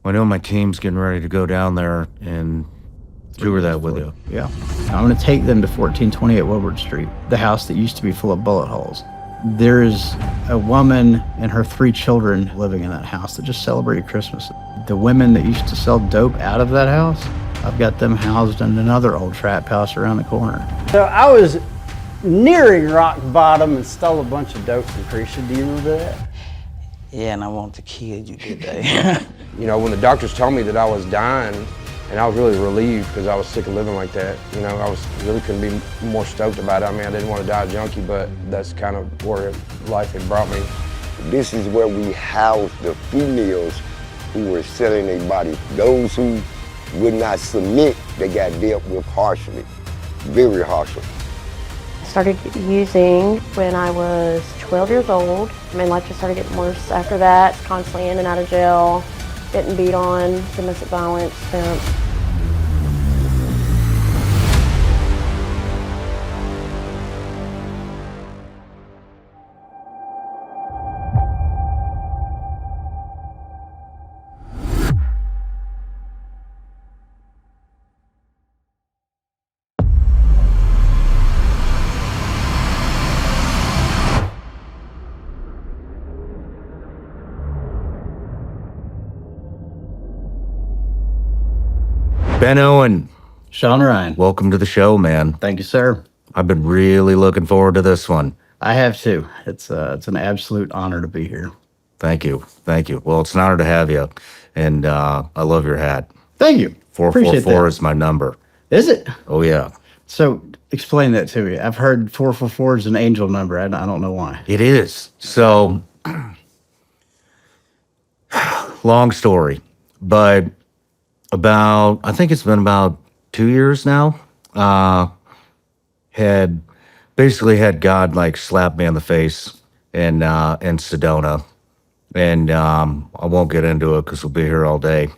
I know my team's getting ready to go down there and tour that with you. Yeah. I'm going to take them to 1428 Woodward Street, the house that used to be full of bullet holes. There's a woman and her 3 children living in that house that just celebrated Christmas. The women that used to sell dope out of that house, I've got them housed in another old trap house around the corner. So I was nearing rock bottom and stole a bunch of dope from Creasha. Do you remember that? Yeah, and I want to kill you today. You know, when the doctors told me that I was dying, and I was really relieved because I was sick of living like that. You know, really couldn't be more stoked about it. I mean, I didn't want to die a junkie, but that's kind of where life had brought me. This is where we house the females who were selling their body. Those who would not submit, they got dealt with harshly, very harshly. I started using when I was 12 years old. My life just started getting worse after that, constantly in and out of jail, getting beat on, domestic violence. Ben Owen, Shawn Ryan. welcome to the show, man. Thank you, sir. I've been really looking forward to this one. I have too. It's an absolute honor to be here. Thank you. Well, it's an honor to have you, and I love your hat. Thank you. Appreciate 444 that. is my number. Is it? Oh, yeah. So explain that to me. I've heard 444 is an angel number. I don't know why. It is. So, long story, but I think it's been about 2 years now, had God like slap me in the face in Sedona. And I won't get into it because we'll be here all day.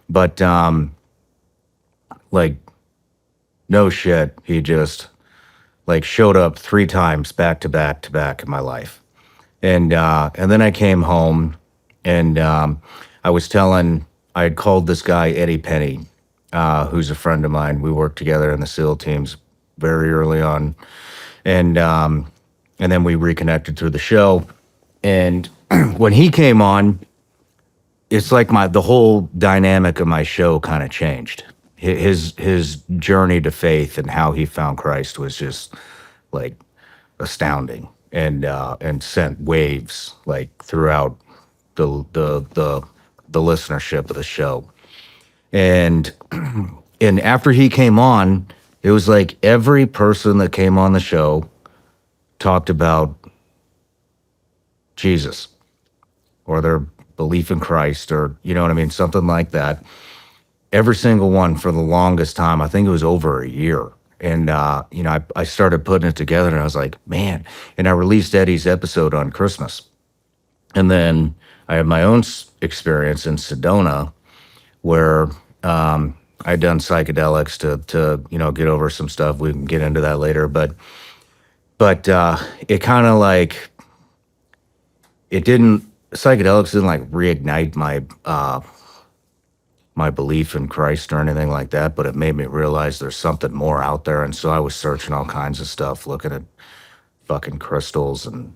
But like, no shit, he just like showed up 3 times back to back in my life. And then I came home and I had called this guy, Eddie Penny, who's a friend of mine. We worked together in the SEAL teams very early on. And then we reconnected through the show. And when he came on, it's like the whole dynamic of my show kind of changed. His journey to faith and how he found Christ was just like astounding and sent waves like throughout the listenership of the show. And after he came on, it was like every person that came on the show talked about Jesus or their belief in Christ, or you know what I mean, something like that. Every single one for the longest time. I think it was over a year. And I started putting it together and I was like, man. And I released Eddie's episode on Christmas. And then I had my own experience in Sedona where I'd done psychedelics to get over some stuff. We can get into that later. But it kind of like, psychedelics didn't like reignite my belief in Christ or anything like that, but it made me realize there's something more out there. And so I was searching all kinds of stuff, looking at fucking crystals and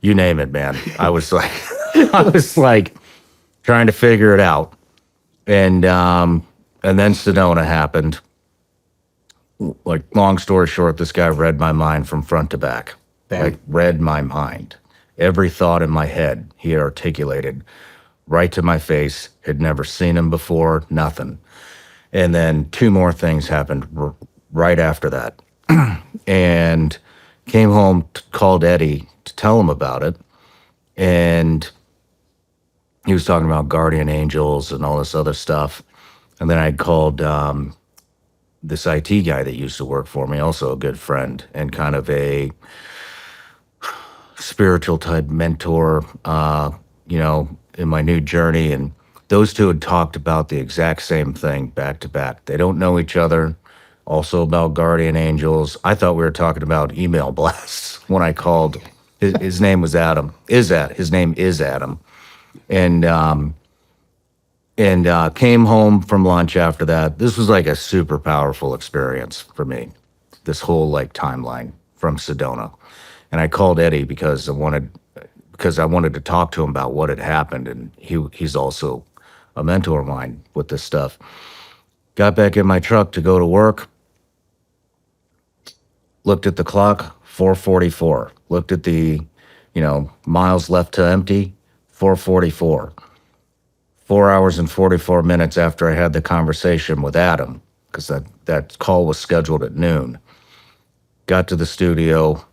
you name it, man. I was like trying to figure it out. And then Sedona happened. Like, long story short, this guy read my mind from front to back. Like, read my mind. Every thought in my head, he articulated right to my face. Had never seen him before, nothing. And then 2 more things happened right after that. And came home, called Eddie to tell him about it. And he was talking about guardian angels and all this other stuff. And then I called this IT guy that used to work for me, also a good friend and kind of a spiritual type mentor, in my new journey. And those 2 had talked about the exact same thing back to back. They don't know each other. Also about guardian angels. I thought we were talking about email blasts when I called. His name was Adam. His name is Adam. And came home from lunch after that. This was like a super powerful experience for me, this whole like timeline from Sedona. And I called Eddie because I wanted to talk to him about what had happened. And he's also a mentor of mine with this stuff. Got back in my truck to go to work. Looked at the clock, 4:44. Looked at the, miles left to empty, 4:44. 4 hours and 44 minutes after I had the conversation with Adam, because that call was scheduled at noon. Got to the studio,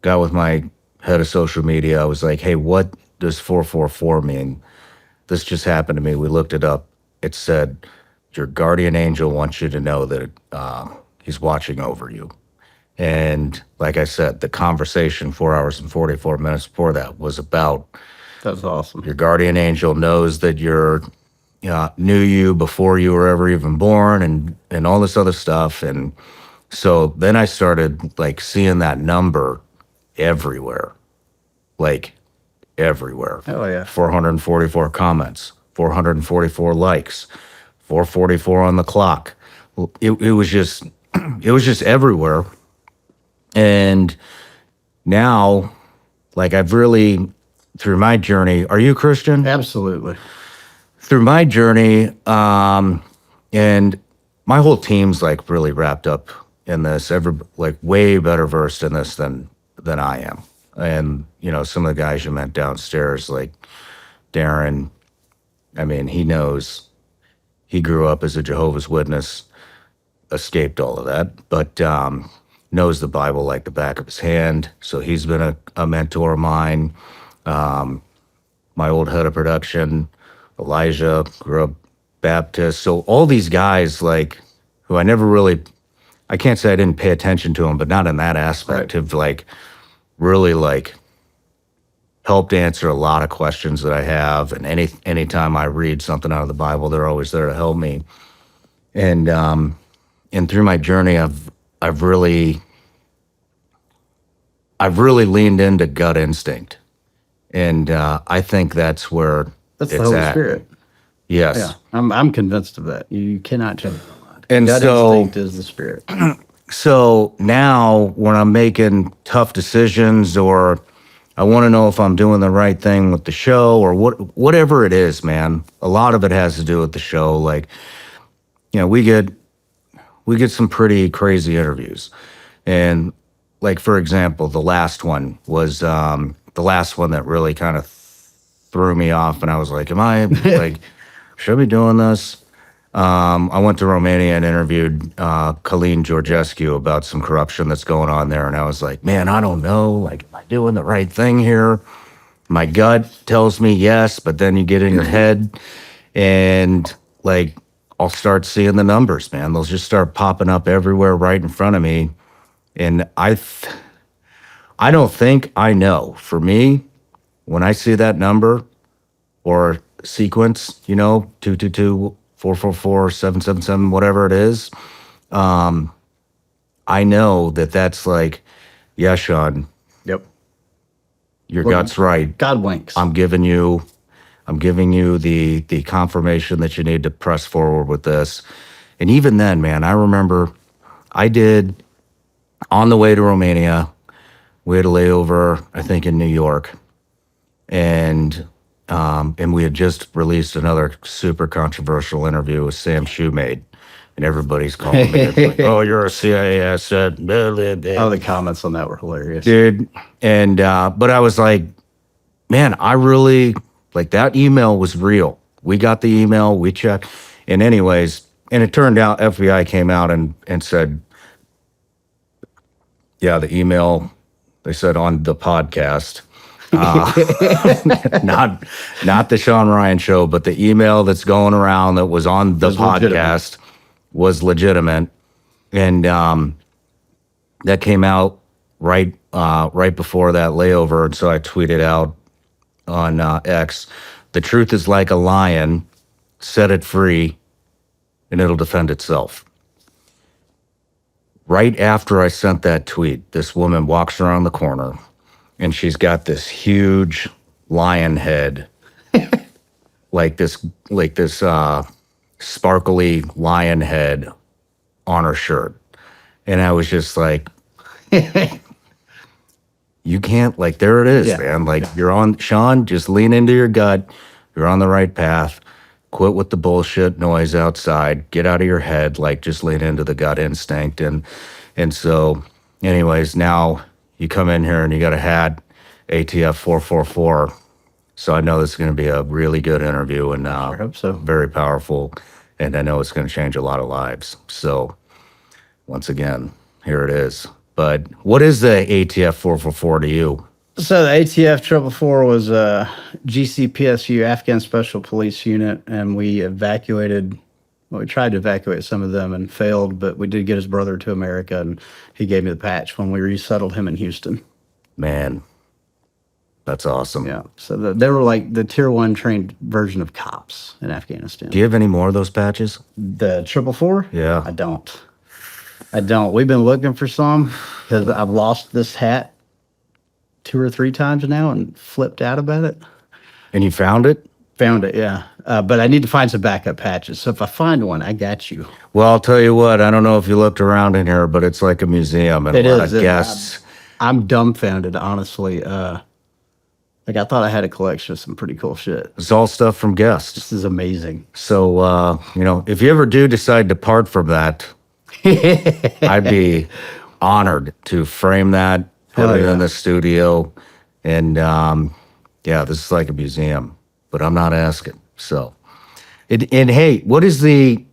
got with my head of social media. I was like, hey, what does 444 mean? This just happened to me. We looked it up. It said, your guardian angel wants you to know that he's watching over you. And like I said, the conversation 4 hours and 44 minutes before that was about That's awesome. your guardian angel knows that knew you before you were ever even born and all this other stuff. And so then I started like seeing that number everywhere, like everywhere. Oh, yeah. 444 comments, 444 likes, 444 on the clock. It was just, it was just everywhere. And now, like I've really, through my journey, are you Christian? Absolutely. Through my journey, and my whole team's like really wrapped up in this, like way better versed in this than I am. And, some of the guys you met downstairs, like Darren, I mean, he knows, he grew up as a Jehovah's Witness, escaped all of that, but knows the Bible like the back of his hand. So he's been a mentor of mine. My old head of production, Elijah, grew up Baptist. So all these guys, like, who I can't say I didn't pay attention to them, but not in that aspect, have like really like helped answer a lot of questions that I have. And anytime I read something out of the Bible, they're always there to help me. And through my journey, I've really leaned into gut instinct. And I think that's where That's it's the Holy at. Spirit. Yes. Yeah, I'm convinced of that. You cannot change that. And Gut so, instinct is the spirit. so now when I'm making tough decisions, or I want to know if I'm doing the right thing with the show, or whatever it is, man, a lot of it has to do with the show. Like, we get some pretty crazy interviews. And like, for example, the last one was the last one that really kind of threw me off. And I was like, am I like, should I be doing this? I went to Romania and interviewed Colleen Georgescu about some corruption that's going on there. And I was like, man, I don't know. Like, am I doing the right thing here? My gut tells me yes, but then you get in your head and like, I'll start seeing the numbers, man. They'll just start popping up everywhere right in front of me. And I don't think I know. For me, when I see that number or sequence, 222, 444, 777, whatever it is, I know that's like, yeah, Shawn, Yep. your gut's right. God winks. I'm giving you the confirmation that you need to press forward with this. And even then, man, I remember I did, on the way to Romania, we had a layover, I think, in New York. And we had just released another super controversial interview with Sam Shoemade. And everybody's calling me, like, oh, you're a CIA asset. Blah, blah, blah. Oh, the comments on that were hilarious. Dude. And, but I was like, man, I really, like, that email was real. We got the email, we checked. And anyways, and it turned out FBI came out and said, yeah, the email, they said on the podcast, not the Shawn Ryan show, but the email that's going around that was on the podcast was legitimate. And that came out right before that layover. And so I tweeted out on X, the truth is like a lion, set it free, and it'll defend itself. Right after I sent that tweet, this woman walks around the corner, and she's got this huge lion head like this sparkly lion head on her shirt. And I was just like, you can't, like, there it is, Yeah. man. Like, you're on, Shawn, just lean into your gut. You're on the right path. Quit with the bullshit noise outside. Get out of your head. Like, just lean into the gut instinct. And so, anyways, now you come in here and you got a hat, ATF 444. So I know this is going to be a really good interview and I hope so. very powerful. And I know it's going to change a lot of lives. So once again, here it is. But what is the ATF 444 to you? So the ATF 444 was a GCPSU, Afghan Special Police Unit, and we tried to evacuate some of them and failed, but we did get his brother to America, and he gave me the patch when we resettled him in Houston. Man, that's awesome. Yeah, so they were like the tier 1 trained version of cops in Afghanistan. Do you have any more of those patches? The 444? Yeah. I don't. We've been looking for some because I've lost this hat 2 or 3 times now and flipped out about it. And you found it? Found it, yeah. But I need to find some backup patches. So if I find one, I got you. Well, I'll tell you what, I don't know if you looked around in here, but it's like a museum and It a lot is. of guests. I'm dumbfounded, honestly. I thought I had a collection of some pretty cool shit. It's all stuff from guests. This is amazing. So, if you ever do decide to part from that, I'd be honored to frame that, put Hell it yeah. in the studio. And this is like a museum, but I'm not asking. So, and hey, what is we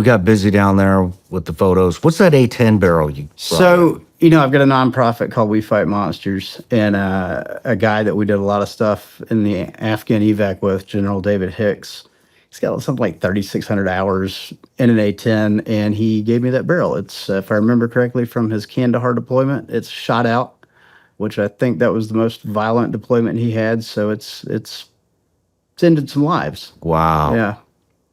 got busy down there with the photos. What's that A10 barrel you brought? So, I've got a nonprofit called We Fight Monsters, and a guy that we did a lot of stuff in the Afghan evac with, General David Hicks. He's got something like 3,600 hours in an A10, and he gave me that barrel. It's, if I remember correctly, from his Kandahar deployment. It's shot out, which I think that was the most violent deployment he had. So it's ended some lives. Wow. Yeah.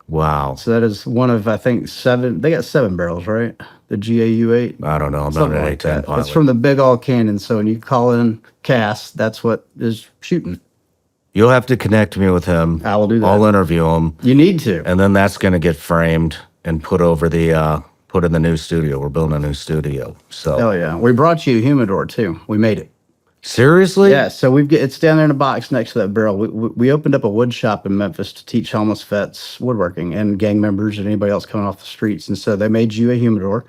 Wow. So that is one of, I think, 7. They got 7 barrels, right? The GAU-8. I don't know. I'm not Something an like A10 that. pilot. It's from the big all cannon. So when you call in CAS, that's what is shooting. You'll have to connect me with him. I will do that. I'll interview him. You need to. And then that's going to get framed and put over put in the new studio. We're building a new studio. So Hell yeah. We brought you a humidor too. We made it. seriously? Yeah, so it's down there in a box next to that barrel. We opened up a wood shop in Memphis to teach homeless vets woodworking and gang members and anybody else coming off the streets. And so they made you a humidor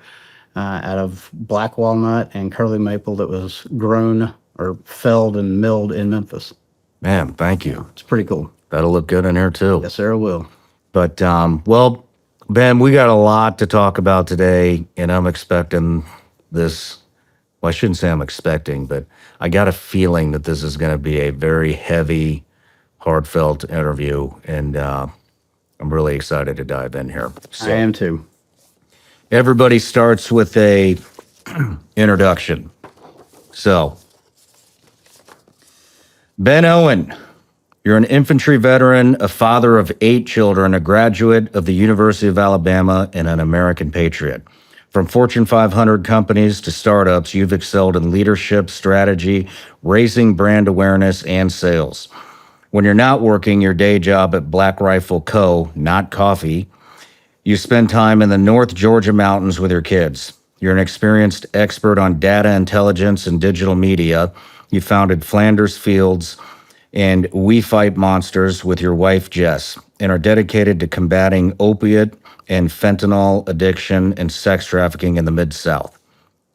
out of black walnut and curly maple that was grown or felled and milled in Memphis. Man, thank you. It's pretty cool. That'll look good in here too. Yes, sir, it will. But well, Ben, we got a lot to talk about today, and I'm expecting this. Well, I shouldn't say I'm expecting, but I got a feeling that this is going to be a very heavy, heartfelt interview, and I'm really excited to dive in here. So, I am too. everybody starts with a introduction. So, Ben Owen, you're an infantry veteran, a father of 8 children, a graduate of the University of Alabama, and an American Patriot. From Fortune 500 companies to startups, you've excelled in leadership, strategy, raising brand awareness, and sales. When you're not working your day job at Black Rifle Co., not coffee, you spend time in the North Georgia mountains with your kids. You're an experienced expert on data intelligence and digital media. You founded Flanders Fields and We Fight Monsters with your wife, Jess, and are dedicated to combating opiate and fentanyl addiction and sex trafficking in the Mid-South.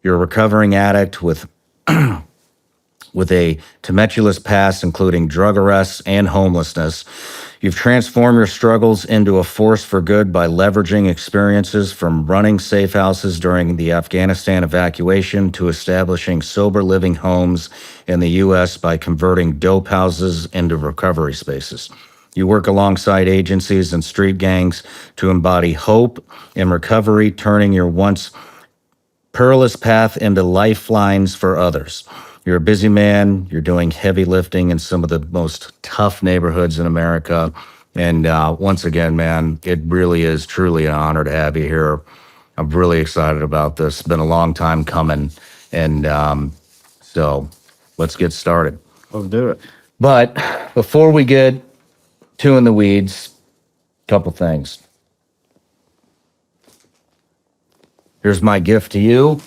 You're a recovering addict with a tumultuous past, including drug arrests and homelessness. You've transformed your struggles into a force for good by leveraging experiences from running safe houses during the Afghanistan evacuation to establishing sober living homes in the U.S. by converting dope houses into recovery spaces. You work alongside agencies and street gangs to embody hope and recovery, turning your once perilous path into lifelines for others. You're a busy man. You're doing heavy lifting in some of the most tough neighborhoods in America. And once again, man, it really is truly an honor to have you here. I'm really excited about this. It's been a long time coming. And so let's get started. Let's do it. But before we get too in the weeds. Couple things. Here's my gift to you.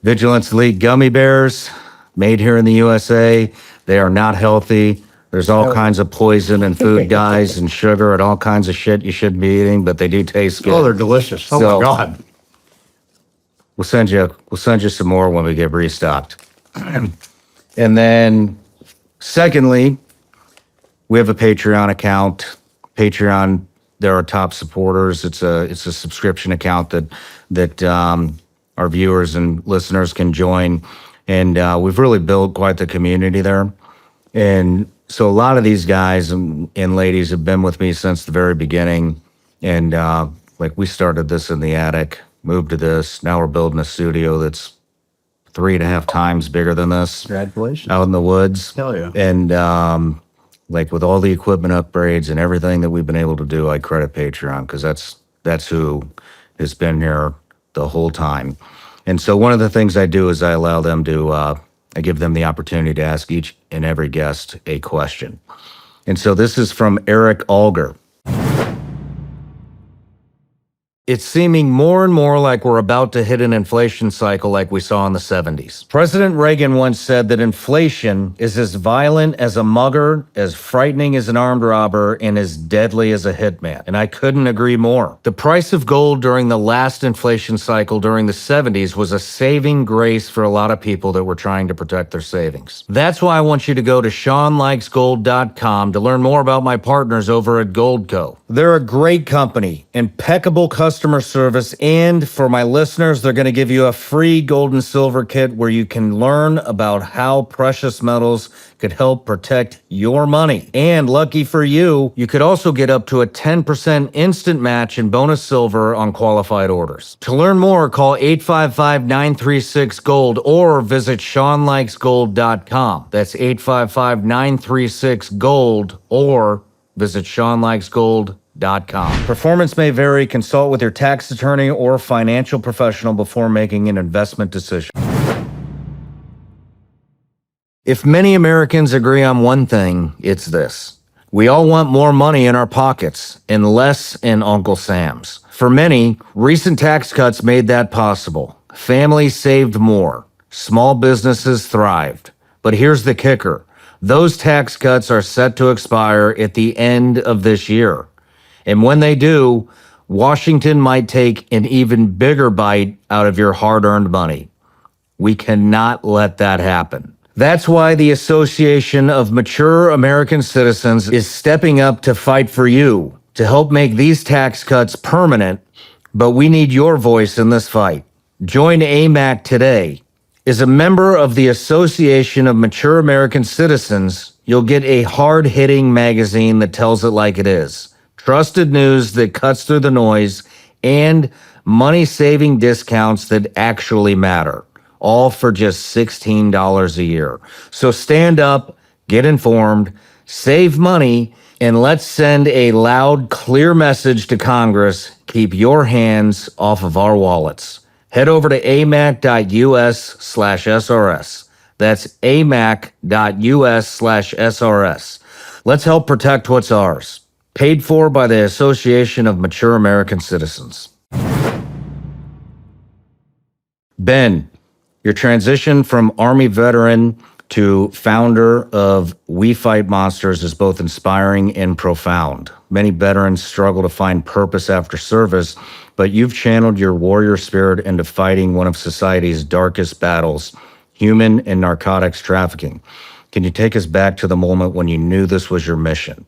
Vigilance Elite gummy bears, made here in the USA. They are not healthy. There's all kinds of poison and food dyes and sugar and all kinds of shit you shouldn't be eating, but they do taste good. Oh, they're delicious. Oh So- my God. We'll send you some more when we get restocked. And then secondly, we have a Patreon account. Patreon, they're our top supporters. It's a subscription account that our viewers and listeners can join. And we've really built quite the community there. And so a lot of these guys and ladies have been with me since the very beginning. And like we started this in the attic, moved to this. Now we're building a studio that's 3.5 times bigger than this Congratulations. out in the woods. Hell yeah. And like with all the equipment upgrades and everything that we've been able to do, I credit Patreon because that's who has been here the whole time. And so one of the things I do is I allow them to, I give them the opportunity to ask each and every guest a question. And so this is from Eric Alger. It's seeming more and more like we're about to hit an inflation cycle like we saw in the 70s. President Reagan once said that inflation is as violent as a mugger, as frightening as an armed robber, and as deadly as a hitman. And I couldn't agree more. The price of gold during the last inflation cycle during the 70s was a saving grace for a lot of people that were trying to protect their savings. That's why I want you to go to ShawnLikesGold.com to learn more about my partners over at Goldco. They're a great company, impeccable customer service, and for my listeners, they're going to give you a free gold and silver kit where you can learn about how precious metals could help protect your money. And lucky for you, you could also get up to a 10% instant match in bonus silver on qualified orders. To learn more, call 855-936-GOLD or visit ShawnLikesGold.com. That's 855-936-GOLD or visit ShawnLikesGold.com. Performance may vary. Consult with your tax attorney or financial professional before making an investment decision. If many Americans agree on one thing, it's this. We all want more money in our pockets and less in Uncle Sam's. For many, recent tax cuts made that possible. Families saved more. Small businesses thrived. But here's the kicker. Those tax cuts are set to expire at the end of this year. And when they do, Washington might take an even bigger bite out of your hard-earned money. We cannot let that happen. That's why the Association of Mature American Citizens is stepping up to fight for you, to help make these tax cuts permanent, but we need your voice in this fight. Join AMAC today. As a member of the Association of Mature American Citizens, you'll get a hard-hitting magazine that tells it like it is. Trusted news that cuts through the noise, and money-saving discounts that actually matter, all for just $16 a year. So stand up, get informed, save money, and let's send a loud, clear message to Congress. Keep your hands off of our wallets. Head over to amac.us/SRS. That's amac.us/SRS. Let's help protect what's ours. Paid for by the Association of Mature American Citizens. Ben, your transition from Army veteran to founder of We Fight Monsters is both inspiring and profound. Many veterans struggle to find purpose after service, but you've channeled your warrior spirit into fighting one of society's darkest battles, human and narcotics trafficking. Can you take us back to the moment when you knew this was your mission?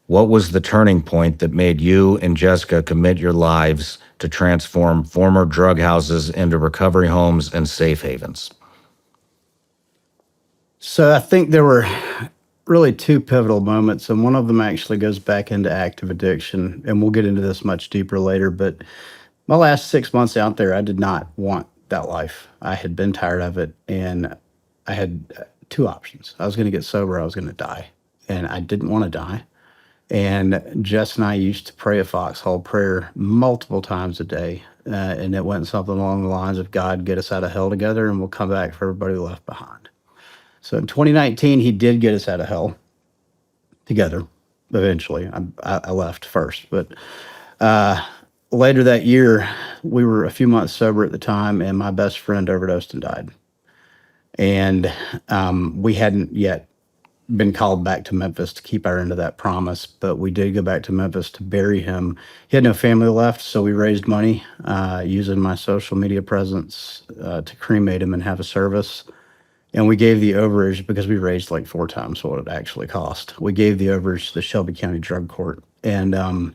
What was the turning point that made you and Jessica commit your lives to transform former drug houses into recovery homes and safe havens? So I think there were really two pivotal moments, and one of them actually goes back into active addiction, and we'll get into this much deeper later, but my last 6 months out there, I did not want that life. I had been tired of it, and I had two options. I was going to get sober, I was going to die, and I didn't want to die. And Jess and I used to pray a foxhole prayer multiple times a day. And it went something along the lines of, God, get us out of hell together and we'll come back for everybody left behind. So in 2019, he did get us out of hell. together. Eventually, I left first, but later that year, we were a few months sober at the time, and my best friend overdosed and died. And we hadn't yet been called back to Memphis to keep our end of that promise, but we did go back to Memphis to bury him. He had no family left, so we raised money using my social media presence to cremate him and have a service. And we gave the overage, because we raised like 4 times what it actually cost. We gave the overage to the Shelby County Drug Court. And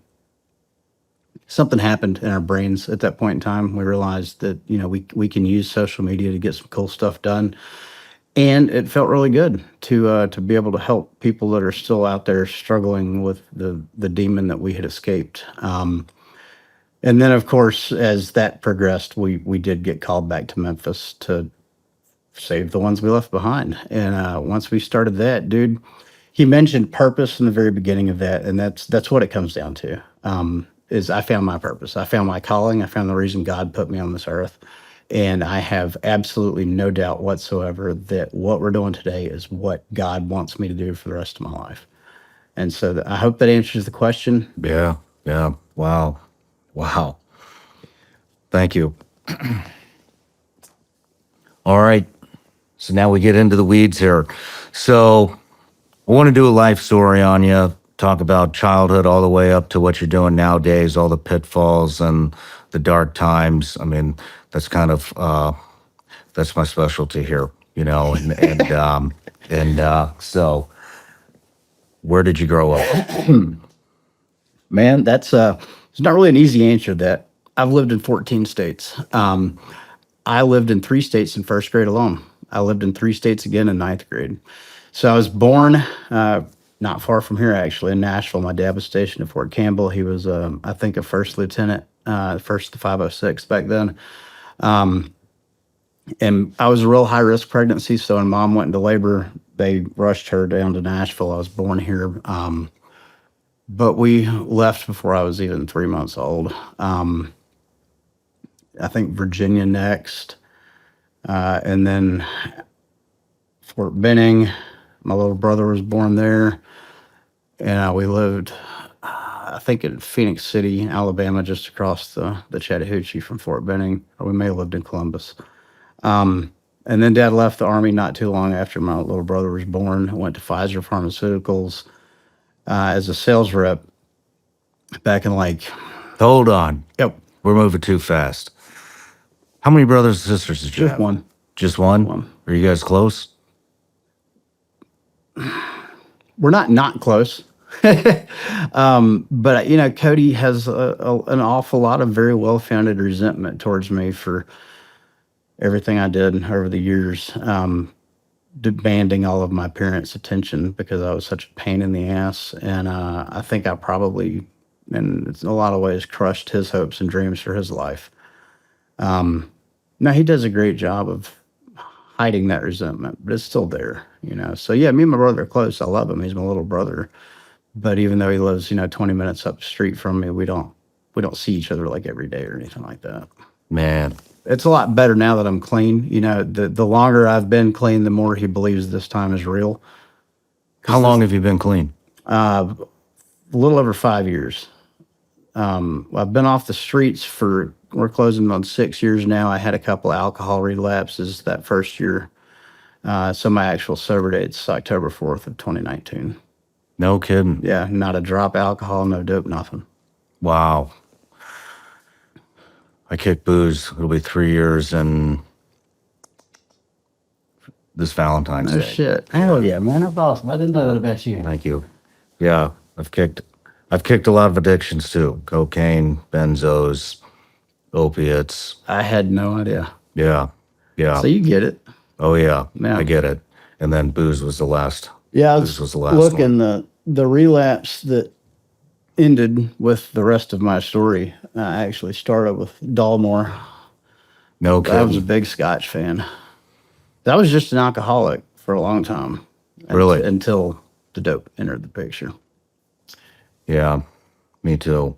something happened in our brains at that point in time. We realized that, we can use social media to get some cool stuff done. And it felt really good to be able to help people that are still out there struggling with the demon that we had escaped. And then, of course, as that progressed, we did get called back to Memphis to save the ones we left behind. And once we started that, dude, he mentioned purpose in the very beginning of that, and that's what it comes down to. Is I found my purpose. I found my calling. I found the reason God put me on this earth. And I have absolutely no doubt whatsoever that what we're doing today is what God wants me to do for the rest of my life. And so I hope that answers the question. Yeah. Wow. Thank you. All right. So now we get into the weeds here. So I want to do a life story on you, talk about childhood all the way up to what you're doing nowadays, all the pitfalls and the dark times. I mean, that's kind of, that's my specialty here, so where did you grow up? Man, it's not really an easy answer to that. I've lived in 14 states. I lived in 3 states in first grade alone. I lived in 3 states again in 9th grade. So I was born not far from here, actually, in Nashville. My dad was stationed at Fort Campbell. He was, I think, a first lieutenant, first the 506 back then. And I was a real high-risk pregnancy, so when Mom went into labor, they rushed her down to Nashville. I was born here. But we left before I was even 3 months old. I think Virginia next, and then Fort Benning. My little brother was born there, and we lived, I think, in Phoenix City, Alabama, just across the Chattahoochee from Fort Benning, or we may have lived in Columbus. And then Dad left the Army not too long after my little brother was born. I went to Pfizer Pharmaceuticals as a sales rep back in Hold on. Yep. We're moving too fast. How many brothers and sisters did you Just have? one. Just one? One. Are you guys close? We're not close. But, Cody has an awful lot of very well-founded resentment towards me for everything I did over the years, demanding all of my parents' attention because I was such a pain in the ass. And I think I probably, in a lot of ways, crushed his hopes and dreams for his life. Now, he does a great job of hiding that resentment, but it's still there, So, yeah, me and my brother are close. I love him. He's my little brother. But even though he lives, 20 minutes up the street from me, we don't see each other like every day or anything like that. Man. It's a lot better now that I'm clean. The longer I've been clean, the more he believes this time is real. How long have you been clean? A little over 5 years. I've been off the streets we're closing on 6 years now. I had a couple of alcohol relapses that first year. So my actual sober date's October 4th of 2019. No kidding. Yeah, not a drop of alcohol, no dope, nothing. Wow. I kicked booze. It'll be 3 years and this Valentine's No Day. shit. Hell yeah, man. That's awesome. I didn't know that about you. Thank you. Yeah, I've kicked a lot of addictions too. Cocaine, benzos, opiates. I had no idea. Yeah. So you get it. Oh yeah, Yeah. I get it. And then booze was the last. Yeah, I This was the last looking the relapse that ended with the rest of my story. I actually started with Dalmore. No I was a kidding. big Scotch fan. I was just an alcoholic for a long time. Really? Until the dope entered the picture. Yeah, me too.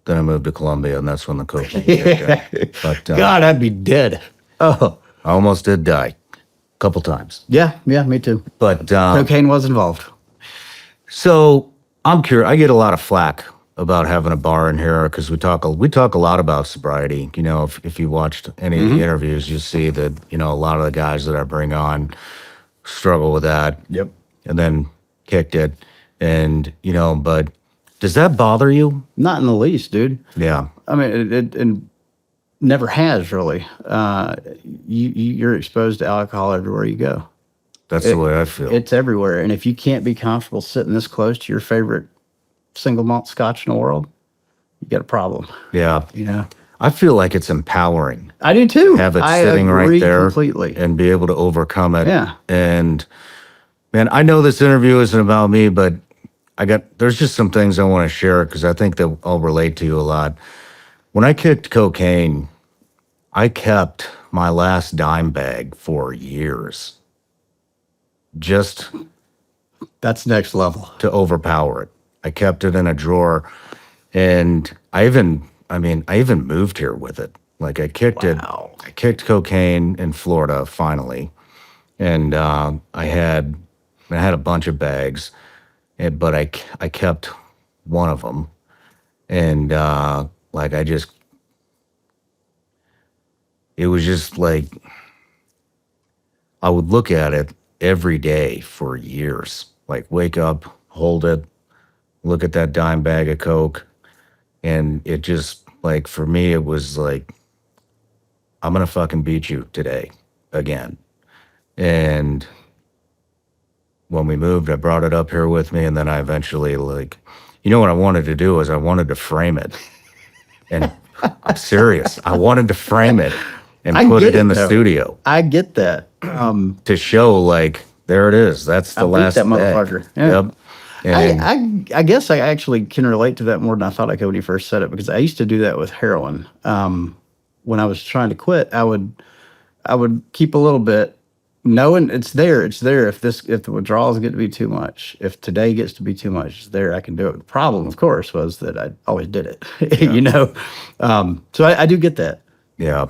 Then I moved to Colombia, and that's when the cocaine kicked in. But God, I'd be dead. Oh, I almost did die a couple times. yeah, me too. But Cocaine was involved. So I'm curious. I get a lot of flack about having a bar in here because we talk a lot about sobriety. You know, if you watched any of the interviews, you see that a lot of the guys that I bring on struggle with that. Yep. And then kicked it, and but does that bother you? Not in the least, dude. Yeah. I mean, it never has really. You're exposed to alcohol everywhere you go. That's the way I feel. It's everywhere. And if you can't be comfortable sitting this close to your favorite single malt scotch in the world, you got a problem. Yeah. You I feel like it's empowering. I do too. Have it I sitting right agree there completely. and be able to overcome it. Yeah. And man, I know this interview isn't about me, but there's just some things I want to share because I think that I'll relate to you a lot. When I kicked cocaine, I kept my last dime bag for years. Just That's next level. to overpower it. I kept it in a drawer, and I even moved here with it. Like I kicked it. I kicked cocaine in Florida finally, and I had a bunch of bags, but I kept one of them, and it was just like I would look at it every day for years. Like wake up, hold it, look at that dime bag of Coke. And it just like, for me, it was like, I'm going to fucking beat you today again. And when we moved, I brought it up here with me. And then I eventually what I wanted to do is I wanted to frame it. And I'm serious. I wanted to frame it and I put get it in it, the though. studio I get that. to show like, there it is. That's the I beat last that bag. motherfucker. Yeah. Yep. And I guess I actually can relate to that more than I thought I could when you first said it, because I used to do that with heroin. When I was trying to quit, I would keep a little bit, knowing it's there. It's there. If the withdrawals get to be too much, if today gets to be too much, it's there. I can do it. The problem, of course, was that I always did it. So I do get that. yeah.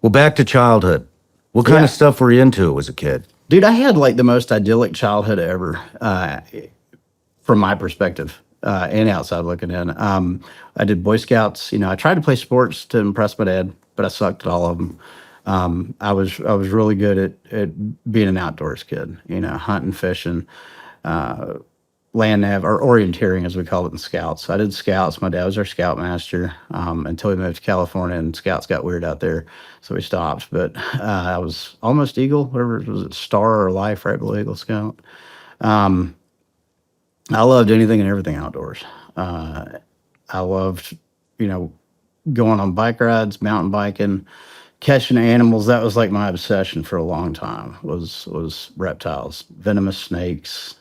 Well, back to childhood. What kind of stuff were you into as a kid? Dude, I had like the most idyllic childhood ever, from my perspective, and outside looking in. I did Boy Scouts. I tried to play sports to impress my dad, but I sucked at all of them. I was really good at being an outdoors kid. Hunting, fishing, land nav, or orienteering as we call it in Scouts. I did Scouts. My dad was our scoutmaster until we moved to California, and Scouts got weird out there, so we stopped. But I was almost Eagle, whatever was it, Star or Life, right below Eagle Scout. I loved anything and everything outdoors. I loved, going on bike rides, mountain biking, catching animals. That was like my obsession for a long time. Was reptiles, venomous snakes.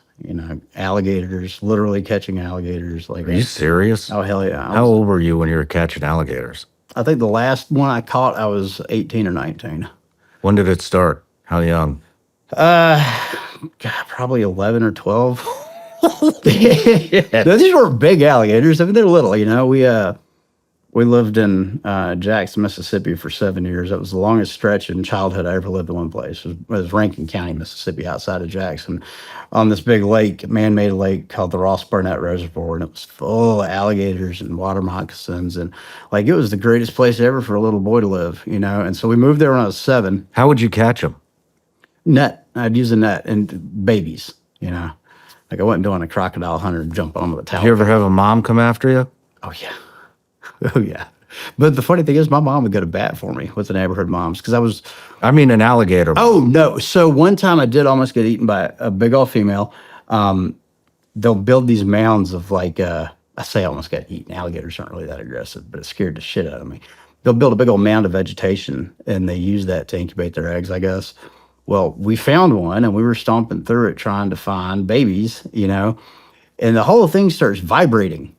Alligators, literally catching alligators. Like, Are you serious? oh hell yeah! How old were you when you were catching alligators? I think the last one I caught, I was 18 or 19. When did it start? How young? Probably 11 or 12. These were big alligators. I mean, they're little. We lived in Jackson, Mississippi for 7 years. That was the longest stretch in childhood I ever lived in one place. It was Rankin County, Mississippi, outside of Jackson, on this big lake, man-made lake called the Ross Barnett Reservoir, and it was full of alligators and water moccasins, and like it was the greatest place ever for a little boy to live, And so we moved there when I was 7. How would you catch them? Net. I'd use a net and babies, Like I wasn't doing a crocodile hunter and jump on with a towel. Did you ever have a mom come after you? Oh yeah. Oh yeah. But the funny thing is my mom would go to bat for me with the neighborhood moms because I mean an alligator. Oh no. So one time I did almost get eaten by a big old female. They'll build these mounds of like I say I almost got eaten. Alligators aren't really that aggressive, but it scared the shit out of me. They'll build a big old mound of vegetation and they use that to incubate their eggs, I guess. Well, we found one and we were stomping through it trying to find babies, and the whole thing starts vibrating.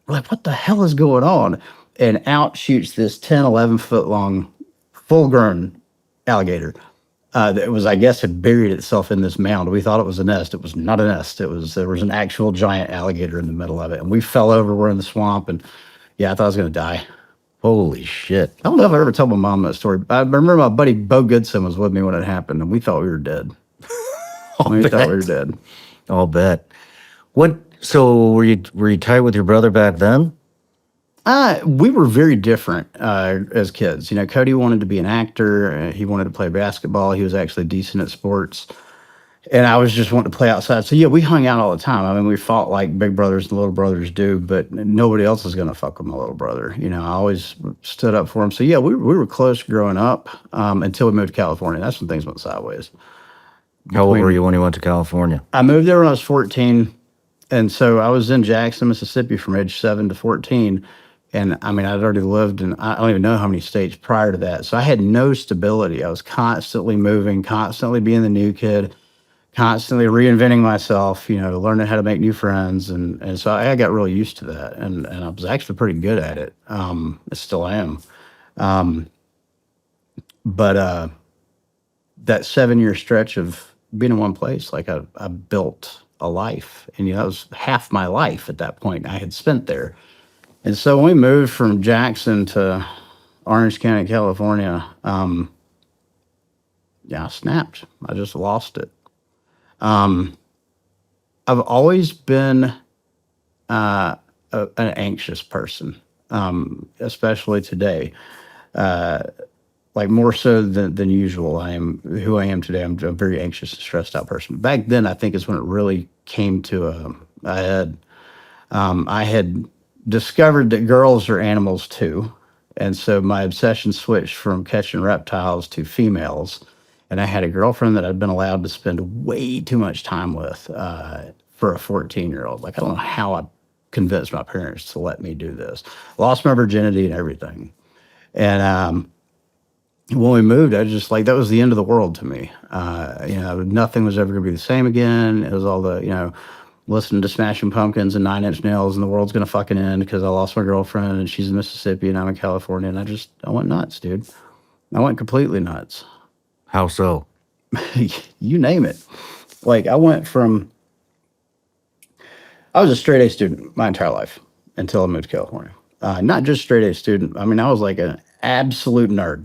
We're like, what the hell is going on? And out shoots this 10, 11-foot long, full-grown alligator that was, I guess, had buried itself in this mound. We thought it was a nest. It was not a nest. There was an actual giant alligator in the middle of it. And we fell over. We're in the swamp. And, yeah, I thought I was going to die. Holy shit. I don't know if I ever told my mom that story. I remember my buddy Bo Goodson was with me when it happened, and we thought we were dead. We thought we were dead. I'll bet. So were you tight with your brother back then? We were very different as kids. You know, Cody wanted to be an actor. He wanted to play basketball. He was actually decent at sports. And I was just wanting to play outside. So, yeah, we hung out all the time. I mean, we fought like big brothers and little brothers do, but nobody else was going to fuck with my little brother. You know, I always stood up for him. So, yeah, we were close growing up until we moved to California. That's when things went sideways. How old were you when you went to California? I moved there when I was 14. And so I was in Jackson, Mississippi from age 7 to 14. And I mean, I'd already lived in, I don't even know how many states prior to that. So I had no stability. I was constantly moving, constantly being the new kid, constantly reinventing myself, you know, learning how to make new friends. And so I got really used to that. And I was actually pretty good at it. I still am. But that 7-year stretch of being in one place, like I built a life. And, you know, that was half my life at that point I had spent there. And so when we moved from Jackson to Orange County, California, yeah, I snapped. I just lost it. I've always been an anxious person, especially today. Like more so than usual. I am who I am today. I'm a very anxious and stressed out person. Back then, I think is when it really came to a head. I had discovered that girls are animals too. And so my obsession switched from catching reptiles to females. And I had a girlfriend that I'd been allowed to spend way too much time with for a 14-year-old. Like, I don't know how I convinced my parents to let me do this. Lost my virginity and everything. And when we moved, I was just like, that was the end of the world to me. You know, nothing was ever going to be the same again. It was all the, you know, listening to Smashing Pumpkins and Nine Inch Nails and the world's going to fucking end because I lost my girlfriend and she's in Mississippi and I'm in California. And I went nuts, dude. I went completely nuts. How so? You name it. Like, I was a straight A student my entire life until I moved to California. Not just straight A student. I mean, I was like an absolute nerd.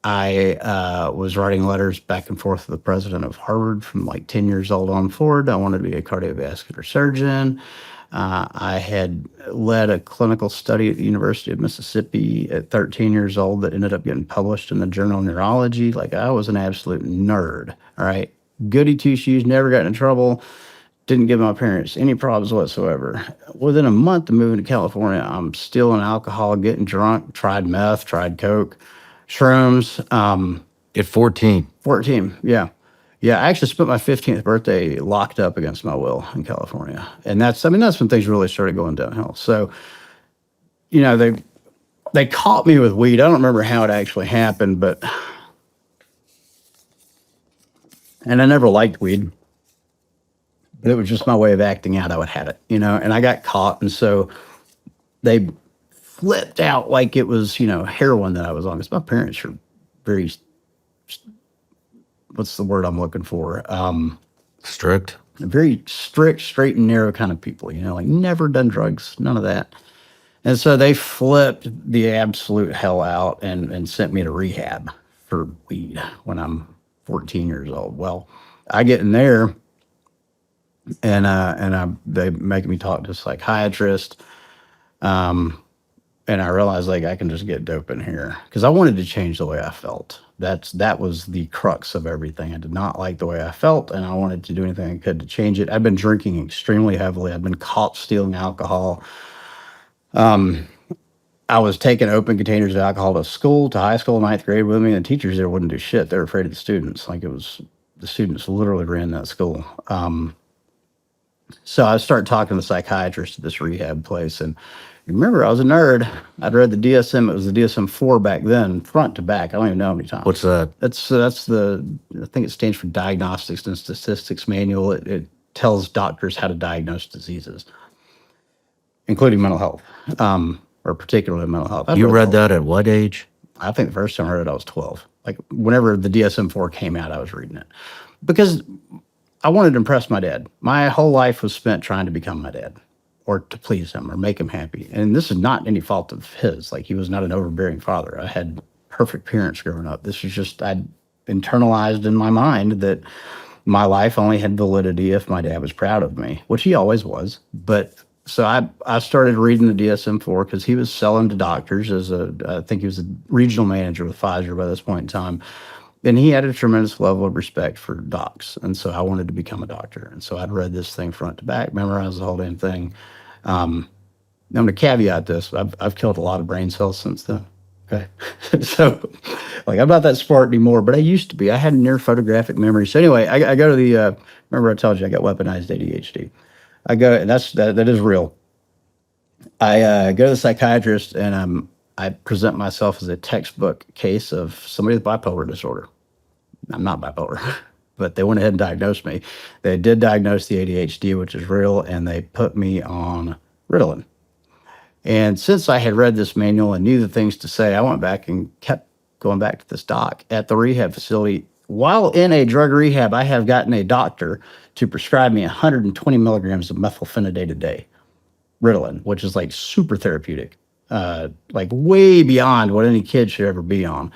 I was writing letters back and forth to the president of Harvard from like 10 years old on forward. I wanted to be a cardiovascular surgeon. I had led a clinical study at the University of Mississippi at 13 years old that ended up getting published in the Journal of Neurology. Like, I was an absolute nerd, all right? Goody two-shoes, never got in trouble, didn't give my parents any problems whatsoever. Within a month of moving to California, I'm stealing alcohol, getting drunk, tried meth, tried coke, shrooms. At 14. 14, yeah. Yeah, I actually spent my 15th birthday locked up against my will in California. And that's when things really started going downhill. So, you know, they caught me with weed. I don't remember how it actually happened, and I never liked weed. But it was just my way of acting out. I would have it, you know, and I got caught. And so they flipped out like it was, you know, heroin that I was on. Because my parents are very, what's the word I'm looking for? Strict? Very strict, straight and narrow kind of people, you know, like never done drugs, none of that. And so they flipped the absolute hell out and sent me to rehab for weed when I'm 14 years old. Well, I get in there and they make me talk to a psychiatrist. And I realized, like, I can just get dope in here because I wanted to change the way I felt. That was the crux of everything. I did not like the way I felt, and I wanted to do anything I could to change it. I've been drinking extremely heavily. I've been caught stealing alcohol. I was taking open containers of alcohol to school, to high school, 9th grade with me, and the teachers there wouldn't do shit. They were afraid of the students. Like, the students literally ran that school. So I started talking to the psychiatrist at this rehab place, and remember, I was a nerd. I'd read the DSM. It was the DSM-4 back then, front to back. I don't even know how many times. What's that? That's I think it stands for Diagnostics and Statistics Manual. It tells doctors how to diagnose diseases, including mental health, or particularly mental health. You read that at what age? I think the first time I read it, I was 12. Like, whenever the DSM-4 came out, I was reading it. Because I wanted to impress my dad. My whole life was spent trying to become my dad, or to please him, or make him happy. And this is not any fault of his. Like, he was not an overbearing father. I had perfect parents growing up. This was just, I'd internalized in my mind that My life only had validity if my dad was proud of me, which he always was. But so I started reading the DSM-4 because he was selling to doctors I think he was a regional manager with Pfizer by this point in time. And he had a tremendous level of respect for docs. And so I wanted to become a doctor. And so I'd read this thing front to back, memorized the whole damn thing. I'm going to caveat this. I've killed a lot of brain cells since then. Okay. So, like, I'm not that smart anymore, but I used to be. I had near photographic memory. So anyway, I go to the, remember I told you I got weaponized ADHD. I go, and that is real. I go to the psychiatrist and I present myself as a textbook case of somebody with bipolar disorder. I'm not bipolar, but they went ahead and diagnosed me. They did diagnose the ADHD, which is real, and they put me on Ritalin. And since I had read this manual and knew the things to say, I went back and kept going back to this doc at the rehab facility. While in a drug rehab, I have gotten a doctor to prescribe me 120 milligrams of methylphenidate a day, Ritalin, which is like super therapeutic, like way beyond what any kid should ever be on.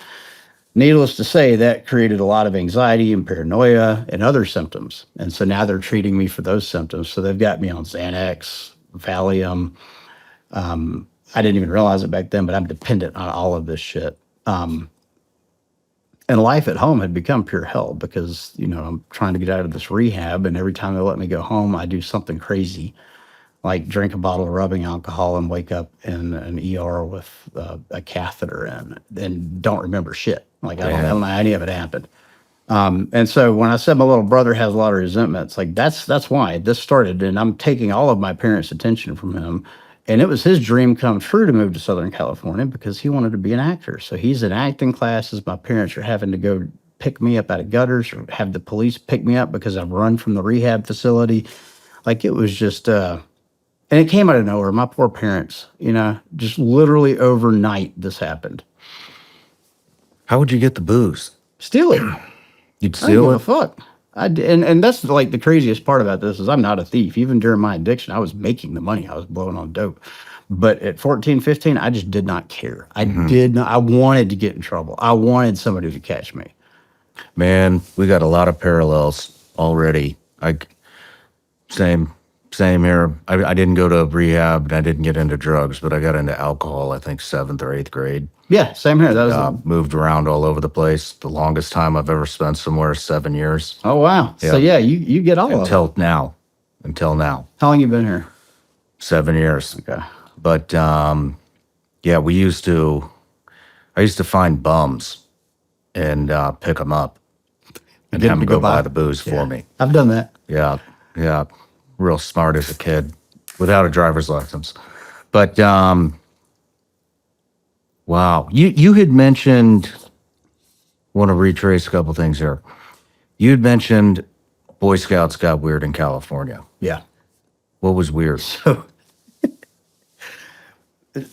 Needless to say, that created a lot of anxiety and paranoia and other symptoms. And so now they're treating me for those symptoms. So they've got me on Xanax, Valium. I didn't even realize it back then, but I'm dependent on all of this shit. And life at home had become pure hell because, I'm trying to get out of this rehab. And every time they let me go home, I do something crazy, like drink a bottle of rubbing alcohol and wake up in an ER with a catheter in and don't remember shit. Like, I don't know any of it happened. And so when I said my little brother has a lot of resentment, it's like, that's why this started. And I'm taking all of my parents' attention from him. And it was his dream come true to move to Southern California because he wanted to be an actor. So he's in acting classes. My parents are having to go pick me up out of gutters or have the police pick me up because I've run from the rehab facility. Like, it was just, and it came out of nowhere. My poor parents, just literally overnight this happened. How would you get the booze? Steal it. You'd I steal don't it? give a fuck. And that's like the craziest part about this is I'm not a thief. Even during my addiction, I was making the money. I was blowing on dope. But at 14, 15, I just did not care. I wanted to get in trouble. I wanted somebody to catch me. Man, we got a lot of parallels already. Same here. I didn't go to rehab and I didn't get into drugs, but I got into alcohol, I think 7th or 8th grade. Yeah, same here. That was Moved around all over the place. The longest time I've ever spent somewhere is 7 years. Oh, wow. So, yeah, you get all of it. Until now. How long you been here? 7 years. Okay. But, yeah, I used to find bums and pick them up and Get have them them to go go buy buy the booze for me. I've done that. Yeah. Real smart as a kid without a driver's license. But, wow. You had mentioned, want to retrace a couple things here. You had mentioned Boy Scouts got weird in California. Yeah. What was weird?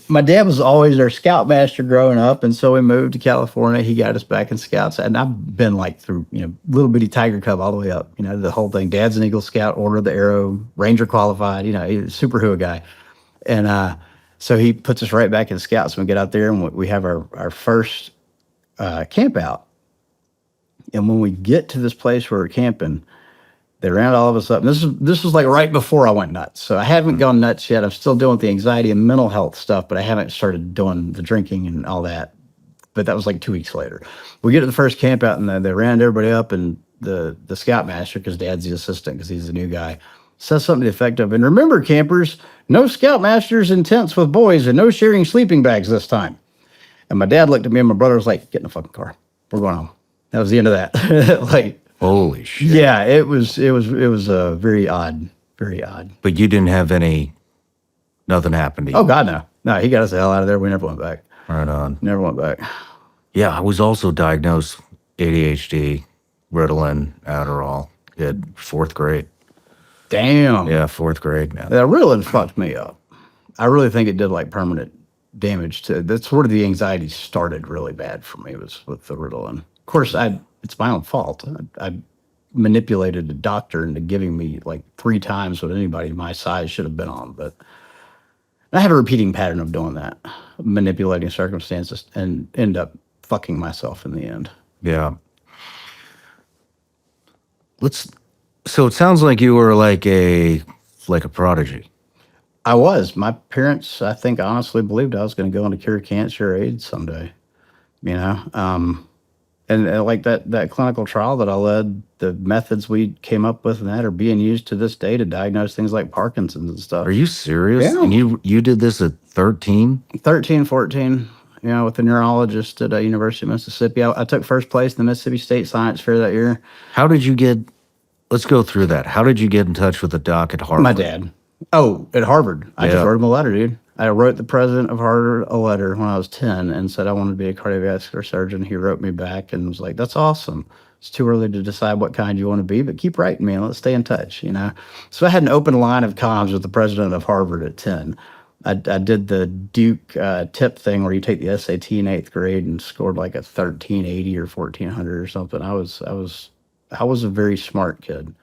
My dad was always our scoutmaster growing up, and so we moved to California. He got us back in scouts, and I've been like through, little bitty Tiger Cub all the way up, the whole thing. Dad's an Eagle Scout, Order of the Arrow, Ranger qualified, he's a super hua guy. And so he puts us right back in scouts when we get out there, and we have our first camp out. And when we get to this place where we're camping, they round all of us up. And this was like right before I went nuts. So I haven't gone nuts yet. I'm still dealing with the anxiety and mental health stuff, but I haven't started doing the drinking and all that. But that was like 2 weeks later. We get to the first camp out and they round everybody up, and the scoutmaster, because Dad's the assistant because he's the new guy, says something to the effect of, and remember, campers, no scoutmasters in tents with boys and no sharing sleeping bags this time. And my dad looked at me and my brother was like, get in the fucking car. We're going home. That was the end of that. Like, Holy shit. yeah, it was very odd, very odd. But you didn't have nothing happened to you. Oh, God, no. No, he got us the hell out of there. We never went back. Right on. Never went back. Yeah, I was also diagnosed ADHD, Ritalin, Adderall at 4th grade. Damn. Yeah, 4th grade, man. That really fucked me up. I really think it did like permanent damage to, that's where the anxiety started really bad for me, was with the Ritalin. Of course, it's my own fault. I manipulated a doctor into giving me like 3 times what anybody my size should have been on. But I have a repeating pattern of doing that, manipulating circumstances, and end up fucking myself in the end. Yeah. So it sounds like you were like a prodigy. I was. My parents, I think, honestly believed I was going to go on to cure cancer or AIDS someday. You know, and like that clinical trial that I led, the methods we came up with and that are being used to this day to diagnose things like Parkinson's and stuff. Are you serious? Yeah. And you did this at 13? 13, 14, you know, with a neurologist at University of Mississippi. I took first place in the Mississippi State Science Fair that year. How did you get? Let's go through that. How did you get in touch with the doc at Harvard? My dad. Oh, at Harvard. I just wrote him a letter, dude. I wrote the president of Harvard a letter when I was 10 and said I wanted to be a cardiovascular surgeon. He wrote me back and was like, that's awesome. It's too early to decide what kind you want to be, but keep writing me and let's stay in touch, you know? So I had an open line of comms with the president of Harvard at 10. I did the Duke tip thing where you take the SAT in 8th grade and scored like a 1380 or 1400 or something. I was a very smart kid.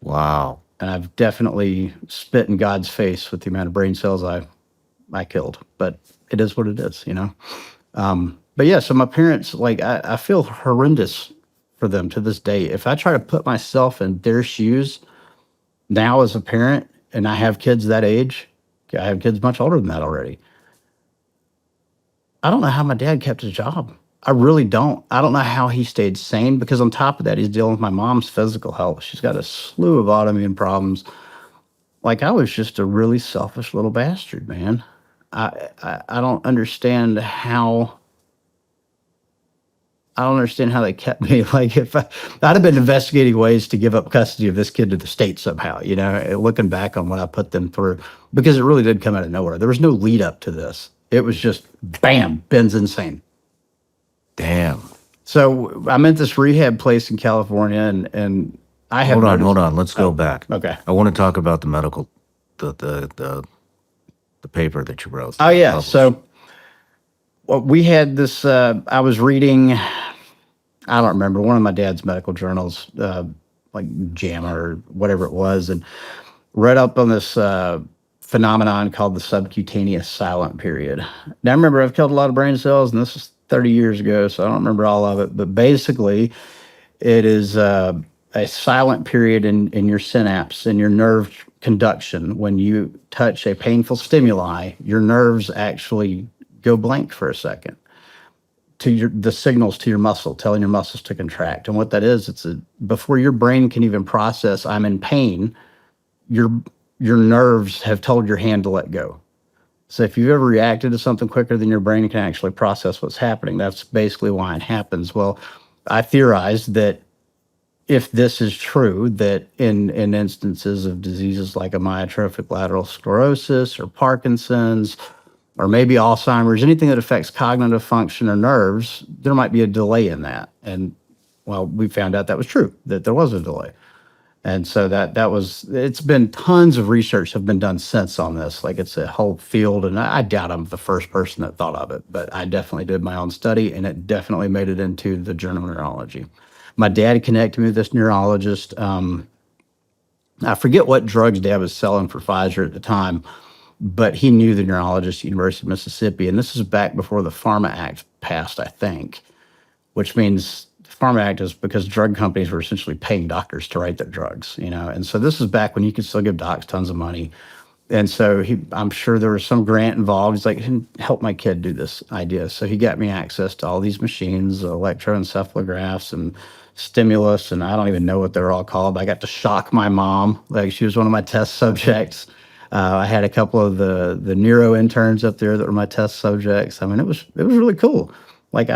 Wow. And I've definitely spit in God's face with the amount of brain cells I killed, but it is what it is, you know? But yeah, so my parents, like, I feel horrendous for them to this day. If I try to put myself in their shoes now as a parent, and I have kids that age, I have kids much older than that already. I don't know how my dad kept his job. I really don't. I don't know how he stayed sane, because on top of that, he's dealing with my mom's physical health. She's got a slew of autoimmune problems. Like, I was just a really selfish little bastard, man. I don't understand how. I don't understand how they kept me. Like, if I'd have been investigating ways to give up custody of this kid to the state somehow, you know, looking back on what I put them through, because it really did come out of nowhere. There was no lead up to this. It was just, bam, Ben's insane. Damn. So I'm at this rehab place in California, and I have Hold on. Let's go back. Okay. I want to talk about the medical, the paper that you wrote. Oh yeah. Published. So we had this. I was reading. I don't remember, one of my dad's medical journals, like JAMA or whatever it was, and read up on this phenomenon called the subcutaneous silent period. Now, remember, I've killed a lot of brain cells, and this is 30 years ago, so I don't remember all of it. But basically, it is a silent period in your synapse, in your nerve conduction. When you touch a painful stimuli, your nerves actually go blank for a second to the signals to your muscle, telling your muscles to contract. And what that is, before your brain can even process, I'm in pain, your nerves have told your hand to let go. So if you've ever reacted to something quicker than your brain can actually process what's happening, that's basically why it happens. Well, I theorized that if this is true, that in instances of diseases like amyotrophic lateral sclerosis or Parkinson's, or maybe Alzheimer's, anything that affects cognitive function or nerves, there might be a delay in that. And well, we found out that was true, that there was a delay. And so it's been tons of research have been done since on this. Like, it's a whole field, and I doubt I'm the first person that thought of it, but I definitely did my own study, and it definitely made it into the Journal of Neurology. My dad connected me with this neurologist. I forget what drugs Dad was selling for Pfizer at the time, but he knew the neurologist at the University of Mississippi, and this is back before the PhRMA Act passed, I think, which means PhRMA Act is because drug companies were essentially paying doctors to write their drugs, you know. And so this is back when you could still give docs tons of money. And so I'm sure there was some grant involved. He's like, help my kid do this idea. So he got me access to all these machines, electroencephalographs and stimulus, and I don't even know what they're all called. I got to shock my mom. Like, she was one of my test subjects. I had a couple of the neuro interns up there that were my test subjects. I mean, it was really cool. Like,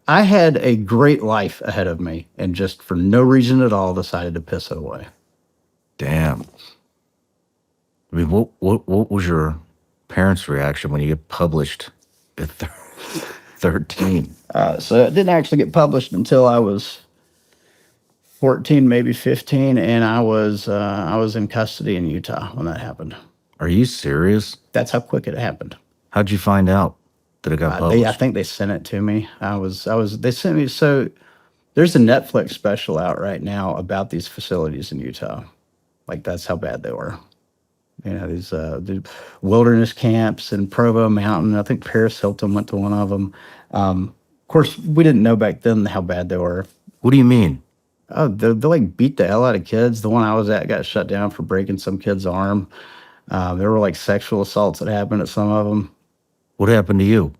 I had a great life ahead of me, and just for no reason at all decided to piss it away. Damn. I mean, what was your parents' reaction when you get published at 13? So it didn't actually get published until I was 14, maybe 15, and I was in custody in Utah when that happened. Are you serious? That's how quick it happened. How'd you find out that it got published? I think they sent it to me. They sent me. So there's a Netflix special out right now about these facilities in Utah. Like, that's how bad they were. You know, these the wilderness camps in Provo Mountain. I think Paris Hilton went to one of them. Of course, we didn't know back then how bad they were. What do you mean? Oh, they like beat the hell out of kids. The one I was at got shut down for breaking some kid's arm. There were like sexual assaults that happened at some of them. What happened to you?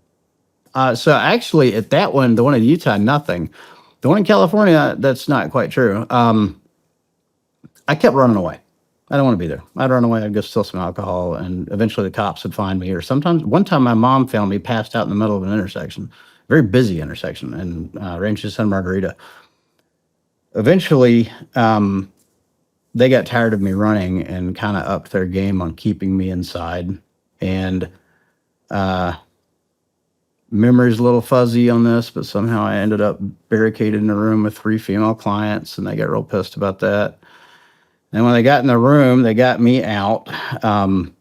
So actually, at that one, the one in Utah, nothing. The one in California, that's not quite true. I kept running away. I don't want to be there. I'd run away. I'd go steal some alcohol, and eventually the cops would find me. Or sometimes, one time, my mom found me passed out in the middle of an intersection, very busy intersection in Rancho Santa Margarita. Eventually, they got tired of me running and kind of upped their game on keeping me inside. And memory's a little fuzzy on this, but somehow I ended up barricaded in a room with 3 female clients, and they got real pissed about that. And when they got in the room, they got me out and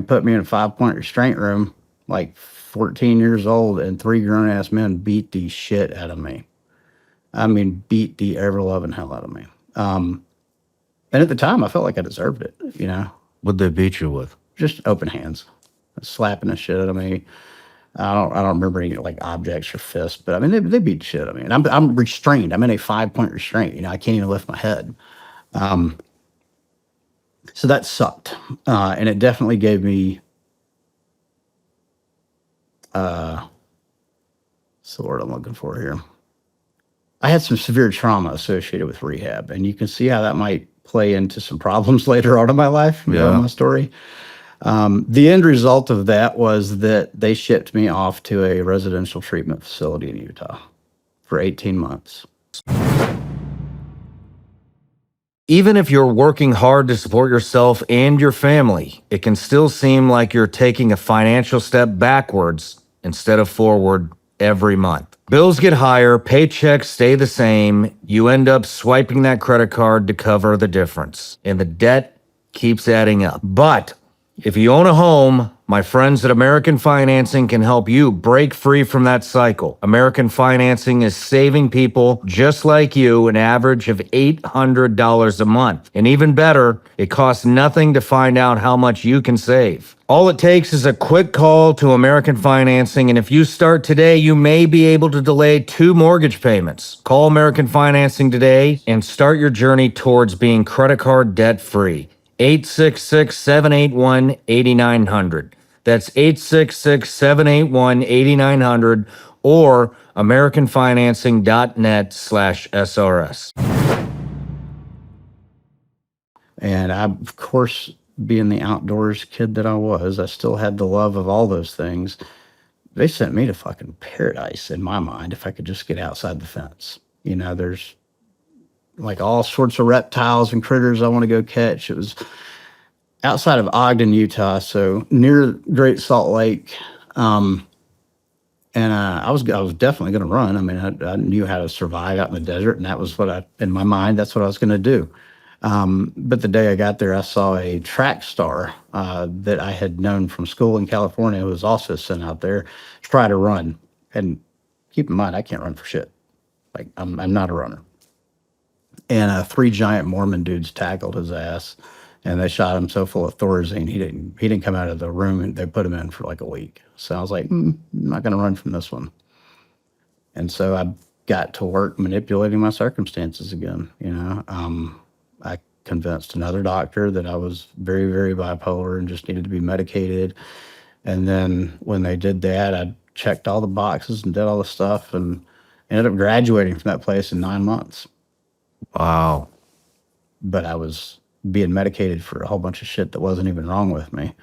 put me in a 5-point restraint room, like 14 years old, and 3 grown-ass men beat the shit out of me. I mean, beat the ever-loving hell out of me. And at the time, I felt like I deserved it, you know? What'd they beat you with? Just open hands, slapping the shit out of me. I don't remember any like objects or fists, but I mean, they beat the shit out of me. And I'm restrained. I'm in a 5-point restraint. You know, I can't even lift my head. So that sucked. And it definitely gave me, what's the word I'm looking for here? I had some severe trauma associated with rehab, and you can see how that might play into some problems later on in my life, my story. The end result of that was that they shipped me off to a residential treatment facility in Utah for 18 months. Even if you're working hard to support yourself and your family, it can still seem like you're taking a financial step backwards instead of forward every month. Bills get higher, paychecks stay the same, you end up swiping that credit card to cover the difference, and the debt keeps adding up. But if you own a home, my friends at American Financing can help you break free from that cycle. American Financing is saving people just like you an average of $800 a month. And even better, it costs nothing to find out how much you can save. All it takes is a quick call to American Financing, and if you start today, you may be able to delay 2 mortgage payments. Call American Financing today and start your journey towards being credit card debt-free. 866-781-8900. That's 866-781-8900 or AmericanFinancing.net/SRS. And I, of course, being the outdoors kid that I was, I still had the love of all those things. They sent me to fucking paradise in my mind if I could just get outside the fence. You know, there's like all sorts of reptiles and critters I want to go catch. It was outside of Ogden, Utah, so near Great Salt Lake. And I was definitely going to run. I mean, I knew how to survive out in the desert, and that was what in my mind, that's what I was going to do. But the day I got there, I saw a track star that I had known from school in California who was also sent out there to try to run. And keep in mind, I can't run for shit. Like, I'm not a runner. And 3 giant Mormon dudes tackled his ass, and they shot him so full of Thorazine he didn't come out of the room, and they put him in for like a week. So I was like, I'm not going to run from this one. And so I got to work manipulating my circumstances again. You know, I convinced another doctor that I was very, very bipolar and just needed to be medicated. And then when they did that, I checked all the boxes and did all the stuff, and ended up graduating from that place in 9 months. Wow. But I was being medicated for a whole bunch of shit that wasn't even wrong with me,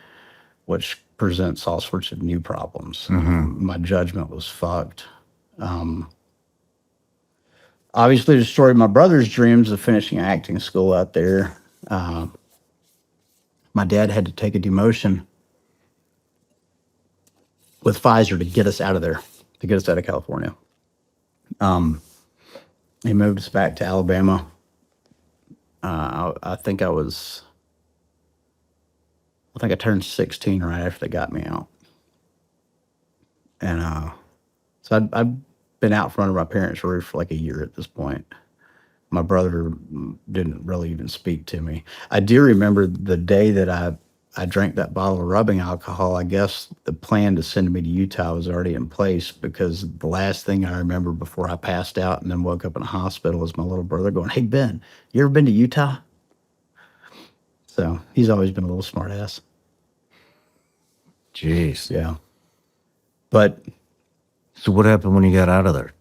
which presents all sorts of new problems. My judgment was fucked. Obviously destroyed my brother's dreams of finishing acting school out there. My dad had to take a demotion with Pfizer to get us out of there, to get us out of California. He moved us back to Alabama. I think I turned 16 right after they got me out. And so I've been out from under my parents' roof for like a year at this point. My brother didn't really even speak to me. I do remember the day that I I drank that bottle of rubbing alcohol, I guess the plan to send me to Utah was already in place, because the last thing I remember before I passed out and then woke up in a hospital was my little brother going, "Hey, Ben, you ever been to Utah?" So he's always been a little smart ass. Jeez. Yeah. But, So what happened when you got out of there?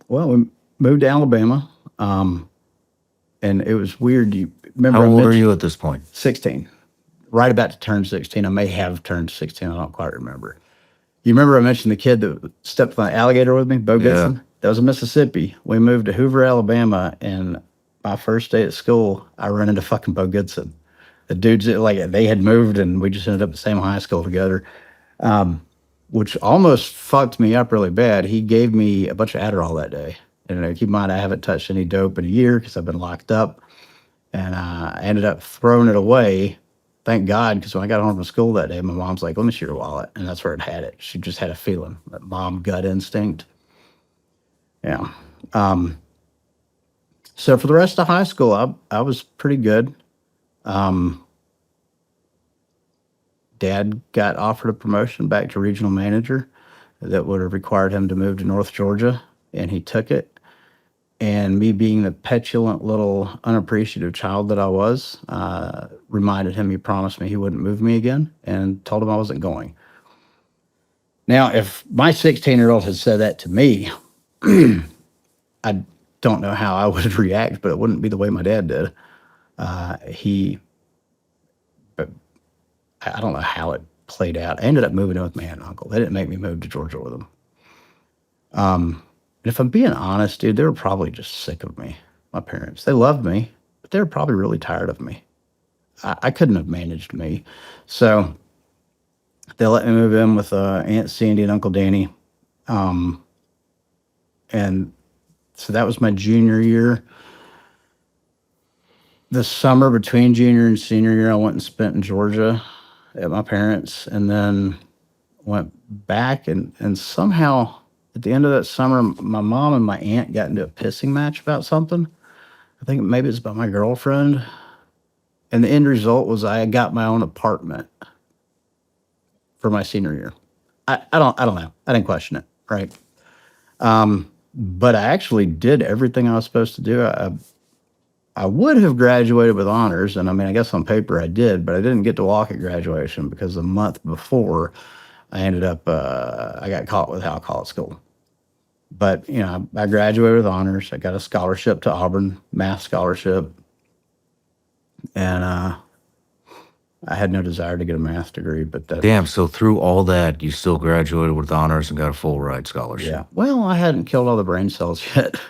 well, we moved to Alabama. And it was weird. You remember How I old are mentioned- you at this point? 16. Right about to turn 16. I may have turned 16. I don't quite remember. You remember I mentioned the kid that stepped on the alligator with me, Bo Goodson? That was in Mississippi. We moved to Hoover, Alabama, and my first day at school, I ran into fucking Bo Goodson. The dudes, like, they had moved, and we just ended up at the same high school together, which almost fucked me up really bad. He gave me a bunch of Adderall that day. And keep in mind, I haven't touched any dope in a year because I've been locked up. And I ended up throwing it away. Thank God, because when I got home from school that day, my mom's like, "Let me see your wallet." And that's where it had it. She just had a feeling, that mom gut instinct. Yeah. So for the rest of high school, I was pretty good. Dad got offered a promotion back to regional manager that would have required him to move to North Georgia, and he took it. And me being the petulant little unappreciative child that I was, reminded him he promised me he wouldn't move me again, and told him I wasn't going. Now, if my 16-year-old had said that to me, I don't know how I would react, but it wouldn't be the way my dad did. But I don't know how it played out. I ended up moving in with my aunt and uncle. They didn't make me move to Georgia with them. And if I'm being honest, dude, they were probably just sick of me, my parents. They loved me, but they were probably really tired of me. I couldn't have managed me. So they let me move in with Aunt Sandy and Uncle Danny. And so that was my junior year. The summer between junior and senior year, I went and spent in Georgia at my parents', and then went back, and somehow at the end of that summer, my mom and my aunt got into a pissing match about something. I think maybe it's about my girlfriend. And the end result was I got my own apartment for my senior year. I don't know. I didn't question it, right? But I actually did everything I was supposed to do. I would have graduated with honors, and I mean, I guess on paper I did, but I didn't get to walk at graduation because the month before I ended up, I got caught with alcohol at school. But, you know, I graduated with honors. I got a scholarship to Auburn, math scholarship. And I had no desire to get a math degree, but that. Damn, so through all that, you still graduated with honors and got a full ride scholarship. Yeah. Well, I hadn't killed all the brain cells yet.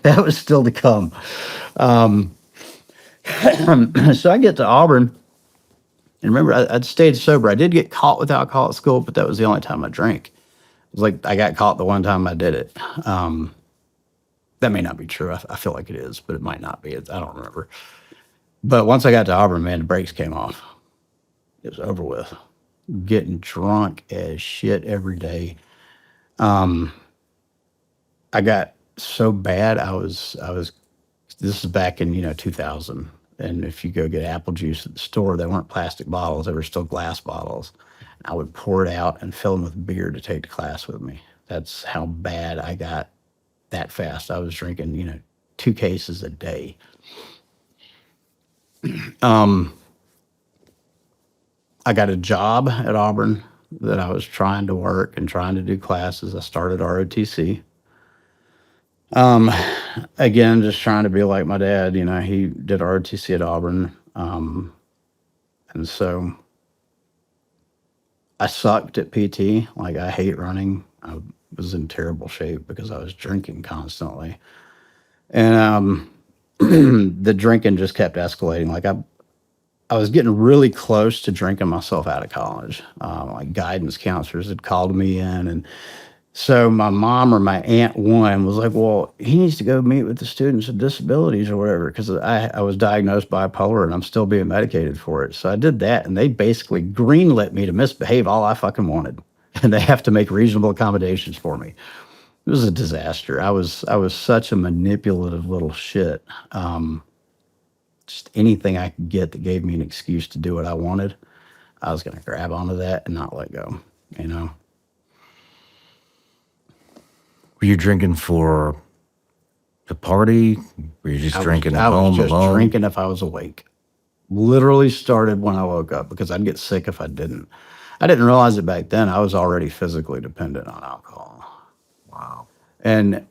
That was still to come. So I get to Auburn. And remember, I'd stayed sober. I did get caught with alcohol at school, but that was the only time I drank. It was like I got caught the one time I did it. That may not be true. I feel like it is, but it might not be. I don't remember. But once I got to Auburn, man, the brakes came off. It was over with. Getting drunk as shit every day. I got so bad. This is back in 2000. And if you go get apple juice at the store, they weren't plastic bottles. They were still glass bottles. I would pour it out and fill them with beer to take to class with me. That's how bad I got that fast. I was drinking, 2 cases a day. I got a job at Auburn that I was trying to work and trying to do classes. I started ROTC. Again, just trying to be like my dad. He did ROTC at Auburn. And so I sucked at PT. Like, I hate running. I was in terrible shape because I was drinking constantly. And the drinking just kept escalating. Like, I was getting really close to drinking myself out of college. Like, guidance counselors had called me in, and so my mom or my aunt one was like, "Well, he needs to go meet with the students with disabilities or whatever," because I was diagnosed bipolar and I'm still being medicated for it. So I did that, and they basically greenlit me to misbehave all I fucking wanted, and they have to make reasonable accommodations for me. It was a disaster. I was such a manipulative little shit. just anything I could get that gave me an excuse to do what I wanted, I was going to grab onto that and not let go, you know? Were you drinking for the party? Were you just drinking at home I was just alone? drinking if I was awake. Literally started when I woke up because I'd get sick if I didn't. I didn't realize it back then. I was already physically dependent on alcohol. Wow. And,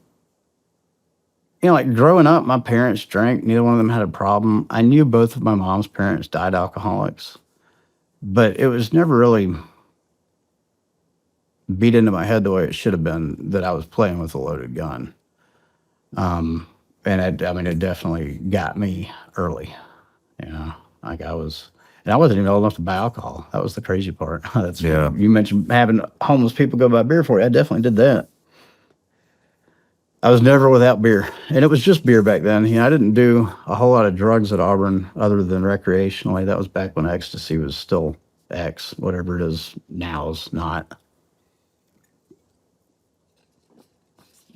you know, like growing up, my parents drank. Neither one of them had a problem. I knew both of my mom's parents died alcoholics, but it was never really beat into my head the way it should have been that I was playing with a loaded gun. And I mean, it definitely got me early, you know, like I wasn't even old enough to buy alcohol. That was the crazy part. Yeah. You mentioned having homeless people go buy beer for you. I definitely did that. I was never without beer, and it was just beer back then. You know, I didn't do a whole lot of drugs at Auburn other than recreationally. That was back when ecstasy was still X, whatever it is now is not.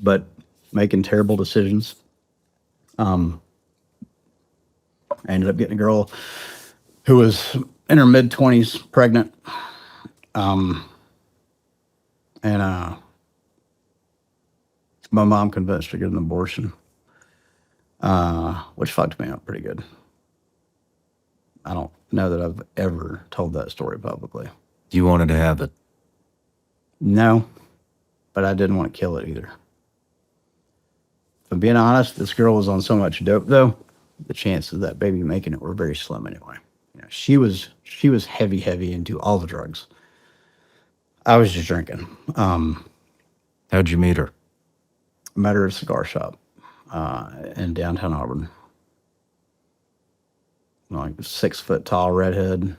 But making terrible decisions. I ended up getting a girl who was in her mid-20s, pregnant. My mom convinced her to get an abortion, which fucked me up pretty good. I don't know that I've ever told that story publicly. You wanted to have it. No, but I didn't want to kill it either. If I'm being honest, this girl was on so much dope, though, the chances of that baby making it were very slim anyway. You know, she was heavy into all the drugs. I was just drinking. How'd you meet her? Met her at a cigar shop in downtown Auburn. Like 6 foot tall redhead,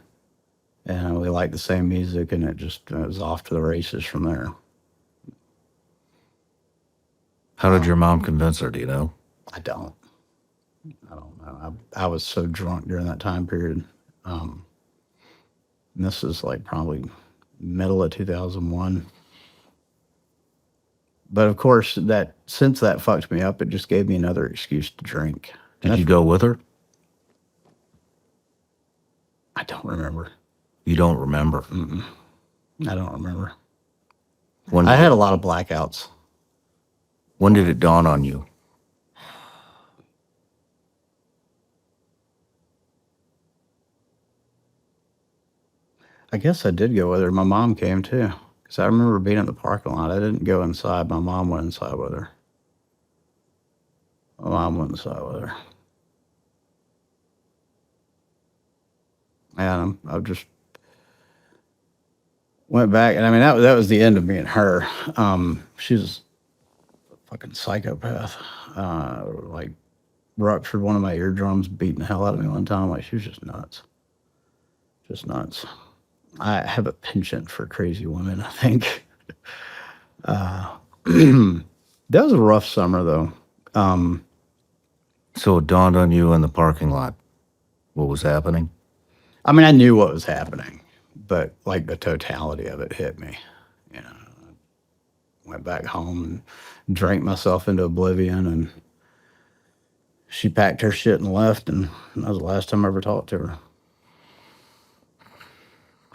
and we liked the same music, and it was off to the races from there. How did your mom convince her? Do you know? I don't know. I was so drunk during that time period. And this is like probably middle of 2001. But of course, since that fucked me up, it just gave me another excuse to drink. Did you go with her? I don't remember. You don't remember? I don't remember. When, I had a lot of blackouts. when did it dawn on you? I guess I did go with her. My mom came too. Because I remember being in the parking lot. I didn't go inside. My mom went inside with her. And I just went back. And I mean, that was the end of me and her. She was a fucking psychopath. Like, ruptured one of my eardrums, beating the hell out of me one time. Like, she was just nuts. Just nuts. I have a penchant for crazy women, I think. That was a rough summer, though. So it dawned on you in the parking lot what was happening? I mean, I knew what was happening, but like the totality of it hit me. You know, I went back home and drank myself into oblivion, and she packed her shit and left, and that was the last time I ever talked to her.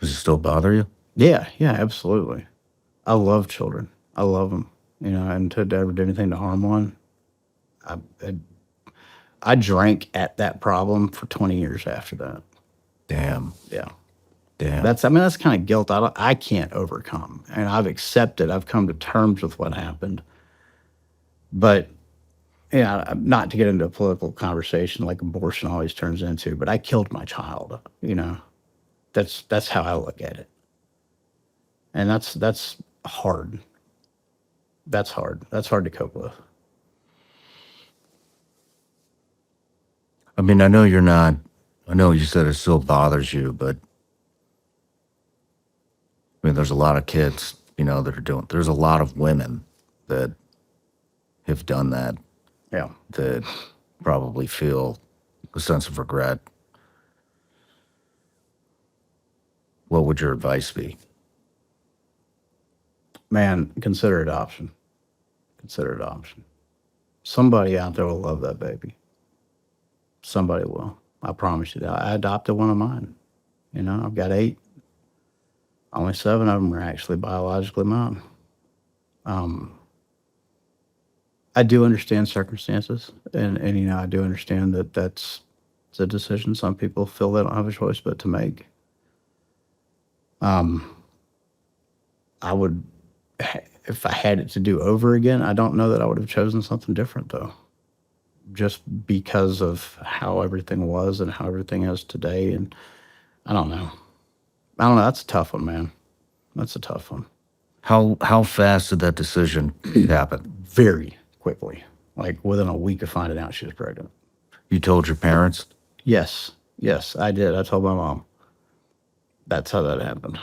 Does it still bother you? Yeah, absolutely. I love children. I love them. You know, and to ever do anything to harm one, I drank at that problem for 20 years after that. Damn. Yeah. Damn. That's kind of guilt I can't overcome. And I've accepted, I've come to terms with what happened. But, you know, not to get into a political conversation like abortion always turns into, but I killed my child, you know. That's how I look at it. And that's hard. That's hard. That's hard to cope with. I mean, I know you said it still bothers you, but I mean, there's a lot of kids, you know, there's a lot of women that have done that. Yeah. That probably feel a sense of regret. What would your advice be? Man, consider adoption. Consider adoption. Somebody out there will love that baby. Somebody will. I promise you that. I adopted one of mine. You know, I've got 8. Only 7 of them are actually biologically mine. I do understand circumstances, and you know, I do understand that that's a decision some people feel they don't have a choice but to make. I would, if I had it to do over again, I don't know that I would have chosen something different though, just because of how everything was and how everything is today. And I don't know. That's a tough one, man. That's a tough one. How fast did that decision happen? Very quickly, like within a week of finding out she was pregnant. You told your parents? Yes, I did. I told my mom. That's how that happened.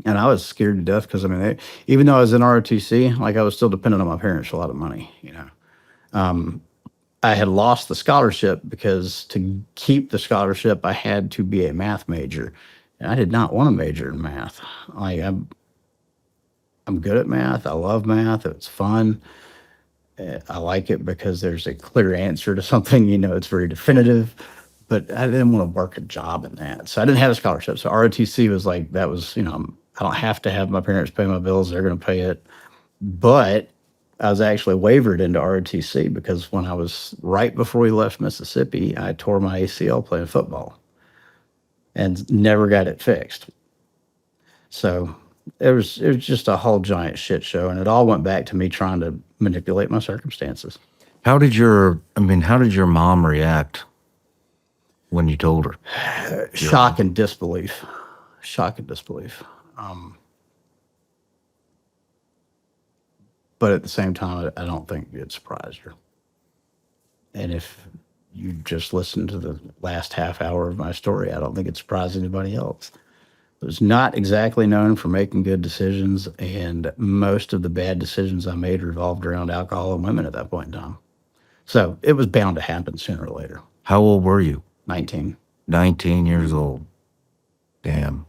And I was scared to death because, I mean, even though I was in ROTC, like I was still dependent on my parents for a lot of money, you know. I had lost the scholarship because to keep the scholarship, I had to be a math major. And I did not want to major in math. Like I'm good at math. I love math. It's fun. I like it because there's a clear answer to something, you know, it's very definitive. But I didn't want to work a job in that. So I didn't have a scholarship. So ROTC was like, that was, you know, I don't have to have my parents pay my bills. They're going to pay it. But I was actually wavered into ROTC because when I was right before we left Mississippi, I tore my ACL playing football and never got it fixed. So it was just a whole giant shit show. And it all went back to me trying to manipulate my circumstances. How did your mom react when you told her? Shock and disbelief. But at the same time, I don't think it surprised her. And if you just listen to the last half hour of my story, I don't think it surprised anybody else. I was not exactly known for making good decisions, and most of the bad decisions I made revolved around alcohol and women at that point in time. So it was bound to happen sooner or later. How old were you? 19. 19 years old. Damn.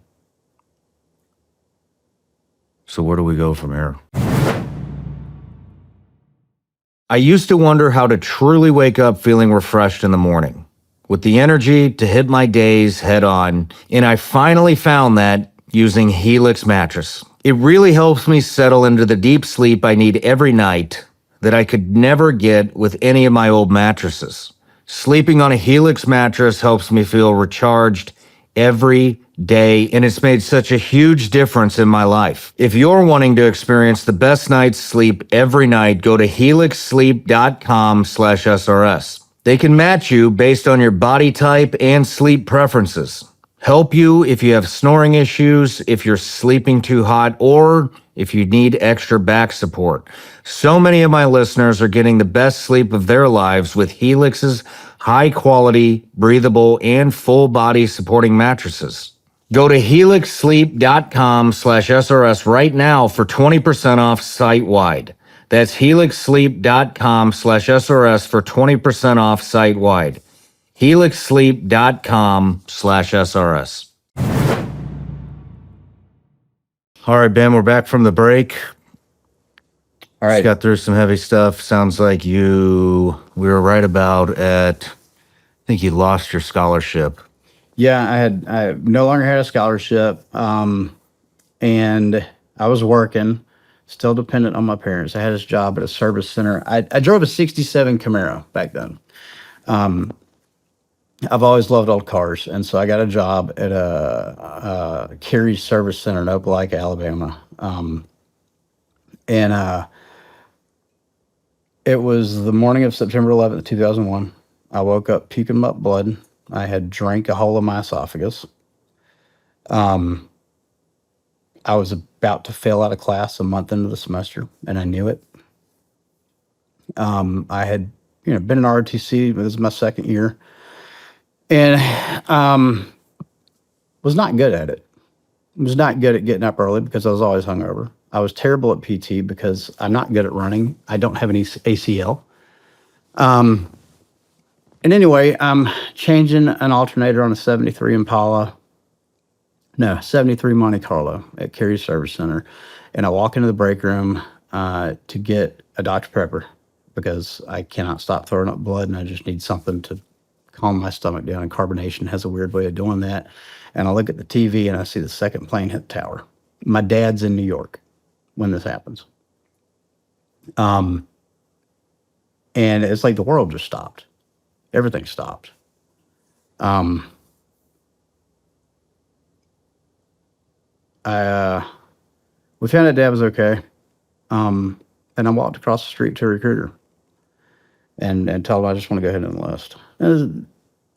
So where do we go from here? I used to wonder how to truly wake up feeling refreshed in the morning, with the energy to hit my days head on, and I finally found that using Helix mattress. It really helps me settle into the deep sleep I need every night that I could never get with any of my old mattresses. Sleeping on a Helix mattress helps me feel recharged every day, and it's made such a huge difference in my life. If you're wanting to experience the best night's sleep every night, go to helixsleep.com/SRS. They can match you based on your body type and sleep preferences. Help you if you have snoring issues, if you're sleeping too hot, or if you need extra back support. So many of my listeners are getting the best sleep of their lives with Helix's high-quality, breathable, and full-body supporting mattresses. Go to helixsleep.com/SRS right now for 20% off site-wide. That's helixsleep.com/SRS for 20% off site-wide. helixsleep.com/SRS. All right, Ben, we're back from the break. All right. Just got through some heavy stuff. Sounds like we were right about at, I think you lost your scholarship. Yeah, I no longer had a scholarship, and I was working, still dependent on my parents. I had this job at a service center. I drove a 67 Camaro back then. I've always loved old cars, and so I got a job at a Carey service center in Opelika, Alabama. It was the morning of September 11th, 2001. I woke up puking up blood. I had drank a hole in my esophagus. I was about to fail out of class a month into the semester, and I knew it. I had, been in ROTC. This was my second year, and was not good at it. Was not good at getting up early because I was always hungover. I was terrible at PT because I'm not good at running. I don't have any ACL. And anyway, I'm changing an alternator on a 73 Monte Carlo at Carey Service Center. And I walk into the break room to get a Dr. Pepper because I cannot stop throwing up blood and I just need something to calm my stomach down, and carbonation has a weird way of doing that. And I look at the TV and I see the second plane hit the tower. My dad's in New York when this happens. And it's like the world just stopped. Everything stopped. We found out Dad was okay. And I walked across the street to a recruiter and told him I just want to go ahead and enlist. It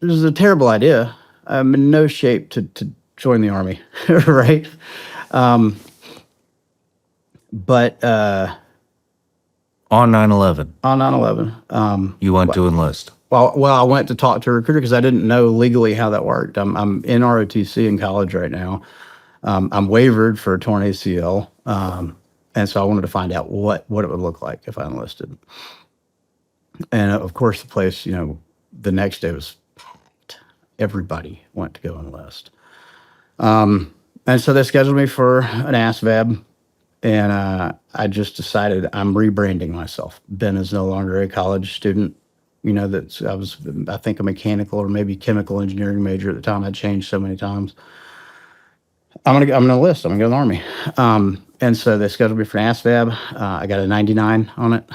was a terrible idea. I'm in no shape to join the Army, right? But On 9/11, on 9/11, you went to enlist. well, I went to talk to a recruiter because I didn't know legally how that worked. I'm in ROTC in college right now. I'm wavered for a torn ACL, and so I wanted to find out what it would look like if I enlisted. And of course, the place, the next day was packed. Everybody went to go enlist. And so they scheduled me for an ASVAB, and I just decided I'm rebranding myself. Ben is no longer a college student. I was, I think, a mechanical or maybe chemical engineering major at the time. I'd changed so many times. I'm gonna enlist. I'm gonna go to the Army. And so they scheduled me for an ASVAB. I got a 99 on it.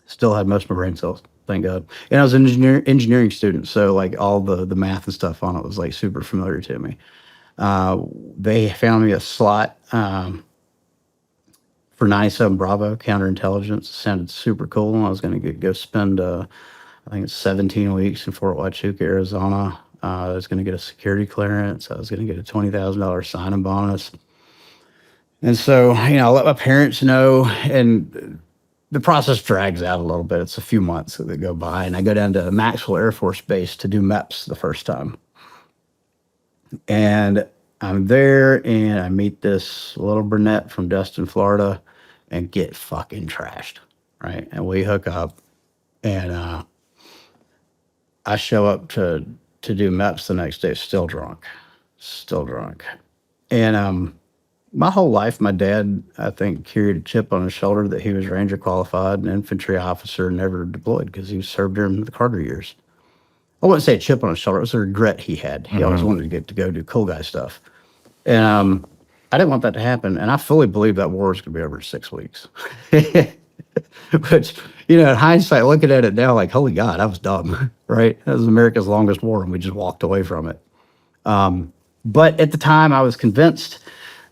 Still had most of my brain cells, thank God. And I was an engineering student, so like all the math and stuff on it was like super familiar to me. They found me a slot for 97 Bravo counterintelligence. It sounded super cool. I was going to go spend, I think it's 17 weeks in Fort Huachuca, Arizona. I was going to get a security clearance. I was going to get a $20,000 sign-on bonus. And so, I let my parents know, and the process drags out a little bit. It's a few months that go by, and I go down to Maxwell Air Force Base to do MEPS the first time. And I'm there, and I meet this little brunette from Destin, Florida, and get fucking trashed, right? And we hook up, and I show up to do MEPS the next day, still drunk. And my whole life, my dad, I think, carried a chip on his shoulder that he was Ranger qualified, an infantry officer, never deployed because he served during the Carter years. I wouldn't say a chip on his shoulder. It was a regret he had. He always wanted to get to go do cool guy stuff. And I didn't want that to happen. And I fully believed that war was going to be over in 6 weeks. Which, in hindsight, looking at it now, like, holy God, I was dumb, right? That was America's longest war, and we just walked away from it. But at the time, I was convinced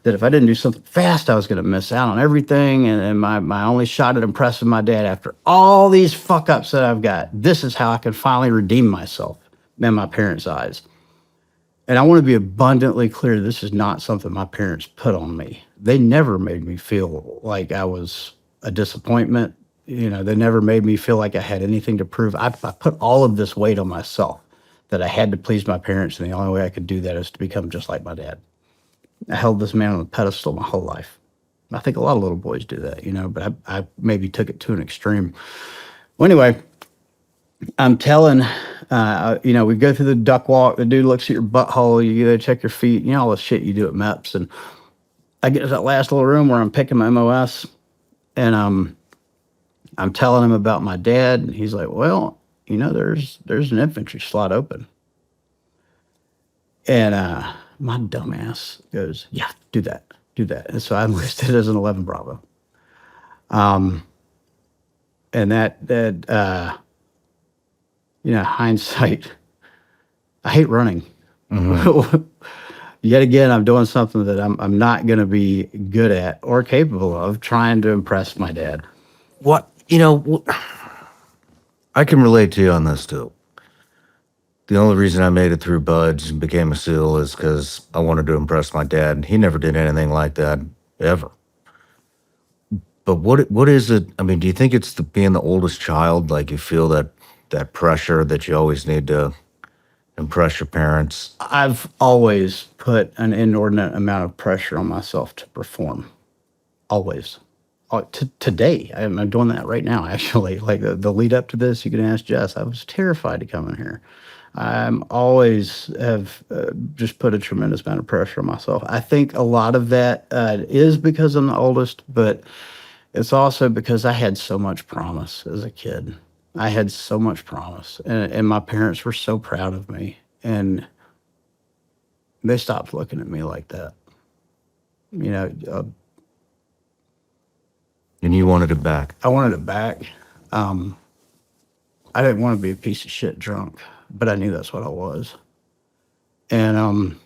that if I didn't do something fast, I was going to miss out on everything. And my only shot at impressing my dad after all these fuck-ups that I've got, this is how I can finally redeem myself in my parents' eyes. And I want to be abundantly clear, this is not something my parents put on me. They never made me feel like I was a disappointment. They never made me feel like I had anything to prove. I put all of this weight on myself that I had to please my parents, and the only way I could do that is to become just like my dad. I held this man on a pedestal my whole life. I think a lot of little boys do that, but I maybe took it to an extreme. Well, anyway, I'm telling, we go through the duck walk. The dude looks at your butthole. You go check your feet, all the shit you do at MEPS. And I get to that last little room where I'm picking my MOS, and I'm telling him about my dad. And he's like, well, there's an infantry slot open. And my dumbass goes, yeah, do that. And so I enlisted as an 11 Bravo. And that hindsight, I hate running. Yet again, I'm doing something that I'm not going to be good at or capable of, trying to impress my dad. I can relate to you on this too. The only reason I made it through Buds and became a SEAL is because I wanted to impress my dad. He never did anything like that, ever. But what is it? I mean, do you think it's being the oldest child? Like you feel that pressure that you always need to impress your parents? I've always put an inordinate amount of pressure on myself to perform. Always. Today, I'm doing that right now, actually. Like the lead up to this, you can ask Jess. I was terrified to come in here. I'm always have just put a tremendous amount of pressure on myself. I think a lot of that is because I'm the oldest, but it's also because I had so much promise as a kid. I had so much promise, and my parents were so proud of me, and they stopped looking at me like that. You know, And you wanted it back. I wanted it back. I didn't want to be a piece of shit drunk, but I knew that's what I was. And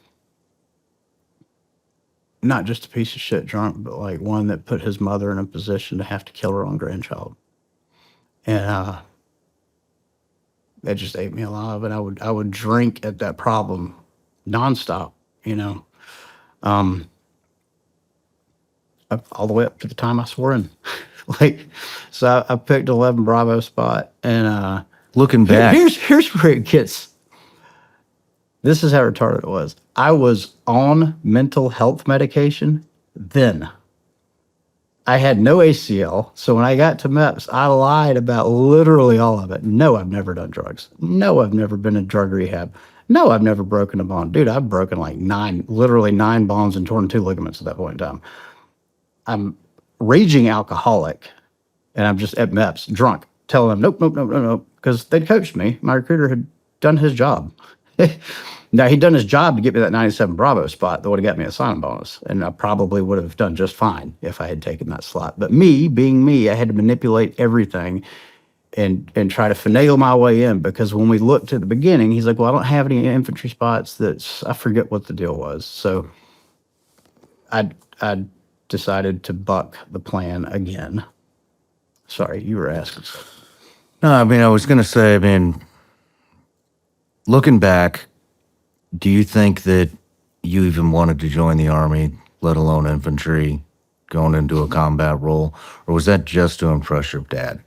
not just a piece of shit drunk, but like one that put his mother in a position to have to kill her own grandchild. And that just ate me alive. And I would drink at that problem nonstop, you know, all the way up to the time I swore in. Like, so I picked 11 Bravo spot, and Looking back, here's where it gets. This is how retarded it was. I was on mental health medication then. I had no ACL, so when I got to MEPS, I lied about literally all of it. No, I've never done drugs. No, I've never been in drug rehab. No, I've never broken a bone. Dude, I've broken like literally 9 bones and torn 2 ligaments at that point in time. I'm raging alcoholic, and I'm just at MEPS, drunk, telling them, nope, because they'd coached me. My recruiter had done his job. Now, he'd done his job to get me that 97 Bravo spot that would have got me a signing bonus, and I probably would have done just fine if I had taken that slot. But me, being me, I had to manipulate everything and try to finagle my way in, because when we looked at the beginning, he's like, well, I don't have any infantry spots. I forget what the deal was. So I decided to buck the plan again. Sorry, you were asking something. no, I mean, I was going to say, I mean, looking back, do you think that you even wanted to join the Army, let alone infantry, going into a combat role? Or was that just to impress your dad?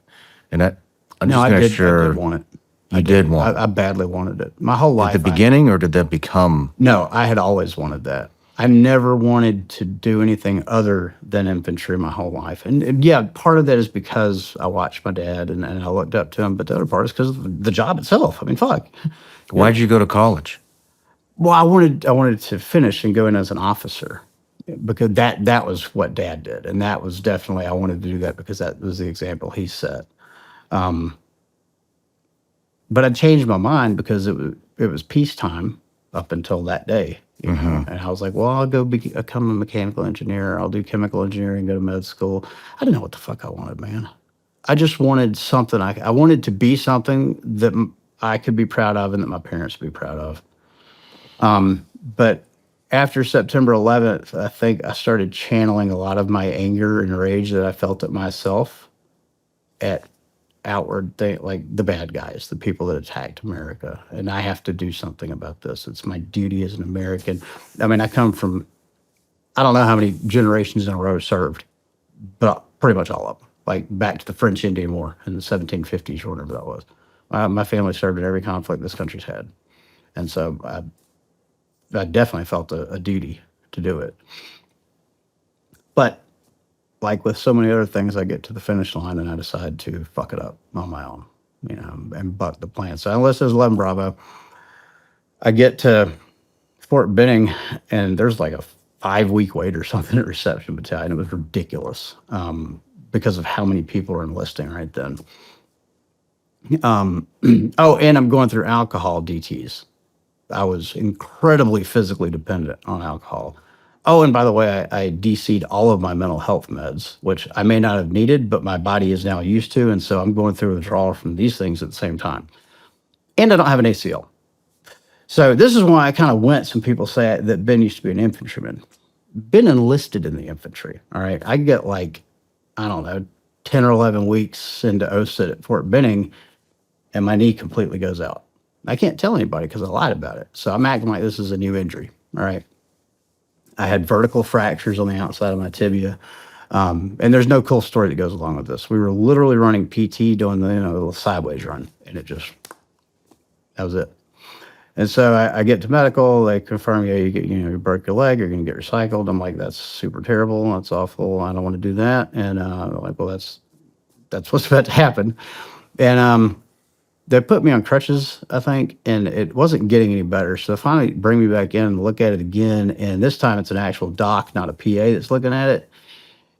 And I'm No, just I not did sure. want it. You did want it. I badly wanted it. My whole life. At the beginning, or did that become? No, I had always wanted that. I never wanted to do anything other than infantry my whole life. And yeah, part of that is because I watched my dad and I looked up to him, but the other part is because of the job itself. I mean, fuck. Why'd you go to college? Well, I wanted to finish and go in as an officer, because that was what Dad did, and that was definitely, I wanted to do that because that was the example he set. But I changed my mind because it was peacetime up until that day, you know? And I was like, well, I'll go become a mechanical engineer. I'll do chemical engineering, go to med school. I didn't know what the fuck I wanted, man. I just wanted something. I wanted to be something that I could be proud of and that my parents would be proud of. But after September 11th, I think I started channeling a lot of my anger and rage that I felt at myself at outward thing, like the bad guys, the people that attacked America. And I have to do something about this. It's my duty as an American. I mean, I come from, I don't know how many generations in a row served, but pretty much all of them, like back to the French Indian War in the 1750s or whatever that was. My family served in every conflict this country's had. And so I definitely felt a duty to do it. But like with so many other things, I get to the finish line and I decide to fuck it up on my own, you know, and buck the plan. So unless there's 11 Bravo, I get to Fort Benning, and there's like a 5-week wait or something at reception battalion. It was ridiculous because of how many people are enlisting right then. Oh, and I'm going through alcohol DTs. I was incredibly physically dependent on alcohol. Oh, and by the way, I DC'd all of my mental health meds, which I may not have needed, but my body is now used to. And so I'm going through withdrawal from these things at the same time. And I don't have an ACL. So this is why I kind of wince when people say that Ben used to be an infantryman. Been enlisted in the infantry, all right? I get like, I don't know, 10 or 11 weeks into OSIT at Fort Benning, and my knee completely goes out. I can't tell anybody because I lied about it. So I'm acting like this is a new injury, all right? I had vertical fractures on the outside of my tibia. And there's no cool story that goes along with this. We were literally running PT, doing the little sideways run, and that was it. And so I get to medical. They confirm, yeah, you broke your leg. You're going to get recycled. I'm like, that's super terrible. That's awful. I don't want to do that. And I'm like, well, that's what's about to happen. And they put me on crutches, I think, and it wasn't getting any better. So they finally bring me back in and look at it again. And this time it's an actual doc, not a PA that's looking at it.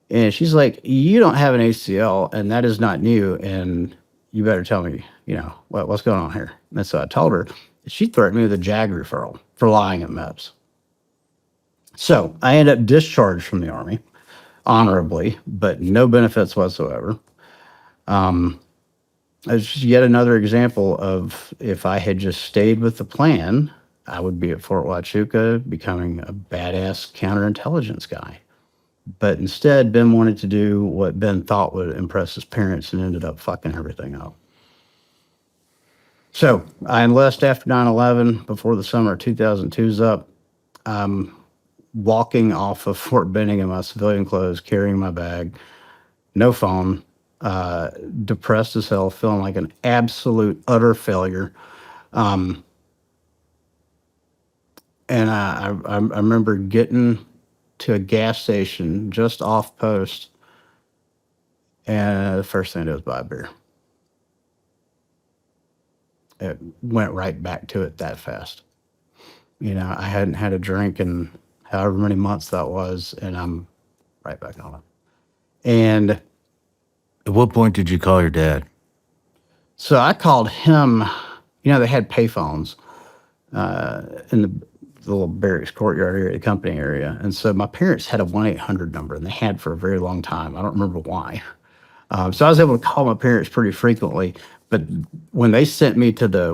And she's like, you don't have an ACL, and that is not new. And you better tell me, what's going on here. And so I told her. She threatened me with a JAG referral for lying at MEPS. So I ended up discharged from the Army honorably, but no benefits whatsoever. It's yet another example of if I had just stayed with the plan, I would be at Fort Huachuca becoming a badass counterintelligence guy. But instead, Ben wanted to do what Ben thought would impress his parents and ended up fucking everything up. So I enlist after 9/11, before the summer of 2002's up. Walking off of Fort Benning in my civilian clothes, carrying my bag, no phone, depressed as hell, feeling like an absolute utter failure. And I remember getting to a gas station just off post, and the first thing I did was buy a beer. It went right back to it that fast. I hadn't had a drink in however many months that was, and I'm right back on it. And At what point did you call your dad? so I called him. They had payphones in the little barracks courtyard area, the company area. And so my parents had a 1-800 number, and they had for a very long time. I don't remember why. So I was able to call my parents pretty frequently. But when they sent me to the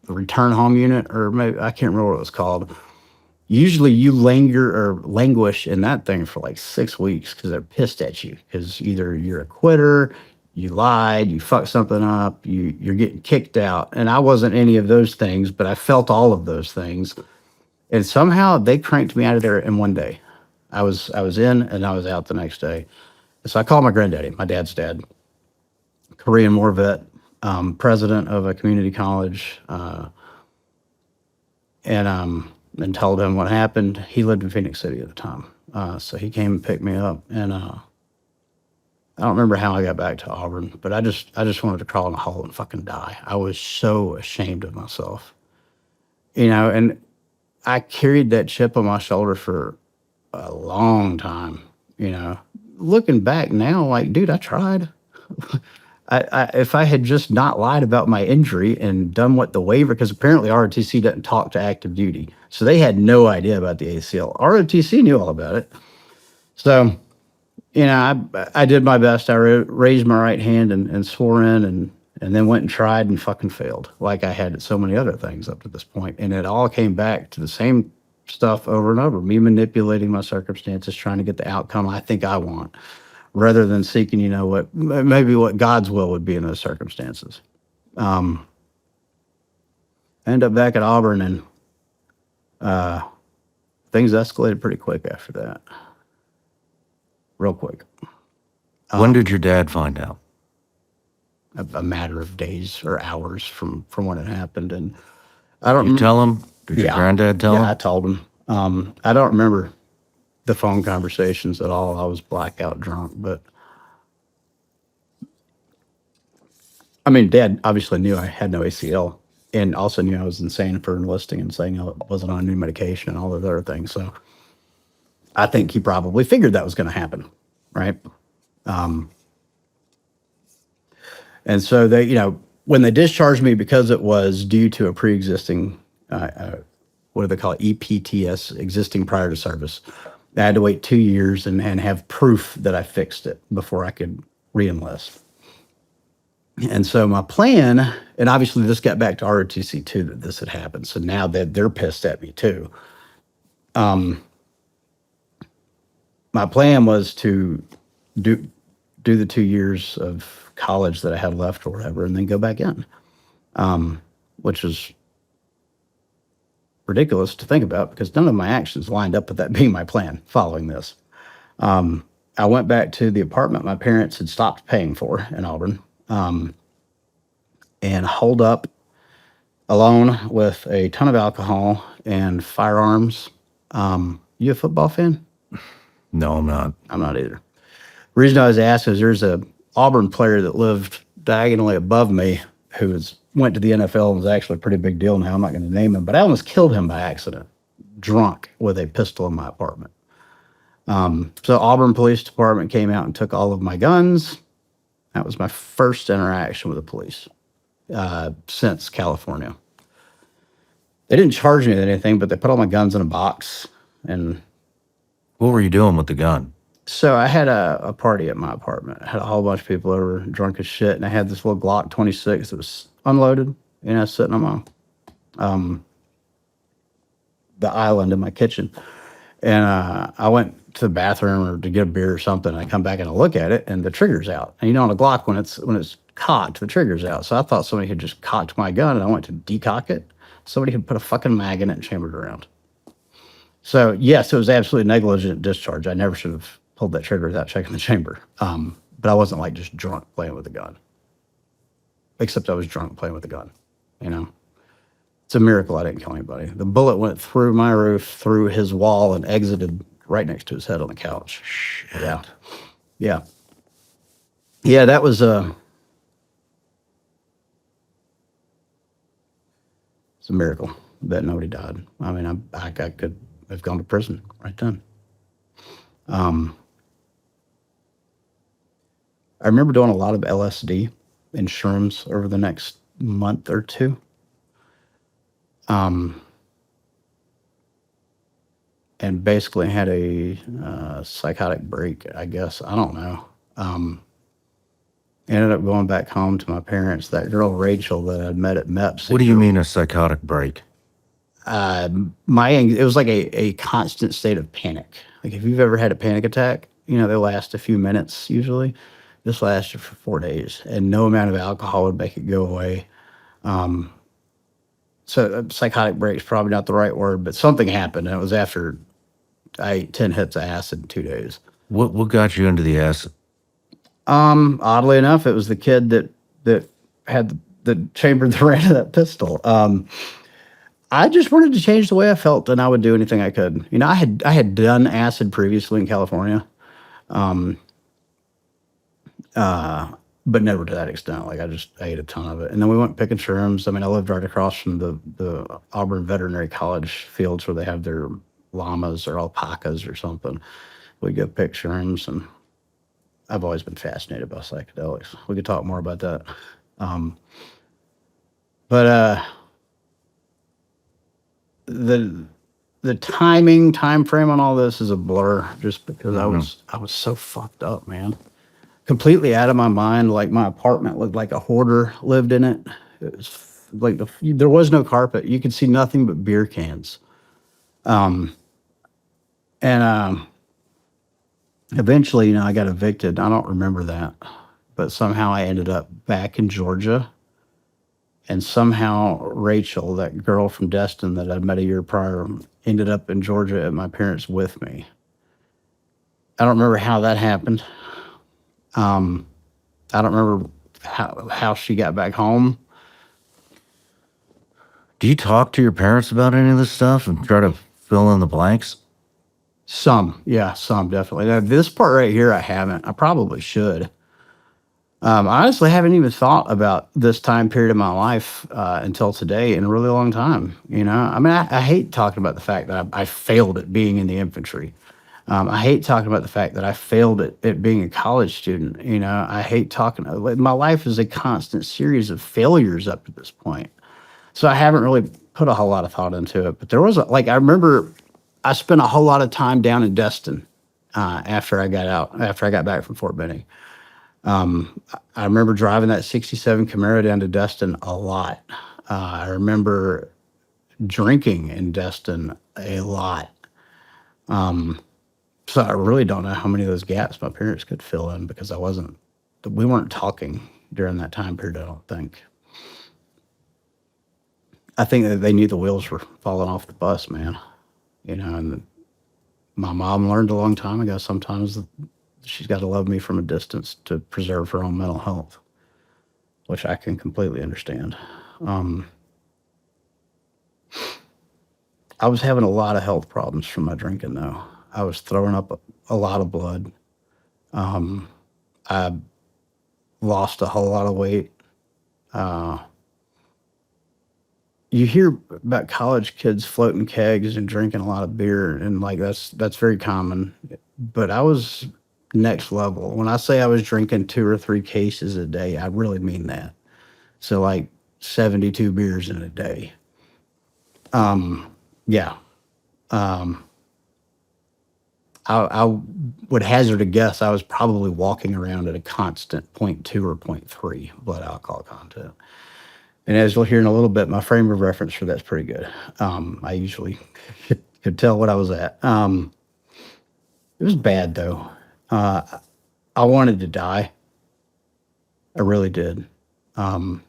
return home unit, or maybe I can't remember what it was called. Usually you languish in that thing for like 6 weeks because they're pissed at you because either you're a quitter, you lied, you fucked something up, you're getting kicked out. And I wasn't any of those things, but I felt all of those things. And somehow they cranked me out of there in one day. I was in and I was out the next day. So I called my granddaddy, my dad's dad, Korean War vet, president of a community college, and told him what happened. He lived in Phoenix City at the time. So he came and picked me up, and I don't remember how I got back to Auburn, but I just wanted to crawl in a hole and fucking die. I was so ashamed of myself, and I carried that chip on my shoulder for a long time. Looking back now, like, dude, I tried. If I had just not lied about my injury and done what the waiver, because apparently ROTC doesn't talk to active duty, so they had no idea about the ACL. ROTC knew all about it. So, I did my best. I raised my right hand and swore in, and then went and tried and fucking failed, like I had at so many other things up to this point. And it all came back to the same stuff over and over, me manipulating my circumstances, trying to get the outcome I think I want, rather than seeking, what God's will would be in those circumstances. I ended up back at Auburn, and things escalated pretty quick after that. Real quick. When did your dad find out? A matter of days or hours from when it happened. And I don't You tell him? Did your granddad tell him? I told him. I don't remember the phone conversations at all. I was blackout drunk, but Dad obviously knew I had no ACL, and also knew I was insane for enlisting and saying I wasn't on new medication and all those other things. So I think he probably figured that was going to happen, right? And so they, when they discharged me, because it was due to a pre-existing, what do they call it, EPTS, existing prior to service, I had to wait 2 years and have proof that I fixed it before I could re-enlist. And so my plan, and obviously this got back to ROTC too, that this had happened. So now that they're pissed at me too. My plan was to do the 2 years of college that I had left or whatever, and then go back in, which was ridiculous to think about because none of my actions lined up with that being my plan following this. I went back to the apartment my parents had stopped paying for in Auburn, and holed up alone with a ton of alcohol and firearms. You a football fan? No, I'm not. I'm not either. The reason I was asked is there's a Auburn player that lived diagonally above me who went to the NFL and was actually a pretty big deal now. I'm not going to name him, but I almost killed him by accident, drunk, with a pistol in my apartment. So Auburn Police Department came out and took all of my guns. That was my first interaction with the police since California. They didn't charge me with anything, but they put all my guns in a box. And What were you doing with the gun? so I had a party at my apartment. I had a whole bunch of people over, drunk as shit, and I had this little Glock 26 that was unloaded, sitting on my the island in my kitchen. And I went to the bathroom or to get a beer or something. And I come back and I look at it, and the trigger's out. And on a Glock, when it's cocked, the trigger's out. So I thought somebody had just cocked my gun, and I went to decock it. Somebody had put a fucking mag in it and chambered it around. So yes, it was absolutely negligent discharge. I never should have pulled that trigger without checking the chamber. But I wasn't like just drunk playing with a gun. Except I was drunk playing with a gun. It's a miracle I didn't kill anybody. The bullet went through my roof, through his wall, and exited right next to his head on the couch. Shit. Yeah. That was it's a miracle that nobody died. I mean, I could have gone to prison right then. I remember doing a lot of LSD and shrooms over the next month or two. And basically had a psychotic break, I guess. I don't know. Ended up going back home to my parents. That girl, Rachel, that I'd met at MEPS. What do you mean a psychotic break? It was like a constant state of panic. Like if you've ever had a panic attack, they last a few minutes usually. This lasted for 4 days, and no amount of alcohol would make it go away. So psychotic break is probably not the right word, but something happened, and it was after I ate 10 hits of acid in 2 days. What got you into the acid? Oddly enough, it was the kid that had the chamber that ran to that pistol. I just wanted to change the way I felt, and I would do anything I could. I had done acid previously in California, but never to that extent. Like I ate a ton of it, and then we went picking shrooms. I mean, I lived right across from the Auburn Veterinary College fields where they have their llamas or alpacas or something. We'd go pick shrooms, and I've always been fascinated by psychedelics. We could talk more about that. But the time frame on all this is a blur, just because I was so fucked up, man. Completely out of my mind. Like my apartment looked like a hoarder lived in it. It was like there was no carpet. You could see nothing but beer cans. Eventually, I got evicted. I don't remember that, but somehow I ended up back in Georgia. And somehow Rachel, that girl from Destin that I'd met a year prior, ended up in Georgia at my parents with me. I don't remember how that happened. I don't remember how she got back home. Do you talk to your parents about any of this stuff and try to fill in the blanks? Some definitely. Now, this part right here, I haven't. I probably should. I honestly haven't even thought about this time period of my life until today in a really long time. I mean, I hate talking about the fact that I failed at being in the infantry. I hate talking about the fact that I failed at being a college student. I hate talking. My life is a constant series of failures up to this point. So I haven't really put a whole lot of thought into it. But there was I remember I spent a whole lot of time down in Destin after I got back from Fort Benning. I remember driving that 67 Camaro down to Destin a lot. I remember drinking in Destin a lot. So I really don't know how many of those gaps my parents could fill in because we weren't talking during that time period, I don't think. I think that they knew the wheels were falling off the bus, man. And my mom learned a long time ago, sometimes she's got to love me from a distance to preserve her own mental health, which I can completely understand. I was having a lot of health problems from my drinking, though. I was throwing up a lot of blood. I lost a whole lot of weight. you hear about college kids floating kegs and drinking a lot of beer, and like that's very common. But I was next level. When I say I was drinking 2 or 3 cases a day, I really mean that. So like 72 beers in a day. Yeah. I would hazard a guess I was probably walking around at a constant 0.2 or 0.3 blood alcohol content. And as you'll hear in a little bit, my frame of reference for that's pretty good. I usually could tell what I was at. It was bad, though. I wanted to die. I really did. And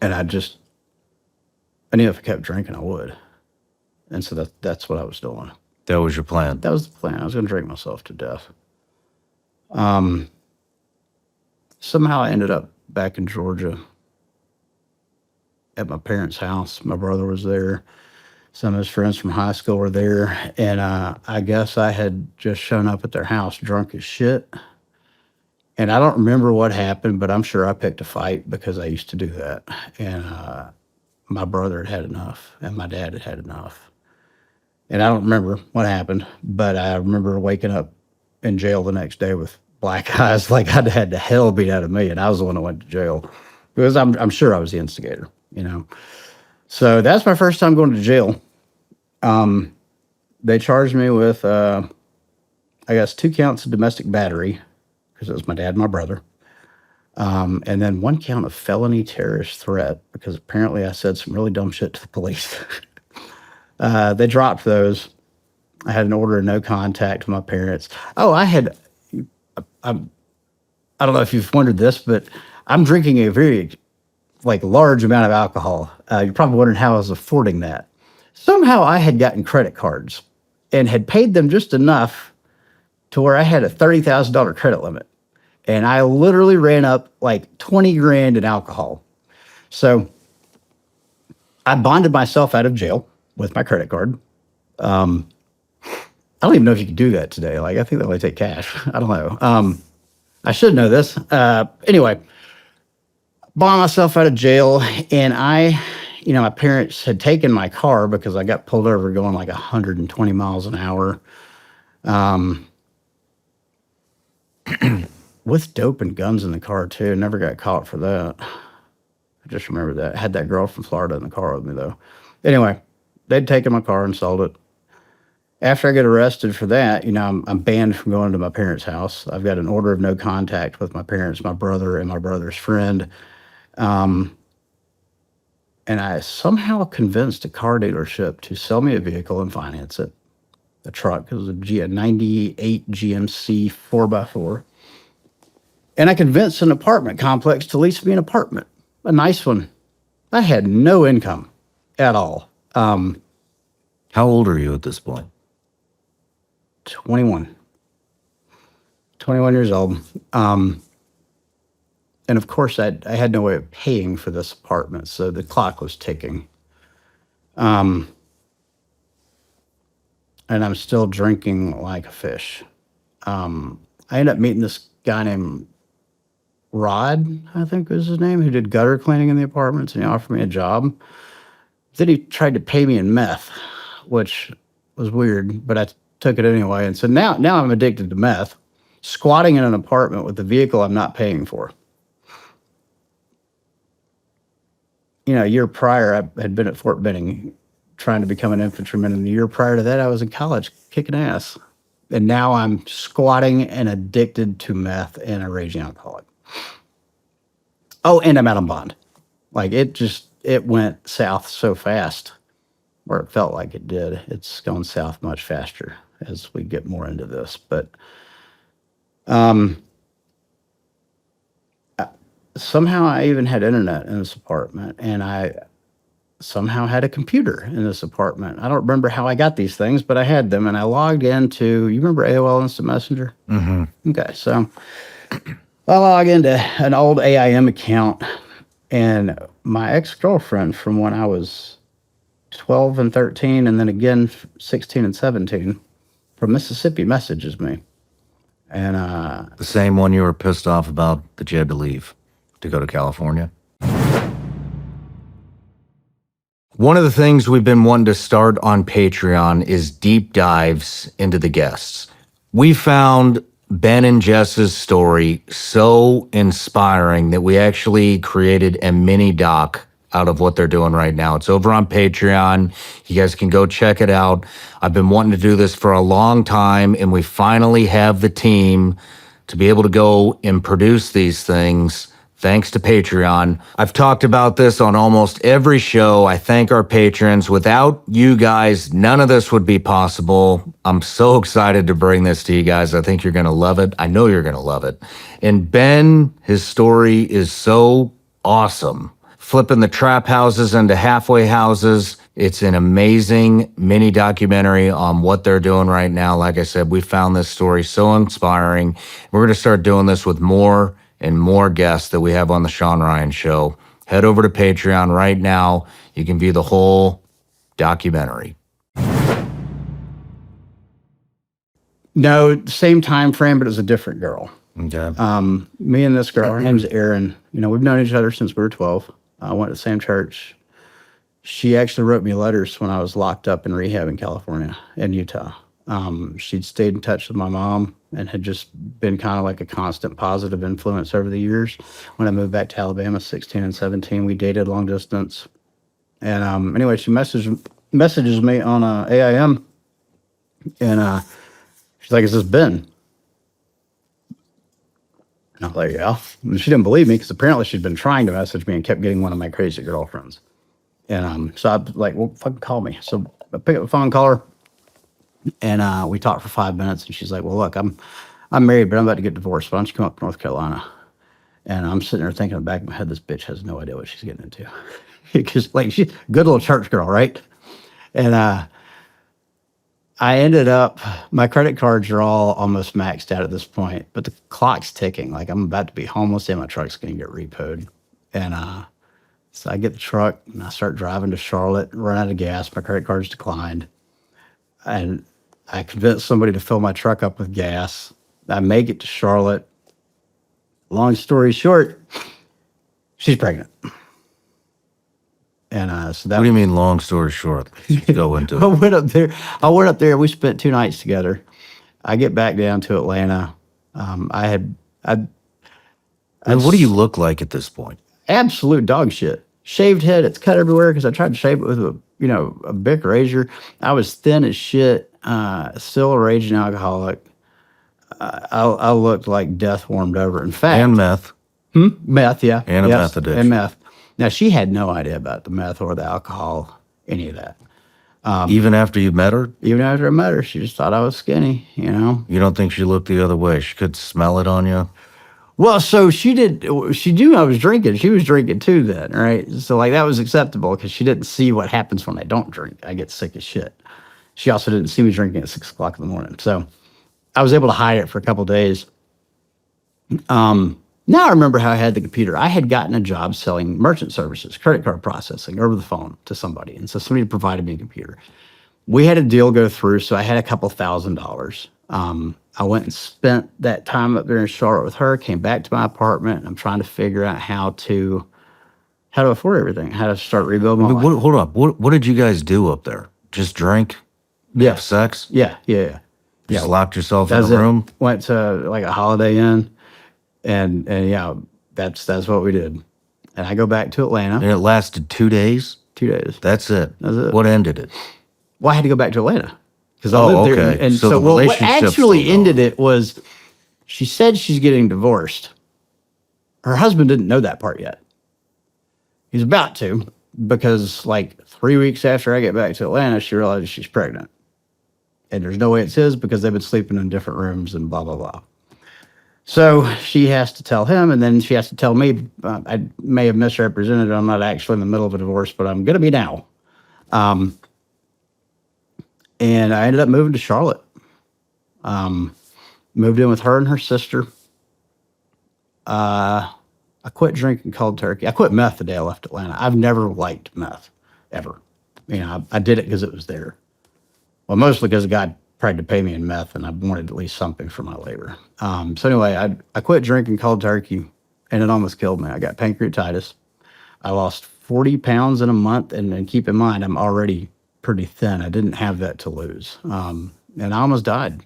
I knew if I kept drinking, I would. And so that's what I was doing. That was your plan. That was the plan. I was going to drink myself to death. Somehow I ended up back in Georgia at my parents' house. My brother was there. Some of his friends from high school were there. And I guess I had just shown up at their house drunk as shit. And I don't remember what happened, but I'm sure I picked a fight because I used to do that. And my brother had enough, and my dad had enough. And I don't remember what happened, but I remember waking up in jail the next day with black eyes, like I'd had the hell beat out of me, and I was the one that went to jail because I'm sure I was the instigator, you know. So that's my first time going to jail. They charged me with, I guess, 2 counts of domestic battery because it was my dad and my brother, and then 1 count of felony terrorist threat because apparently I said some really dumb shit to the police. They dropped those. I had an order of no contact with my parents. Oh, I don't know if you've wondered this, but I'm drinking a very large amount of alcohol. You're probably wondering how I was affording that. Somehow I had gotten credit cards and had paid them just enough to where I had a $30,000 credit limit. And I literally ran up like 20 grand in alcohol. So I bonded myself out of jail with my credit card. I don't even know if you can do that today. Like, I think they only take cash. I don't know. I should know this. Anyway, bond myself out of jail, and my parents had taken my car because I got pulled over going like 120 miles an hour. With dope and guns in the car too. Never got caught for that. I just remember that. I had that girl from Florida in the car with me though. Anyway, they'd taken my car and sold it. After I get arrested for that, I'm banned from going to my parents' house. I've got an order of no contact with my parents, my brother, and my brother's friend. And I somehow convinced a car dealership to sell me a vehicle and finance it. A truck. It was a 98 GMC 4x4. And I convinced an apartment complex to lease me an apartment, a nice one. I had no income at all. How old are you at this point? 21 years old. And of course, I had no way of paying for this apartment, so the clock was ticking. And I'm still drinking like a fish. I ended up meeting this guy named Rod, I think was his name, who did gutter cleaning in the apartments, and he offered me a job. Then he tried to pay me in meth, which was weird, but I took it anyway. And so now I'm addicted to meth, squatting in an apartment with a vehicle I'm not paying for. A year prior, I had been at Fort Benning trying to become an infantryman. And the year prior to that, I was in college kicking ass. And now I'm squatting and addicted to meth and a raging alcoholic. Oh, and I'm out on bond. Like it went south so fast, or it felt like it did. It's going south much faster as we get more into this. But somehow I even had internet in this apartment, and I somehow had a computer in this apartment. I don't remember how I got these things, but I had them, and I logged into, you remember AOL Instant Messenger? Mm-hmm. Okay, so I log into an old AIM account, and my ex-girlfriend from when I was 12 and 13, and then again 16 and 17, from Mississippi messages me. And the same one you were pissed off about that you had to leave to go to California? One of the things we've been wanting to start on Patreon is deep dives into the guests. We found Ben and Jess's story so inspiring that we actually created a mini doc out of what they're doing right now. It's over on Patreon. You guys can go check it out. I've been wanting to do this for a long time, and we finally have the team to be able to go and produce these things thanks to Patreon. I've talked about this on almost every show. I thank our patrons. Without you guys, none of this would be possible. I'm so excited to bring this to you guys. I think you're going to love it. I know you're going to love it. And Ben, his story is so awesome. Flipping the trap houses into halfway houses. It's an amazing mini documentary on what they're doing right now. Like I said, we found this story so inspiring. We're going to start doing this with more and more guests that we have on the Shawn Ryan Show. Head over to Patreon right now. You can view the whole documentary. No, same time frame, but it was a different girl. Okay. Me and this girl, her name's Erin. You know, we've known each other since we were 12. I went to the same church. She actually wrote me letters when I was locked up in rehab in California and Utah. She'd stayed in touch with my mom and had just been kind of like a constant positive influence over the years. When I moved back to Alabama, 16 and 17, we dated long distance. And anyway, she messages me on AIM, and she's like, "Is this Ben?" And I was like, "Yeah." And she didn't believe me because apparently she'd been trying to message me and kept getting one of my crazy girlfriends. And so I was like, "Well, fucking call me." So I pick up the phone, call her. And we talked for 5 minutes, and she's like, "Well, look, I'm married, but I'm about to get divorced. Why don't you come up to North Carolina?" And I'm sitting there thinking in the back of my head, this bitch has no idea what she's getting into. Because, like, she's a good little church girl, right? And I ended up, my credit cards are all almost maxed out at this point, but the clock's ticking. Like, I'm about to be homeless, and my truck's going to get repoed. And so I get the truck, and I start driving to Charlotte, run out of gas. My credit card's declined. And I convinced somebody to fill my truck up with gas. I make it to Charlotte. Long story short, she's pregnant. And so that. What do you mean, long story short? Go into I it. went up there. We spent 2 nights together. I get back down to Atlanta. And what do you look like at this point? Absolute dog shit. Shaved head. It's cut everywhere because I tried to shave it with a Bic razor. I was thin as shit. Still a raging alcoholic. I looked like death warmed over. In fact, And meth. meth, yeah, And a yes, meth addiction. and meth. Now she had no idea about the meth or the alcohol, any of that. Even after you met her? Even after I met her, she just thought I was skinny. You know. You don't think she looked the other way? She could smell it on you? Well, so she did. She knew I was drinking. She was drinking too then, right? So like that was acceptable because she didn't see what happens when I don't drink. I get sick as shit. She also didn't see me drinking at 6 o'clock in the morning. So I was able to hide it for a couple of days. Now I remember how I had the computer. I had gotten a job selling merchant services, credit card processing over the phone to somebody. And so somebody provided me a computer. We had a deal go through, so I had a couple $1,000s. I went and spent that time up there in Charlotte with her, came back to my apartment, and I'm trying to figure out how to afford everything, how to start rebuilding my life. Hold up. What did you guys do up there? Just drink? Yeah. Have sex? Yeah. Just locked yourself in That's a it. room? Went to like a Holiday Inn, and yeah, that's what we did. And I go back to Atlanta. And it lasted 2 days? 2 days. That's it. That's it. What ended it? Well, I had to go back to Atlanta because I Oh, lived there. okay. And So so, the what relationship's actually still ended it was she said she's getting divorced. Her husband didn't know that part yet. He's about to, because like 3 weeks after I get back to Atlanta, she realizes she's pregnant. And there's no way it's his because they've been sleeping in different rooms and blah, blah, blah. So she has to tell him, and then she has to tell me. I may have misrepresented it. I'm not actually in the middle of a divorce, but I'm going to be now. And I ended up moving to Charlotte. Moved in with her and her sister. I quit drinking cold turkey. I quit meth the day I left Atlanta. I've never liked meth, ever. You know, I did it because it was there. Well, mostly because God tried to pay me in meth, and I wanted at least something for my labor. So anyway, I quit drinking cold turkey, and it almost killed me. I got pancreatitis. I lost 40 pounds in a month. And keep in mind, I'm already pretty thin. I didn't have that to lose. And I almost died.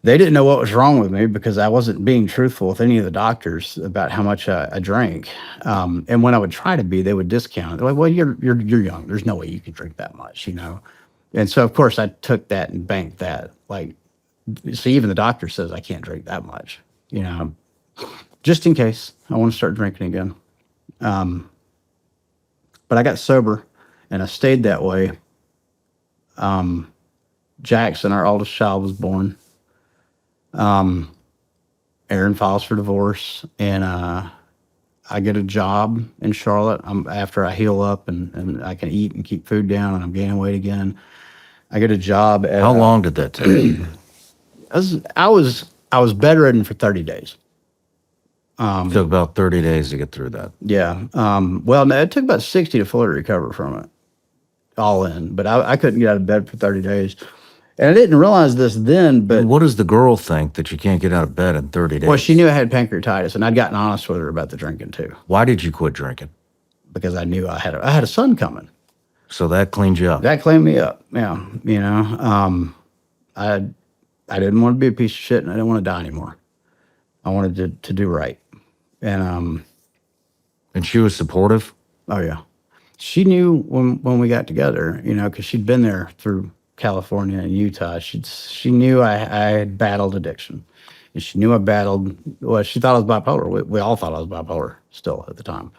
They didn't know what was wrong with me because I wasn't being truthful with any of the doctors about how much I drank. And when I would try to be, they would discount it. They're like, well, you're young. There's no way you can drink that much, you know? And so, of course, I took that and banked that. Like, see, even the doctor says I can't drink that much, you know, just in case I want to start drinking again. But I got sober and I stayed that way. Jackson, our oldest child, was born. Aaron files for divorce, and I get a job in Charlotte. After I heal up and I can eat and keep food down, and I'm gaining weight again. I get a job at. How long did that take? I was bedridden for 30 days. It took about 30 days to get through that. Yeah. Well, no, it took about 60 to fully recover from it, all in. But I couldn't get out of bed for 30 days. And I didn't realize this then, but... What does the girl think that you can't get out of bed in 30 days? Well, she knew I had pancreatitis, and I'd gotten honest with her about the drinking, too. Why did you quit drinking? Because I knew I had a son coming. So that cleaned you up. That cleaned me up, yeah. You know, I didn't want to be a piece of shit, and I didn't want to die anymore. I wanted to do right. And she was supportive? Oh, yeah. She knew when we got together, you know, because she'd been there through California and Utah. She knew I had battled addiction. And she knew I battled, well, she thought I was bipolar. We all thought I was bipolar still at the time.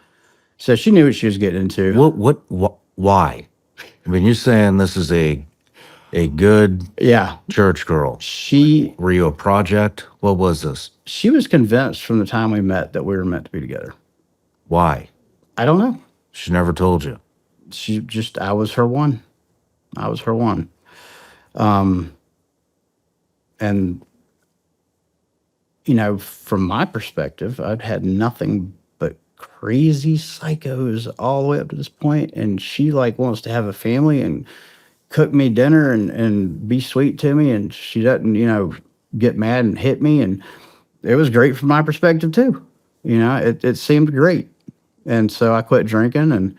So she knew what she was getting into. Why? I mean, you're saying this is a good church girl. Were you a project? What was this? She was convinced from the time we met that we were meant to be together. Why? I don't know. She never told you. I was her one. I was her one. And, you know, from my perspective, I'd had nothing but crazy psychos all the way up to this point. And she like wants to have a family and cook me dinner and be sweet to me. And she doesn't, you know, get mad and hit me. And it was great from my perspective too. You know, it seemed great. And so I quit drinking and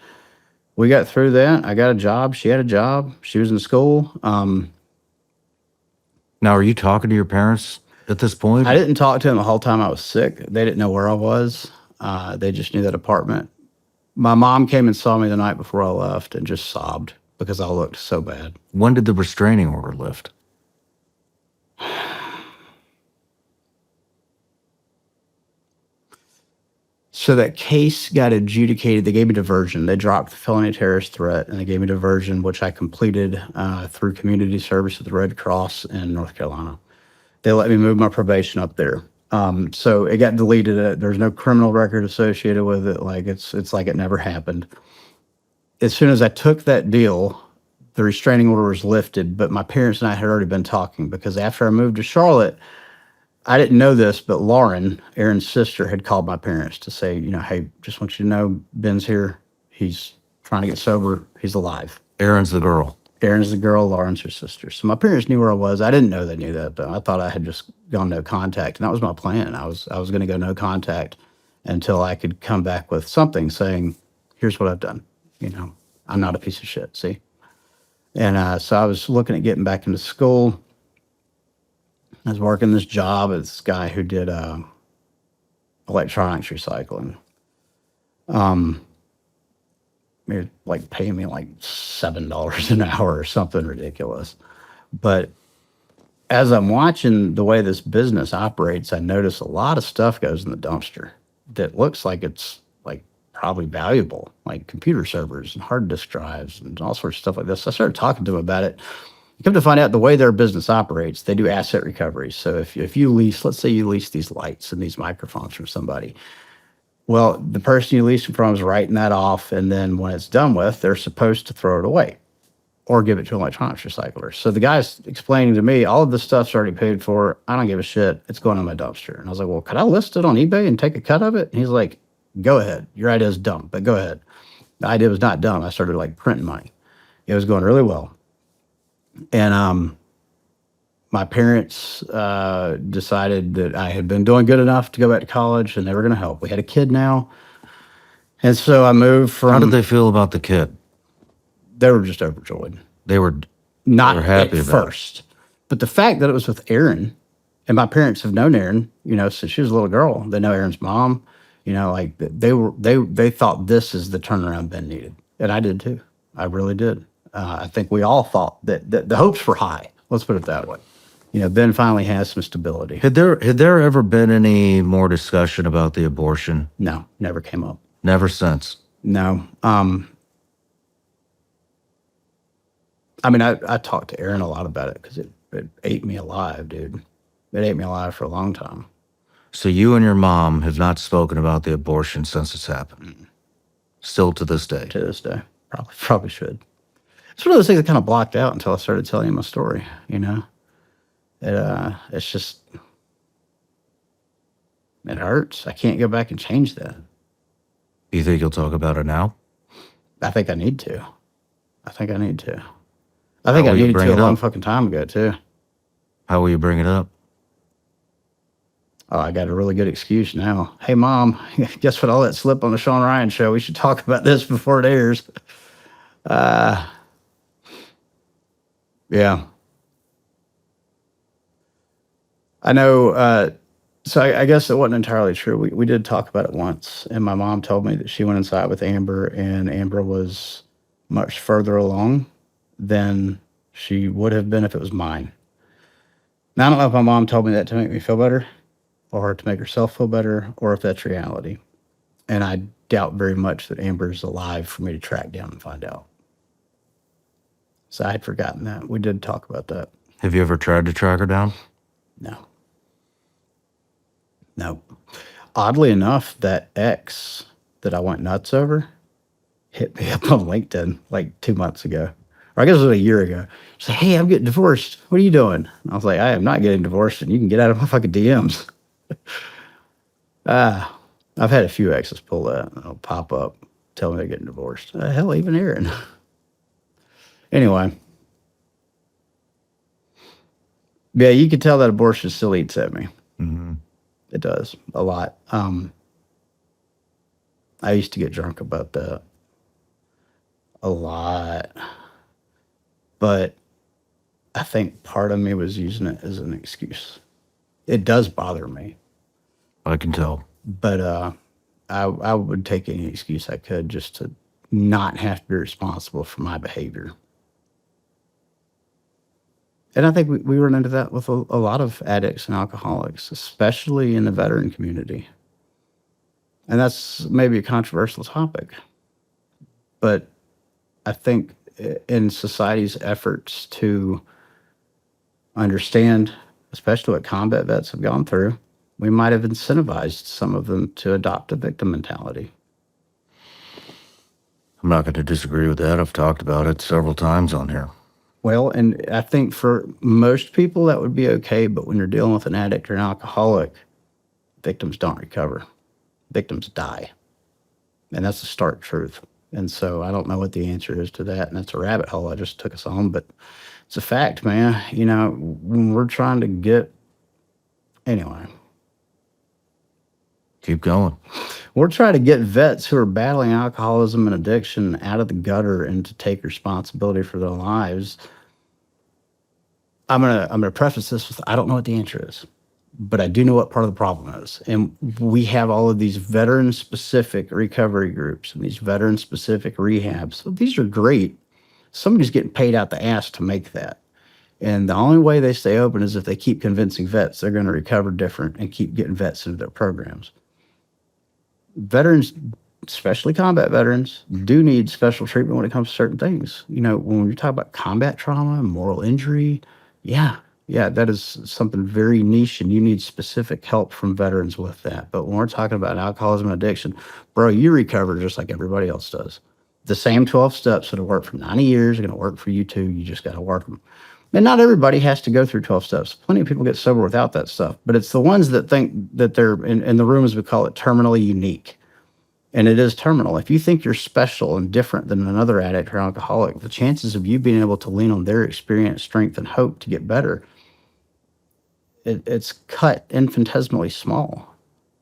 we got through that. I got a job. She had a job. She was in school. Now, are you talking to your parents at this point? I didn't talk to them the whole time I was sick. They didn't know where I was. They just knew that apartment. My mom came and saw me the night before I left and just sobbed because I looked so bad. When did the restraining order lift? So that case got adjudicated. They gave me diversion. They dropped the felony terrorist threat, and they gave me diversion, which I completed through community service at the Red Cross in North Carolina. They let me move my probation up there. So it got deleted. There's no criminal record associated with it. Like it's like it never happened. As soon as I took that deal, the restraining order was lifted, but my parents and I had already been talking because after I moved to Charlotte, I didn't know this, but Lauren, Aaron's sister, had called my parents to say, you know, hey, just want you to know Ben's here. He's trying to get sober. He's alive. Aaron's the girl. Aaron's the girl. Lauren's her sister. So my parents knew where I was. I didn't know they knew that, though. I thought I had just gone no contact, and that was my plan. I was going to go no contact until I could come back with something saying, here's what I've done. You know, I'm not a piece of shit, see? And so I was looking at getting back into school. I was working this job at this guy who did electronics recycling. He would like pay me like $7 an hour or something ridiculous. But as I'm watching the way this business operates, I notice a lot of stuff goes in the dumpster that looks like it's like probably valuable, like computer servers and hard disk drives and all sorts of stuff like this. So I started talking to him about it. Come to find out the way their business operates, they do asset recovery. So if you lease, let's say you lease these lights and these microphones from somebody. Well, the person you lease them from is writing that off. And then when it's done with, they're supposed to throw it away or give it to an electronics recycler. So the guy's explaining to me, all of this stuff's already paid for. I don't give a shit. It's going in my dumpster. And I was like, well, could I list it on eBay and take a cut of it? And he's like, go ahead. Your idea is dumb, but go ahead. The idea was not dumb. I started like printing money. It was going really well. And my parents decided that I had been doing good enough to go back to college and they were going to help. We had a kid now. And so I moved from. How did they feel about the kid? They were just overjoyed. They were Not they were happy at about it. first. But the fact that it was with Erin, and my parents have known Erin, since she was a little girl. They know Erin's mom. Like they thought this is the turnaround Ben needed. And I did too. I really did. I think we all thought that the hopes were high. Let's put it that way. Ben finally has some stability. Had there ever been any more discussion about the abortion? No, never came up. Never since. No. I talked to Erin a lot about it because it ate me alive, dude. It ate me alive for a long time. So you and your mom have not spoken about the abortion since it's happened? Still to this day? To this day. Probably should. It's one of those things that kind of blocked out until I started telling you my story, It's just, it hurts. I can't go back and change that. You think you'll talk about it now? I think I need to. I think I How needed will you to bring a it long up? fucking time ago, too. How will you bring it up? Oh, I got a really good excuse now. Hey, Mom, guess what? I'll let slip on the Shawn Ryan show. We should talk about this before it airs. Yeah. I know. So I guess it wasn't entirely true. We did talk about it once, and my mom told me that she went inside with Amber, and Amber was much further along than she would have been if it was mine. Now, I don't know if my mom told me that to make me feel better, or to make herself feel better, or if that's reality. And I doubt very much that Amber's alive for me to track down and find out. So I had forgotten that. We did talk about that. Have you ever tried to track her down? No. Oddly enough, that ex that I went nuts over hit me up on LinkedIn like 2 months ago. Or I guess it was a year ago. She's like, hey, I'm getting divorced. What are you doing? And I was like, I am not getting divorced, and you can get out of my fucking DMs. I've had a few exes pull that. They'll pop up, tell me they're getting divorced. Hell, even Erin. Anyway. Yeah, you can tell that abortion still eats at me. Mm-hmm. It does, a lot. I used to get drunk about that. A lot. But I think part of me was using it as an excuse. It does bother me. I can tell. But I would take any excuse I could just to not have to be responsible for my behavior. And I think we run into that with a lot of addicts and alcoholics, especially in the veteran community. And that's maybe a controversial topic. But I think in society's efforts to understand, especially what combat vets have gone through, we might have incentivized some of them to adopt a victim mentality. I'm not going to disagree with that. I've talked about it several times on here. Well, and I think for most people that would be okay, but when you're dealing with an addict or an alcoholic, victims don't recover. Victims die. And that's the stark truth. And so I don't know what the answer is to that, and that's a rabbit hole I just took us on, but it's a fact, man. When we're trying to get... Anyway. Keep going. We're trying to get vets who are battling alcoholism and addiction out of the gutter and to take responsibility for their lives. I'm gonna preface this with, I don't know what the answer is, but I do know what part of the problem is. And we have all of these veteran-specific recovery groups and these veteran-specific rehabs. So these are great. Somebody's getting paid out the ass to make that. And the only way they stay open is if they keep convincing vets they're going to recover different and keep getting vets into their programs. Veterans, especially combat veterans, do need special treatment when it comes to certain things. When you talk about combat trauma, moral injury, yeah, that is something very niche, and you need specific help from veterans with that. But when we're talking about alcoholism and addiction, bro, you recover just like everybody else does. The same 12 steps that have worked for 90 years are going to work for you too. You just got to work them. And not everybody has to go through 12 steps. Plenty of people get sober without that stuff. But it's the ones that think that they're, in the room, as we call it, terminally unique. And it is terminal. If you think you're special and different than another addict or alcoholic, the chances of you being able to lean on their experience, strength, and hope to get better, it's cut infinitesimally small,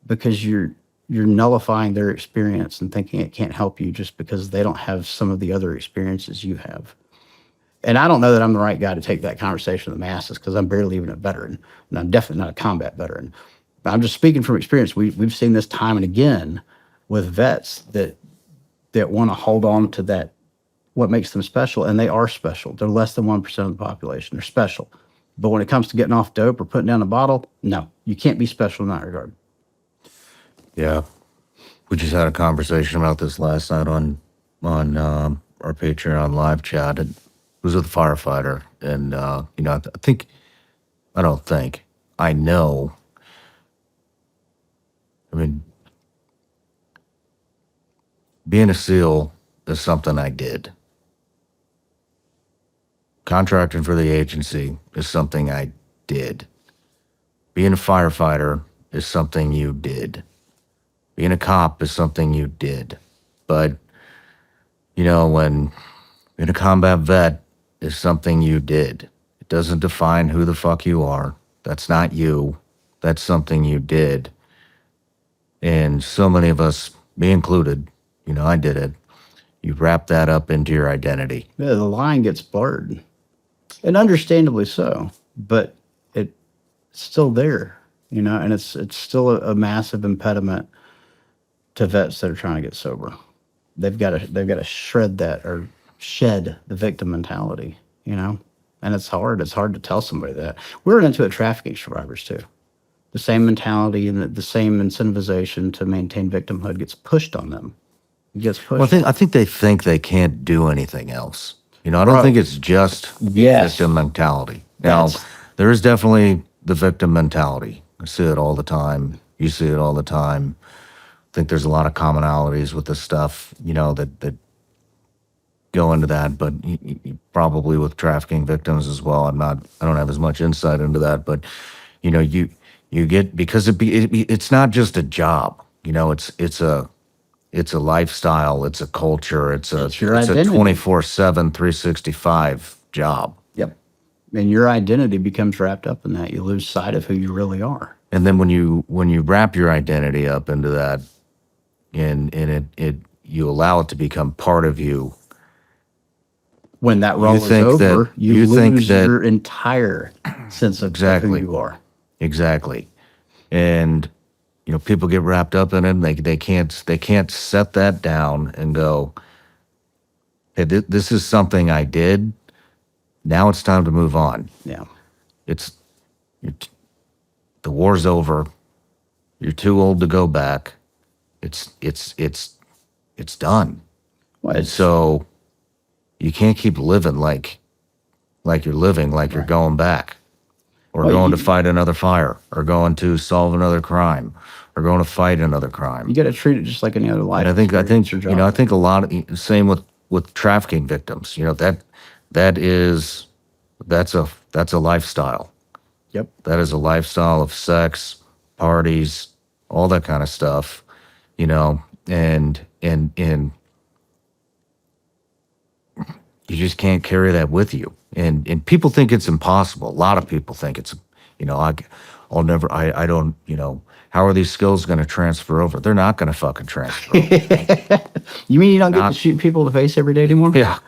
because you're you're nullifying their experience and thinking it can't help you just because they don't have some of the other experiences you have. And I don't know that I'm the right guy to take that conversation to the masses because I'm barely even a veteran, and I'm definitely not a combat veteran. But I'm just speaking from experience. We've seen this time and again with vets that want to hold on to that, what makes them special, and they are special. They're less than 1% of the population. They're special. But when it comes to getting off dope or putting down a bottle, no, you can't be special in that regard. Yeah. We just had a conversation about this last night on our Patreon live chat. It was with a firefighter. And, I know. I mean, being a SEAL is something I did. Contracting for the agency is something I did. Being a firefighter is something you did. Being a cop is something you did. But, when being a combat vet is something you did. It doesn't define who the fuck you are. That's not you. That's something you did. And so many of us, me included, I did it. You wrap that up into your identity. Yeah, the line gets blurred. And understandably so. But it's still there, and it's still a massive impediment to vets that are trying to get sober. They've got to shred that or shed the victim mentality, and it's hard. It's hard to tell somebody that. We're into it trafficking survivors too. The same mentality and the same incentivization to maintain victimhood gets pushed on them. It gets pushed. Well, I think they think they can't do anything else. I don't think it's just victim mentality. Now, there is definitely the victim mentality. I see it all the time. You see it all the time. I think there's a lot of commonalities with this stuff, that go into that, but probably with trafficking victims as well. I don't have as much insight into that, but you get, because it's not just a job, it's a lifestyle, it's a culture, it's a 24/7, 365 job. Yep. And your identity becomes wrapped up in that. You lose sight of who you really are. And then when you wrap your identity up into that, and you allow it to become part of you. When that role is over, you lose your entire sense of who you are. Exactly. And people get wrapped up in it, and they can't set that down and go, hey, this is something I did. Now it's time to move on. Yeah. The war's over. You're too old to go back. It's done. Well, so you can't keep living like you're living, like you're going back, or going to fight another fire, or going to solve another crime, or going to fight another crime. You got to treat it just like any other life. And I think a lot of same with trafficking victims. That's a lifestyle. Yep. That is a lifestyle of sex, parties, all that kind of stuff. And you just can't carry that with you. And people think it's impossible. A lot of people think it's, I don't, how are these skills going to transfer over? They're not going to fucking transfer over. You mean you don't get to shoot people in the face every day anymore? Yeah.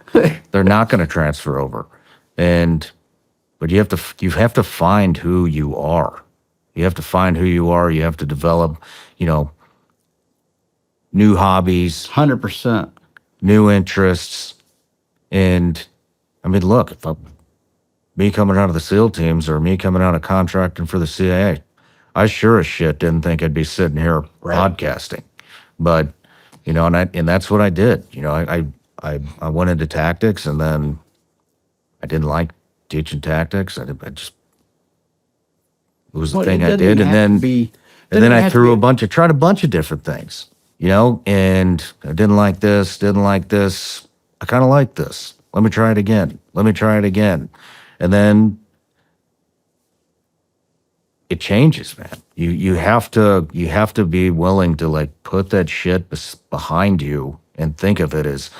They're not going to transfer over. But you have to find who you are. You have to find who you are. You have to develop, new hobbies. 100%. New interests. And look, me coming out of the SEAL teams or me coming out of contracting for the CIA, I sure as shit didn't think I'd be sitting here podcasting. But, and that's what I did. I went into tactics, and then I didn't like teaching tactics. It was the thing I did. And then I tried a bunch of different things, and I didn't like this. I kind of like this. Let me try it again. And then it changes, man. You have to be willing to put that shit behind you and think of it as,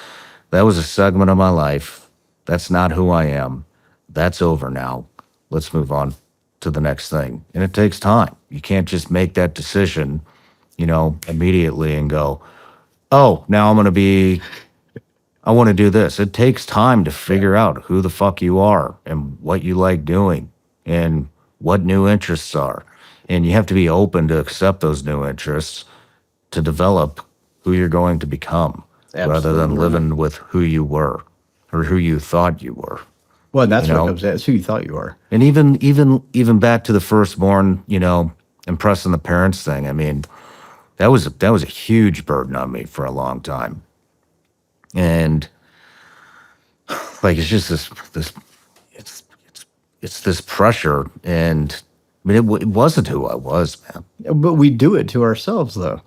that was a segment of my life. That's not who I am. That's over now. Let's move on to the next thing. And it takes time. You can't just make that decision immediately and go, oh, now I want to do this. It takes time to figure out who the fuck you are and what you like doing and what new interests are. And you have to be open to accept those new interests to develop who you're going to become rather than Absolutely. living with who you were or who you thought you were. Well, that's You what know? comes out. It's who you thought you were. And even back to the firstborn, impressing the parents thing. I mean, that was a huge burden on me for a long time. And like it's just this it's this pressure, and I mean it wasn't who I was, man. But we do it to ourselves, though.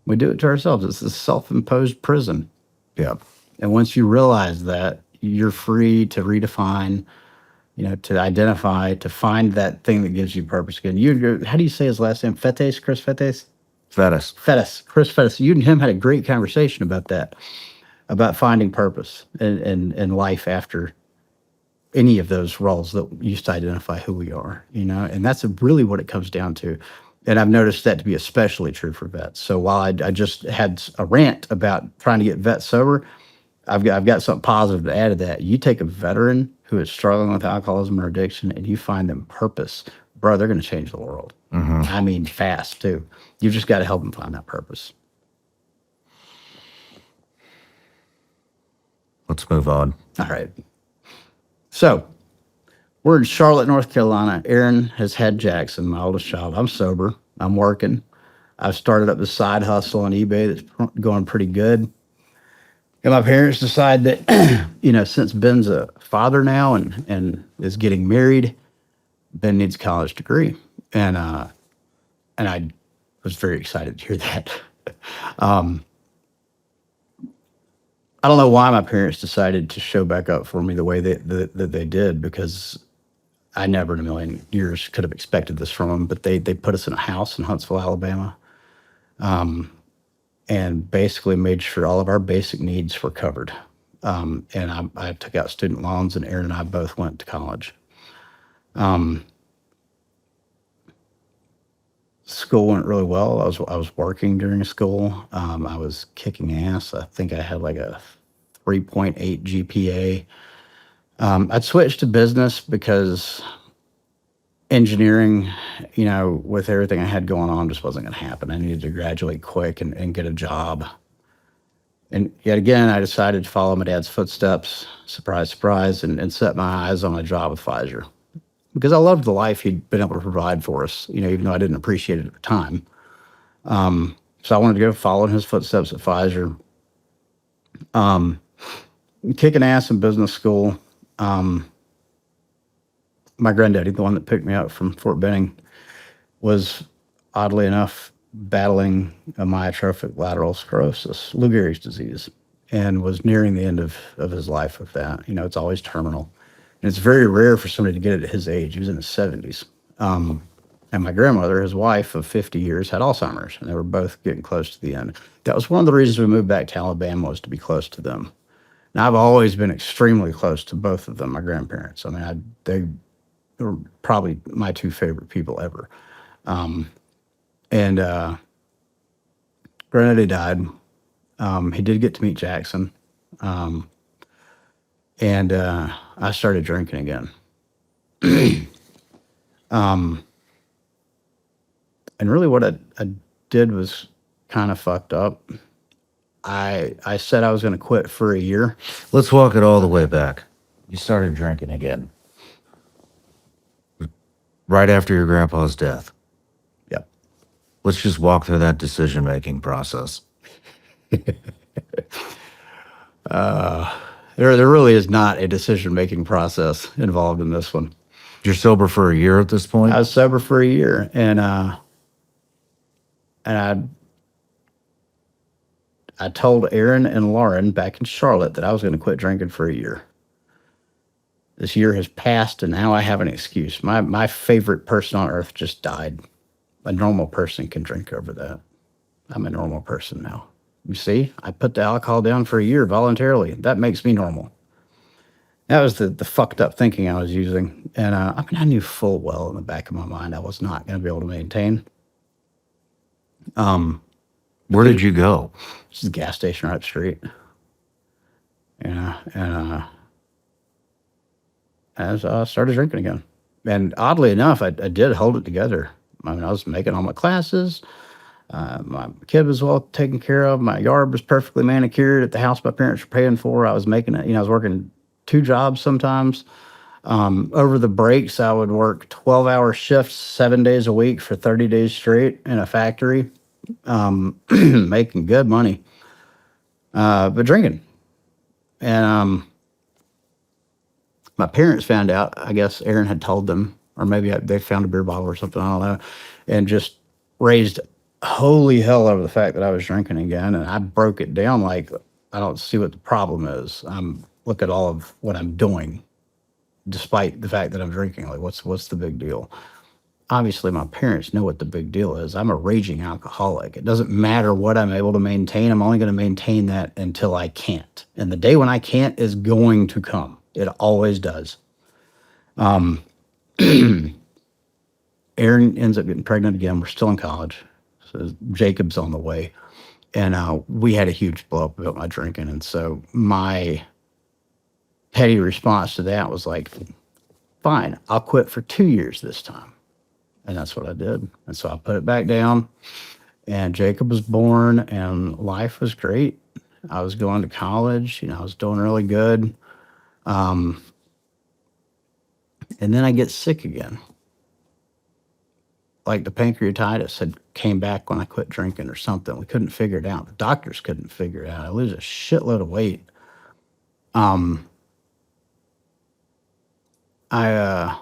We do it to ourselves. It's a self-imposed prison. Yeah. And once you realize that, you're free to redefine, to identify, to find that thing that gives you purpose again. How do you say his last name? Fetes? Chris Fetes? Fetus. Fetes. Chris Fetes. You and him had a great conversation about that, about finding purpose in life after any of those roles that used to identify who we are, and that's really what it comes down to. And I've noticed that to be especially true for vets. So while I just had a rant about trying to get vets sober, I've got something positive to add to that. You take a veteran who is struggling with alcoholism or addiction and you find them purpose, bro, they're going to change the world. I mean, fast too. You've just got to help them find that purpose. Let's move on. All right. So we're in Charlotte, North Carolina. Aaron has had Jackson, my oldest child. I'm sober. I'm working. I've started up this side hustle on eBay that's going pretty good. And my parents decide that, since Ben's a father now and is getting married, Ben needs a college degree. And I was very excited to hear that. I don't know why my parents decided to show back up for me the way that they did, because I never in a million years could have expected this from them. But they put us in a house in Huntsville, Alabama, and basically made sure all of our basic needs were covered. And I took out student loans, and Aaron and I both went to college. School went really well. I was working during school. I was kicking ass. I think I had like a 3.8 GPA. I'd switched to business because engineering, with everything I had going on, just wasn't going to happen. I needed to graduate quick and get a job. And yet again, I decided to follow my dad's footsteps, surprise, surprise, and set my eyes on a job with Pfizer. Because I loved the life he'd been able to provide for us, even though I didn't appreciate it at the time. So I wanted to go follow in his footsteps at Pfizer. Kicking ass in business school. My granddaddy, the one that picked me up from Fort Benning, was oddly enough battling amyotrophic lateral sclerosis, Lou Gehrig's disease, and was nearing the end of his life with that. It's always terminal. And it's very rare for somebody to get it at his age. He was in his 70s. And my grandmother, his wife of 50 years, had Alzheimer's, and they were both getting close to the end. That was one of the reasons we moved back to Alabama, was to be close to them. Now, I've always been extremely close to both of them, my grandparents. I mean, they were probably my two favorite people ever. Granddaddy died. He did get to meet Jackson. And I started drinking again. And really what I did was kind of fucked up. I said I was going to quit for a year. Let's walk it all the way back. You started drinking again. Right after your grandpa's death. Yep. Let's just walk through that decision-making process. There really is not a decision-making process involved in this one. You're sober for a year at this point? I was sober for a year, and I told Aaron and Lauren back in Charlotte that I was going to quit drinking for a year. This year has passed, and now I have an excuse. My favorite person on earth just died. A normal person can drink over that. I'm a normal person now. You see, I put the alcohol down for a year voluntarily. That makes me normal. That was the fucked up thinking I was using. And I knew full well in the back of my mind I was not going to be able to maintain. Where did you go? This is a gas station right up the street. As I started drinking again. And oddly enough, I did hold it together. I mean, I was making all my classes. My kid was well taken care of. My yard was perfectly manicured at the house my parents were paying for. I was making it, I was working 2 jobs sometimes. Over the breaks, I would work 12-hour shifts, 7 days a week for 30 days straight in a factory, making good money, but drinking. And my parents found out, I guess Aaron had told them, or maybe they found a beer bottle or something, I don't know, and just raised holy hell over the fact that I was drinking again. And I broke it down like, I don't see what the problem is. Look at all of what I'm doing, despite the fact that I'm drinking. Like, what's the big deal? Obviously, my parents know what the big deal is. I'm a raging alcoholic. It doesn't matter what I'm able to maintain. I'm only going to maintain that until I can't. And the day when I can't is going to come. It always does. Erin ends up getting pregnant again. We're still in college. So Jacob's on the way. And we had a huge blow up about my drinking. And so my petty response to that was like, fine, I'll quit for 2 years this time. And that's what I did. And so I put it back down. And Jacob was born, and life was great. I was going to college. I was doing really good. And then I get sick again. Like the pancreatitis had came back when I quit drinking or something. We couldn't figure it out. The doctors couldn't figure it out. I lose a shitload of weight. I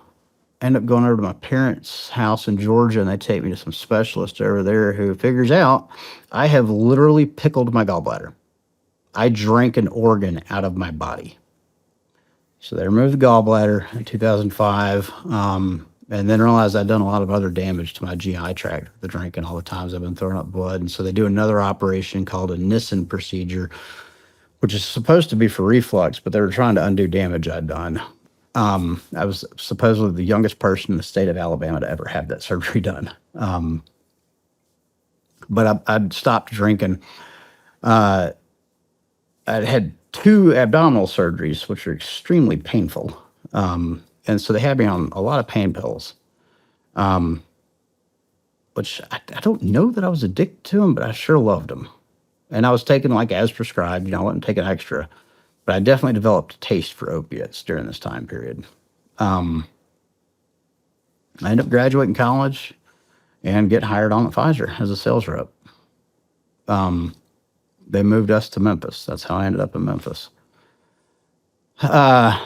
end up going over to my parents' house in Georgia, and they take me to some specialist over there who figures out I have literally pickled my gallbladder. I drank an organ out of my body. So they removed the gallbladder in 2005, and then realized I'd done a lot of other damage to my GI tract, the drinking, all the times I've been throwing up blood. And so they do another operation called a Nissen procedure, which is supposed to be for reflux, but they were trying to undo damage I'd done. I was supposedly the youngest person in the state of Alabama to ever have that surgery done. But I'd stopped drinking. I had 2 abdominal surgeries, which are extremely painful. And so they had me on a lot of pain pills, which I don't know that I was addicted to them, but I sure loved them. And I was taking like as prescribed, I wasn't taking extra. But I definitely developed a taste for opiates during this time period. I ended up graduating college and get hired on at Pfizer as a sales rep. They moved us to Memphis. That's how I ended up in Memphis. The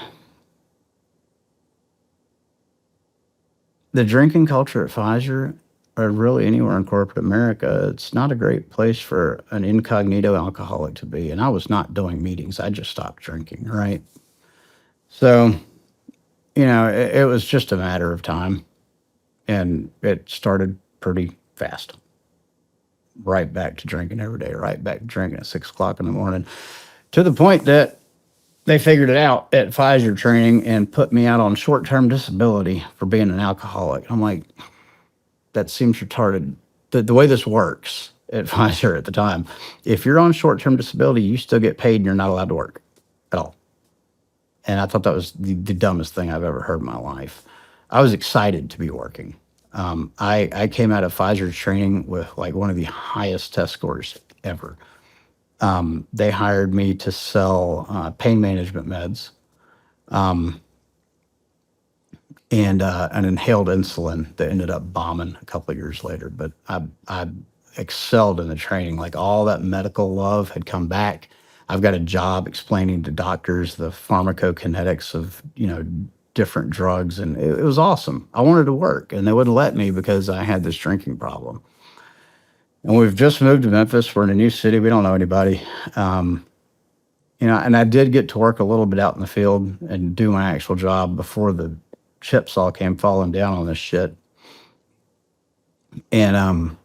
drinking culture at Pfizer, or really anywhere in corporate America, it's not a great place for an incognito alcoholic to be. And I was not doing meetings. I just stopped drinking, right? So, it was just a matter of time. And it started pretty fast. Right back to drinking every day, right back to drinking at 6 o'clock in the morning, to the point that they figured it out at Pfizer training and put me out on short-term disability for being an alcoholic. I'm like, that seems retarded. The way this works at Pfizer at the time, if you're on short-term disability, you still get paid and you're not allowed to work at all. And I thought that was the dumbest thing I've ever heard in my life. I was excited to be working. I came out of Pfizer training with like one of the highest test scores ever. They hired me to sell pain management meds. And an inhaled insulin that ended up bombing a couple of years later. But I excelled in the training. Like all that medical love had come back. I've got a job explaining to doctors the pharmacokinetics of, different drugs. And it was awesome. I wanted to work, and they wouldn't let me because I had this drinking problem. And we've just moved to Memphis. We're in a new city. We don't know anybody. And I did get to work a little bit out in the field and do my actual job before the chips all came falling down on this shit. And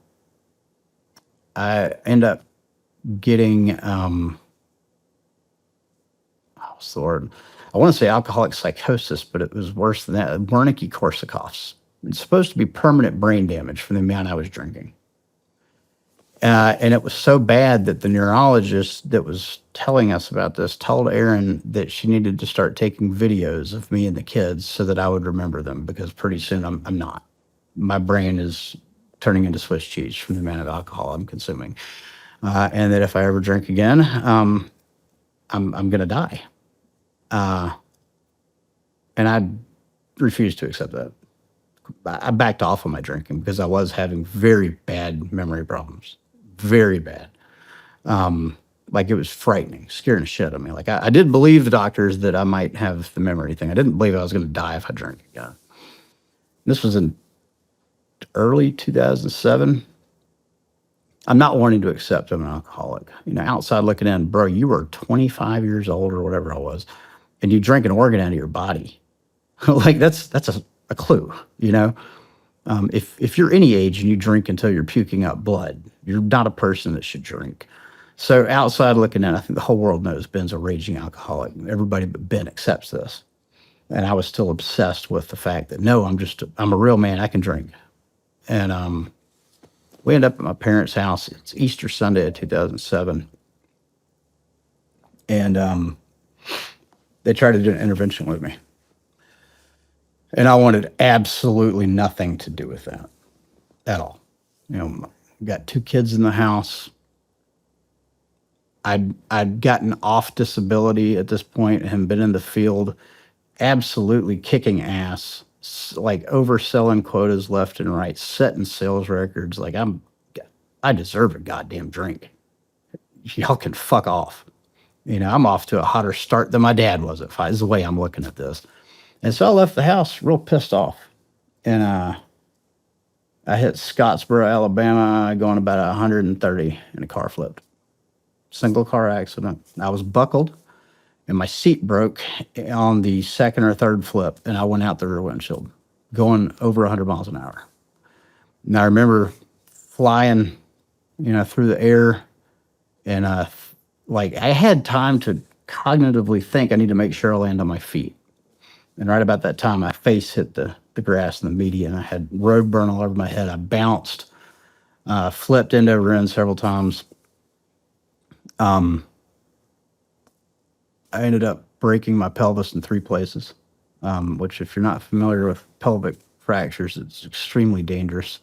I end up getting what's the word? I want to say alcoholic psychosis, but it was worse than that. Wernicke-Korsakoff's. It's supposed to be permanent brain damage from the amount I was drinking. And it was so bad that the neurologist that was telling us about this told Erin that she needed to start taking videos of me and the kids so that I would remember them, because pretty soon I'm not. My brain is turning into Swiss cheese from the amount of alcohol I'm consuming. And that if I ever drink again, I'm going to die. And I refused to accept that. I backed off on my drinking because I was having very bad memory problems. Very bad. Like, it was frightening, scaring the shit out of me. Like, I did believe the doctors that I might have the memory thing. I didn't believe I was going to die if I drank again. This was in early 2007. I'm not wanting to accept I'm an alcoholic. You know, outside looking in, bro, you were 25 years old or whatever I was, and you drank an organ out of your body. Like, that's a clue, you know? If you're any age and you drink until you're puking out blood, you're not a person that should drink. So outside looking in, I think the whole world knows Ben's a raging alcoholic. Everybody but Ben accepts this. And I was still obsessed with the fact that, no, I'm a real man. I can drink. And we ended up at my parents' house. It's Easter Sunday of 2007. And they tried to do an intervention with me. And I wanted absolutely nothing to do with that at all. You know, got 2 kids in the house. I'd gotten off disability at this point and been in the field absolutely kicking ass, like overselling quotas left and right, setting sales records. Like, I deserve a goddamn drink. Y'all can fuck off. You know, I'm off to a hotter start than my dad was at 5, is the way I'm looking at this. And so I left the house real pissed off. And I hit Scottsboro, Alabama, going about 130, and a car flipped. Single car accident. I was buckled, and my seat broke on the second or third flip, and I went out the rear windshield, going over 100 miles an hour. And I remember flying, you know, through the air, and like, I had time to cognitively think I need to make sure I land on my feet. And right about that time, my face hit the grass and the median. I had road burn all over my head. I bounced, flipped end over end several times. I ended up breaking my pelvis in 3 places, which, if you're not familiar with pelvic fractures, it's extremely dangerous.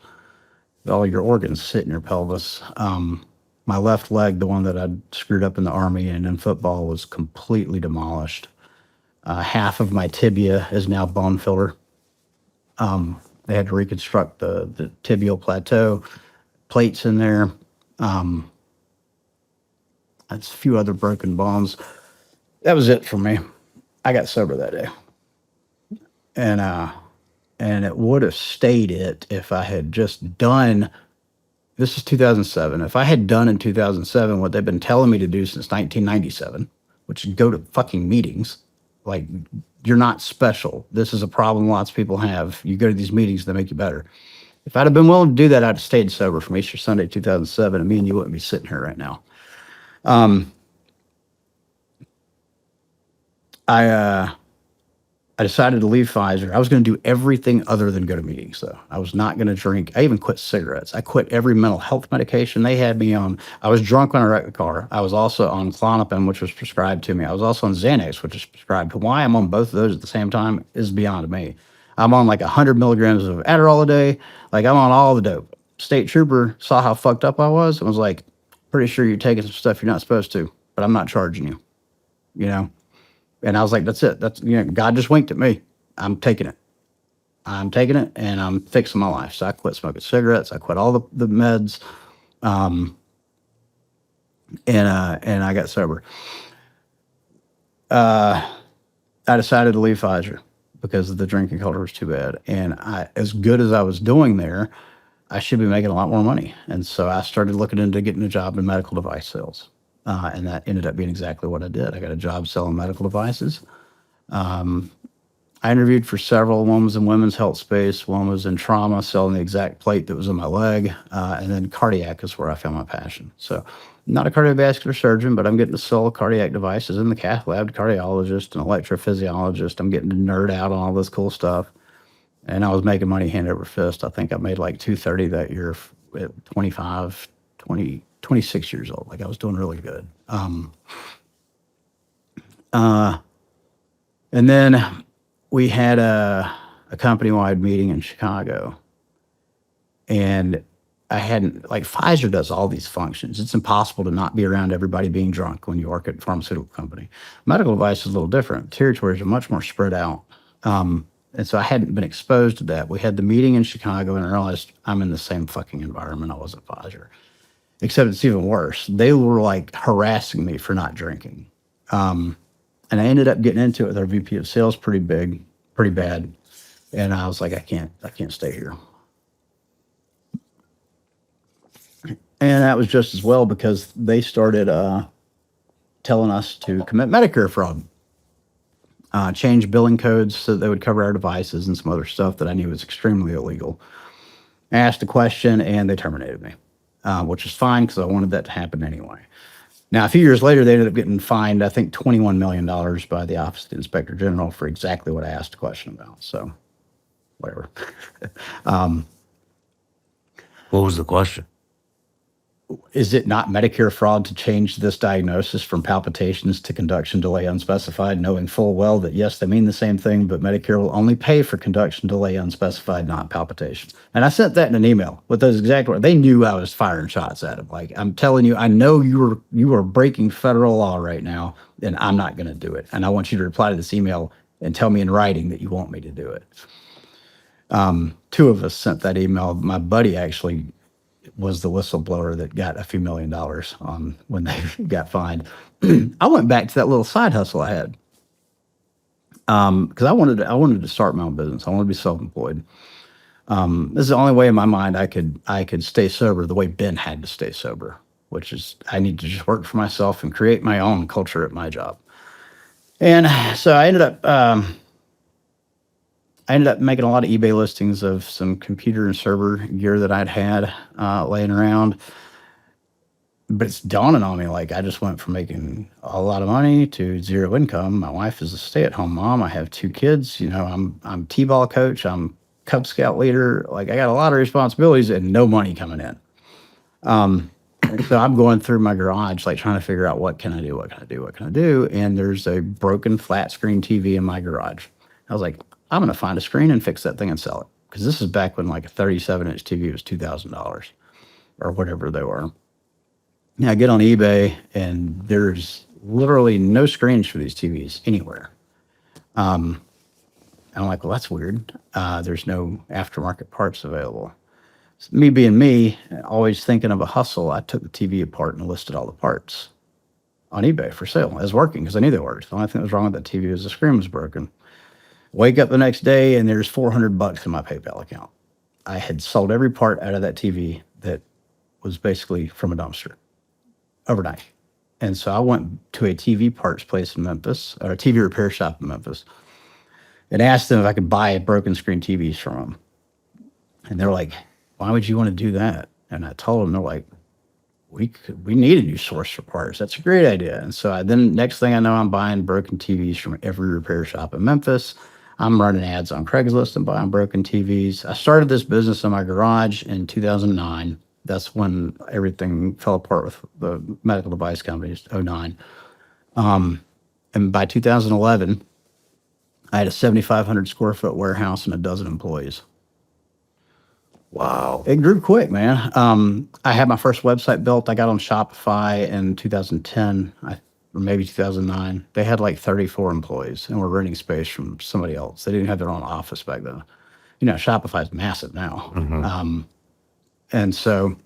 All your organs sit in your pelvis. My left leg, the one that I'd screwed up in the Army and in football, was completely demolished. Half of my tibia is now bone filler. They had to reconstruct the tibial plateau, plates in there. That's a few other broken bones. That was it for me. I got sober that day. And it would have stayed it if I had just done, this is 2007. If I had done in 2007 what they've been telling me to do since 1997, which is go to fucking meetings. Like, you're not special. This is a problem lots of people have. You go to these meetings, they make you better. If I'd have been willing to do that, I'd have stayed sober from Easter Sunday 2007, and me and you wouldn't be sitting here right now. I decided to leave Pfizer. I was going to do everything other than go to meetings, though. I was not going to drink. I even quit cigarettes. I quit every mental health medication they had me on. I was drunk when I wrecked the car. I was also on Klonopin, which was prescribed to me. I was also on Xanax, which is prescribed. Why I'm on both of those at the same time is beyond me. I'm on like 100 milligrams of Adderall a day. Like, I'm on all the dope. State trooper saw how fucked up I was and was like, pretty sure you're taking some stuff you're not supposed to, but I'm not charging you, you know? And I was like, that's it. That's, you know, God just winked at me. I'm taking it. I'm taking it, and I'm fixing my life. So I quit smoking cigarettes. I quit all the meds. And I got sober. I decided to leave Pfizer because the drinking culture was too bad. And as good as I was doing there, I should be making a lot more money. And so I started looking into getting a job in medical device sales. And that ended up being exactly what I did. I got a job selling medical devices. I interviewed for several. One was in women's health space. One was in trauma, selling the exact plate that was in my leg. And then cardiac is where I found my passion. So I'm not a cardiovascular surgeon, but I'm getting to sell cardiac devices in the cath lab, cardiologist, an electrophysiologist. I'm getting to nerd out on all this cool stuff. And I was making money hand over fist. I think I made like $230 that year at 25, 26 years old. Like I was doing really good. And then we had a company-wide meeting in Chicago, and I hadn't, like Pfizer does all these functions. It's impossible to not be around everybody being drunk when you work at a pharmaceutical company. Medical device is a little different. Territories are much more spread out. And so I hadn't been exposed to that. We had the meeting in Chicago, and I realized I'm in the same fucking environment I was at Pfizer, except it's even worse. They were like harassing me for not drinking. And I ended up getting into it with our VP of sales pretty bad. And I was like, I can't stay here. And that was just as well because they started telling us to commit Medicare fraud, change billing codes so that they would cover our devices and some other stuff that I knew was extremely illegal. I asked a question and they terminated me, which is fine because I wanted that to happen anyway. Now, a few years later, they ended up getting fined, I think, $21 million by the Office of the Inspector General for exactly what I asked a question about. So, whatever. What was the question? Is it not Medicare fraud to change this diagnosis from palpitations to conduction delay unspecified, knowing full well that, yes, they mean the same thing, but Medicare will only pay for conduction delay unspecified, not palpitations? And I sent that in an email with those exact words. They knew I was firing shots at them. Like, I'm telling you, I know you are breaking federal law right now, and I'm not going to do it. And I want you to reply to this email and tell me in writing that you want me to do it. Two of us sent that email. My buddy actually was the whistleblower that got a few $1 million on when they got fined. I went back to that little side hustle I had because I wanted to start my own business. I wanted to be self-employed. This is the only way in my mind I could stay sober the way Ben had to stay sober, which is I need to just work for myself and create my own culture at my job. And so I ended up making a lot of eBay listings of some computer and server gear that I'd had laying around. But it's dawning on me, like I just went from making a lot of money to zero income. My wife is a stay-at-home mom. I have 2 kids. You know, I'm T-ball coach. I'm Cub Scout leader. Like I got a lot of responsibilities and no money coming in. So I'm going through my garage, like trying to figure out what can I do? And there's a broken flat screen TV in my garage. I was like, I'm going to find a screen and fix that thing and sell it. Because this is back when like a 37-inch TV was $2,000 or whatever they were. Now I get on eBay and there's literally no screens for these TVs anywhere. And I'm like, well, that's weird. There's no aftermarket parts available. So me being me, always thinking of a hustle, I took the TV apart and listed all the parts on eBay for sale. It was working because I knew they worked. The only thing that was wrong with that TV was the screen was broken. Wake up the next day and there's $400 in my PayPal account. I had sold every part out of that TV that was basically from a dumpster overnight. And so I went to a TV parts place in Memphis, or a TV repair shop in Memphis, and asked them if I could buy broken screen TVs from them. And they're like, why would you want to do that? And I told them, they're like, we need a new source for parts. That's a great idea. And so then next thing I know, I'm buying broken TVs from every repair shop in Memphis. I'm running ads on Craigslist and buying broken TVs. I started this business in my garage in 2009. That's when everything fell apart with the medical device companies, 2009. And by 2011, I had a 7,500 square foot warehouse and a dozen employees. Wow. It grew quick, man. I had my first website built. I got on Shopify in 2010, or maybe 2009. They had like 34 employees and were renting space from somebody else. They didn't have their own office back then. You know, Shopify's massive now. Mm-hmm. And so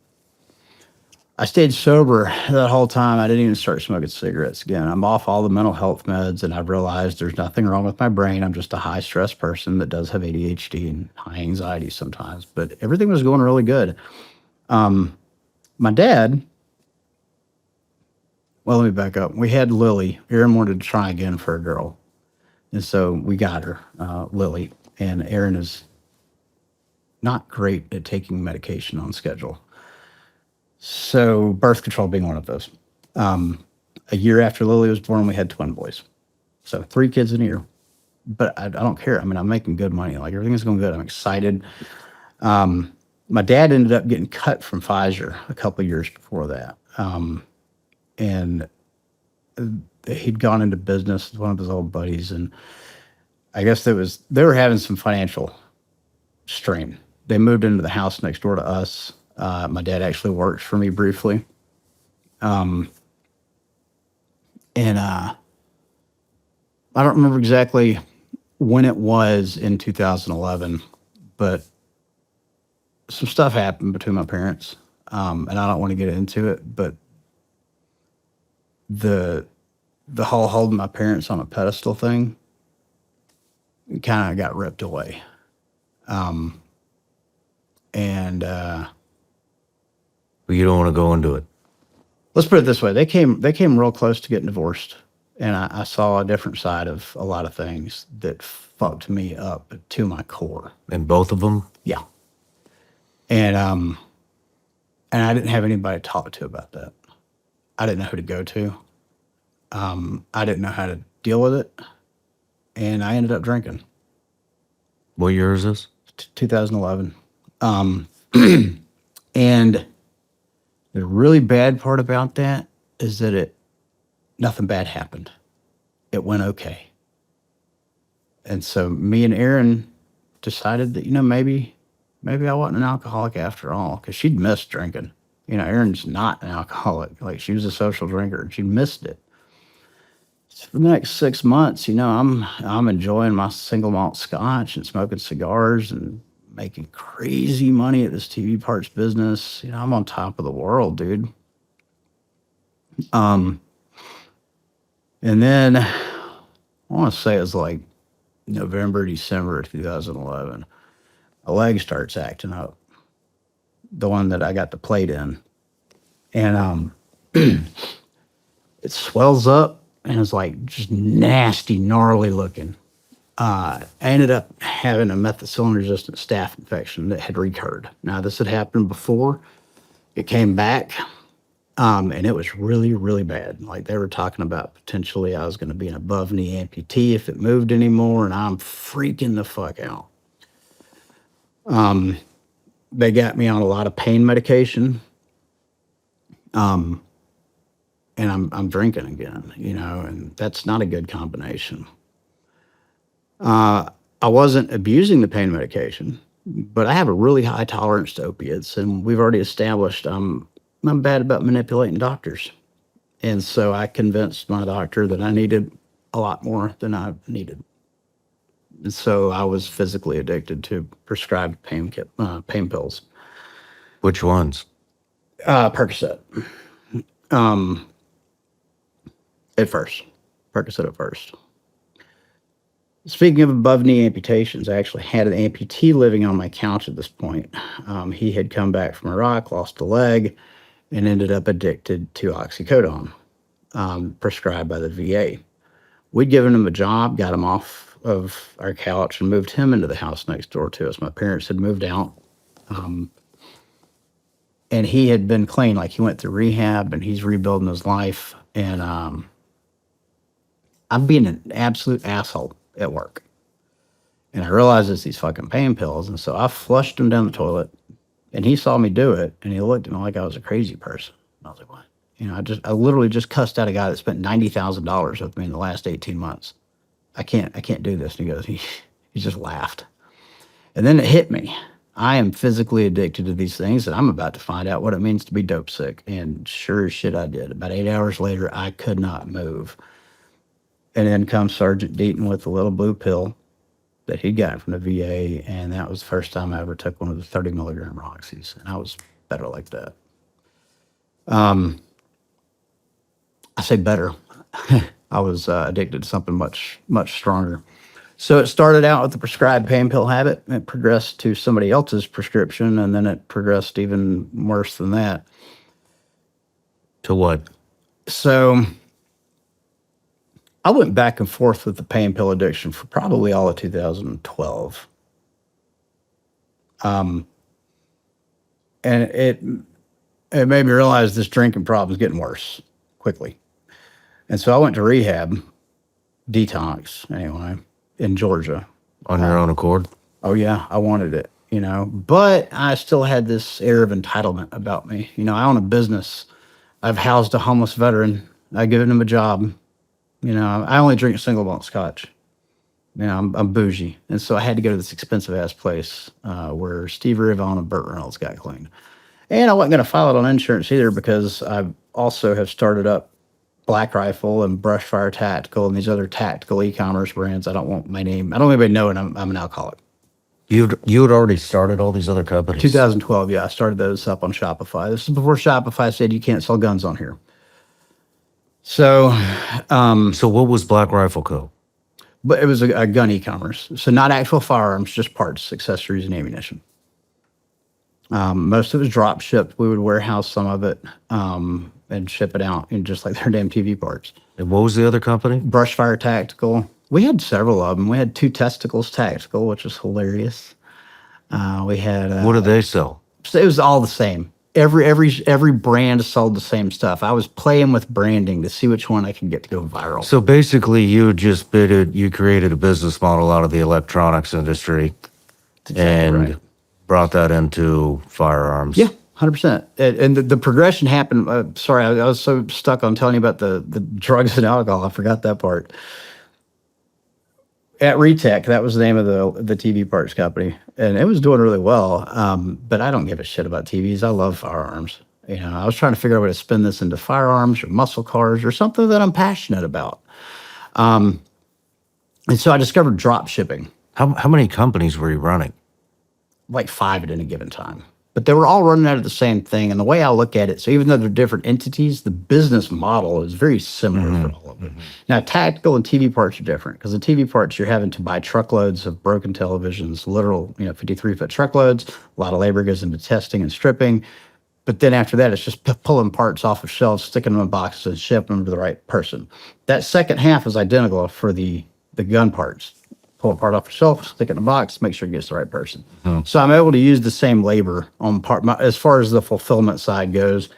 I stayed sober that whole time. I didn't even start smoking cigarettes again. I'm off all the mental health meds, and I've realized there's nothing wrong with my brain. I'm just a high-stress person that does have ADHD and high anxiety sometimes. But everything was going really good. My dad, well, let me back up. We had Lily. Aaron wanted to try again for a girl. And so we got her, Lily. And Aaron is not great at taking medication on schedule. So birth control being one of those. A year after Lily was born, we had twin boys. So 3 kids in a year. But I don't care. I mean, I'm making good money. Like everything is going good. I'm excited. My dad ended up getting cut from Pfizer a couple of years before that. And he'd gone into business with one of his old buddies, and I guess they were having some financial strain. They moved into the house next door to us. My dad actually worked for me briefly. And I don't remember exactly when it was in 2011, but some stuff happened between my parents. And I don't want to get into it, but the whole holding my parents on a pedestal thing kind of got ripped away. But you don't want to go into it. Let's put it this way: they came real close to getting divorced, and I saw a different side of a lot of things that fucked me up to my core. And both of them? Yeah. And I didn't have anybody to talk to about that. I didn't know who to go to. I didn't know how to deal with it, and I ended up drinking. What year is this? 2011. And the really bad part about that is that nothing bad happened. It went okay. And so me and Erin decided that, maybe I wasn't an alcoholic after all, because she'd missed drinking. Erin's not an alcoholic. Like, she was a social drinker, and she missed it. So for the next 6 months, I'm enjoying my single malt scotch and smoking cigars and making crazy money at this TV parts business. I'm on top of the world, dude. And then I want to say it was like November, December of 2011. My leg starts acting up. The one that I got the plate in. And it swells up and it's like just nasty, gnarly looking. I ended up having a methicillin-resistant staph infection that had recurred. Now, this had happened before. It came back, and it was really, really bad. Like, they were talking about potentially I was going to be an above-knee amputee if it moved anymore, and I'm freaking the fuck out. They got me on a lot of pain medication, and I'm drinking again, and that's not a good combination. I wasn't abusing the pain medication, but I have a really high tolerance to opiates, and we've already established I'm bad about manipulating doctors. And so I convinced my doctor that I needed a lot more than I needed. And so I was physically addicted to prescribed pain pills. Which ones? Percocet. At first. Percocet at first. Speaking of above-knee amputations, I actually had an amputee living on my couch at this point. He had come back from Iraq, lost a leg, and ended up addicted to oxycodone, prescribed by the VA. We'd given him a job, got him off of our couch, and moved him into the house next door to us. My parents had moved out, and he had been clean. Like, he went through rehab, and he's rebuilding his life. And I'm being an absolute asshole at work. And I realized it's these fucking pain pills. And so I flushed him down the toilet, and he saw me do it, and he looked at me like I was a crazy person. And I was like, what? I literally just cussed out a guy that spent $90,000 with me in the last 18 months. I can't do this. And he goes, he just laughed. And then it hit me. I am physically addicted to these things, and I'm about to find out what it means to be dope sick. And sure as shit I did. About 8 hours later, I could not move. And then comes Sergeant Deaton with a little blue pill that he got from the VA, and that was the first time I ever took one of the 30 milligram Roxys, and I was better like that. I say better. I was addicted to something much, much stronger. So it started out with the prescribed pain pill habit, and it progressed to somebody else's prescription, and then it progressed even worse than that. To what? So I went back and forth with the pain pill addiction for probably all of 2012. And it made me realize this drinking problem is getting worse quickly. And so I went to rehab, detox anyway, in Georgia. On your own accord? Oh yeah, I wanted it. But I still had this air of entitlement about me. I own a business. I've housed a homeless veteran. I've given him a job. I only drink single malt scotch. I'm bougie. And so I had to go to this expensive ass place where Steve Rivon and Burt Reynolds got clean. And I wasn't going to file it on insurance either because I also have started up Black Rifle and Brushfire Tactical and these other tactical e-commerce brands. I don't want my name. I don't want anybody knowing I'm an alcoholic. You had already started all these other companies. 2012, yeah, I started those up on Shopify. This is before Shopify said you can't sell guns on here. So, So what was Black Rifle Co.? but it was a gun e-commerce. So not actual firearms, just parts, accessories, and ammunition. Most of it was drop shipped. We would warehouse some of it and ship it out, and just like their damn TV parts. And what was the other company? Brushfire Tactical. We had several of them. We had 2 Testicles Tactical, which was hilarious. We had What did they sell? so it was all the same. Every brand sold the same stuff. I was playing with branding to see which one I could get to go viral. So basically, you created a business model out of the electronics industry and right. brought that into firearms. Yeah, 100%. And the progression happened. Sorry, I was so stuck on telling you about the drugs and alcohol. I forgot that part. At Retech, that was the name of the TV parts company, and it was doing really well. But I don't give a shit about TVs. I love firearms. I was trying to figure out a way to spin this into firearms or muscle cars or something that I'm passionate about. And so I discovered drop shipping. How many companies were you running? Like 5 at any given time. But they were all running out of the same thing. And the way I look at it, so even though they're different entities, the business model is very similar for all of them. Now, tactical and TV parts are different because the TV parts, you're having to buy truckloads of broken televisions, literal, 53-foot truckloads. A lot of labor goes into testing and stripping. But then after that, it's just pulling parts off of shelves, sticking them in boxes, and shipping them to the right person. That second half is identical for the gun parts. Pull a part off the shelf, stick it in a box, make sure it gets the right person. So I'm able to use the same labor on as far as the fulfillment side goes.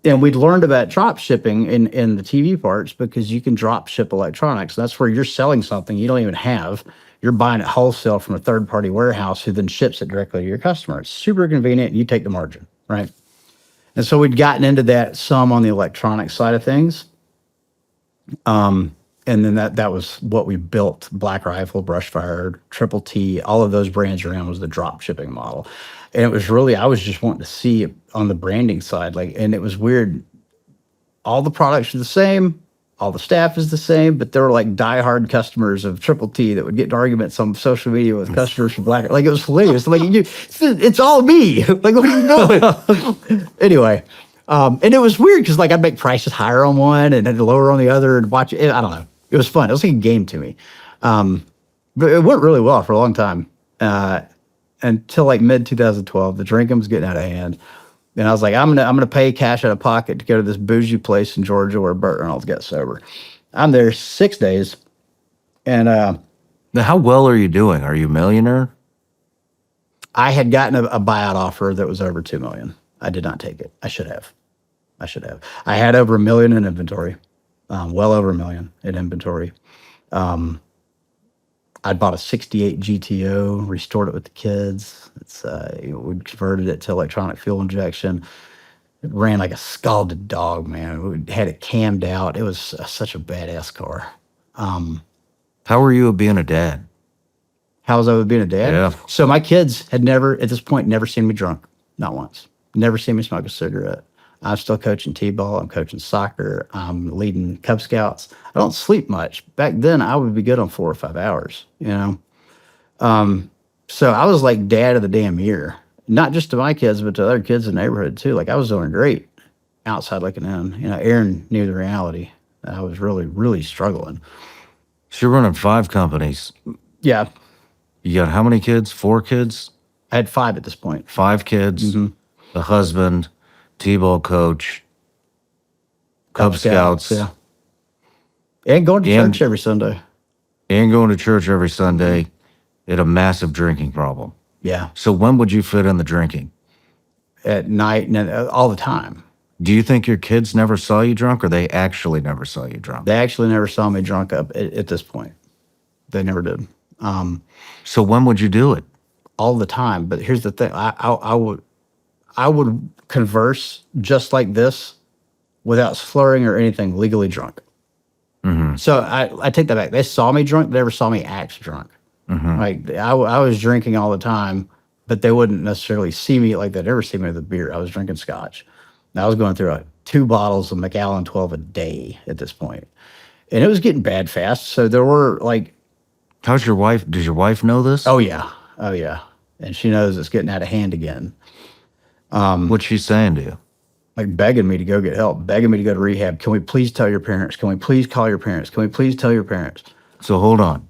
And we'd learned about drop shipping in the TV parts because you can drop ship electronics. That's where you're selling something you don't even have. You're buying it wholesale from a third-party warehouse who then ships it directly to your customer. It's super convenient, and you take the margin, right? And so we'd gotten into that some on the electronic side of things. And then that was what we built. Black Rifle, Brushfire, Triple T, all of those brands around was the drop shipping model. And it was really, I was just wanting to see it on the branding side. And it was weird. All the products are the same. All the staff is the same, but there were like diehard customers of Triple T that would get in arguments on social media with customers from Black. Like, it was hilarious. Like, it's all me. Like, what are you doing? Anyway. And it was weird because I'd make prices higher on one and then lower on the other and watch it. I don't know. It was fun. It was like a game to me. But it went really well for a long time until like mid 2012. The drinking was getting out of hand. And I was like, I'm gonna pay cash out of pocket to go to this bougie place in Georgia where Burt Reynolds got sober. I'm there 6 days. And Now, how well are you doing? Are you a millionaire? I had gotten a buyout offer that was over $2 million. I did not take it. I should have. I had over $1 million in inventory. Well over $1 million in inventory. I bought a 68 GTO, restored it with the kids. We converted it to electronic fuel injection. It ran like a scalded dog, man. We had it cammed out. It was such a badass car. How are you at being a dad? How was I with being a dad? Yeah. So my kids had never, at this point, never seen me drunk. Not once. Never seen me smoke a cigarette. I'm still coaching T-ball. I'm coaching soccer. I'm leading Cub Scouts. I don't sleep much. Back then, I would be good on 4 or 5 hours, So I was like dad of the damn year. Not just to my kids, but to other kids in the neighborhood, too. Like, I was doing great outside looking in. Aaron knew the reality. I was really, really struggling. So you're running 5 companies. Yeah. You got how many kids? 4 kids? I had 5 at this point. 5 kids, a husband, T-ball coach, Cub Scouts. Yeah. And going to church every Sunday. And going to church every Sunday. Had a massive drinking problem. Yeah. So when would you fit in the drinking? At night and all the time. Do you think your kids never saw you drunk, or they actually never saw you drunk? They actually never saw me drunk up at this point. They never did. So when would you do it? all the time. But here's the thing: I would converse just like this without slurring or anything, legally drunk. So I take that back. They saw me drunk, they never saw me act drunk. Like I was drinking all the time, but they wouldn't necessarily see me like they'd ever see me with a beer. I was drinking scotch. And I was going through 2 bottles of Macallan 12 a day at this point. And it was getting bad fast. So there were like, How's your wife? Does your wife know this? oh yeah. And she knows it's getting out of hand again. What's she saying to you? Like begging me to go get help, begging me to go to rehab. Can we please tell your parents? Can we please call your parents? Can we please tell your parents? So hold on.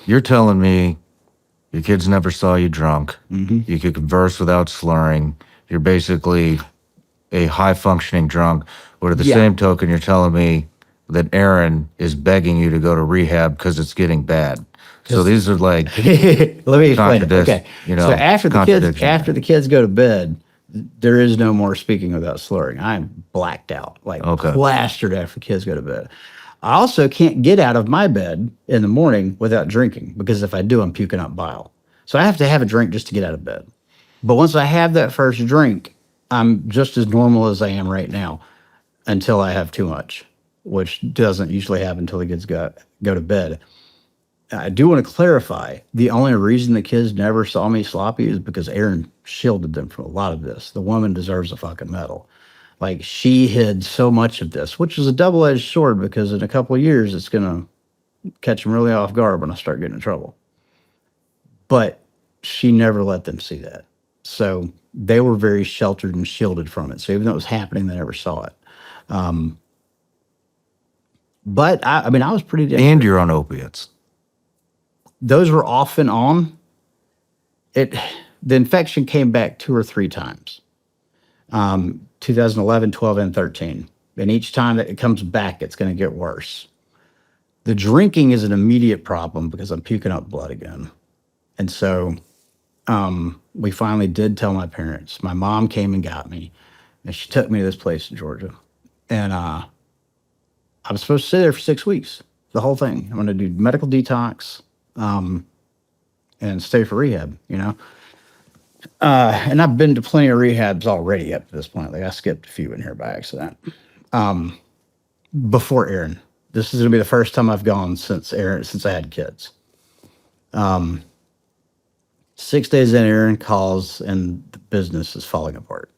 You're telling me your kids never saw you drunk. You could converse without slurring. You're basically a high-functioning drunk. But at the Yeah. same token, you're telling me that Aaron is begging you to go to rehab because it's getting bad. So these are like, Let me explain it. Okay. you know, So after contradiction. the kids go to bed, there is no more speaking without slurring. I'm blacked out, like Okay. plastered after the kids go to bed. I also can't get out of my bed in the morning without drinking because if I do, I'm puking up bile. So I have to have a drink just to get out of bed. But once I have that first drink, I'm just as normal as I am right now until I have too much, which doesn't usually happen until the kids go to bed. I do want to clarify, the only reason the kids never saw me sloppy is because Erin shielded them from a lot of this. The woman deserves a fucking medal. Like, she hid so much of this, which is a double-edged sword because in a couple of years, it's going to catch them really off guard when I start getting in trouble. But she never let them see that. So they were very sheltered and shielded from it. So even though it was happening, they never saw it. But I mean, I was pretty desperate. And you're on opiates. Those were off and on. The infection came back 2 or 3 times. 2011, 12, and 13. And each time that it comes back, it's going to get worse. The drinking is an immediate problem because I'm puking up blood again. And so we finally did tell my parents. My mom came and got me, and she took me to this place in Georgia. And I was supposed to stay there for 6 weeks, the whole thing. I'm going to do medical detox and stay for rehab, you know. And I've been to plenty of rehabs already up to this point. Like, I skipped a few in here by accident. Before Aaron. This is going to be the first time I've gone since I had kids. 6 days in, Aaron calls, and the business is falling apart.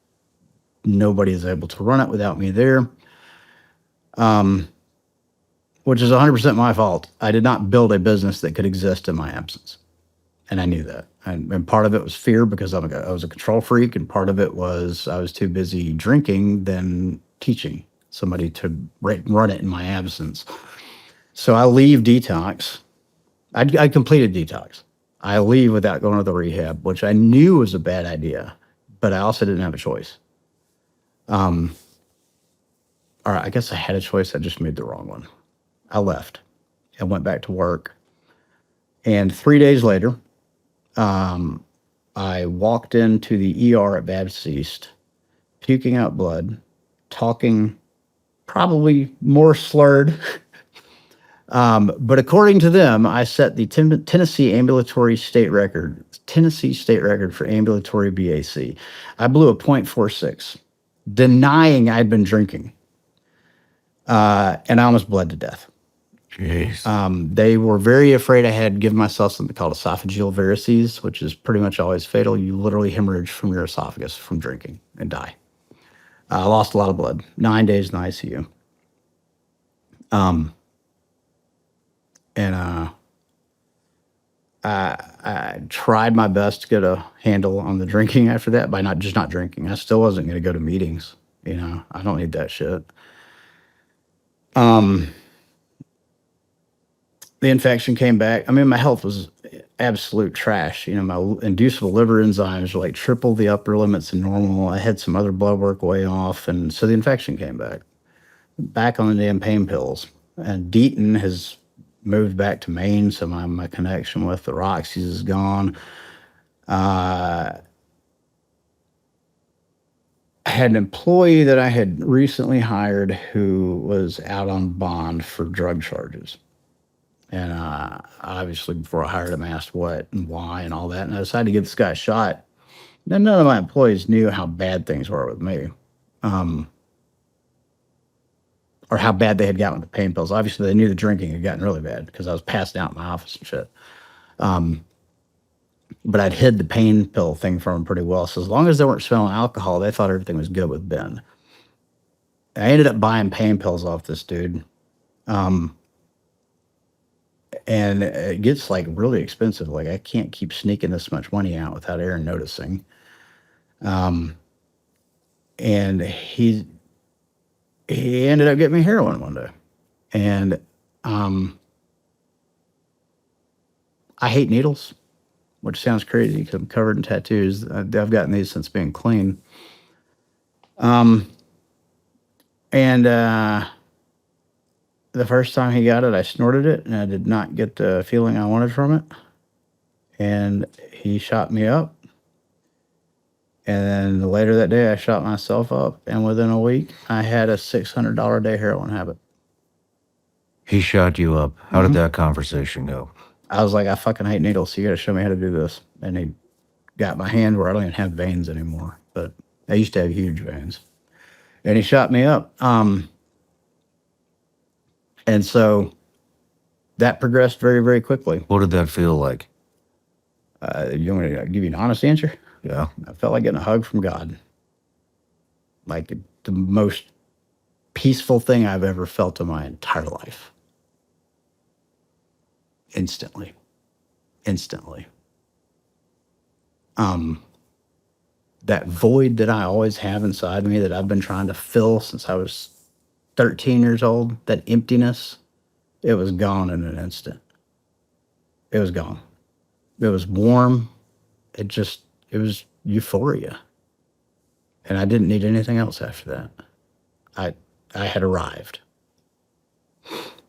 Nobody is able to run it without me there, which is 100% my fault. I did not build a business that could exist in my absence, and I knew that. And part of it was fear because I was a control freak, and part of it was I was too busy drinking than teaching somebody to run it in my absence. So I leave detox. I completed detox. I leave without going to the rehab, which I knew was a bad idea, but I also didn't have a choice. All right, I guess I had a choice. I just made the wrong one. I left and went back to work. And 3 days later, I walked into the ER at Baptist East, puking out blood, talking probably more slurred. But according to them, I set the Tennessee state record for ambulatory BAC. I blew a .46, denying I'd been drinking. And I almost bled to death. Jeez. They were very afraid I had given myself something called esophageal varices, which is pretty much always fatal. You literally hemorrhage from your esophagus from drinking and die. I lost a lot of blood. 9 days in the ICU. I tried my best to get a handle on the drinking after that by not drinking. I still wasn't going to go to meetings. You know, I don't need that shit. The infection came back. I mean, my health was absolute trash. You know, my inducible liver enzymes were like triple the upper limits of normal. I had some other blood work way off. And so the infection came back on the damn pain pills. And Deaton has moved back to Maine. So my connection with the Roxy's is gone. I had an employee that I had recently hired who was out on bond for drug charges. And obviously, before I hired him, I asked what and why and all that. And I decided to give this guy a shot. Then none of my employees knew how bad things were with me, or how bad they had gotten with the pain pills. Obviously, they knew the drinking had gotten really bad because I was passed out in my office and shit. But I'd hid the pain pill thing from them pretty well. So as long as they weren't smelling alcohol, they thought everything was good with Ben. I ended up buying pain pills off this dude. And it gets like really expensive. Like I can't keep sneaking this much money out without Aaron noticing. And he ended up getting me heroin one day. And I hate needles, which sounds crazy because I'm covered in tattoos. I've gotten these since being clean. The first time he got it, I snorted it, and I did not get the feeling I wanted from it. And he shot me up. And then later that day, I shot myself up. And within a week, I had a $600 a day heroin habit. He shot you up. How did that conversation go? I was like, I fucking hate needles, so you got to show me how to do this. And he got my hand where I don't even have veins anymore. But I used to have huge veins. And he shot me up. And so that progressed very, very quickly. What did that feel like? You want me to give you an honest answer? Yeah. I felt like getting a hug from God. Like the most peaceful thing I've ever felt in my entire life. Instantly. That void that I always have inside me that I've been trying to fill since I was 13 years old, that emptiness, it was gone in an instant. It was gone. It was warm. It was euphoria. And I didn't need anything else after that. I had arrived.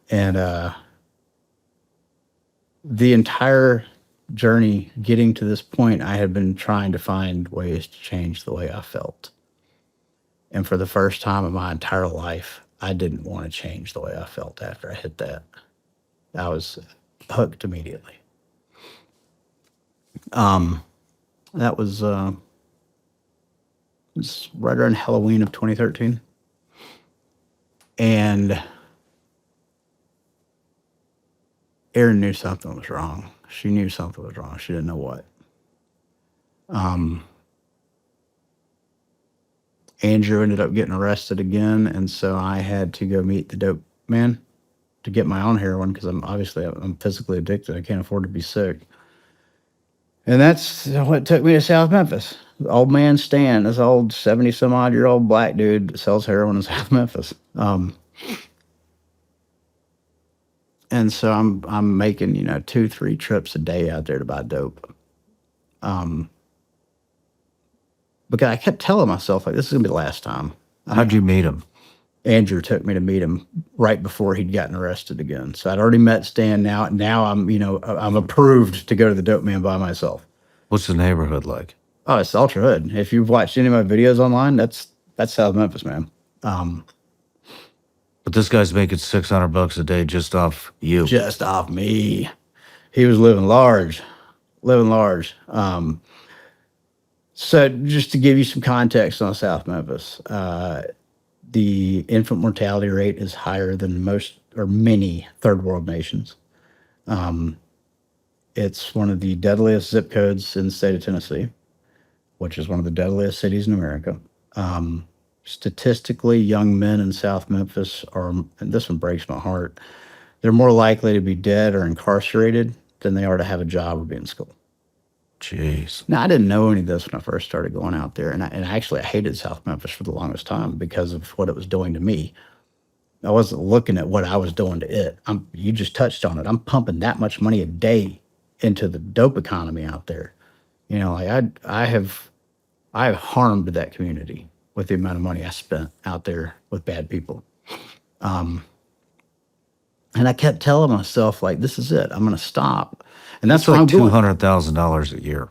And the entire journey getting to this point, I had been trying to find ways to change the way I felt. And for the first time in my entire life, I didn't want to change the way I felt after I hit that. I was hooked immediately. That was it's right around Halloween of 2013. And Erin knew something was wrong. She knew something was wrong. She didn't know what. Andrew ended up getting arrested again, and so I had to go meet the dope man to get my own heroin because I'm physically addicted. I can't afford to be sick. And that's what took me to South Memphis. The old man Stan, this old 70-some-odd-year-old black dude that sells heroin in South Memphis. And so I'm making 2-3 trips a day out there to buy dope. Because I kept telling myself, like, this is gonna be the last time. How'd you meet him? Andrew took me to meet him right before he'd gotten arrested again. So I'd already met Stan. Now I'm approved to go to the dope man by myself. What's the neighborhood like? Oh, it's ultra hood. If you've watched any of my videos online, that's South Memphis, man. But this guy's making $600 a day just off you. Just off me. He was living large. So just to give you some context on South Memphis, the infant mortality rate is higher than many third world nations. It's one of the deadliest zip codes in the state of Tennessee, which is one of the deadliest cities in America. Statistically, young men in South Memphis and this one breaks my heart, they're more likely to be dead or incarcerated than they are to have a job or be in school. Jeez. Now, I didn't know any of this when I first started going out there, and I hated South Memphis for the longest time because of what it was doing to me. I wasn't looking at what I was doing to it. You just touched on it. I'm pumping that much money a day into the dope economy out there. I have harmed that community with the amount of money I spent out there with bad people. And I kept telling myself, like, this is it. I'm going to stop. And that's like what I'm doing. $200,000 a year.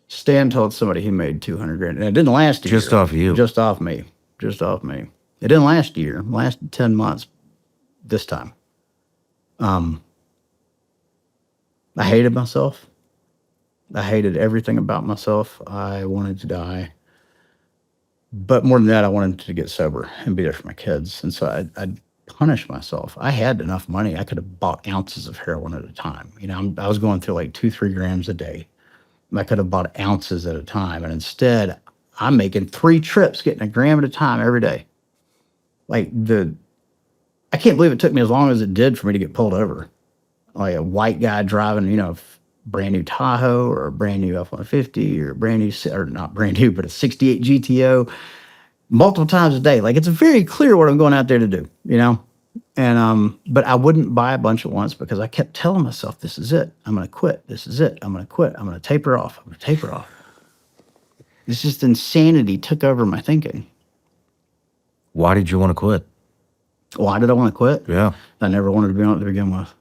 Stan told somebody he made $200,000, and it didn't last a year. Just off you. Just off me. It didn't last a year. It lasted 10 months this time. I hated myself. I hated everything about myself. I wanted to die. But more than that, I wanted to get sober and be there for my kids. And so I'd punish myself. I had enough money. I could have bought ounces of heroin at a time. You know, I was going through like 2-3 grams a day. I could have bought ounces at a time. And instead, I'm making 3 trips, getting a gram at a time every day. Like I can't believe it took me as long as it did for me to get pulled over. Like a white guy driving, you know, brand new Tahoe or a brand new F-150 or a brand new, or not brand new, but a 68 GTO multiple times a day. Like, it's very clear what I'm going out there to do, you know? And, but I wouldn't buy a bunch at once because I kept telling myself, this is it. I'm going to quit. This is it. I'm going to quit. I'm going to taper off. I'm going to taper off. It's just insanity took over my thinking. Why did you want to quit? Why did I want to quit? Yeah. I never wanted to be on it to begin with.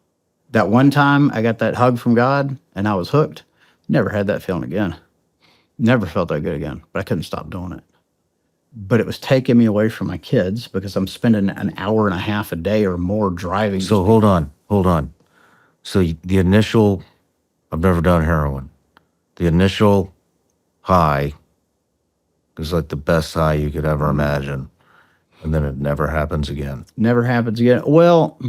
That one time I got that hug from God and I was hooked. Never had that feeling again. Never felt that good again, but I couldn't stop doing it. But it was taking me away from my kids because I'm spending an hour and a half a day or more driving. So hold on. So the initial, I've never done heroin. The initial high is like the best high you could ever imagine. And then it never happens again. Never happens again. Well,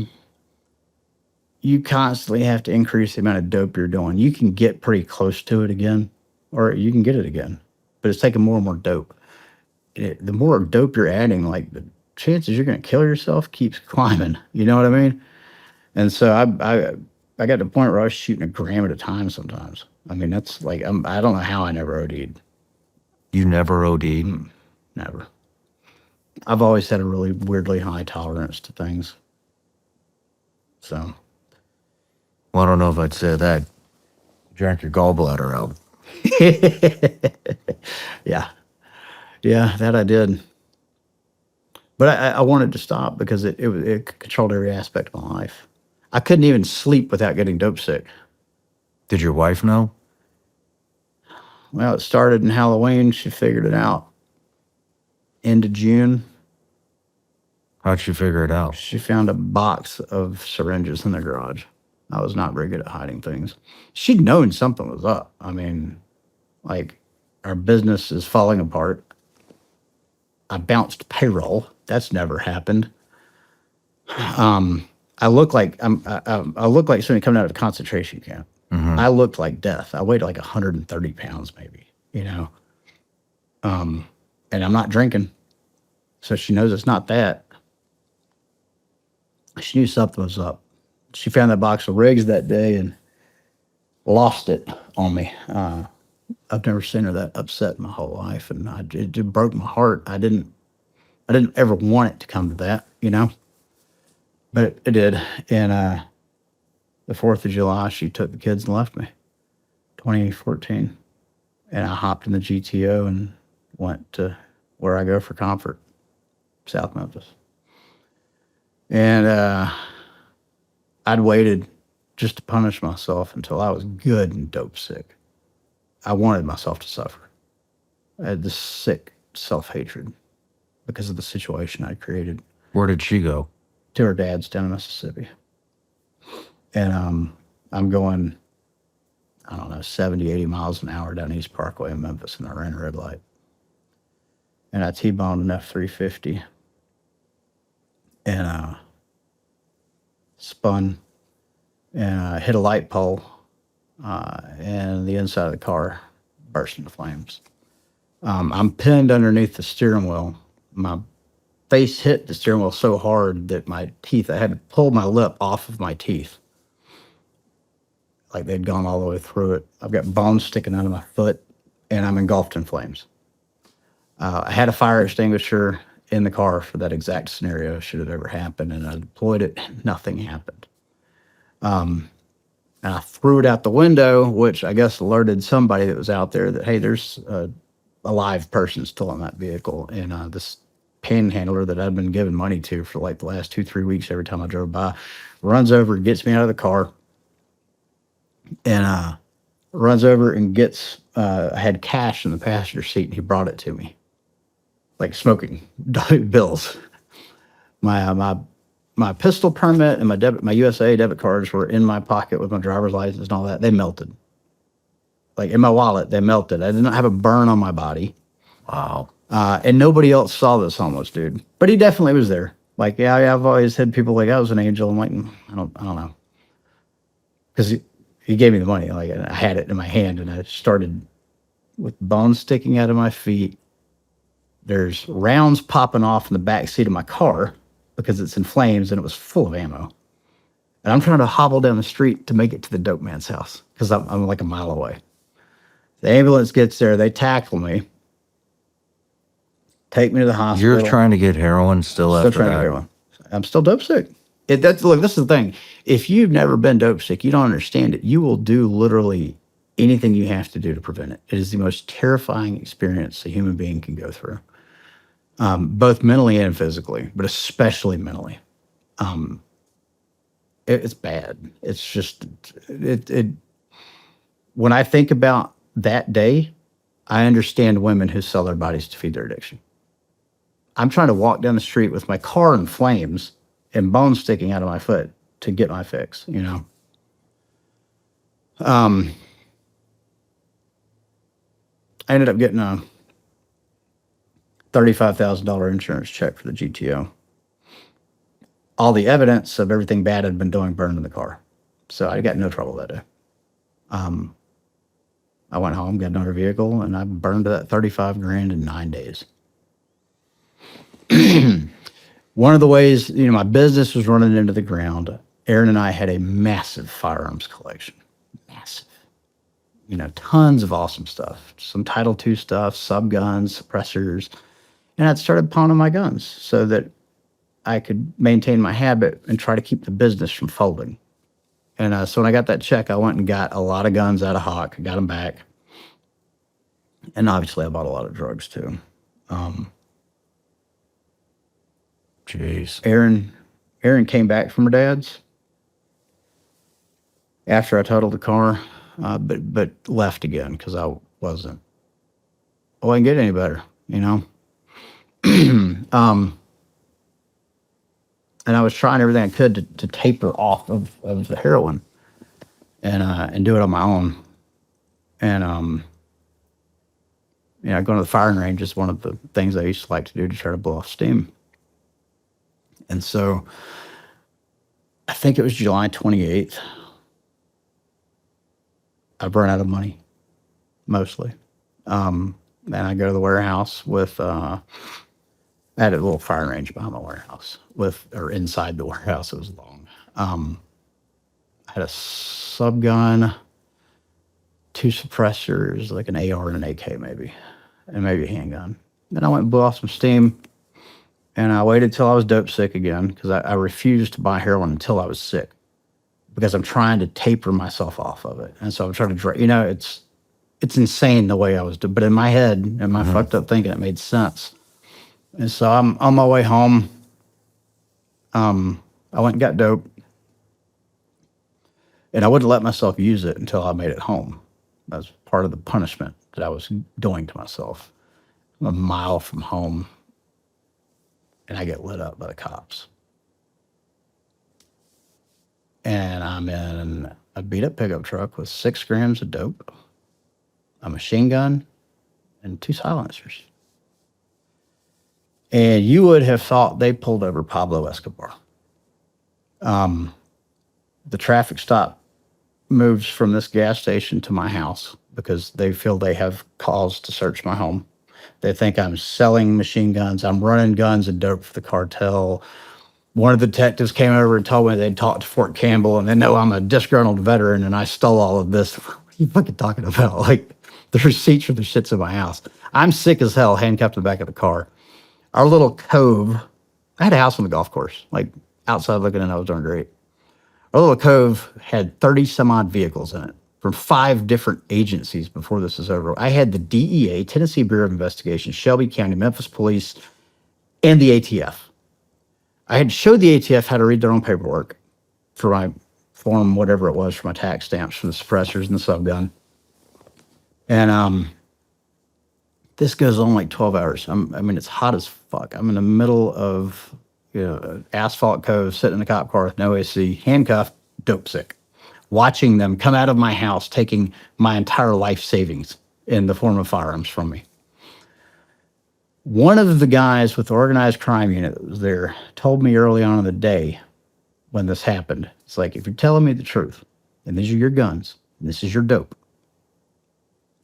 you constantly have to increase the amount of dope you're doing. You can get pretty close to it again, or you can get it again, but it's taking more and more dope. The more dope you're adding, like the chances you're going to kill yourself keeps climbing. You know what I mean? And so I got to the point where I was shooting a gram at a time sometimes. I mean, that's like, I don't know how I never OD'd. You never OD'd? Never. I've always had a really weirdly high tolerance to things. So. Well, I don't know if I'd say that. Drank your gallbladder out. Yeah. Yeah, that I did. But I wanted to stop because it controlled every aspect of my life. I couldn't even sleep without getting dope sick. Did your wife know? Well, it started in Halloween. She figured it out. End of June. How'd she figure it out? She found a box of syringes in the garage. I was not very good at hiding things. She'd known something was up. I mean, like, our business is falling apart. I bounced payroll. That's never happened. I look like I look like somebody coming out of a concentration camp. Mm-hmm. I looked like death. I weighed like 130 pounds, maybe. You know, and I'm not drinking, so she knows it's not that. She knew something was up. She found that box of rigs that day and lost it on me. I've never seen her that upset in my whole life, and it broke my heart. I didn't ever want it to come to that, you know, but it did. And the 4th of July, she took the kids and left me, 2014. And I hopped in the GTO and went to where I go for comfort, South Memphis. And I'd waited just to punish myself until I was good and dope sick. I wanted myself to suffer. I had this sick self-hatred because of the situation I created. Where did she go? To her dad's down in Mississippi. And I'm going, I don't know, 70, 80 miles an hour down East Parkway in Memphis, and I ran a red light. And I T-boned an F-350 and spun and hit a light pole, and the inside of the car burst into flames. I'm pinned underneath the steering wheel. My face hit the steering wheel so hard that my teeth, I had to pull my lip off of my teeth. Like they'd gone all the way through it. I've got bones sticking out of my foot, and I'm engulfed in flames. I had a fire extinguisher in the car for that exact scenario should it ever happen, and I deployed it. Nothing happened. And I threw it out the window, which I guess alerted somebody that was out there that, hey, there's a live person still in that vehicle. And this panhandler that I'd been giving money to for like the last 2-3 weeks every time I drove by runs over and gets me out of the car. And runs over and gets, I had cash in the passenger seat, and he brought it to me. Like smoking bills. My my pistol permit and my USA debit cards were in my pocket with my driver's license and all that. They melted. Like in my wallet, they melted. I did not have a burn on my body. Wow. And nobody else saw this homeless dude, but he definitely was there. Like, yeah, I've always had people like I was an angel. I'm like, I don't know, because he gave me the money. Like, I had it in my hand, and I started with bones sticking out of my feet. There's rounds popping off in the back seat of my car because it's in flames and it was full of ammo. And I'm trying to hobble down the street to make it to the dope man's house because I'm like a mile away. The ambulance gets there. They tackle me. Take me to the hospital. You're trying to get heroin still after Trying to that? get heroin. I'm still dope sick. Look, this is the thing. If you've never been dope sick, you don't understand it. You will do literally anything you have to do to prevent it. It is the most terrifying experience a human being can go through, both mentally and physically, but especially mentally. It's bad. It's just, when I think about that day, I understand women who sell their bodies to feed their addiction. I'm trying to walk down the street with my car in flames and bones sticking out of my foot to get my fix, you know? I ended up getting a $35,000 insurance check for the GTO. All the evidence of everything bad I'd been doing burned in the car. So I got no trouble that day. I went home, got another vehicle, and I burned that 35 grand in 9 days. One of the ways, my business was running into the ground. Aaron and I had a massive firearms collection. Massive. Tons of awesome stuff. Some Title II stuff, subguns, suppressors. And I'd started pawning my guns so that I could maintain my habit and try to keep the business from folding. And so when I got that check, I went and got a lot of guns out of Hawk, got them back. And obviously I bought a lot of drugs too. Jeez. Aaron came back from her dad's after I totaled the car, but left again because I wasn't getting any better, and I was trying everything I could to taper off of the heroin and do it on my own. And going to the firing range is one of the things I used to like to do to try to blow off steam. And so I think it was July 28th. I burn out of money, mostly. And I go to the warehouse with, I had a little firing range behind my warehouse or inside the warehouse. It was long. I had a subgun, 2 suppressors, like an AR and an AK maybe, and maybe a handgun. Then I went and blew off some steam. And I waited till I was dope sick again because I refused to buy heroin until I was sick because I'm trying to taper myself off of it. And so I'm trying to, it's insane the way I was doing. But in my head, and my fucked up thinking, it made sense. And so I'm on my way home. I went and got dope. And I wouldn't let myself use it until I made it home. That was part of the punishment that I was doing to myself. I'm a mile from home. And I get lit up by the cops. And I'm in a beat-up pickup truck with 6 grams of dope, a machine gun, and 2 silencers. And you would have thought they pulled over Pablo Escobar. The traffic stop moves from this gas station to my house because they feel they have cause to search my home. They think I'm selling machine guns. I'm running guns and dope for the cartel. One of the detectives came over and told me they'd talked to Fort Campbell, and they know I'm a disgruntled veteran and I stole all of this. What are you fucking talking about? Like, the receipts for the shit's in my house. I'm sick as hell, handcuffed in the back of the car. Our little cove, I had a house on the golf course, like outside looking in, I was doing great. Our little cove had 30 some odd vehicles in it from 5 different agencies before this is over. I had the DEA, Tennessee Bureau of Investigation, Shelby County, Memphis Police, and the ATF. I had showed the ATF how to read their own paperwork for my form, whatever it was, for my tax stamps, for the suppressors and the subgun. And this goes on like 12 hours. It's hot as fuck. I'm in the middle of, Asphalt Cove, sitting in a cop car with no AC, handcuffed, dope sick. Watching them come out of my house, taking my entire life savings in the form of firearms from me. One of the guys with the organized crime unit that was there told me early on in the day when this happened, it's like, if you're telling me the truth, and these are your guns, and this is your dope,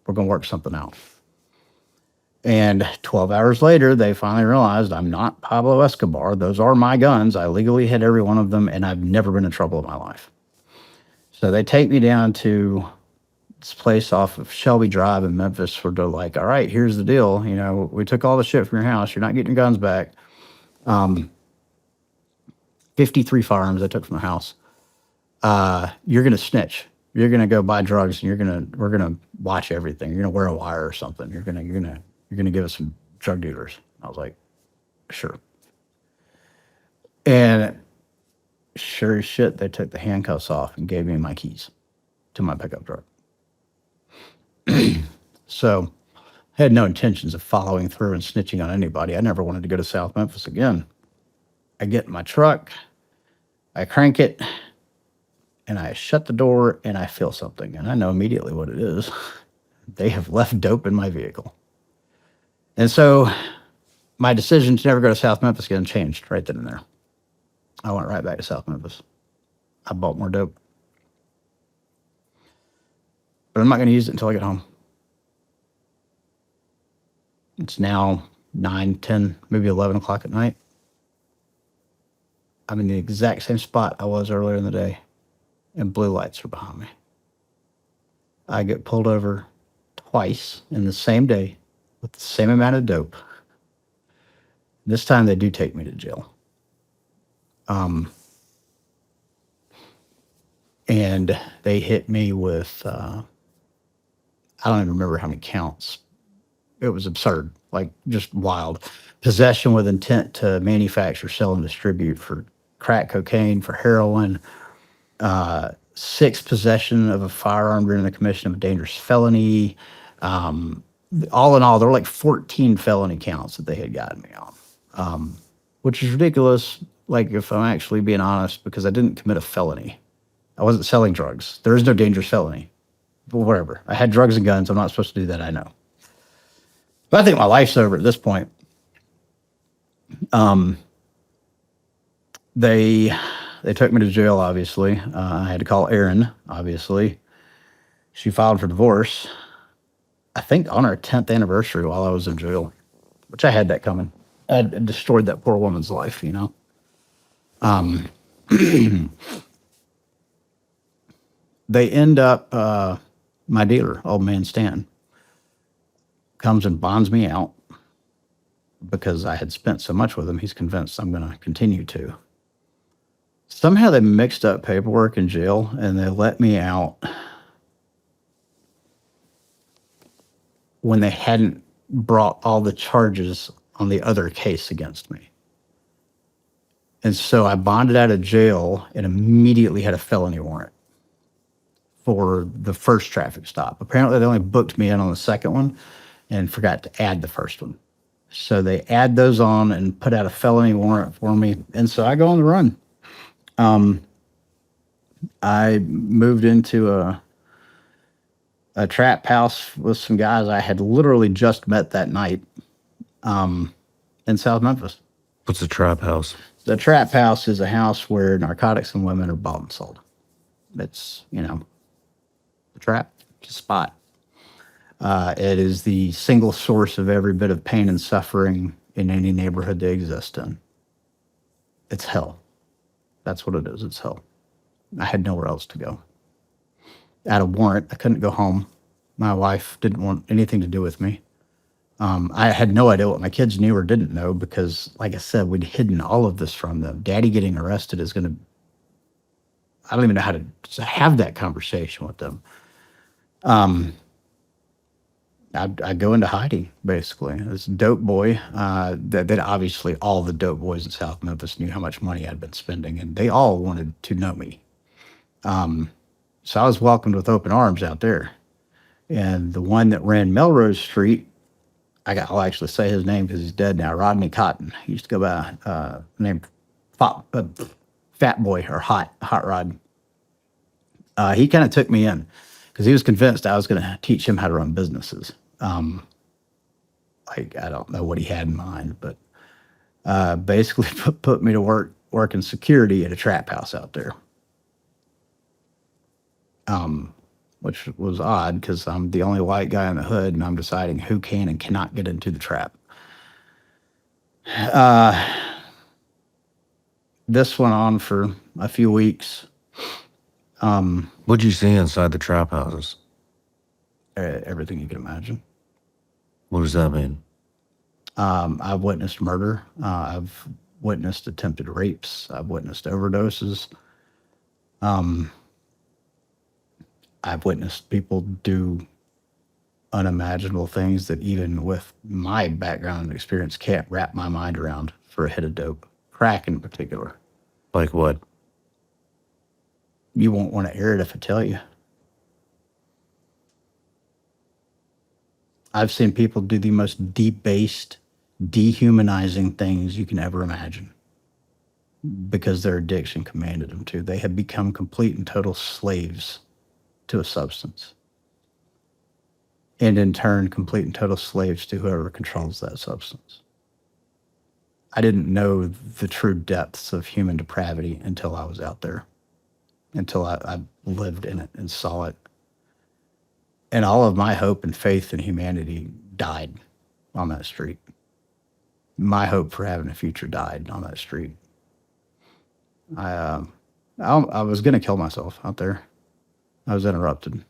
we're going to work something out. And 12 hours later, they finally realized I'm not Pablo Escobar. Those are my guns. I legally hit every one of them, and I've never been in trouble in my life. So they take me down to this place off of Shelby Drive in Memphis where they're like, all right, here's the deal. You know, we took all the shit from your house. You're not getting your guns back. 53 firearms I took from the house. You're going to snitch. You're going to go buy drugs, and we're going to watch everything. You're going to wear a wire or something. You're going to give us some drug dealers. I was like, sure. And sure as shit, they took the handcuffs off and gave me my keys to my pickup truck. So I had no intentions of following through and snitching on anybody. I never wanted to go to South Memphis again. I get in my truck, I crank it, and I shut the door, and I feel something. And I know immediately what it is. They have left dope in my vehicle. And so my decision to never go to South Memphis again changed right then and there. I went right back to South Memphis. I bought more dope. But I'm not going to use it until I get home. It's now 9, 10, maybe 11 o'clock at night. I'm in the exact same spot I was earlier in the day, and blue lights are behind me. I get pulled over twice in the same day with the same amount of dope. This time they do take me to jail. And they hit me with, I don't even remember how many counts. It was absurd, like just wild. Possession with intent to manufacture, sell, and distribute for crack cocaine, for heroin, 6 possession of a firearm during the commission of a dangerous felony. All in all, there were like 14 felony counts that they had gotten me on, which is ridiculous. Like, if I'm actually being honest, because I didn't commit a felony. I wasn't selling drugs. There is no dangerous felony. But whatever. I had drugs and guns. I'm not supposed to do that, I know. But I think my life's over at this point. They took me to jail, obviously. I had to call Erin, obviously. She filed for divorce, I think on our 10th anniversary while I was in jail, which I had that coming. I destroyed that poor woman's life, you know. They end up, my dealer, old man Stan, comes and bonds me out because I had spent so much with him. He's convinced I'm going to continue to. Somehow they mixed up paperwork in jail, and they let me out when they hadn't brought all the charges on the other case against me. And so I bonded out of jail and immediately had a felony warrant for the first traffic stop. Apparently they only booked me in on the second one and forgot to add the first one. So they add those on and put out a felony warrant for me. And so I go on the run. I moved into a trap house with some guys I had literally just met that night in South Memphis. What's a trap house? The trap house is a house where narcotics and women are bought and sold. It's, you know, the trap, it's a spot. It is the single source of every bit of pain and suffering in any neighborhood they exist in. It's hell. That's what it is. It's hell. I had nowhere else to go. I had a warrant. I couldn't go home. My wife didn't want anything to do with me. I had no idea what my kids knew or didn't know because, like I said, we'd hidden all of this from them. Daddy getting arrested is going to... I don't even know how to have that conversation with them. I go into hiding, basically. This dope boy, that obviously all the dope boys in South Memphis knew how much money I'd been spending, and they all wanted to know me. So I was welcomed with open arms out there. And the one that ran Melrose Street, I'll actually say his name because he's dead now, Rodney Cotton. He used to go by the name fat boy or hot rod. He kind of took me in because he was convinced I was going to teach him how to run businesses. Like, I don't know what he had in mind, but basically put me to working security at a trap house out there. Which was odd because I'm the only white guy in the hood and I'm deciding who can and cannot get into the trap. This went on for a few weeks. What'd you see inside the trap houses? Everything you can imagine. What does that mean? I've witnessed murder. I've witnessed attempted rapes. I've witnessed overdoses. I've witnessed people do unimaginable things that even with my background and experience can't wrap my mind around for a hit of dope. Crack in particular. Like what? You won't want to air it if I tell you. I've seen people do the most debased, dehumanizing things you can ever imagine because their addiction commanded them to. They have become complete and total slaves to a substance. And in turn, complete and total slaves to whoever controls that substance. I didn't know the true depths of human depravity until I was out there, until I lived in it and saw it. And all of my hope and faith in humanity died on that street. My hope for having a future died on that street. I was going to kill myself out there. I was interrupted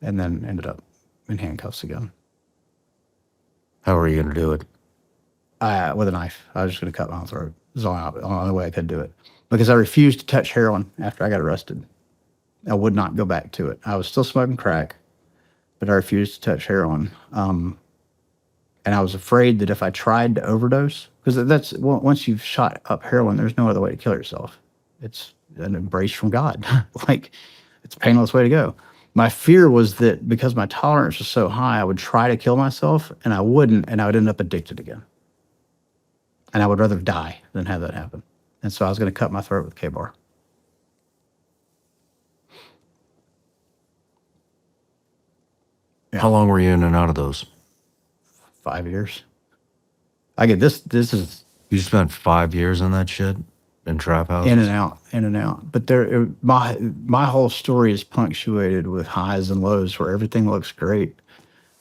and then ended up in handcuffs again. How are you going to do it? With a knife. I was just going to cut my own throat. It was the only way I could do it. Because I refused to touch heroin after I got arrested. I would not go back to it. I was still smoking crack, but I refused to touch heroin. And I was afraid that if I tried to overdose, because that's once you've shot up heroin, there's no other way to kill yourself. It's an embrace from God. Like, it's a painless way to go. My fear was that because my tolerance was so high, I would try to kill myself, and I wouldn't, and I would end up addicted again. And I would rather die than have that happen. And so I was going to cut my throat with K-bar. Yeah. How long were you in and out of those? 5 years. I get this is You spent 5 years in that shit? In trap houses? in and out. But my whole story is punctuated with highs and lows where everything looks great.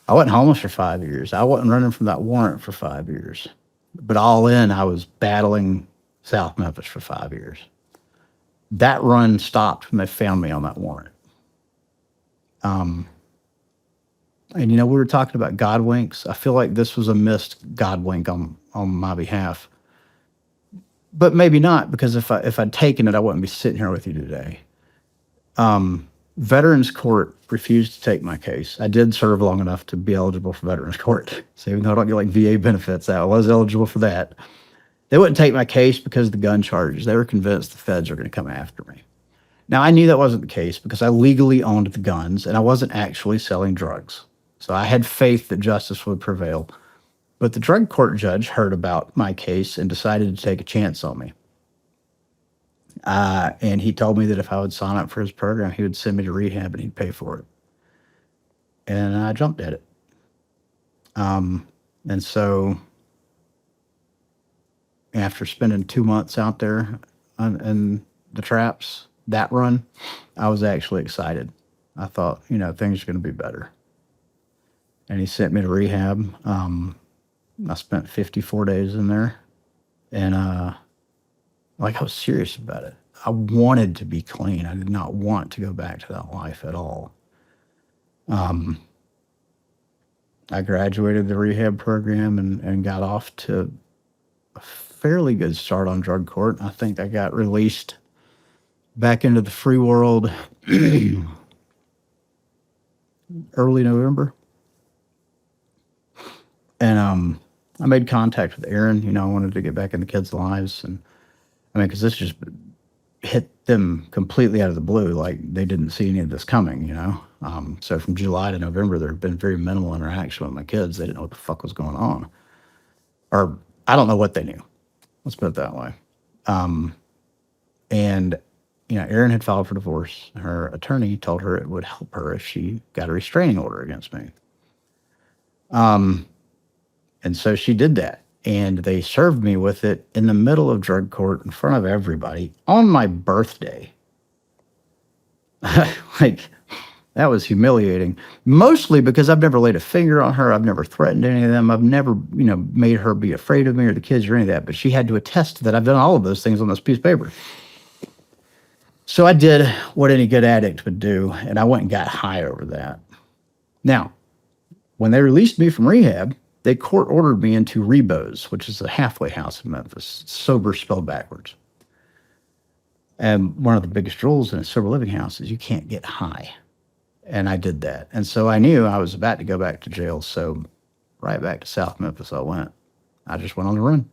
I wasn't homeless for 5 years. I wasn't running from that warrant for 5 years. But all in, I was battling South Memphis for 5 years. That run stopped when they found me on that warrant. And we were talking about God winks. I feel like this was a missed God wink on my behalf. But maybe not, because if I'd taken it, I wouldn't be sitting here with you today. Veterans Court refused to take my case. I did serve long enough to be eligible for Veterans Court. So even though I don't get like VA benefits, I was eligible for that. They wouldn't take my case because of the gun charges. They were convinced the feds were going to come after me. Now, I knew that wasn't the case because I legally owned the guns and I wasn't actually selling drugs. So I had faith that justice would prevail. But the drug court judge heard about my case and decided to take a chance on me. And he told me that if I would sign up for his program, he would send me to rehab and he'd pay for it. And I jumped at it. And so after spending 2 months out there in the traps, that run, I was actually excited. I thought, things are going to be better. And he sent me to rehab. I spent 54 days in there. And I was serious about it. I wanted to be clean. I did not want to go back to that life at all. I graduated the rehab program and got off to a fairly good start on drug court. I think I got released back into the free world early November. And I made contact with Aaron. I wanted to get back in the kids' lives. And because this just hit them completely out of the blue. Like, they didn't see any of this coming, So from July to November, there had been very minimal interaction with my kids. They didn't know what the fuck was going on. Or I don't know what they knew. Let's put it that way. And, Erin had filed for divorce. Her attorney told her it would help her if she got a restraining order against me. And so she did that. And they served me with it in the middle of drug court in front of everybody on my birthday. That was humiliating. Mostly because I've never laid a finger on her. I've never threatened any of them. I've never, made her be afraid of me or the kids or any of that. But she had to attest that I've done all of those things on this piece of paper. So I did what any good addict would do, and I went and got high over that. Now, when they released me from rehab, they court ordered me into Rebos, which is a halfway house in Memphis, sober spelled backwards. And one of the biggest rules in a sober living house is you can't get high. And I did that. And so I knew I was about to go back to jail. So right back to South Memphis I went. I just went on the run.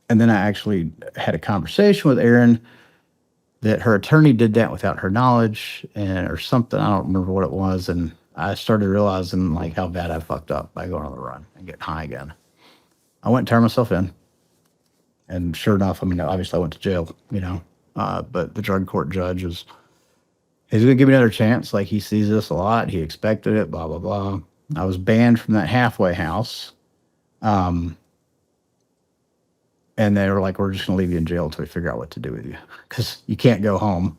And then I actually had a conversation with Erin that her attorney did that without her knowledge or something. I don't remember what it was. And I started realizing how bad I fucked up by going on the run and getting high again. I went and turned myself in. And sure enough, obviously I went to jail, but the drug court judge he's going to give me another chance. He sees this a lot. He expected it, blah, blah, blah. I was banned from that halfway house. And they were like, we're just going to leave you in jail until we figure out what to do with you. Because you can't go home.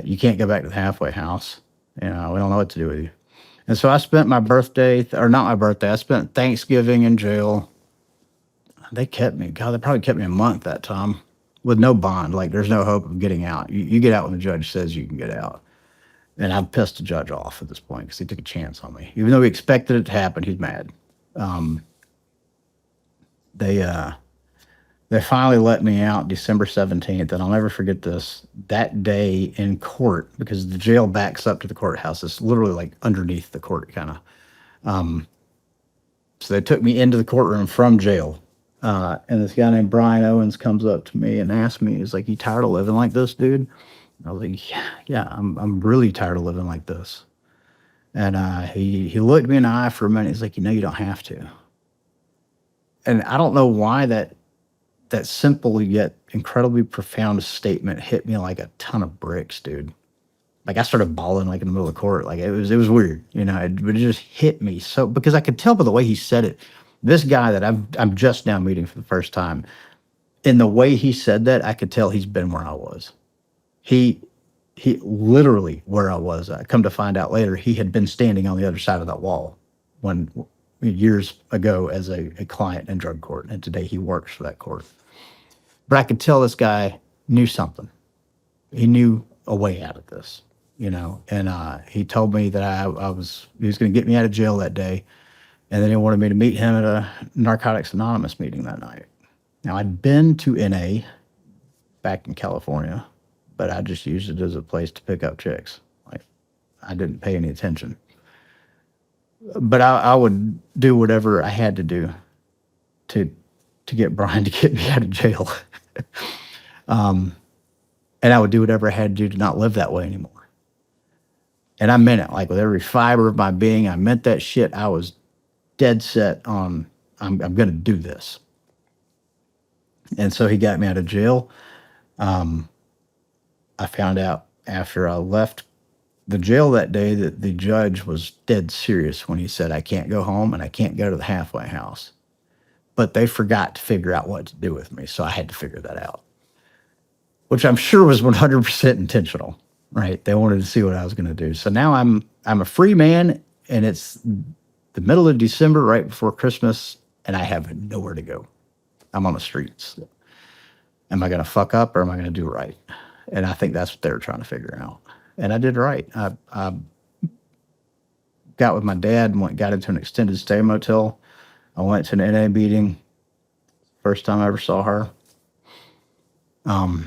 You can't go back to the halfway house. We don't know what to do with you. And so I spent my birthday, or not my birthday, I spent Thanksgiving in jail. They kept me. God, they probably kept me a month that time with no bond. There's no hope of getting out. You get out when the judge says you can get out. And I've pissed the judge off at this point because he took a chance on me. Even though he expected it to happen, he's mad. They finally let me out December 17th, and I'll never forget this. That day in court, because the jail backs up to the courthouse. It's literally underneath the court, kind of. So they took me into the courtroom from jail. And this guy named Brian Owens comes up to me and asks me, he's like, you tired of living like this, dude? And I was like, yeah, I'm really tired of living like this. And he looked me in the eye for a minute. He's like, you don't have to. And I don't know why that simple yet incredibly profound statement hit me like a ton of bricks, dude. I started bawling in the middle of the court. It was weird, it just hit me so, because I could tell by the way he said it. This guy that I'm just now meeting for the first time, in the way he said that, I could tell he's been where I was. He literally where I was. I come to find out later, he had been standing on the other side of that wall years ago as a client in drug court, and today he works for that court. But I could tell this guy knew something. He knew a way out of this, and he told me that he was going to get me out of jail that day. And then he wanted me to meet him at a Narcotics Anonymous meeting that night. Now, I'd been to NA back in California, but I just used it as a place to pick up chicks. I didn't pay any attention. But I would do whatever I had to do to get Brian to get me out of jail. And I would do whatever I had to do to not live that way anymore. And I meant it. With every fiber of my being, I meant that shit. I was dead set on, I'm going to do this. And so he got me out of jail. I found out after I left the jail that day that the judge was dead serious when he said, I can't go home and I can't go to the halfway house. But they forgot to figure out what to do with me. So I had to figure that out, which I'm sure was 100% intentional, right? They wanted to see what I was going to do. So now I'm a free man, and it's the middle of December, right before Christmas, and I have nowhere to go. I'm on the streets. Am I going to fuck up or am I going to do right? And I think that's what they were trying to figure out. And I did right. I got with my dad and got into an extended stay motel. I went to an NA meeting. First time I ever saw her. And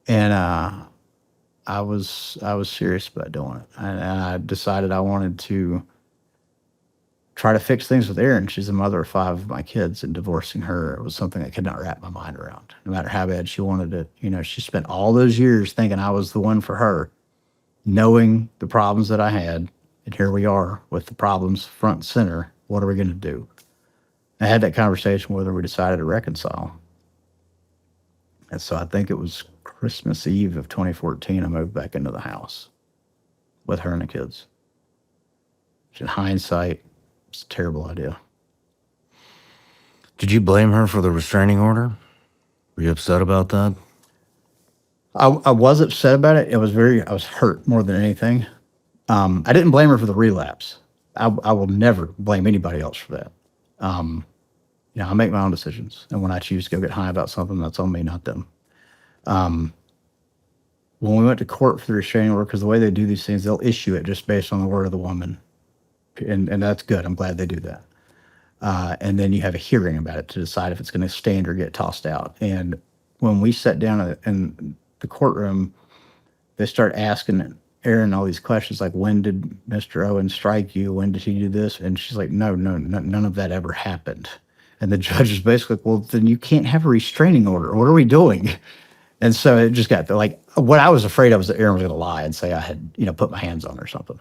I was serious about doing it. And I decided I wanted to try to fix things with Erin. She's the mother of 5 of my kids, and divorcing her was something I could not wrap my mind around. No matter how bad she wanted it, she spent all those years thinking I was the one for her, knowing the problems that I had. And here we are with the problems front and center. What are we going to do? I had that conversation with her. We decided to reconcile. And so I think it was Christmas Eve of 2014, I moved back into the house with her and the kids. Which in hindsight, it's a terrible idea. Did you blame her for the restraining order? Were you upset about that? I was upset about it. I was hurt more than anything. I didn't blame her for the relapse. I will never blame anybody else for that. I make my own decisions. And when I choose to go get high about something, that's on me, not them. When we went to court for the restraining order, because the way they do these things, they'll issue it just based on the word of the woman. And that's good. I'm glad they do that. And then you have a hearing about it to decide if it's going to stand or get tossed out. And when we sat down in the courtroom, they start asking Erin all these questions like, when did Mr. Owen strike you? When did he do this? And she's like, no, none of that ever happened. And the judge is basically like, well, then you can't have a restraining order. What are we doing? And so it just got like, what I was afraid of was that Erin was going to lie and say I had, put my hands on her or something,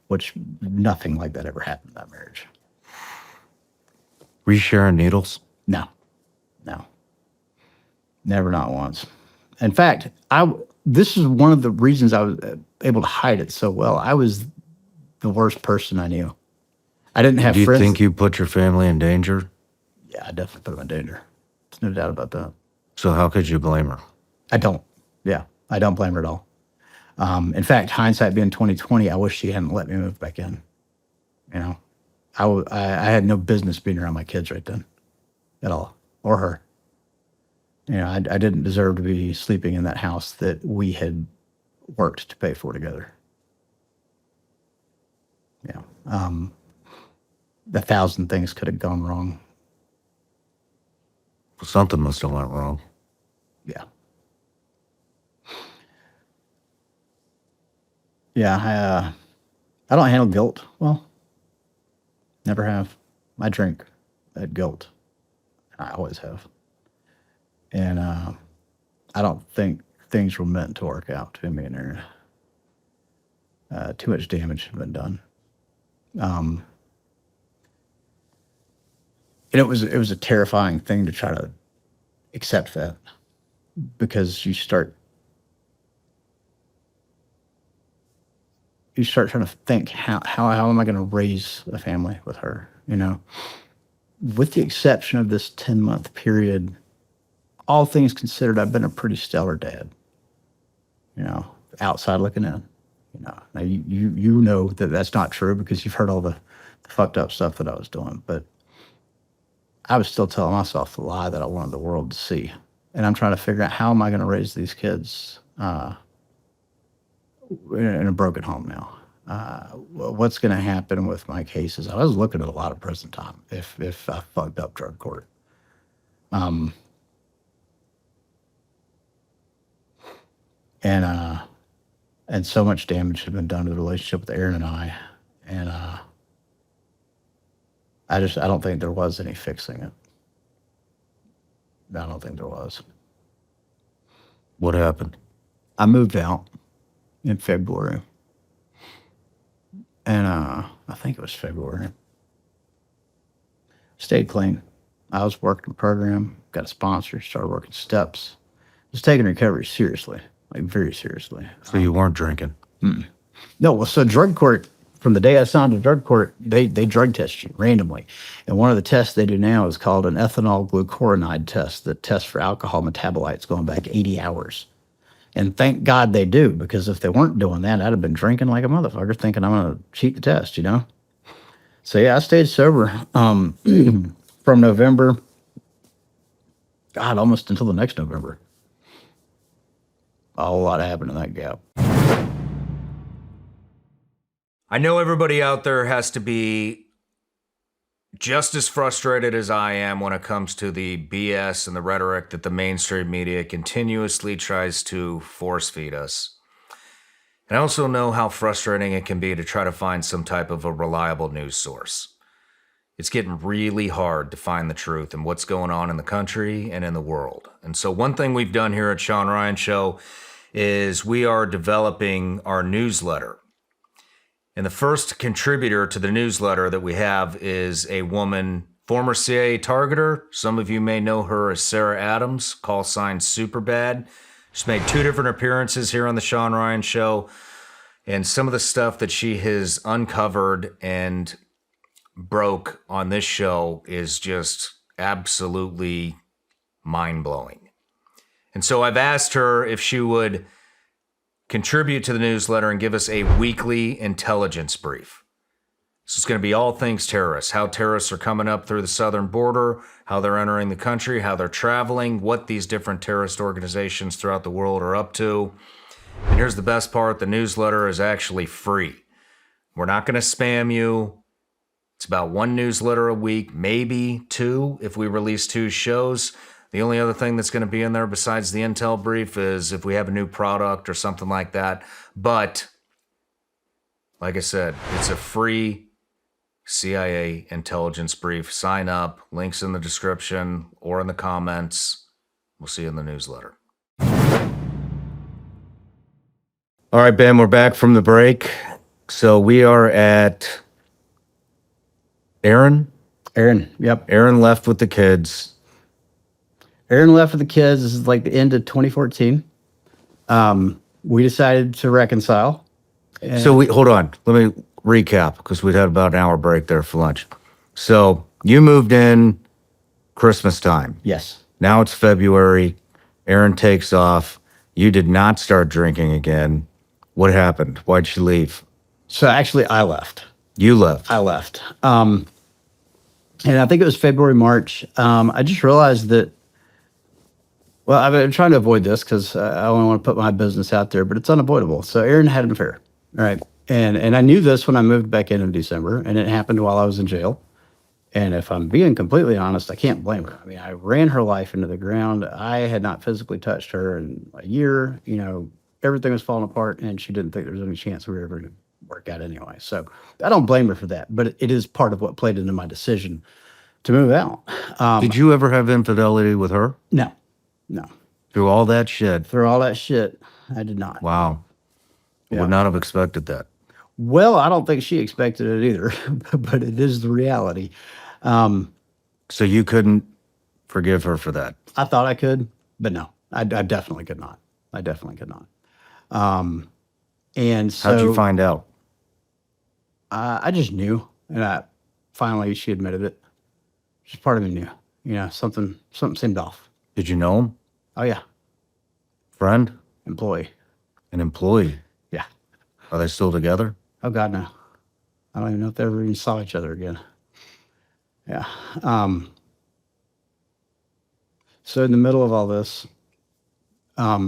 which nothing like that ever happened in that marriage. Were you sharing needles? No. Never, not once. In fact, this is one of the reasons I was able to hide it so well. I was the worst person I knew. I didn't have friends. Do you friends. think you put your family in danger? Yeah, I definitely put them in danger. There's no doubt about that. So how could you blame her? I don't. Yeah, I don't blame her at all. In fact, hindsight being 2020, I wish she hadn't let me move back in. I had no business being around my kids right then at all, or her. I didn't deserve to be sleeping in that house that we had worked to pay for together. Yeah. 1,000 things could have gone wrong. Something must have went wrong. Yeah. Yeah, I don't handle guilt well. Never have. I drink at guilt. I always have. And I don't think things were meant to work out between me and her. Too much damage had been done. And it was a terrifying thing to try to accept that, because you start trying to think, how am I going to raise a family with her? With the exception of this 10-month period, all things considered, I've been a pretty stellar dad. Outside looking in. Now you know that that's not true because you've heard all the fucked up stuff that I was doing, but I was still telling myself the lie that I wanted the world to see. And I'm trying to figure out, how am I going to raise these kids in a broken home now? What's going to happen with my cases? I was looking at a lot of prison time if I fucked up drug court. And so much damage had been done to the relationship with Erin and I. And I don't think there was any fixing it. I don't think there was. What happened? I moved out in February. And I think it was February. Stayed clean. I was working a program, got a sponsor, started working steps. Just taking recovery seriously, like very seriously. So you weren't drinking? No, well, so drug court, from the day I signed to drug court, they drug test you randomly. And one of the tests they do now is called an ethanol glucuronide test that tests for alcohol metabolites going back 80 hours. And thank God they do, because if they weren't doing that, I'd have been drinking like a motherfucker, thinking I'm going to cheat the test, So yeah, I stayed sober from November, God, almost until the next November. A whole lot happened in that gap. I know everybody out there has to be just as frustrated as I am when it comes to the BS and the rhetoric that the mainstream media continuously tries to force feed us. And I also know how frustrating it can be to try to find some type of a reliable news source. It's getting really hard to find the truth and what's going on in the country and in the world. And so one thing we've done here at Shawn Ryan Show is we are developing our newsletter. And the first contributor to the newsletter that we have is a woman former CIA targeter. Some of you may know her as Sarah Adams, call sign Superbad. She's made 2 different appearances here on the Shawn Ryan Show. And some of the stuff that she has uncovered and broke on this show is just absolutely mind-blowing. And so I've asked her if she would contribute to the newsletter and give us a weekly intelligence brief. So it's going to be all things terrorists, how terrorists are coming up through the southern border, how they're entering the country, how they're traveling, what these different terrorist organizations throughout the world are up to. And here's the best part, the newsletter is actually free. We're not going to spam you. It's about 1 newsletter a week, maybe 2 if we release 2 shows. The only other thing that's going to be in there besides the intel brief is if we have a new product or something like that. But like I said, it's a free CIA intelligence brief. Sign up, links in the description or in the comments. We'll see you in the newsletter. All right, Ben, we're back from the break. So we are at Aaron. Yep. Aaron left with the kids. Aaron left with the kids. This is like the end of 2014. We decided to reconcile. So hold on. Let me recap because we'd had about an hour break there for lunch. So you moved in Christmas time. Yes. Now it's February. Aaron takes off. You did not start drinking again. What happened? Why'd she leave? So actually, I left. You left. I left. And I think it was February, March. I just realized that, well, I've been trying to avoid this because I don't want to put my business out there, but it's unavoidable. So Aaron had an affair, all right? And I knew this when I moved back in December, and it happened while I was in jail. And if I'm being completely honest, I can't blame her. I mean, I ran her life into the ground. I had not physically touched her in a year. You know, everything was falling apart, and she didn't think there was any chance we were ever going to work out anyway. So I don't blame her for that, but it is part of what played into my decision to move out. Did you ever have infidelity with her? No. Through all that shit? For all that shit, I did not. Wow. I Yeah. would not have expected that. Well, I don't think she expected it either, but it is the reality. So you couldn't forgive her for that? I thought I could, but no, I definitely could not. I definitely could not. And so How'd you find out? I just knew, and finally she admitted it. Just part of me knew, you know, something seemed off. Did you know him? Oh yeah, Friend? employee. An employee? Yeah. Are they still together? Oh God, no. I don't even know if they ever even saw each other again. Yeah. So in the middle of all this, let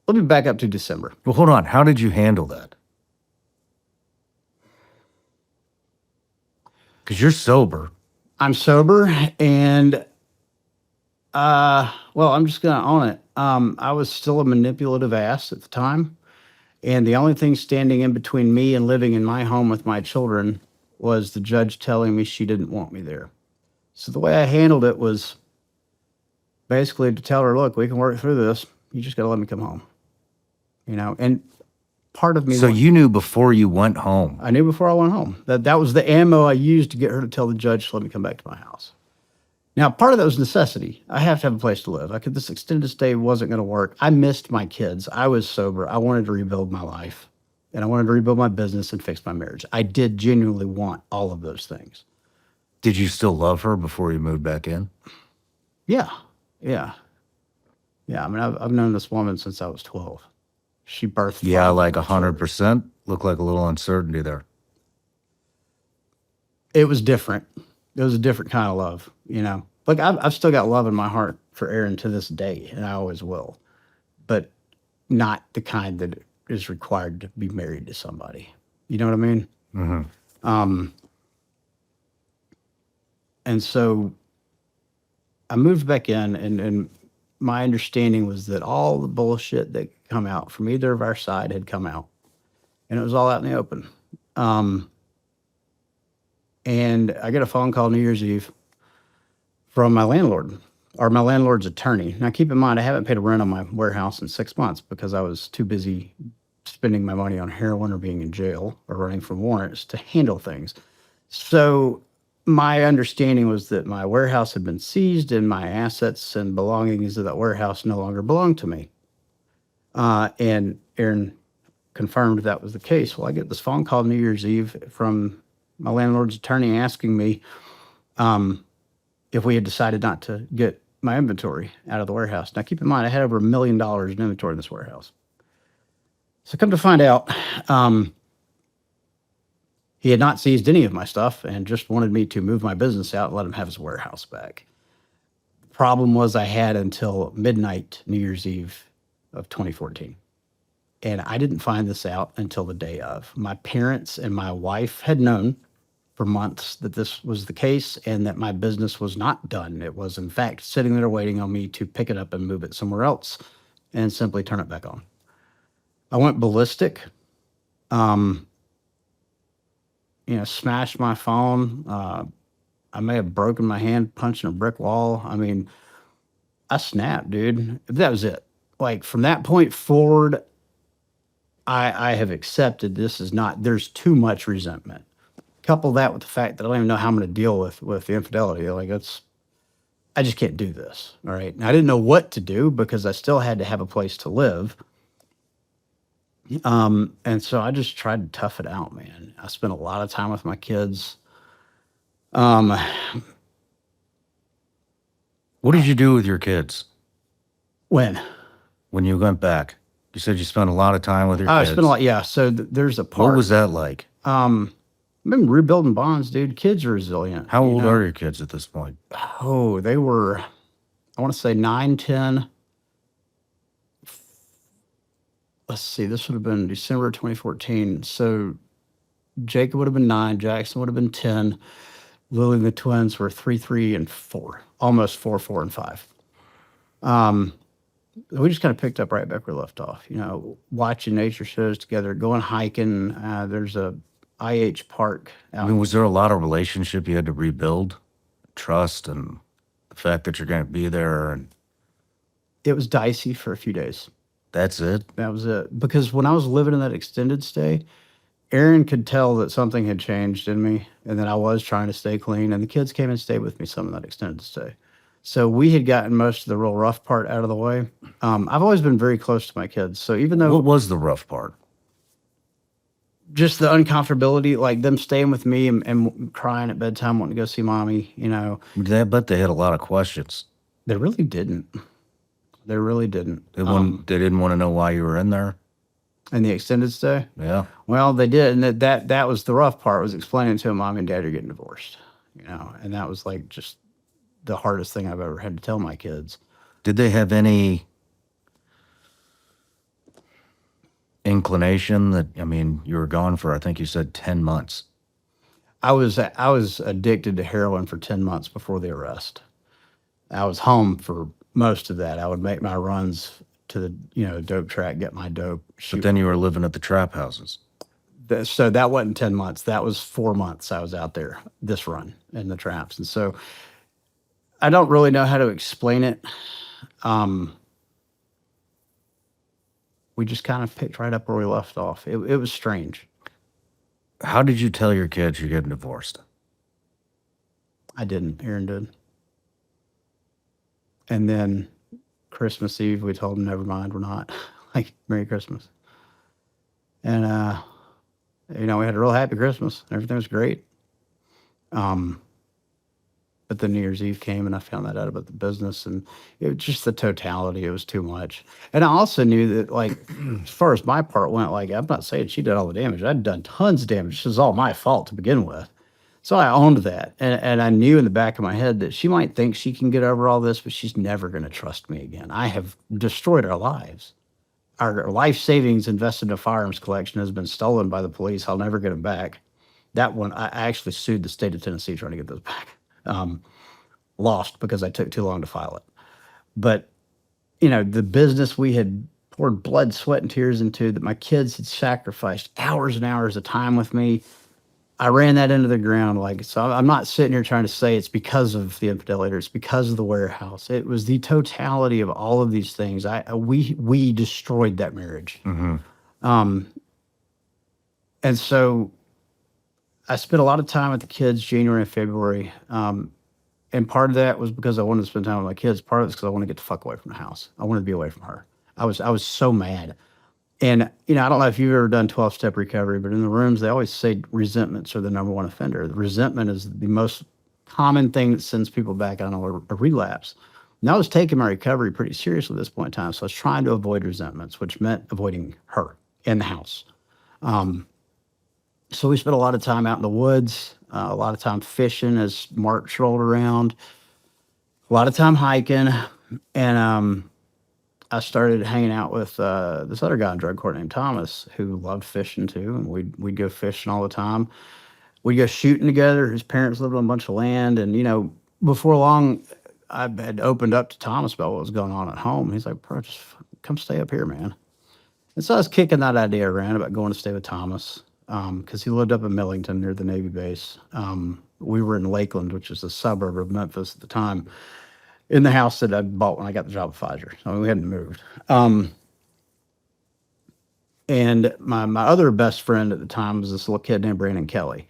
me back up to December. Well, hold on. How did you handle that? Because you're sober. I'm sober, and well, I'm just gonna own it. I was still a manipulative ass at the time, and the only thing standing in between me and living in my home with my children was the judge telling me she didn't want me there. So the way I handled it was basically to tell her, look, we can work through this. You just gotta let me come home. You know, and part of me. So you knew before you went home. I knew before I went home. That was the ammo I used to get her to tell the judge to let me come back to my house. Now, part of that was necessity. I have to have a place to live. This extended stay wasn't going to work. I missed my kids. I was sober. I wanted to rebuild my life, and I wanted to rebuild my business and fix my marriage. I did genuinely want all of those things. Did you still love her before you moved back in? Yeah. I mean, I've known this woman since I was 12. She birthed. Yeah, like 100%. Looked like a little uncertainty there. It was different. It was a different kind of love, you know. Like I've still got love in my heart for Aaron to this day, and I always will, but not the kind that is required to be married to somebody. You know what I mean? Mm-hmm. And so I moved back in, and my understanding was that all the bullshit that could come out from either of our side had come out, and it was all out in the open. And I get a phone call New Year's Eve from my landlord, or my landlord's attorney. Now, keep in mind, I haven't paid a rent on my warehouse in 6 months because I was too busy spending my money on heroin or being in jail or running from warrants to handle things. So my understanding was that my warehouse had been seized and my assets and belongings of that warehouse no longer belonged to me. And Aaron confirmed that was the case. Well, I get this phone call New Year's Eve from my landlord's attorney asking me if we had decided not to get my inventory out of the warehouse. Now, keep in mind, I had over $1 million in inventory in this warehouse. So come to find out, he had not seized any of my stuff and just wanted me to move my business out and let him have his warehouse back. The problem was I had until midnight New Year's Eve of 2014. And I didn't find this out until the day of. My parents and my wife had known for months that this was the case and that my business was not done. It was, in fact, sitting there waiting on me to pick it up and move it somewhere else and simply turn it back on. I went ballistic. Smashed my phone. I may have broken my hand punching a brick wall. I mean, I snapped, dude. That was it. Like, from that point forward, I have accepted this is not, there's too much resentment. Couple that with the fact that I don't even know how I'm going to deal with the infidelity. Like, I just can't do this. All right. And I didn't know what to do because I still had to have a place to live. And so I just tried to tough it out, man. I spent a lot of time with my kids. What did you do with your kids When you went back? You said you spent a lot of time with your I kids. spent a lot. Yeah. So there's a part. What was that like? I've been rebuilding bonds, dude. Kids are resilient. How old are your kids at this point? Oh, they were, I want to say 9, 10. Let's see, this would have been December 2014. So Jacob would have been 9, Jackson would have been 10. Lily and the twins were 3, 3, and 4, almost 4, 4, and 5. We just kind of picked up right back where we left off, watching nature shows together, going hiking. There's a IH park out. I mean, was there a lot of relationship you had to rebuild? Trust and the fact that you're going to be there? And It was dicey for a few days. that's it? That was it. Because when I was living in that extended stay, Aaron could tell that something had changed in me and that I was trying to stay clean. And the kids came and stayed with me some of that extended stay. So we had gotten most of the real rough part out of the way. I've always been very close to my kids. So even though What was the rough part? just the uncomfortability, like them staying with me and crying at bedtime, wanting to go see mommy, I bet they had a lot of questions. they really didn't. They really didn't. They didn't want to know why you were in there. In the extended stay? Yeah. Well, they did, and that was the rough part, was explaining to them mom and dad are getting divorced, and that was like just the hardest thing I've ever had to tell my kids. Did they have any inclination that, you were gone for, I think you said 10 months. I was addicted to heroin for 10 months before the arrest. I was home for most of that. I would make my runs to the dope track, get my dope. But then you were living at the trap houses. So that wasn't 10 months. That was 4 months I was out there, this run in the traps. And so I don't really know how to explain it. We just kind of picked right up where we left off. It was strange. How did you tell your kids you're getting divorced? I didn't. Aaron did. And then Christmas Eve, we told them, never mind, we're not. Like, Merry Christmas. And, we had a real happy Christmas. Everything was great. But then New Year's Eve came and I found that out about the business, and it was just the totality. It was too much. And I also knew that, like, as far as my part went, like, I'm not saying she did all the damage. I'd done tons of damage. This was all my fault to begin with. So I owned that. And I knew in the back of my head that she might think she can get over all this, but she's never going to trust me again. I have destroyed our lives. Our life savings invested in a firearms collection has been stolen by the police. I'll never get them back. That one, I actually sued the state of Tennessee trying to get those back. Lost because I took too long to file it. But, the business we had poured blood, sweat, and tears into, that my kids had sacrificed hours and hours of time with me, I ran that into the ground. So I'm not sitting here trying to say it's because of the infidelity, it's because of the warehouse. It was the totality of all of these things. We destroyed that marriage. Mm-hmm. And so I spent a lot of time with the kids January and February. And part of that was because I wanted to spend time with my kids. Part of it's because I wanted to get the fuck away from the house. I wanted to be away from her. I was so mad. And, you know, I don't know if you've ever done 12-step recovery, but in the rooms, they always say resentments are the number one offender. The resentment is the most common thing that sends people back on a relapse. And I was taking my recovery pretty seriously at this point in time. So I was trying to avoid resentments, which meant avoiding her in the house. So we spent a lot of time out in the woods, a lot of time fishing as March rolled around, a lot of time hiking. And I started hanging out with this other guy in drug court named Thomas, who loved fishing too. And we'd go fishing all the time. We'd go shooting together. His parents lived on a bunch of land. And, you know, before long, I had opened up to Thomas about what was going on at home. He's like, bro, just come stay up here, man. And so I was kicking that idea around about going to stay with Thomas because he lived up in Millington near the Navy base. We were in Lakeland, which is a suburb of Memphis at the time, in the house that I bought when I got the job at Pfizer. So I mean, we hadn't moved. And my other best friend at the time was this little kid named Brandon Kelly.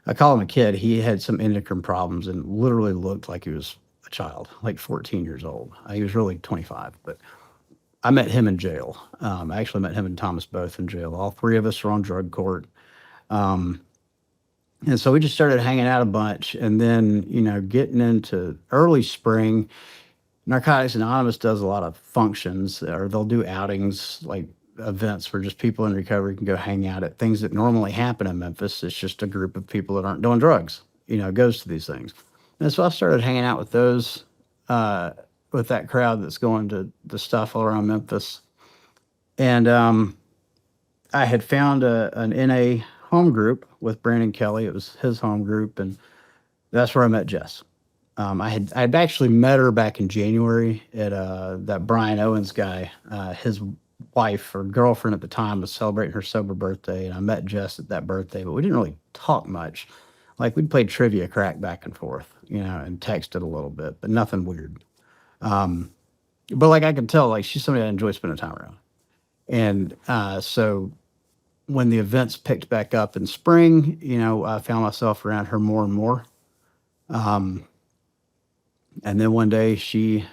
I call him a kid. He had some endocrine problems and literally looked like he was a child, like 14 years old. He was really 25, but I met him in jail. I actually met him and Thomas both in jail. All three of us were on drug court. And so we just started hanging out a bunch. And then, you know, getting into early spring, Narcotics Anonymous does a lot of functions, or they'll do outings, like events where just people in recovery can go hang out at things that normally happen in Memphis. It's just a group of people that aren't doing drugs, you know, goes to these things. And so I started hanging out with those, with that crowd that's going to the stuff all around Memphis. And I had found an NA home group with Brandon Kelly. It was his home group, and that's where I met Jess. I'd actually met her back in January at that Brian Owens guy. His wife or girlfriend at the time was celebrating her sober birthday, and I met Jess at that birthday, but we didn't really talk much. Like, we'd played trivia crack back and forth, you know, and texted a little bit, but nothing weird. But like, I could tell, like, she's somebody I enjoy spending time around. And so when the events picked back up in spring, you know, I found myself around her more and more. And then one day she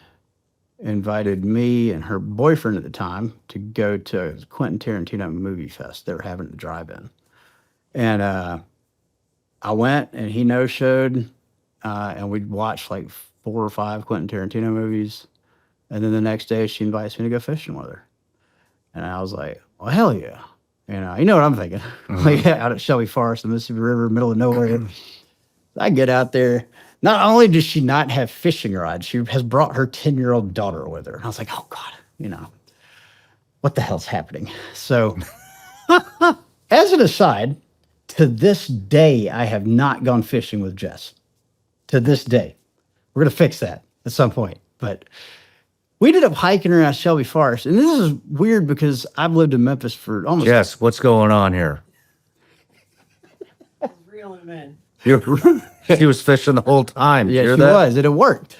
invited me and her boyfriend at the time to go to Quentin Tarantino movie fest. They were having a drive-in. And I went, and he no-showed, and we'd watched like 4 or 5 Quentin Tarantino movies. And then the next day she invites me to go fishing with her. And I was like, well, hell yeah. You know what I'm thinking. Like, out at Shelby Forest, the Mississippi River, middle of nowhere. I get out there. Not only does she not have fishing rods, she has brought her 10-year-old daughter with her. And I was like, oh, God, you know, what the hell's happening? So as an aside, to this day, I have not gone fishing with Jess. To this day. We're going to fix that at some point. But we ended up hiking around Shelby Forest. And this is weird because I've lived in Memphis for almost... Jess, what's going on here? Reeling them in. She was fishing the whole time. Yeah, Hear she that? was, and it worked.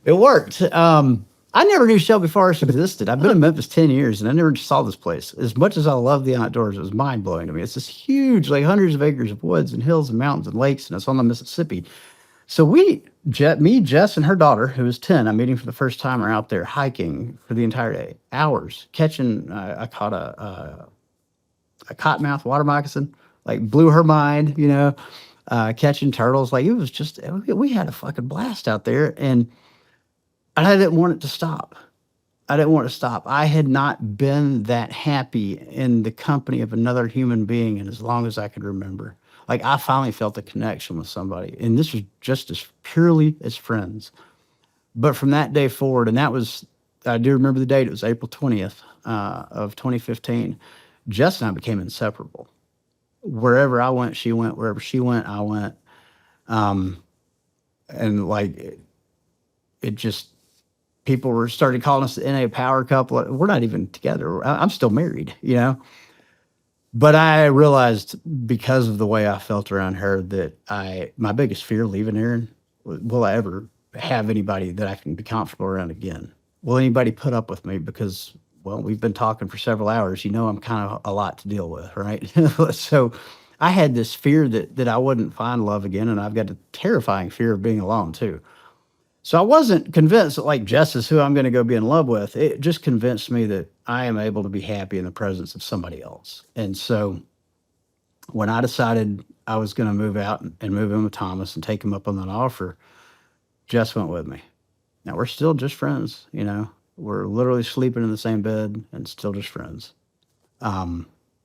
It worked. I never knew Shelby Forest existed. I've been in Memphis 10 years, and I never saw this place. As much as I love the outdoors, it was mind-blowing to me. It's this huge, like hundreds of acres of woods and hills and mountains and lakes, and it's on the Mississippi. So me, Jess, and her daughter, who was 10, I'm meeting for the first time, are out there hiking for the entire day, hours, catching, I caught a cottonmouth water moccasin, like blew her mind, you know, catching turtles. Like, it was just, we had a fucking blast out there, and I didn't want it to stop. I didn't want it to stop. I had not been that happy in the company of another human being in as long as I could remember. Like, I finally felt a connection with somebody, and this was just as purely as friends. But from that day forward, and that was, I do remember the date, it was April 20th of 2015, Jess and I became inseparable. Wherever I went, she went. Wherever she went, I went. And like, it just, people started calling us the NA power couple. We're not even together. I'm still married, you know? But I realized, because of the way I felt around her, that my biggest fear leaving Aaron, will I ever have anybody that I can be comfortable around again? Will anybody put up with me? Because, well, we've been talking for several hours. You know, I'm kind of a lot to deal with, right? So I had this fear that I wouldn't find love again, and I've got a terrifying fear of being alone too. So I wasn't convinced that like Jess is who I'm going to go be in love with. It just convinced me that I am able to be happy in the presence of somebody else. And so when I decided I was going to move out and move in with Thomas and take him up on that offer, Jess went with me. Now we're still just friends, you know. We're literally sleeping in the same bed and still just friends,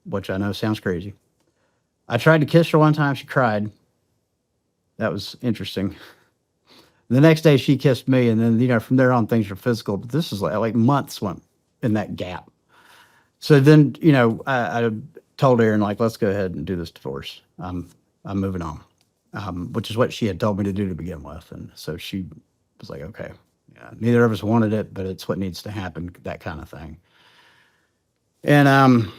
which I know sounds crazy. I tried to kiss her one time. She cried. That was interesting. The next day she kissed me, and then, you know, from there on things were physical. But this is like months went in that gap. So then, you know, I told Erin, like, let's go ahead and do this divorce. I'm moving on, which is what she had told me to do to begin with. And so she was like, okay, yeah, neither of us wanted it, but it's what needs to happen, that kind of thing. And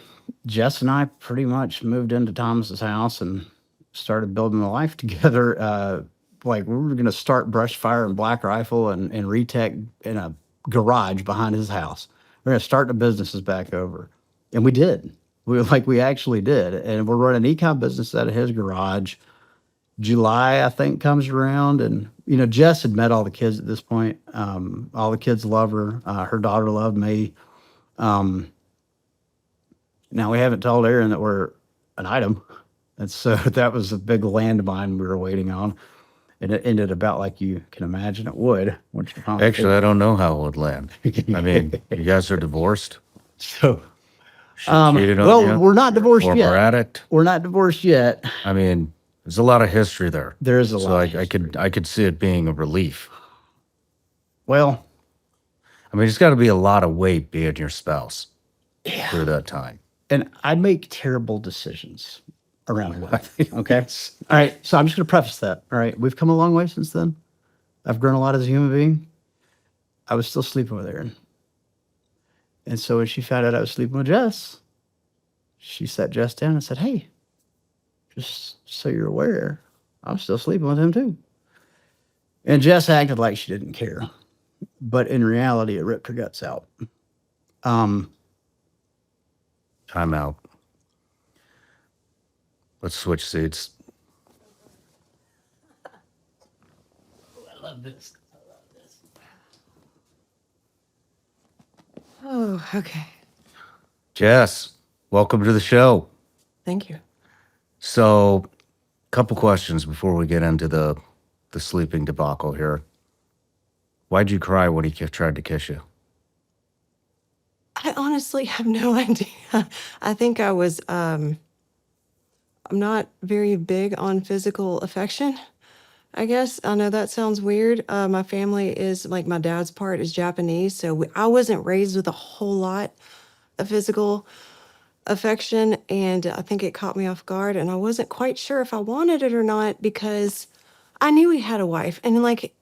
Jess and I pretty much moved into Thomas's house and started building a life together. Like we were going to start brush fire and black rifle and retech in a garage behind his house. We're going to start the businesses back over. And we did. We actually did. And we're running an ecom business out of his garage. July, I think, comes around. And, you know, Jess had met all the kids at this point. All the kids love her. Her daughter loved me. Now, we haven't told Erin that we're an item. And so that was a big landmine we were waiting on. And it ended about like you can imagine it would. Actually, I don't know how it would land. I mean, you guys are divorced? So, She cheated on you? we're not divorced Former yet. addict? We're not divorced yet. I mean, there's a lot of history there. There is a So lot. I could see it being a relief. Well, I mean, it's got to be a lot of weight being your spouse through that time. and I'd make terrible decisions around women. Okay. All right. So I'm just going to preface that. All right. We've come a long way since then. I've grown a lot as a human being. I was still sleeping with Erin. And so when she found out I was sleeping with Jess, she sat Jess down and said, hey, just so you're aware, I'm still sleeping with him too. And Jess acted like she didn't care. But in reality, it ripped her guts out. Time out. Let's switch seats. I love this. Oh, okay. Jess, welcome to the show. Thank you. So, couple questions before we get into the sleeping debacle here. Why'd you cry when he tried to kiss you? I honestly have no idea. I think I was, I'm not very big on physical affection, I guess. I know that sounds weird. My family is, like, my dad's part is Japanese, so I wasn't raised with a whole lot of physical affection, and I think it caught me off guard, and I wasn't quite sure if I wanted it or not because I knew he had a wife, and, like,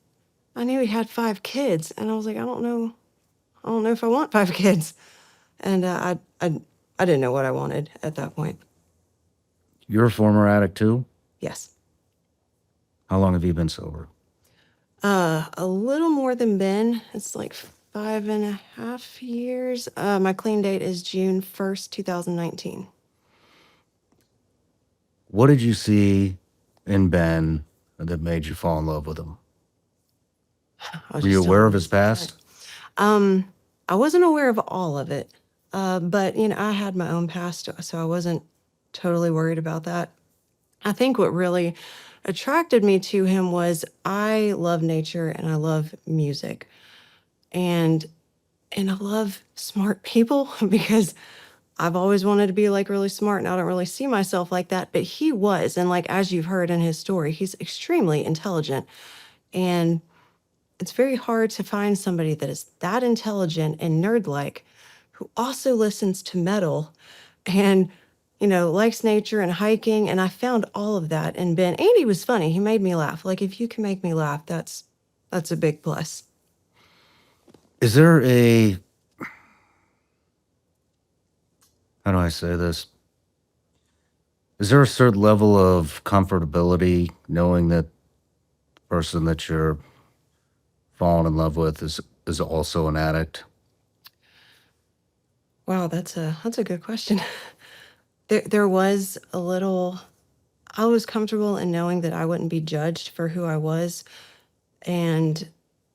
I knew he had 5 kids, and I was like, I don't know if I want 5 kids. And I didn't know what I wanted at that point. You're a former addict too? Yes. How long have you been sober? A little more than Ben. It's like 5.5 years. My clean date is June 1st, 2019. What did you see in Ben that made you fall in love with him? Were you aware of his past? I wasn't aware of all of it. But, you know, I had my own past, so I wasn't totally worried about that. I think what really attracted me to him was I love nature and I love music. And I love smart people because I've always wanted to be, like, really smart, and I don't really see myself like that. But he was, and, like, as you've heard in his story, he's extremely intelligent. And it's very hard to find somebody that is that intelligent and nerd-like who also listens to metal and, you know, likes nature and hiking. And I found all of that in Ben. And he was funny. He made me laugh. Like, if you can make me laugh, that's a big plus. Is there a, how do I say this? Is there a certain level of comfortability knowing that the person that you're falling in love with is also an addict? Wow, that's a good question. There was a little I was comfortable in knowing that I wouldn't be judged for who I was. And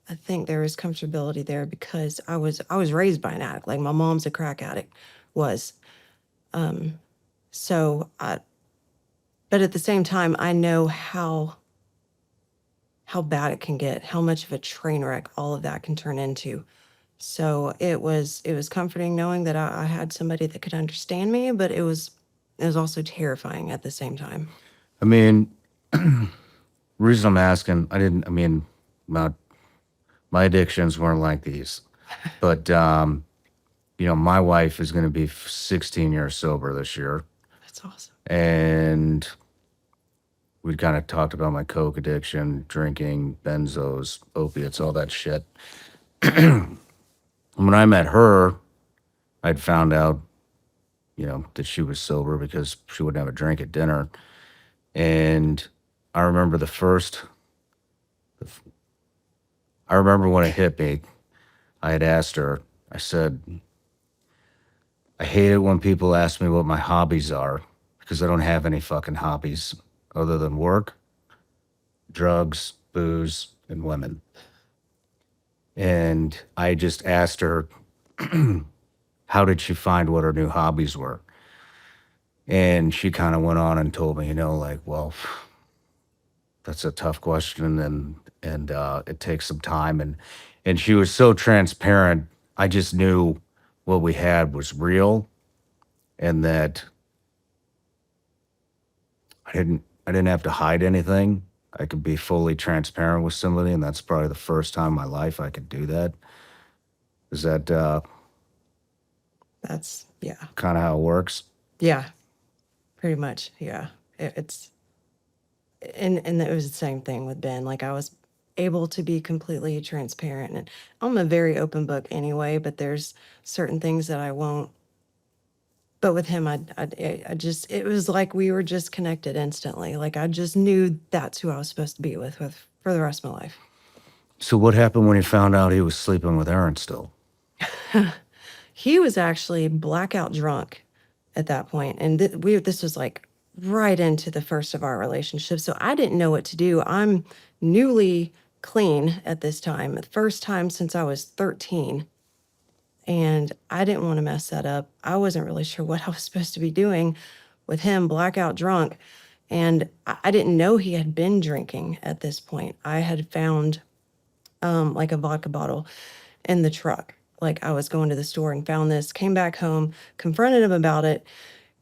I think there was comfortability there because I was raised by an addict. Like my mom's a crack addict was. So I, but at the same time, I know how bad it can get, how much of a train wreck all of that can turn into. So it was comforting knowing that I had somebody that could understand me, but it was also terrifying at the same time. I mean, reason I'm asking, my addictions weren't like these, but my wife is going to be 16 years sober this year, That's awesome. and we kind of talked about my coke addiction, drinking, benzos, opiates, all that shit. When I met her, I'd found out, that she was sober because she wouldn't have a drink at dinner. And I remember I remember when it hit me, I had asked her, I said, I hate it when people ask me what my hobbies are because I don't have any fucking hobbies other than work, drugs, booze, and women. And I just asked her, how did she find what her new hobbies were? And she kind of went on and told me, well, that's a tough question, and it takes some time. And she was so transparent. I just knew what we had was real, and that I didn't have to hide anything. I could be fully transparent with somebody, and that's probably the first time in my life I could do that. Is that That's, yeah. kind of how it works? Yeah, pretty much. Yeah. It's, and it was the same thing with Ben. Like I was able to be completely transparent, and I'm a very open book anyway, but there's certain things that I won't. But with him, I just, it was like we were just connected instantly. Like I just knew that's who I was supposed to be with for the rest of my life. So what happened when you found out he was sleeping with Erin still? He was actually blackout drunk at that point, and this was like right into the first of our relationship. So I didn't know what to do. I'm newly clean at this time, the first time since I was 13. And I didn't want to mess that up. I wasn't really sure what I was supposed to be doing with him blackout drunk. And I didn't know he had been drinking at this point. I had found like a vodka bottle in the truck. Like I was going to the store and found this, came back home, confronted him about it.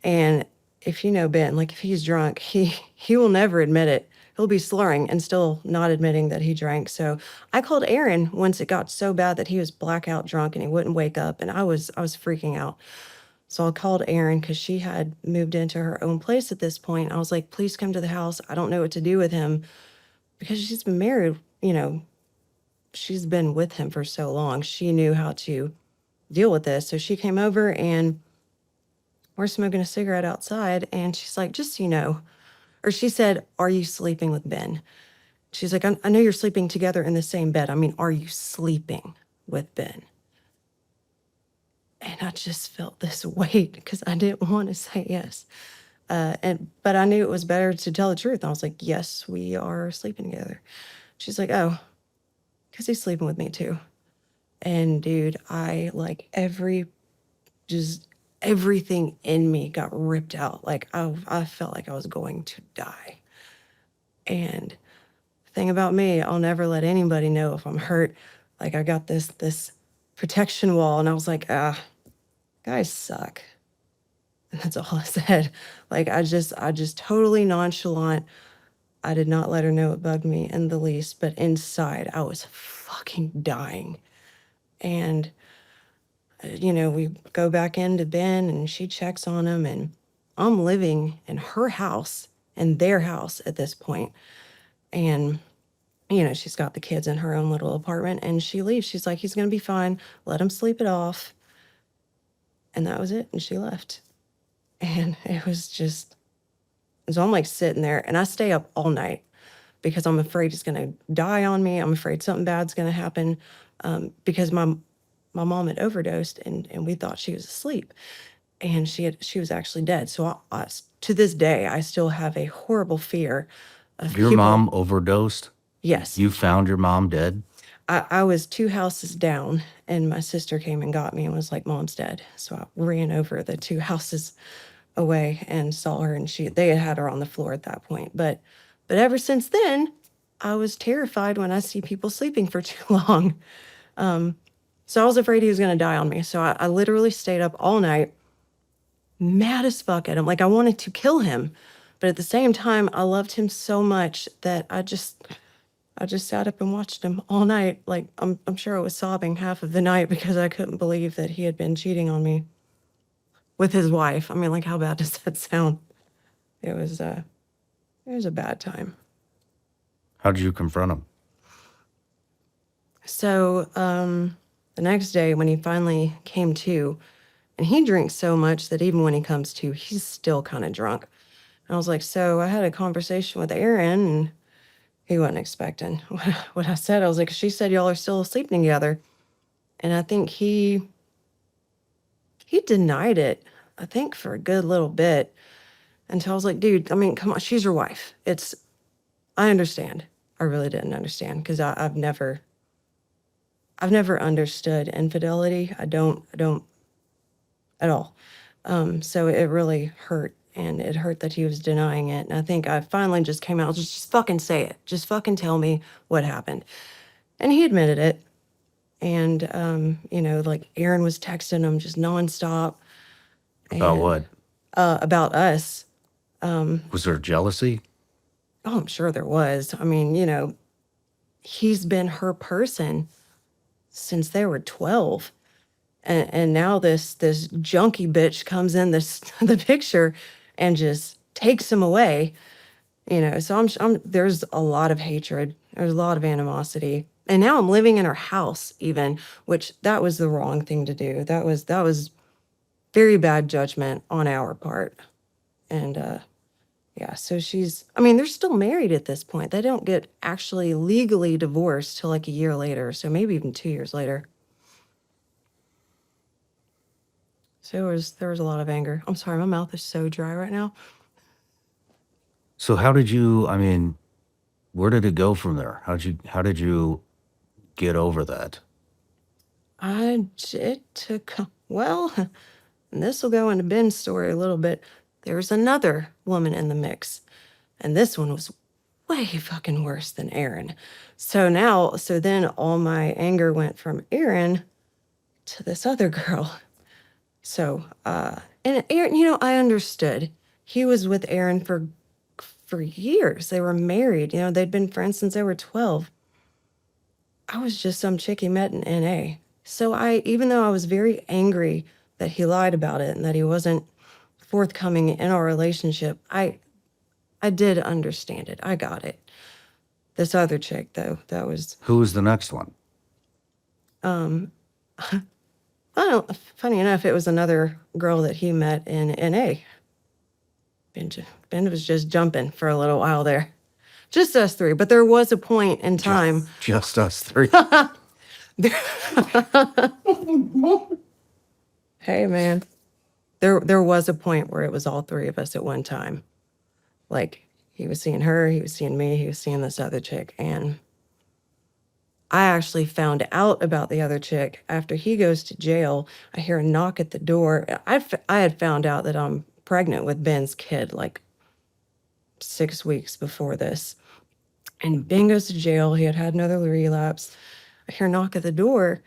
And if you know Ben, like if he's drunk, he will never admit it. He'll be slurring and still not admitting that he drank. So I called Aaron once it got so bad that he was blackout drunk and he wouldn't wake up, and I was freaking out. So I called Aaron because she had moved into her own place at this point. I was like, please come to the house. I don't know what to do with him, because she's been married, she's been with him for so long. She knew how to deal with this. So she came over and we're smoking a cigarette outside, and she's like, just so you know, or she said, are you sleeping with Ben? She's like, I know you're sleeping together in the same bed. I mean, are you sleeping with Ben? And I just felt this weight because I didn't want to say yes. But I knew it was better to tell the truth. I was like, yes, we are sleeping together. She's like, oh, because he's sleeping with me too. And dude, everything in me got ripped out. Like I felt like I was going to die. And the thing about me, I'll never let anybody know if I'm hurt. Like I got this protection wall, and I was like, guys suck. And that's all I said. Like I just totally nonchalant. I did not let her know it bugged me in the least, but inside I was fucking dying. And we go back into Ben, and she checks on him, and I'm living in her house, in their house at this point. And, she's got the kids in her own little apartment, and she leaves. She's like, he's going to be fine. Let him sleep it off. And that was it. And she left. And it was just, so I'm like sitting there, and I stay up all night because I'm afraid he's going to die on me. I'm afraid something bad's going to happen because my mom had overdosed, and we thought she was asleep. and she was actually dead. So to this day, I still have a horrible fear of Your people. mom overdosed? Yes. You found your mom dead? I was 2 houses down, and my sister came and got me and was like, Mom's dead. So I ran over the 2 houses away and saw her, and they had her on the floor at that point. But ever since then, I was terrified when I see people sleeping for too long. So I was afraid he was going to die on me. So I literally stayed up all night, mad as fuck at him. Like, I wanted to kill him. But at the same time, I loved him so much that I just sat up and watched him all night. Like, I'm sure I was sobbing half of the night because I couldn't believe that he had been cheating on me with his wife. I mean, like, how bad does that sound? It was a bad time. How did you confront him? So the next day when he finally came to, and he drinks so much that even when he comes to, he's still kind of drunk. And I was like, so I had a conversation with Aaron, and he wasn't expecting what I said. I was like, she said y'all are still sleeping together. And I think he denied it, I think, for a good little bit, until I was like, dude, I mean, come on, she's your wife. I understand. I really didn't understand, because I've never understood infidelity. I don't at all. So it really hurt, and it hurt that he was denying it. And I think I finally just came out, just fucking say it. Just fucking tell me what happened. And he admitted it. And, like, Aaron was texting him just nonstop. About what? About us. Was there jealousy? Oh, I'm sure there was. I mean, he's been her person since they were 12. And now this junkie bitch comes in the picture and just takes him away. So there's a lot of hatred. There's a lot of animosity. And now I'm living in her house even, which that was the wrong thing to do. That was very bad judgment on our part. And yeah, so they're still married at this point. They don't get actually legally divorced till like a year later, so maybe even 2 years later. So there was a lot of anger. I'm sorry, my mouth is so dry right now. So how did you, where did it go from there? How did you get over that? It took, well, and this will go into Ben's story a little bit. There was another woman in the mix, and this one was way fucking worse than Aaron. So then all my anger went from Aaron to this other girl. So, and Aaron, I understood. He was with Aaron for years. They were married. They'd been friends since they were 12. I was just some chick he met in NA. So even though I was very angry that he lied about it and that he wasn't forthcoming in our relationship, I did understand it. I got it. This other chick, though, that was... Who was the next one? Funny enough, it was another girl that he met in NA. Ben was just jumping for a little while there. Just us three, but there was a point in time. Just us three. Hey, man. There was a point where it was all three of us at one time. Like, he was seeing her, he was seeing me, he was seeing this other chick. And I actually found out about the other chick after he goes to jail. I hear a knock at the door. I had found out that I'm pregnant with Ben's kid like 6 weeks before this. And Ben goes to jail. He had another relapse. I hear a knock at the door,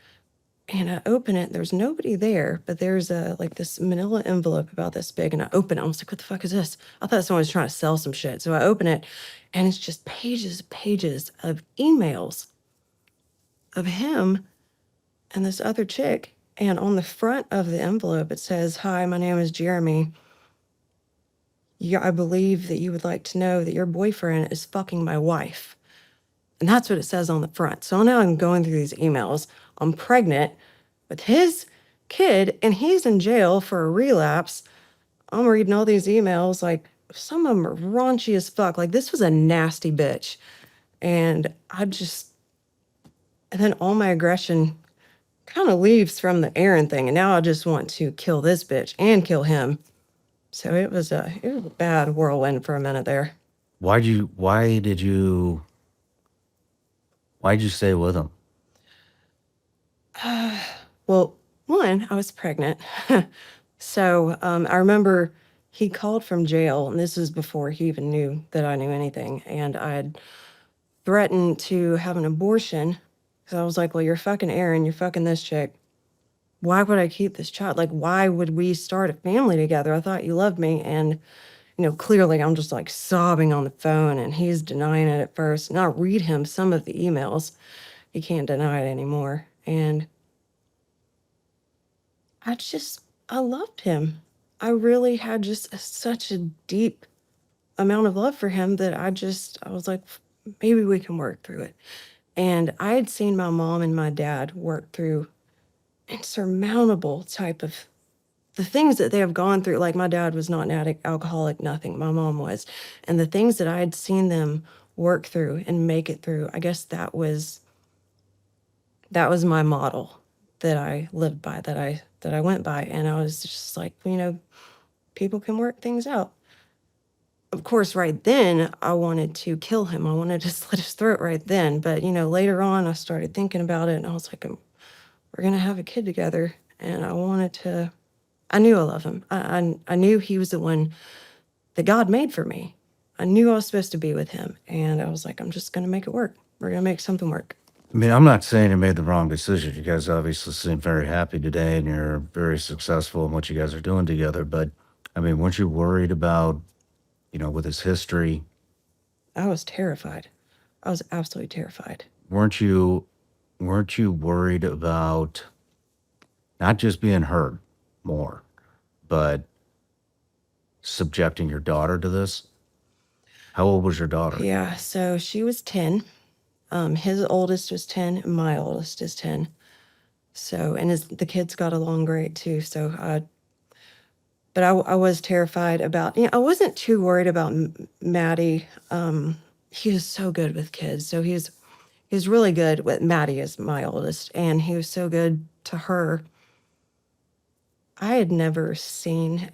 and I open it. There's nobody there, but there's this manila envelope about this big, and I open it. I was like, what the fuck is this? I thought someone was trying to sell some shit. So I open it, and it's just pages of emails of him and this other chick. And on the front of the envelope, it says, "Hi, my name is Jeremy. I believe that you would like to know that your boyfriend is fucking my wife." And that's what it says on the front. So now I'm going through these emails. I'm pregnant with his kid, and he's in jail for a relapse. I'm reading all these emails. Like, some of them are raunchy as fuck. Like, this was a nasty bitch. And then all my aggression kind of leaves from the Aaron thing, and now I just want to kill this bitch and kill him. So it was a bad whirlwind for a minute there. Why did you stay with him? Well, one, I was pregnant. So I remember he called from jail, and this is before he even knew that I knew anything. And I had threatened to have an abortion. So I was like, well, you're fucking Aaron, you're fucking this chick. Why would I keep this child? Like, why would we start a family together? I thought you loved me. And, clearly I'm just like sobbing on the phone, and he's denying it at first. And I read him some of the emails. He can't deny it anymore. And I loved him. I really had just such a deep amount of love for him that I was like, maybe we can work through it. And I had seen my mom and my dad work through insurmountable type of the things that they have gone through. Like, my dad was not an addict, alcoholic, nothing. My mom was. And the things that I had seen them work through and make it through, I guess that was my model that I lived by, that I went by. And I was just like, people can work things out. Of course, right then, I wanted to kill him. I wanted to slit his throat right then. But, later on, I started thinking about it, and I was like, we're going to have a kid together. And I knew I love him. I knew he was the one that God made for me. I knew I was supposed to be with him. And I was like, I'm just going to make it work. We're going to make something work. I mean, I'm not saying you made the wrong decision. You guys obviously seem very happy today, and you're very successful in what you guys are doing together. But, I mean, weren't you worried about, with his history? I was terrified. I was absolutely terrified. Weren't you worried about not just being hurt more, but subjecting your daughter to this? How old was your daughter? Yeah, so she was 10. His oldest was 10, and my oldest is 10. So, and the kids got along great too. So, but I was terrified about, I wasn't too worried about Maddie. He was so good with kids. So he's really good with Maddie is my oldest, and he was so good to her. I had never seen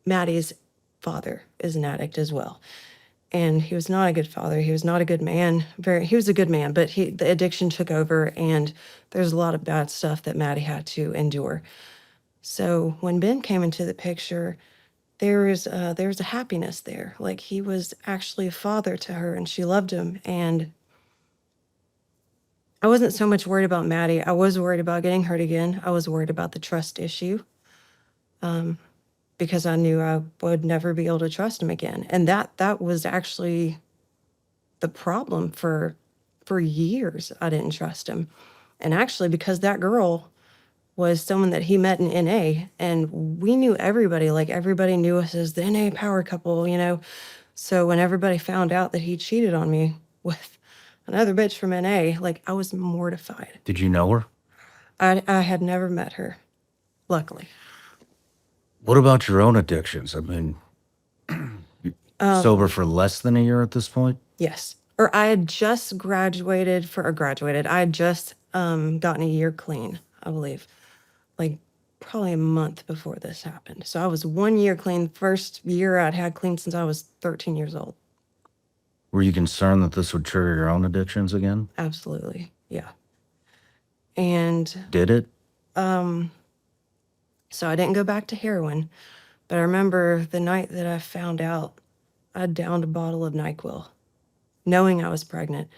Maddie's father is an addict as well. And he was not a good father. He was not a good man. He was a good man, but the addiction took over, and there's a lot of bad stuff that Maddie had to endure. So when Ben came into the picture, there was a happiness there. Like, he was actually a father to her, and she loved him. And I wasn't so much worried about Maddie. I was worried about getting hurt again. I was worried about the trust issue. Because I knew I would never be able to trust him again. And that was actually the problem for years. I didn't trust him. And actually, because that girl was someone that he met in NA, and we knew everybody, like everybody knew us as the NA power couple, So when everybody found out that he cheated on me with another bitch from NA, like, I was mortified. Did you know her? I had never met her, luckily. What about your own addictions? I mean, sober for less than a year at this point? Yes. Or I had just graduated. I had just gotten a year clean, I believe. Like, probably a month before this happened. So I was 1 year clean. First year I'd had clean since I was 13 years old. Were you concerned that this would trigger your own addictions again? Absolutely. Yeah. And Did it? so I didn't go back to heroin, but I remember the night that I found out, I downed a bottle of NyQuil, knowing I was pregnant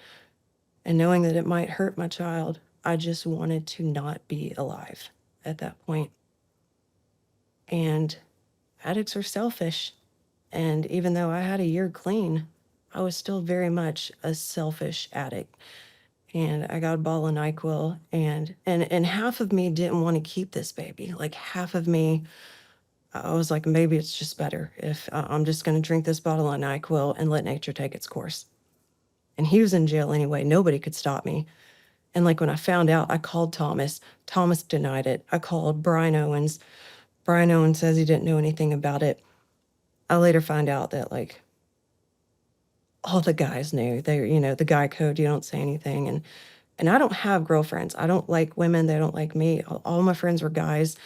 and knowing that it might hurt my child. I just wanted to not be alive at that point. And addicts are selfish. And even though I had a year clean, I was still very much a selfish addict. And I got a bottle of NyQuil, and half of me didn't want to keep this baby. Like, half of me, I was like, maybe it's just better if I'm just going to drink this bottle of NyQuil and let nature take its course. And he was in jail anyway. Nobody could stop me. And like, when I found out, I called Thomas. Thomas denied it. I called Brian Owens. Brian Owens says he didn't know anything about it. I later find out that, like, all the guys knew. They, the guy code, you don't say anything. And And I don't have girlfriends. I don't like women. They don't like me. All my friends were guys.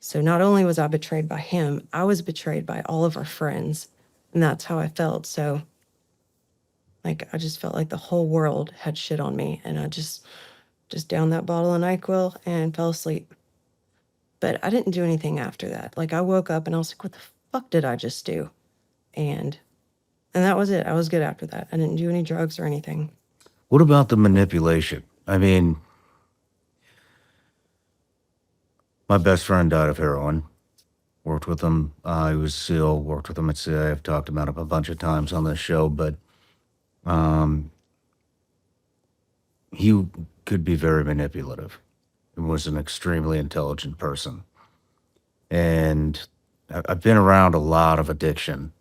So not only was I betrayed by him, I was betrayed by all of our friends. And that's how I felt. So like, I just felt like the whole world had shit on me. And I just downed that bottle of NyQuil and fell asleep. But I didn't do anything after that. Like, I woke up and I was like, what the fuck did I just do? And that was it. I was good after that. I didn't do any drugs or anything. What about the manipulation? I mean, my best friend died of heroin. Worked with him. He was SEAL. Worked with him at CIA. I've talked about him a bunch of times on this show, but he could be very manipulative. He was an extremely intelligent person. And I've been around a lot of addiction,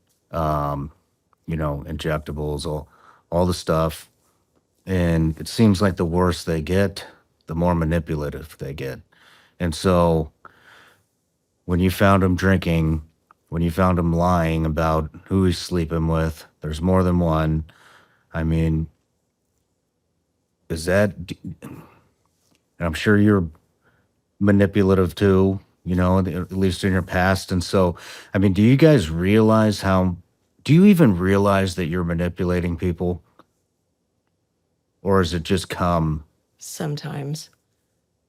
injectables, all the stuff. And it seems like the worse they get, the more manipulative they get. And so when you found him drinking, when you found him lying about who he's sleeping with, there's more than one. I mean, is that, and I'm sure you're manipulative too, at least in your past. And so, I mean, do you guys realize do you even realize that you're manipulating people? Or is it just come? Sometimes.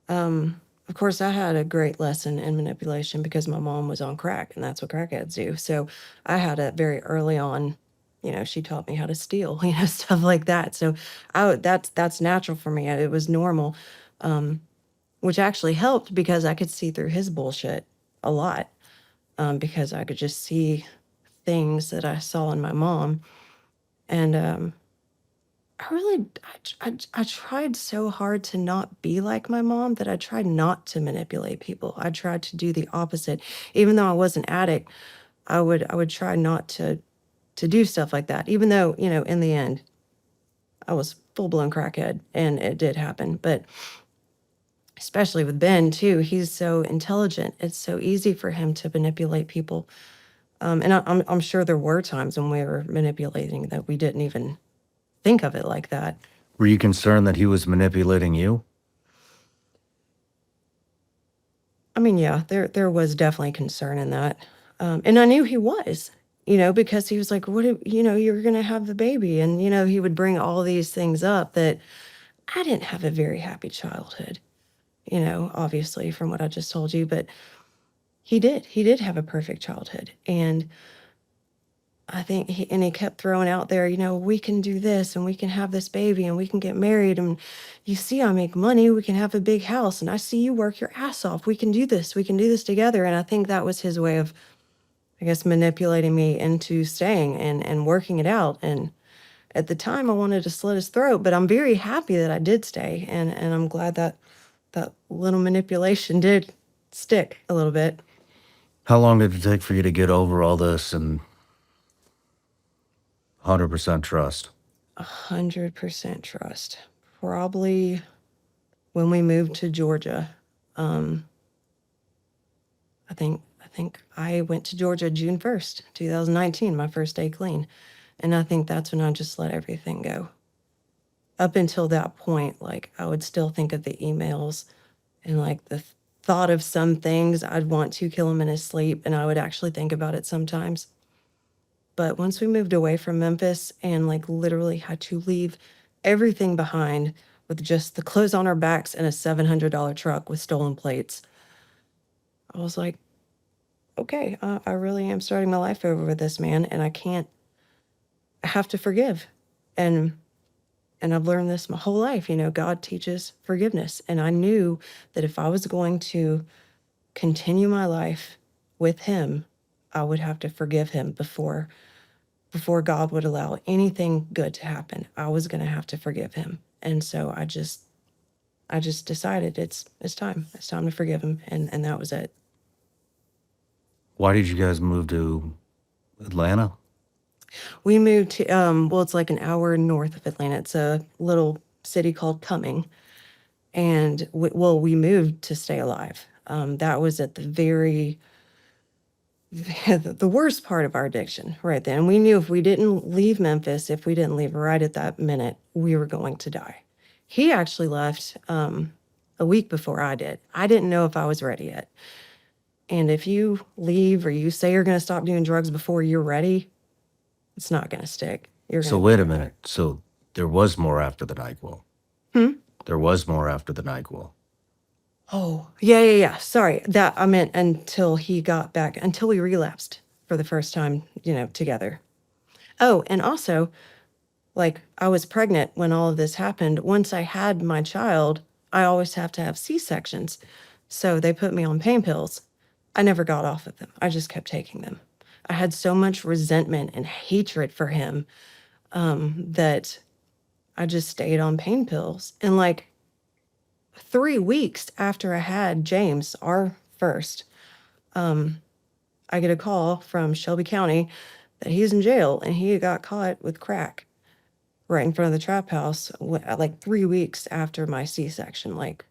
Of course, I had a great lesson in manipulation because my mom was on crack, and that's what crackheads do. So I had it very early on. She taught me how to steal, stuff like that. So that's natural for me. It was normal, which actually helped because I could see through his bullshit a lot, because I could just see things that I saw in my mom. And I tried so hard to not be like my mom that I tried not to manipulate people. I tried to do the opposite. Even though I was an addict, I would try not to do stuff like that. Even though, in the end, I was full-blown crackhead and it did happen. But especially with Ben too, he's so intelligent. It's so easy for him to manipulate people. And I'm sure there were times when we were manipulating that we didn't even think of it like that. Were you concerned that he was manipulating you? I mean, yeah, there was definitely concern in that. And I knew he was, because he was like, you're going to have the baby. And, he would bring all these things up that I didn't have a very happy childhood, obviously from what I just told you, but he did have a perfect childhood. And I think he kept throwing out there, we can do this and we can have this baby and we can get married. And you see, I make money. We can have a big house and I see you work your ass off. We can do this. We can do this together. And I think that was his way of, I guess, manipulating me into staying and working it out. And at the time I wanted to slit his throat, but I'm very happy that I did stay. And I'm glad that that little manipulation did stick a little bit. How long did it take for you to get over all this and 100% trust? 100% trust. Probably when we moved to Georgia. I think I went to Georgia June 1st, 2019, my first day clean. And I think that's when I just let everything go. Up until that point, like, I would still think of the emails and like the thought of some things. I'd want to kill him in his sleep, and I would actually think about it sometimes. But once we moved away from Memphis and like literally had to leave everything behind with just the clothes on our backs and a $700 truck with stolen plates, I was like, okay, I really am starting my life over with this man, and I have to forgive. And I've learned this my whole life. God teaches forgiveness. And I knew that if I was going to continue my life with him, I would have to forgive him before God would allow anything good to happen. I was going to have to forgive him. And so I just decided it's time. It's time to forgive him. And that was it. Why did you guys move to Atlanta? We moved to, it's like an hour north of Atlanta. It's a little city called Cumming. And we moved to stay alive. That was at the worst part of our addiction right then. We knew if we didn't leave Memphis, if we didn't leave right at that minute, we were going to die. He actually left a week before I did. I didn't know if I was ready yet. And if you leave or you say you're going to stop doing drugs before you're ready, it's not going to stick. You're So gonna wait a minute. So there was more after the NyQuil. There was more after the NyQuil. Oh, yeah. Sorry. That I meant until he got back, until we relapsed for the first time, together. Oh, and also, like, I was pregnant when all of this happened. Once I had my child, I always have to have C-sections. So they put me on pain pills. I never got off of them. I just kept taking them. I had so much resentment and hatred for him that I just stayed on pain pills. And like 3 weeks after I had James, our first, I get a call from Shelby County that he's in jail and he got caught with crack right in front of the trap house, like 3 weeks after my C-section. Like,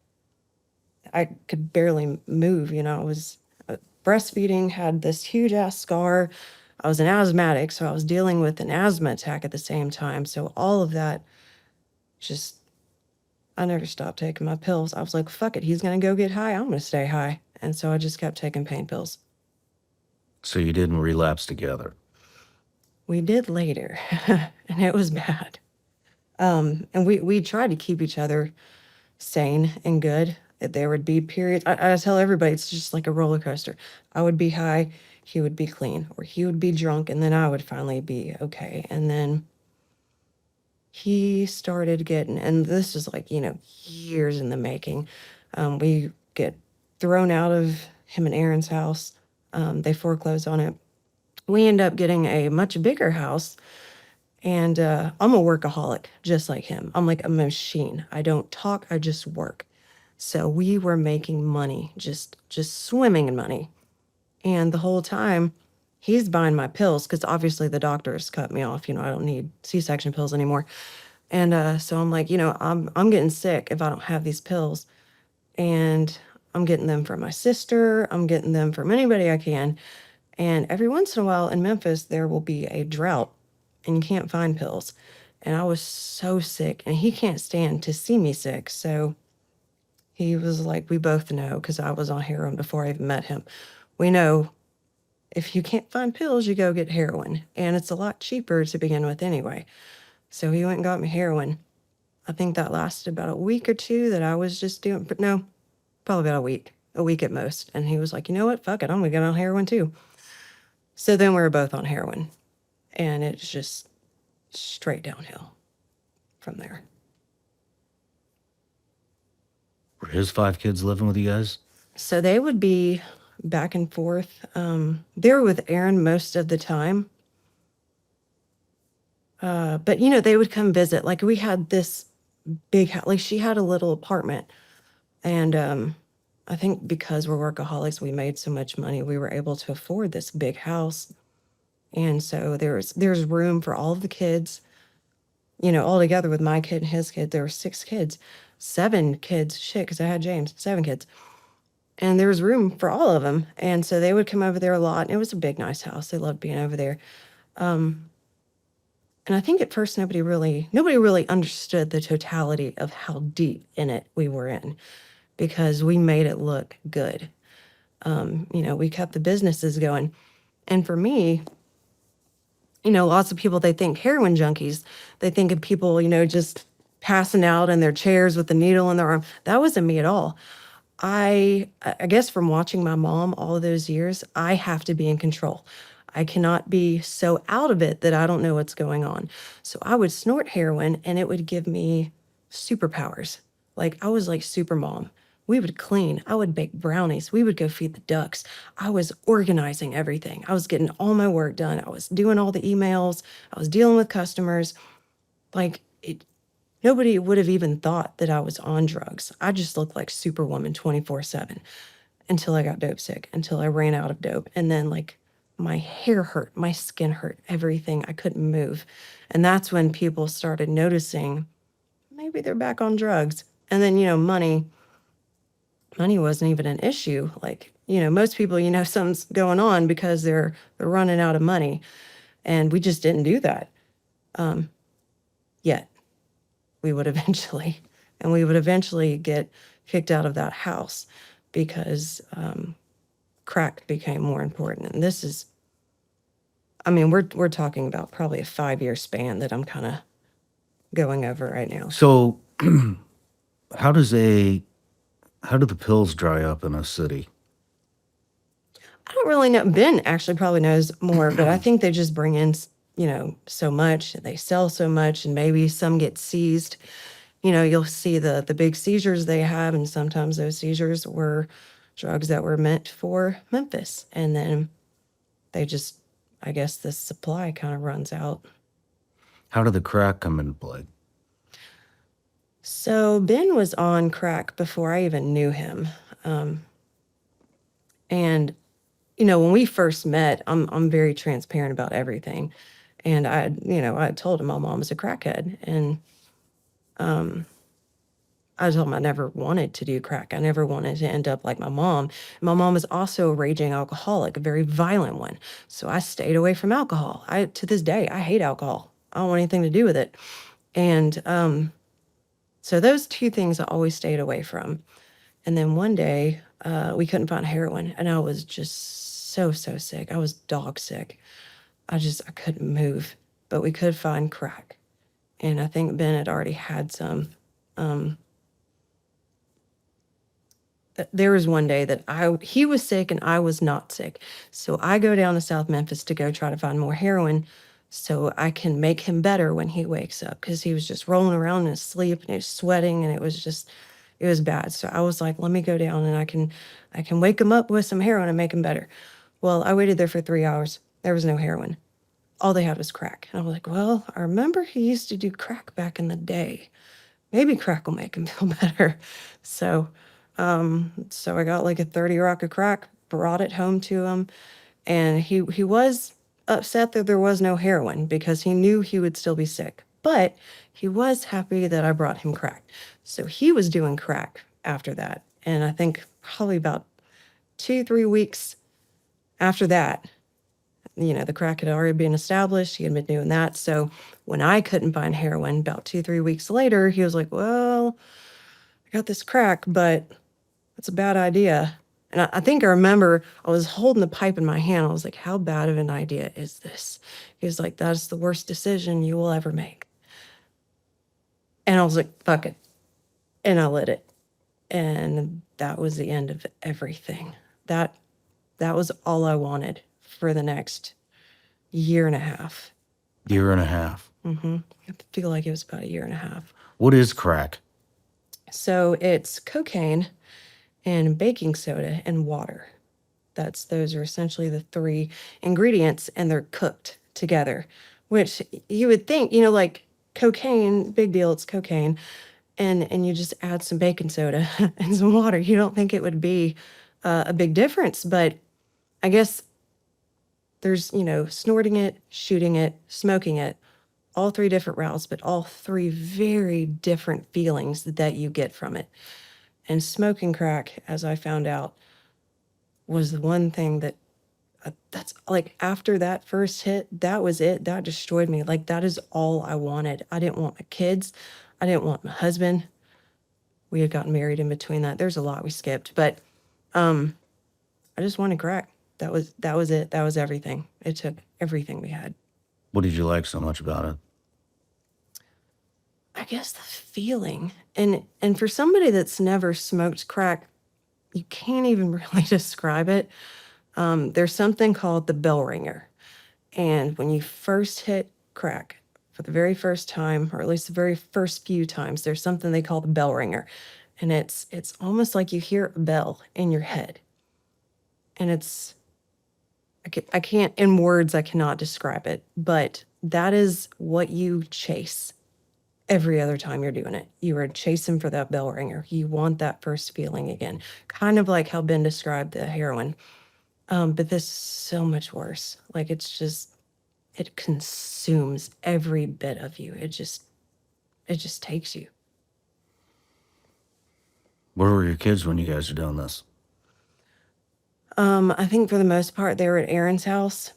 I could barely move, I was breastfeeding, had this huge ass scar. I was an asthmatic, so I was dealing with an asthma attack at the same time. So all of that, just, I never stopped taking my pills. I was like, fuck it, he's gonna go get high, I'm gonna stay high. And so I just kept taking pain pills. So you didn't relapse together. We did later, and it was bad. And we tried to keep each other sane and good. There would be periods. I tell everybody it's just like a roller coaster. I would be high, he would be clean, or he would be drunk, and then I would finally be okay. And then he started getting, and this is like, years in the making. We get thrown out of him and Aaron's house. They foreclosed on it. We end up getting a much bigger house. And I'm a workaholic, just like him. I'm like a machine. I don't talk, I just work. So we were making money, just swimming in money. And the whole time, he's buying my pills, because obviously the doctors cut me off. I don't need C-section pills anymore. And so I'm like, I'm getting sick if I don't have these pills. And I'm getting them from my sister. I'm getting them from anybody I can. And every once in a while in Memphis, there will be a drought and you can't find pills. And I was so sick, and he can't stand to see me sick. So he was like, we both know, because I was on heroin before I even met him. We know if you can't find pills, you go get heroin. And it's a lot cheaper to begin with anyway. So he went and got me heroin. I think that lasted about a week or two that I was just doing, but no, probably about a week at most. And he was like, you know what, fuck it, I'm gonna get on heroin too. So then we were both on heroin. And it's just straight downhill from there. Were his 5 kids living with you guys? So they would be back and forth. They were with Aaron most of the time. But, they would come visit. Like, we had this big house. Like, she had a little apartment. And I think because we're workaholics, we made so much money, we were able to afford this big house. And so there's room for all of the kids, all together with my kid and his kid. There were 6 kids, 7 kids, because I had James, 7 kids. And there was room for all of them. And so they would come over there a lot. And it was a big, nice house. They loved being over there. And I think at first nobody really understood the totality of how deep in it we were in, because we made it look good. We kept the businesses going. And for me, lots of people, they think heroin junkies. They think of people, just passing out in their chairs with the needle in their arm. That wasn't me at all. I guess from watching my mom all of those years, I have to be in control. I cannot be so out of it that I don't know what's going on. So I would snort heroin and it would give me superpowers. Like, I was like super mom. We would clean. I would bake brownies. We would go feed the ducks. I was organizing everything. I was getting all my work done. I was doing all the emails. I was dealing with customers. Like, nobody would have even thought that I was on drugs. I just looked like Superwoman 24/7 until I got dope sick, until I ran out of dope. And then, like, my hair hurt, my skin hurt, everything. I couldn't move. And that's when people started noticing maybe they're back on drugs. And then, money wasn't even an issue. Like, most people, something's going on because they're running out of money. And we just didn't do that. Yet we would eventually. And we would eventually get kicked out of that house because crack became more important. And this is, I mean, we're talking about probably a 5-year span that I'm kind of going over right now. So, how do the pills dry up in a city? I don't really know. Ben actually probably knows more, but I think they just bring in, so much, and they sell so much, and maybe some get seized. You'll see the big seizures they have, and sometimes those seizures were drugs that were meant for Memphis. And then they just, I guess the supply kind of runs out. How did the crack come into play? So Ben was on crack before I even knew him. And when we first met, I'm very transparent about everything. And I told him my mom was a crackhead. And I told him I never wanted to do crack. I never wanted to end up like my mom. My mom was also a raging alcoholic, a very violent one. So I stayed away from alcohol. To this day, I hate alcohol. I don't want anything to do with it. And so those two things I always stayed away from. And then one day, we couldn't find heroin, and I was just so sick. I was dog sick. I couldn't move, but we could find crack. And I think Ben had already had some. There was one day that he was sick and I was not sick. So I go down to South Memphis to go try to find more heroin so I can make him better when he wakes up, because he was just rolling around in his sleep and he was sweating, and it was bad. So I was like, let me go down and I can wake him up with some heroin and make him better. Well, I waited there for 3 hours. There was no heroin. All they had was crack. And I was like, well, I remember he used to do crack back in the day. Maybe crack will make him feel better. So I got like a 30 rock of crack, brought it home to him, and he was upset that there was no heroin because he knew he would still be sick. But he was happy that I brought him crack. So he was doing crack after that. And I think probably about 2-3 weeks after that, the crack had already been established. He had been doing that. So when I couldn't find heroin, about 2-3 weeks later, he was like, well, I got this crack, but that's a bad idea. And I think I remember I was holding the pipe in my hand. I was like, how bad of an idea is this? He was like, that's the worst decision you will ever make. And I was like, fuck it. And I lit it. And that was the end of everything. That was all I wanted for the next year and a half. Year and a half. Mm-hmm. I feel like it was about a year and a half. What is crack? So it's cocaine and baking soda and water. Those are essentially the 3 ingredients, and they're cooked together, which you would think, like cocaine, big deal, it's cocaine. And you just add some baking soda and some water. You don't think it would be a big difference, but I guess there's, snorting it, shooting it, smoking it, all 3 different routes, but all 3 very different feelings that you get from it. And smoking crack, as I found out, was the one thing that's like, after that first hit, that was it. That destroyed me. Like, that is all I wanted. I didn't want my kids. I didn't want my husband. We had gotten married in between that. There's a lot we skipped, but I just wanted crack. That was it. That was everything. It took everything we had. What did you like so much about it? I guess the feeling. And for somebody that's never smoked crack, you can't even really describe it. There's something called the bell ringer. And when you first hit crack for the very first time, or at least the very first few times, there's something they call the bell ringer. And it's almost like you hear a bell in your head. And I can't, in words, I cannot describe it, but that is what you chase every other time you're doing it. You are chasing for that bell ringer. You want that first feeling again, kind of like how Ben described the heroin. But this is so much worse. Like, it consumes every bit of you. It just takes you. Where were your kids when you guys were doing this? I think for the most part, they were at Aaron's house.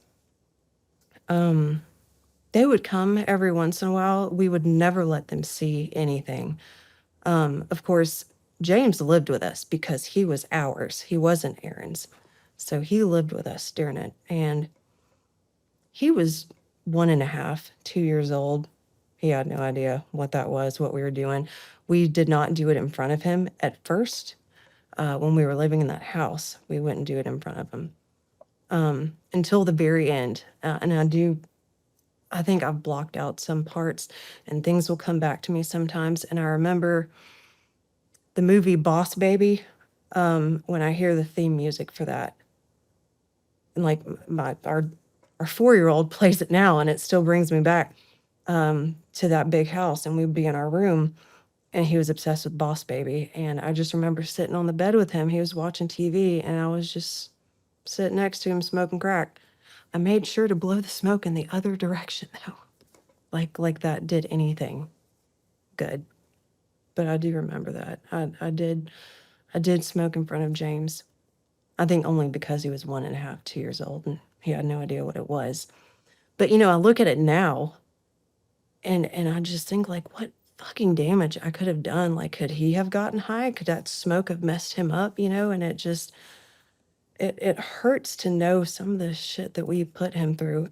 They would come every once in a while. We would never let them see anything. Of course, James lived with us because he was ours. He wasn't Aaron's. So he lived with us during it. And he was 1.5, 2 years old. He had no idea what that was, what we were doing. We did not do it in front of him at first. When we were living in that house, we wouldn't do it in front of him until the very end. And I think I've blocked out some parts and things will come back to me sometimes. And I remember the movie Boss Baby when I hear the theme music for that. And like our 4-year-old plays it now and it still brings me back to that big house, and we'd be in our room and he was obsessed with Boss Baby. And I just remember sitting on the bed with him. He was watching TV and I was just sitting next to him smoking crack. I made sure to blow the smoke in the other direction though. Like that did anything good. But I do remember that. I did smoke in front of James. I think only because he was 1.5, 2 years old and he had no idea what it was. But I look at it now and I just think like, what fucking damage I could have done. Like, could he have gotten high? Could that smoke have messed him up? And it just, it hurts to know some of the shit that we put him through.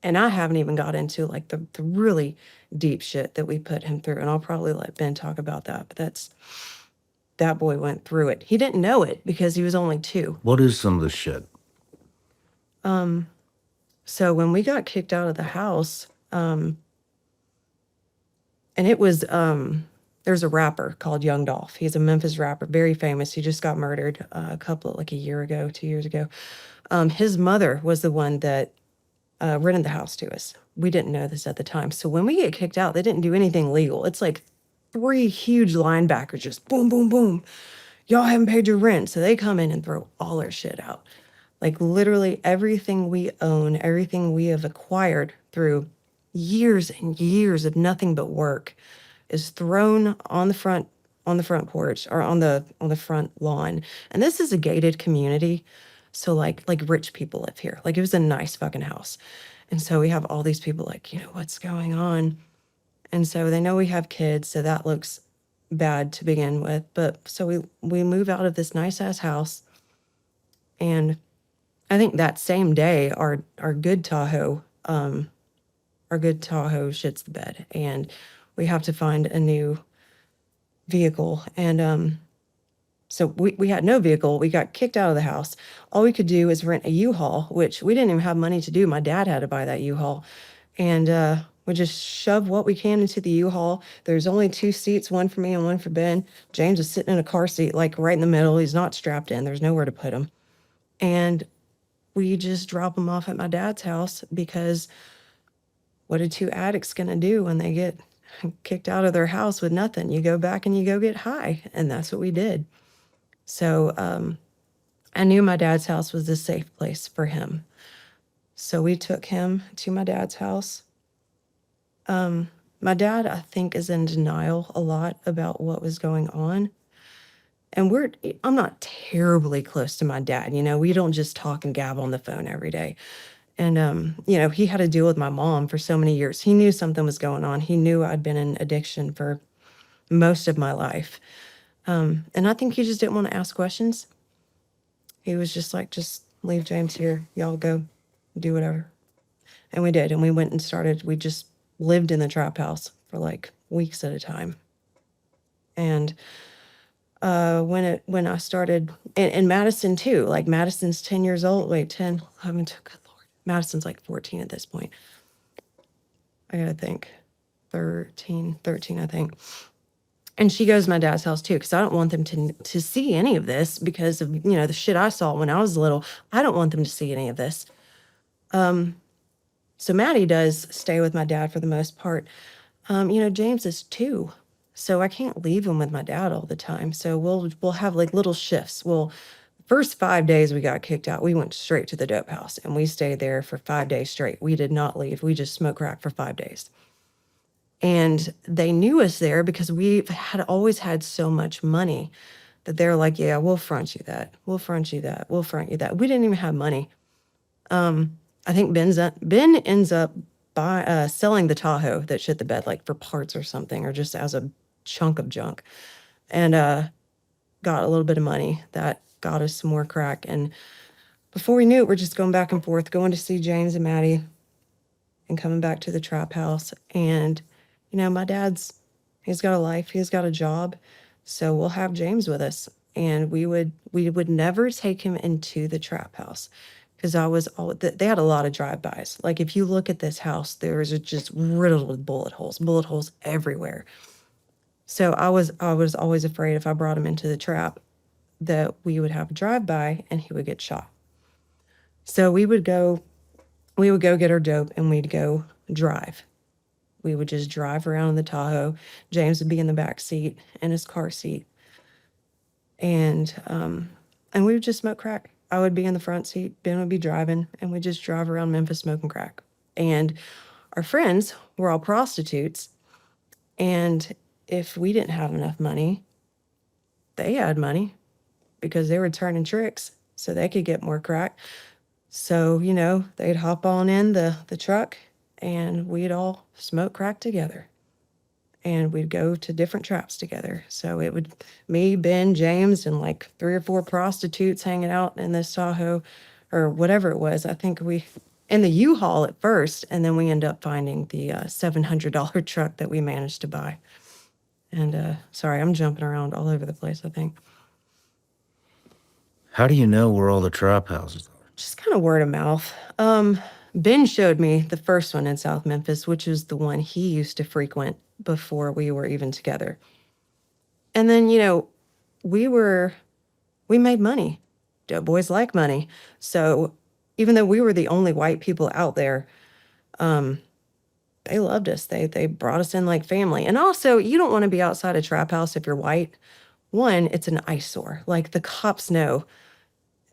And I haven't even got into like the really deep shit that we put him through. And I'll probably let Ben talk about that. But that boy went through it. He didn't know it because he was only 2. What is some of the shit? So when we got kicked out of the house, and it was, there's a rapper called Young Dolph. He's a Memphis rapper, very famous. He just got murdered a year ago, 2 years ago. His mother was the one that rented the house to us. We didn't know this at the time. So when we get kicked out, they didn't do anything legal. It's like 3 huge linebackers just boom, boom, boom. Y'all haven't paid your rent. So they come in and throw all our shit out. Like literally everything we own, everything we have acquired through years and years of nothing but work is thrown on the front porch or on the front lawn. And this is a gated community. So like rich people live here. Like it was a nice fucking house. And so we have all these people like, what's going on? And so they know we have kids, so that looks bad to begin with. But so we move out of this nice ass house. And I think that same day our good Tahoe shits the bed and we have to find a new vehicle. And so we had no vehicle. We got kicked out of the house. All we could do is rent a U-Haul, which we didn't even have money to do. My dad had to buy that U-Haul. And we just shove what we can into the U-Haul. There's only 2 seats, one for me and one for Ben. James is sitting in a car seat, like right in the middle. He's not strapped in. There's nowhere to put him. And we just drop him off at my dad's house because what are 2 addicts going to do when they get kicked out of their house with nothing? You go back and you go get high. And that's what we did. So I knew my dad's house was a safe place for him. So we took him to my dad's house. My dad, I think, is in denial a lot about what was going on. And I'm not terribly close to my dad. We don't just talk and gab on the phone every day. And, he had to deal with my mom for so many years. He knew something was going on. He knew I'd been in addiction for most of my life. And I think he just didn't want to ask questions. He was just like, just leave James here. Y'all go do whatever. And we did. And we went and we just lived in the trap house for like weeks at a time. And when I started, in Madison too, like Madison's 10 years old, 10, 11, good Lord. Madison's like 14 at this point. I gotta think, 13, I think. And she goes to my dad's house too, because I don't want them to see any of this because of, the shit I saw when I was little. I don't want them to see any of this. So Maddie does stay with my dad for the most part. James is 2, so I can't leave him with my dad all the time. So we'll have like little shifts. First 5 days we got kicked out, we went straight to the dope house and we stayed there for 5 days straight. We did not leave. We just smoked crack for 5 days. And they knew us there because we had always had so much money that they're like, yeah, we'll front you that. We'll front you that. We'll front you that. We didn't even have money. I think Ben ends up selling the Tahoe that shit the bed, like for parts or something, or just as a chunk of junk, and got a little bit of money that got us some more crack. And before we knew it, we're just going back and forth, going to see James and Maddie and coming back to the trap house. And, you know, my dad's, he's got a life, he's got a job, so we'll have James with us. And we would never take him into the trap house because they had a lot of drive-bys. Like if you look at this house, there is just riddled with bullet holes everywhere. So I was always afraid if I brought him into the trap that we would have a drive-by and he would get shot. So we would go get our dope and we'd go drive. We would just drive around in the Tahoe. James would be in the back seat in his car seat. And we would just smoke crack. I would be in the front seat, Ben would be driving, and we'd just drive around Memphis smoking crack. And our friends were all prostitutes. And if we didn't have enough money, they had money because they were turning tricks so they could get more crack. So, you know, they'd hop on in the truck and we'd all smoke crack together. And we'd go to different traps together. So it would me, Ben, James, and like 3 or 4 prostitutes hanging out in this Tahoe or whatever it was. I think we in the U-Haul at first, and then we end up finding the $700 truck that we managed to buy. And sorry, I'm jumping around all over the place, I think. How do you know where all the trap houses are? Just kind of word of mouth. Ben showed me the first one in South Memphis, which is the one he used to frequent before we were even together. And then, you know, we made money. Dope boys like money. So even though we were the only white people out there, they loved us. They brought us in like family. And also, you don't want to be outside a trap house if you're white. One, it's an eyesore. Like the cops know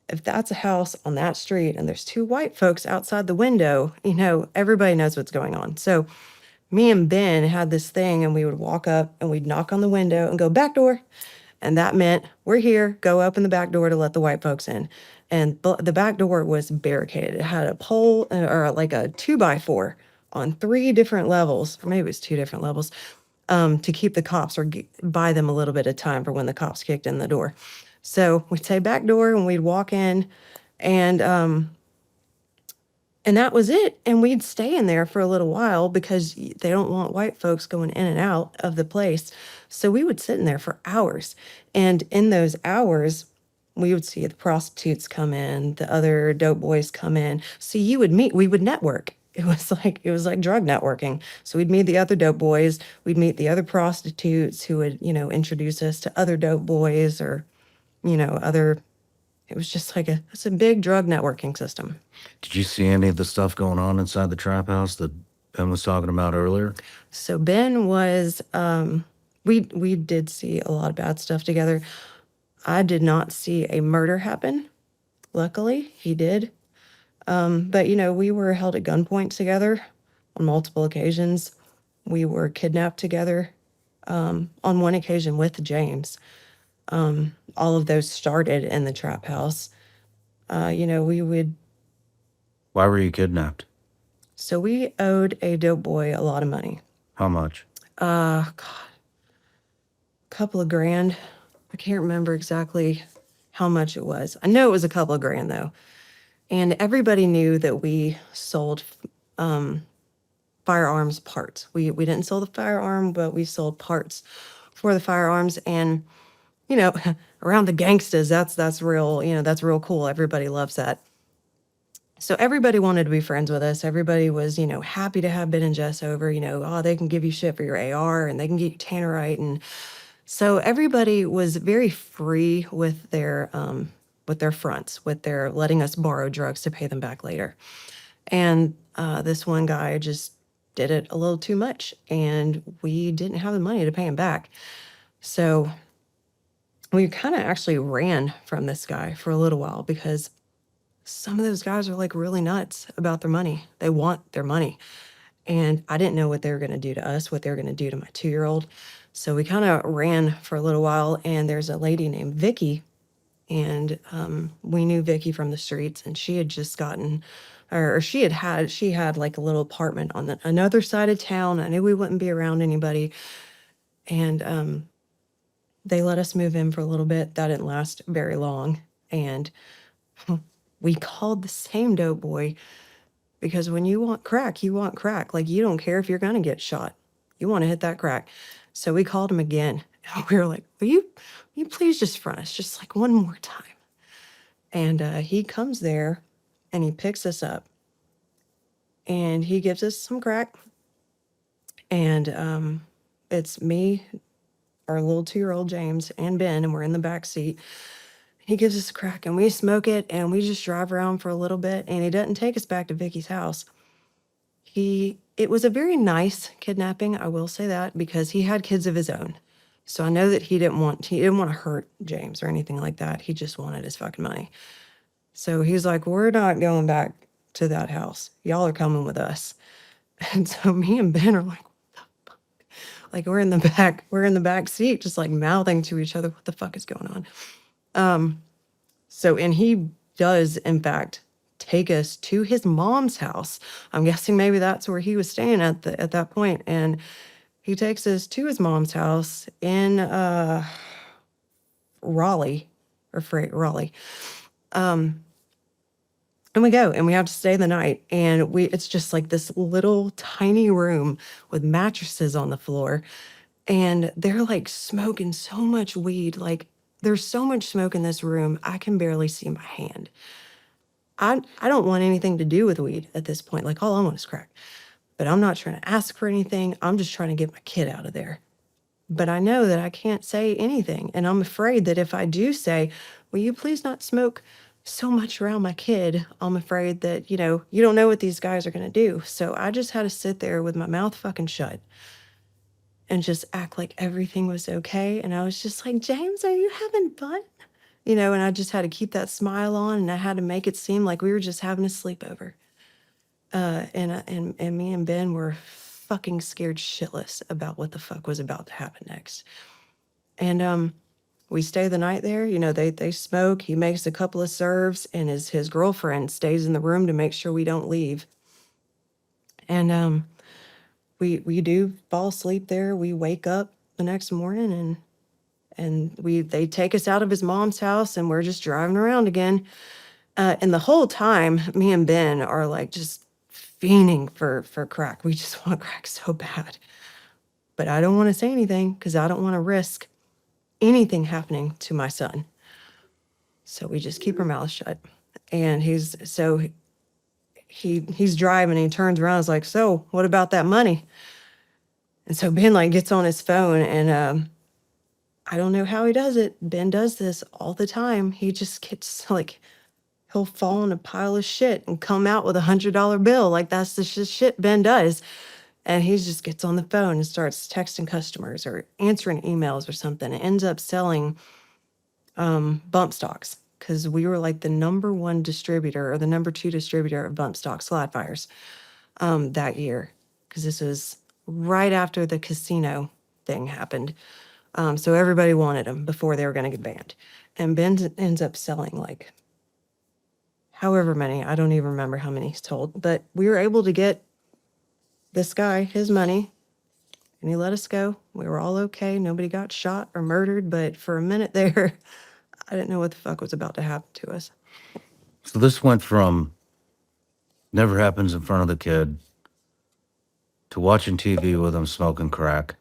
if that's a house on that street and there's 2 white folks outside the window, you know, everybody knows what's going on. So me and Ben had this thing and we would walk up and we'd knock on the window and go, back door. And that meant we're here, go open the back door to let the white folks in. And the back door was barricaded. It had a pole or like a 2x4 on 3 different levels, or maybe it was 2 different levels, to keep the cops or buy them a little bit of time for when the cops kicked in the door. So we'd say back door and we'd walk in and that was it. And we'd stay in there for a little while because they don't want white folks going in and out of the place. So we would sit in there for hours. And in those hours, we would see the prostitutes come in, the other dope boys come in. So we would network. It was like drug networking. So we'd meet the other dope boys. We'd meet the other prostitutes who would, you know, introduce us to other dope boys or, you know, it was just like it's a big drug networking system. Did you see any of the stuff going on inside the trap house that Ben was talking about earlier? So Ben was, we did see a lot of bad stuff together. I did not see a murder happen. Luckily, he did. But, you know, we were held at gunpoint together on multiple occasions. We were kidnapped together on one occasion with James. All of those started in the trap house. You know, we would... Why were you kidnapped? So we owed a dope boy a lot of money. How much? God, a couple of grand. I can't remember exactly how much it was. I know it was a couple of grand, though. And everybody knew that we sold firearms parts. We didn't sell the firearm, but we sold parts for the firearms. And, you know, around the gangstas, that's real, you know, that's real cool. Everybody loves that. So everybody wanted to be friends with us. Everybody was, you know, happy to have Ben and Jess over, you know, oh, they can give you shit for your AR and they can get you tannerite. And so everybody was very free with their fronts, with their letting us borrow drugs to pay them back later. And this one guy just did it a little too much and we didn't have the money to pay him back. So we kind of actually ran from this guy for a little while because some of those guys are like really nuts about their money. They want their money. And I didn't know what they were going to do to us, what they were going to do to my 2-year-old. So we kind of ran for a little while and there's a lady named Vicky. And we knew Vicky from the streets and she had just gotten, or she had like a little apartment on another side of town. I knew we wouldn't be around anybody. And they let us move in for a little bit. That didn't last very long. And we called the same dope boy because when you want crack, you want crack. Like, you don't care if you're going to get shot. You want to hit that crack. So we called him again. And we were like, will you please just front us just like one more time? And he comes there and he picks us up and he gives us some crack. And it's me, our little 2-year-old James, and Ben, and we're in the back seat. He gives us a crack and we smoke it and we just drive around for a little bit, and he doesn't take us back to Vicky's house. It was a very nice kidnapping, I will say that, because he had kids of his own. So I know that he didn't want to hurt James or anything like that. He just wanted his fucking money. So he's like, we're not going back to that house. Y'all are coming with us. And so me and Ben are like, what the fuck? Like, we're in the back seat, just like mouthing to each other, what the fuck is going on? And he does, in fact, take us to his mom's house. I'm guessing maybe that's where he was staying at that point. And he takes us to his mom's house in Raleigh. And we go and we have to stay the night. And it's just like this little tiny room with mattresses on the floor. And they're like smoking so much weed. Like, there's so much smoke in this room, I can barely see my hand. I don't want anything to do with weed at this point. Like, all I want is crack. But I'm not trying to ask for anything. I'm just trying to get my kid out of there. But I know that I can't say anything. And I'm afraid that if I do say, will you please not smoke so much around my kid, I'm afraid that, you don't know what these guys are going to do. So I just had to sit there with my mouth fucking shut and just act like everything was okay. And I was just like, James, are you having fun? And I just had to keep that smile on, and I had to make it seem like we were just having a sleepover. And me and Ben were fucking scared shitless about what the fuck was about to happen next. And we stay the night there. They smoke. He makes a couple of serves, and his girlfriend stays in the room to make sure we don't leave. And we do fall asleep there. We wake up the next morning, and they take us out of his mom's house, and we're just driving around again. And the whole time, me and Ben are like just fiending for crack. We just want crack so bad. But I don't want to say anything because I don't want to risk anything happening to my son. So we just keep our mouths shut. And he's driving, and he turns around and is like, so what about that money? And so Ben like gets on his phone, and I don't know how he does it. Ben does this all the time. He just gets like, he'll fall in a pile of shit and come out with $100 bill. Like, that's the shit Ben does. And he just gets on the phone and starts texting customers or answering emails or something. It ends up selling bump stocks, because we were like the #1 distributor or the #2 distributor of bump stock slide fires that year, because this was right after the casino thing happened. So everybody wanted them before they were going to get banned. And Ben ends up selling like however many, I don't even remember how many he's told, but we were able to get this guy his money, and he let us go. We were all okay. Nobody got shot or murdered, but for a minute there, I didn't know what the fuck was about to happen to us. So this went from never happens in front of the kid to watching TV with him smoking crack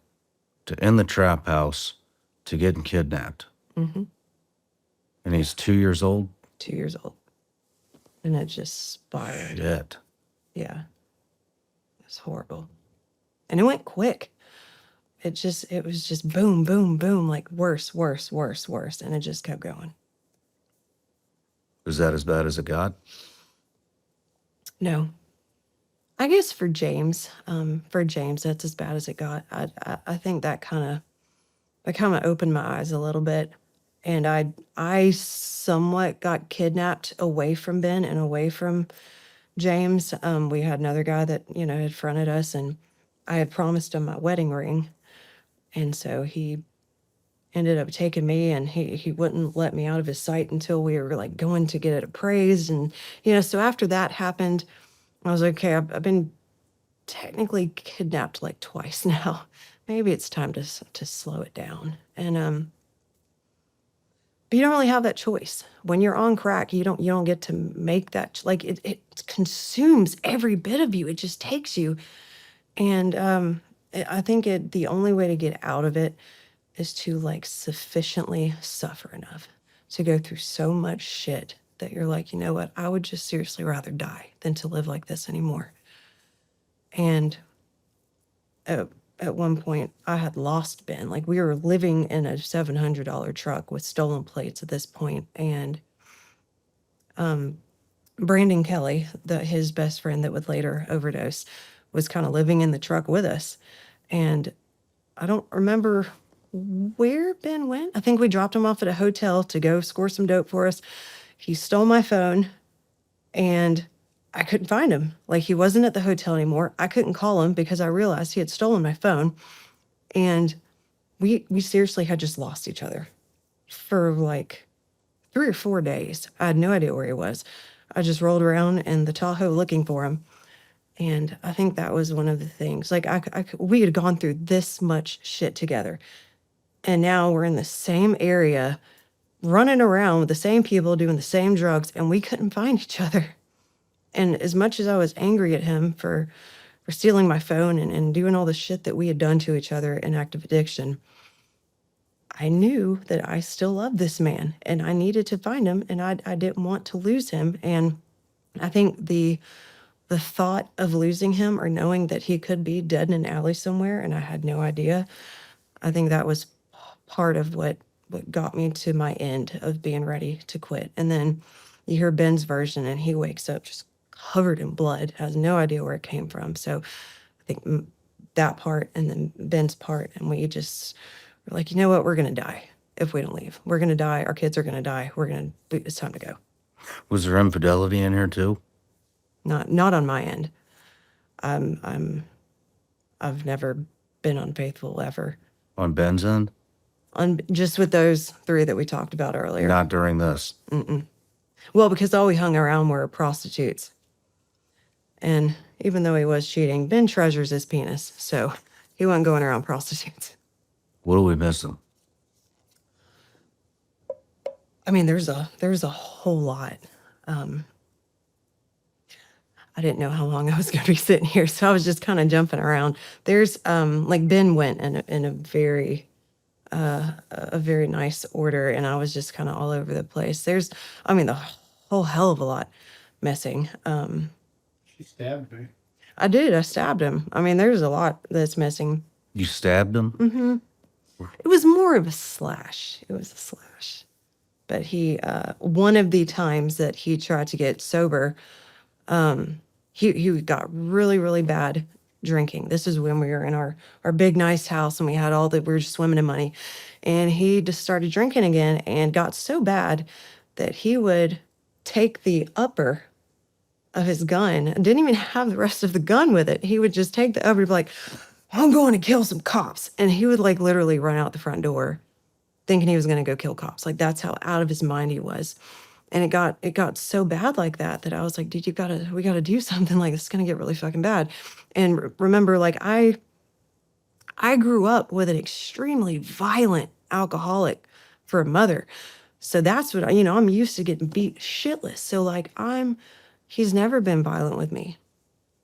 to in the trap house to getting kidnapped. Mm-hmm. And he's 2 years old? 2 years old. And it just spiraled. Shit. Yeah. It was horrible. And it went quick. It was just boom, boom, boom, like worse, worse, worse, worse. And it just kept going. Was that as bad as it got? No. I guess for James, that's as bad as it got. I think that kind of opened my eyes a little bit. And I somewhat got kidnapped away from Ben and away from James. We had another guy that, had fronted us, and I had promised him my wedding ring. And so he ended up taking me, and he wouldn't let me out of his sight until we were like going to get it appraised. And, so after that happened, I was like, okay, I've been technically kidnapped like twice now. maybe it's time to slow it down. And but you don't really have that choice. When you're on crack, you don't get to make that, like it consumes every bit of you. It just takes you. And I think the only way to get out of it is to like sufficiently suffer enough to go through so much shit that you're like, you know what, I would just seriously rather die than to live like this anymore. And at one point, I had lost Ben. Like, we were living in a $700 truck with stolen plates at this point, and Brandon Kelly, his best friend that would later overdose, was kind of living in the truck with us. And I don't remember where Ben went. I think we dropped him off at a hotel to go score some dope for us. He stole my phone, and I couldn't find him. Like, he wasn't at the hotel anymore. I couldn't call him because I realized he had stolen my phone. And we seriously had just lost each other for like 3 or 4 days. I had no idea where he was. I just rolled around in the Tahoe looking for him. And I think that was one of the things. Like, we had gone through this much shit together. And now we're in the same area, running around with the same people, doing the same drugs, and we couldn't find each other. And as much as I was angry at him for stealing my phone and doing all the shit that we had done to each other in active addiction, I knew that I still loved this man, and I needed to find him, and I didn't want to lose him. And I think the thought of losing him, or knowing that he could be dead in an alley somewhere and I had no idea, I think that was part of what got me to my end of being ready to quit. And then you hear Ben's version, and he wakes up just covered in blood, has no idea where it came from. So I think that part, and then Ben's part, and we just were like, you know what, we're going to die if we don't leave. We're going to die. Our kids are going to die. It's time to go. Was there infidelity in here too? Not on my end. I've never been unfaithful ever. On Ben's end? Just with those 3 that we talked about earlier. Not during this. Well, because all we hung around were prostitutes. And even though he was cheating, Ben treasures his penis, so he wasn't going around prostitutes. What are we missing? I mean, there's a whole lot. I didn't know how long I was going to be sitting here, so I was just kind of jumping around. There's like Ben went in a very nice order, and I was just kind of all over the place. There's, I mean, the whole hell of a lot missing. She stabbed me. I did. I stabbed him. I mean, there's a lot that's missing. You stabbed him? Mm-hmm. It was more of a slash. It was a slash. But he, one of the times that he tried to get sober, he got really, really bad drinking. This is when we were in our big, nice house, and we were just swimming in money. And he just started drinking again and got so bad that he would take the upper of his gun and didn't even have the rest of the gun with it. He would just take the upper and be like, I'm going to kill some cops. And he would like literally run out the front door thinking he was going to go kill cops. Like, that's how out of his mind he was. And it got so bad like that I was like, dude, we gotta do something. Like, this is gonna get really fucking bad. And remember, like, I grew up with an extremely violent alcoholic for a mother. So that's what I'm used to getting beat shitless. So like, he's never been violent with me,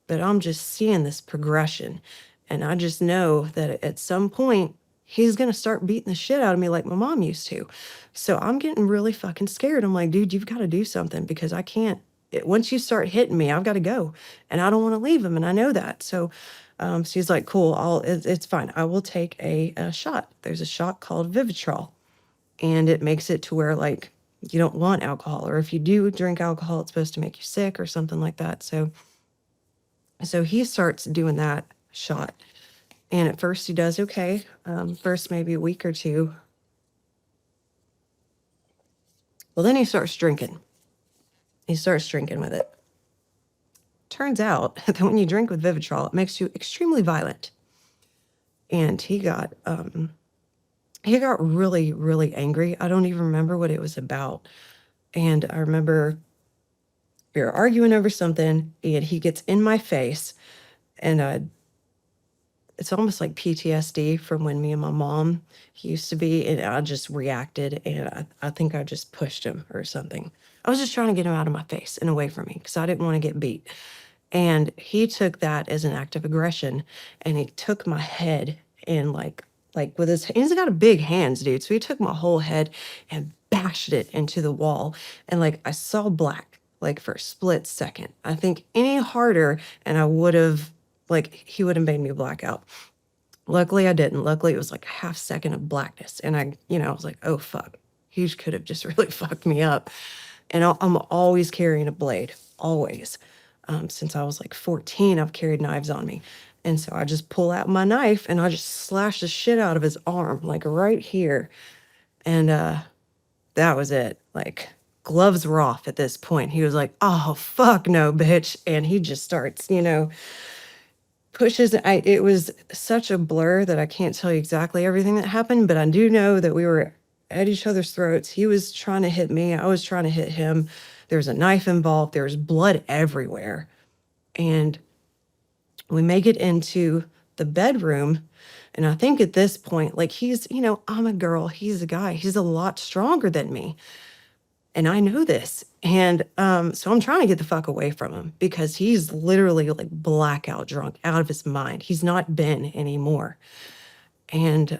but I'm just seeing this progression. And I just know that at some point, he's going to start beating the shit out of me like my mom used to. So I'm getting really fucking scared. I'm like, dude, you've got to do something, because I can't. Once you start hitting me, I've got to go. And I don't want to leave him, and I know that. So she's like, cool, it's fine. I will take a shot. There's a shot called Vivitrol. And it makes it to where, like, you don't want alcohol. Or if you do drink alcohol, it's supposed to make you sick or something like that. So he starts doing that shot. And at first he does okay. First maybe a week or 2. Well, then he starts drinking. He starts drinking with it. Turns out that when you drink with Vivitrol, it makes you extremely violent. And he got really, really angry. I don't even remember what it was about. And I remember we were arguing over something, and he gets in my face, and it's almost like PTSD from when me and my mom used to be, and I just reacted, and I think I just pushed him or something. I was just trying to get him out of my face and away from me because I didn't want to get beat. And he took that as an act of aggression, and he took my head and like with his, he's got a big hands, dude. So he took my whole head and bashed it into the wall. And like I saw black, like for a split second. I think any harder and I would have, like, he would have made me black out. Luckily I didn't. Luckily it was like a half second of blackness. And I was like, oh fuck, he could have just really fucked me up. And I'm always carrying a blade, always. Since I was like 14, I've carried knives on me. And so I just pull out my knife and I just slash the shit out of his arm, like right here. And that was it. Like, gloves were off at this point. He was like, oh, fuck no, bitch. And he just starts, pushes. It was such a blur that I can't tell you exactly everything that happened, but I do know that we were at each other's throats. He was trying to hit me. I was trying to hit him. There was a knife involved. There was blood everywhere. And we make it into the bedroom. And I think at this point, like, he's, I'm a girl. He's a guy. He's a lot stronger than me. And I know this. And so I'm trying to get the fuck away from him because he's literally like blackout drunk, out of his mind. He's not been anymore. And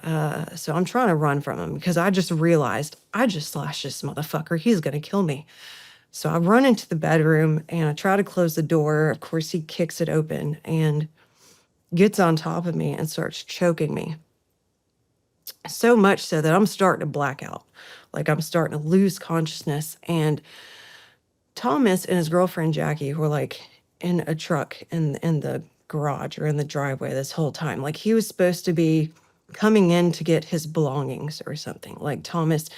so I'm trying to run from him because I just realized I just slashed this motherfucker. He's going to kill me. So I run into the bedroom and I try to close the door. Of course, he kicks it open and gets on top of me and starts choking me. So much so that I'm starting to black out. Like, I'm starting to lose consciousness. And Thomas and his girlfriend, Jackie, were like in a truck in the garage or in the driveway this whole time. Like, he was supposed to be coming in to get his belongings or something. Like, Thomas,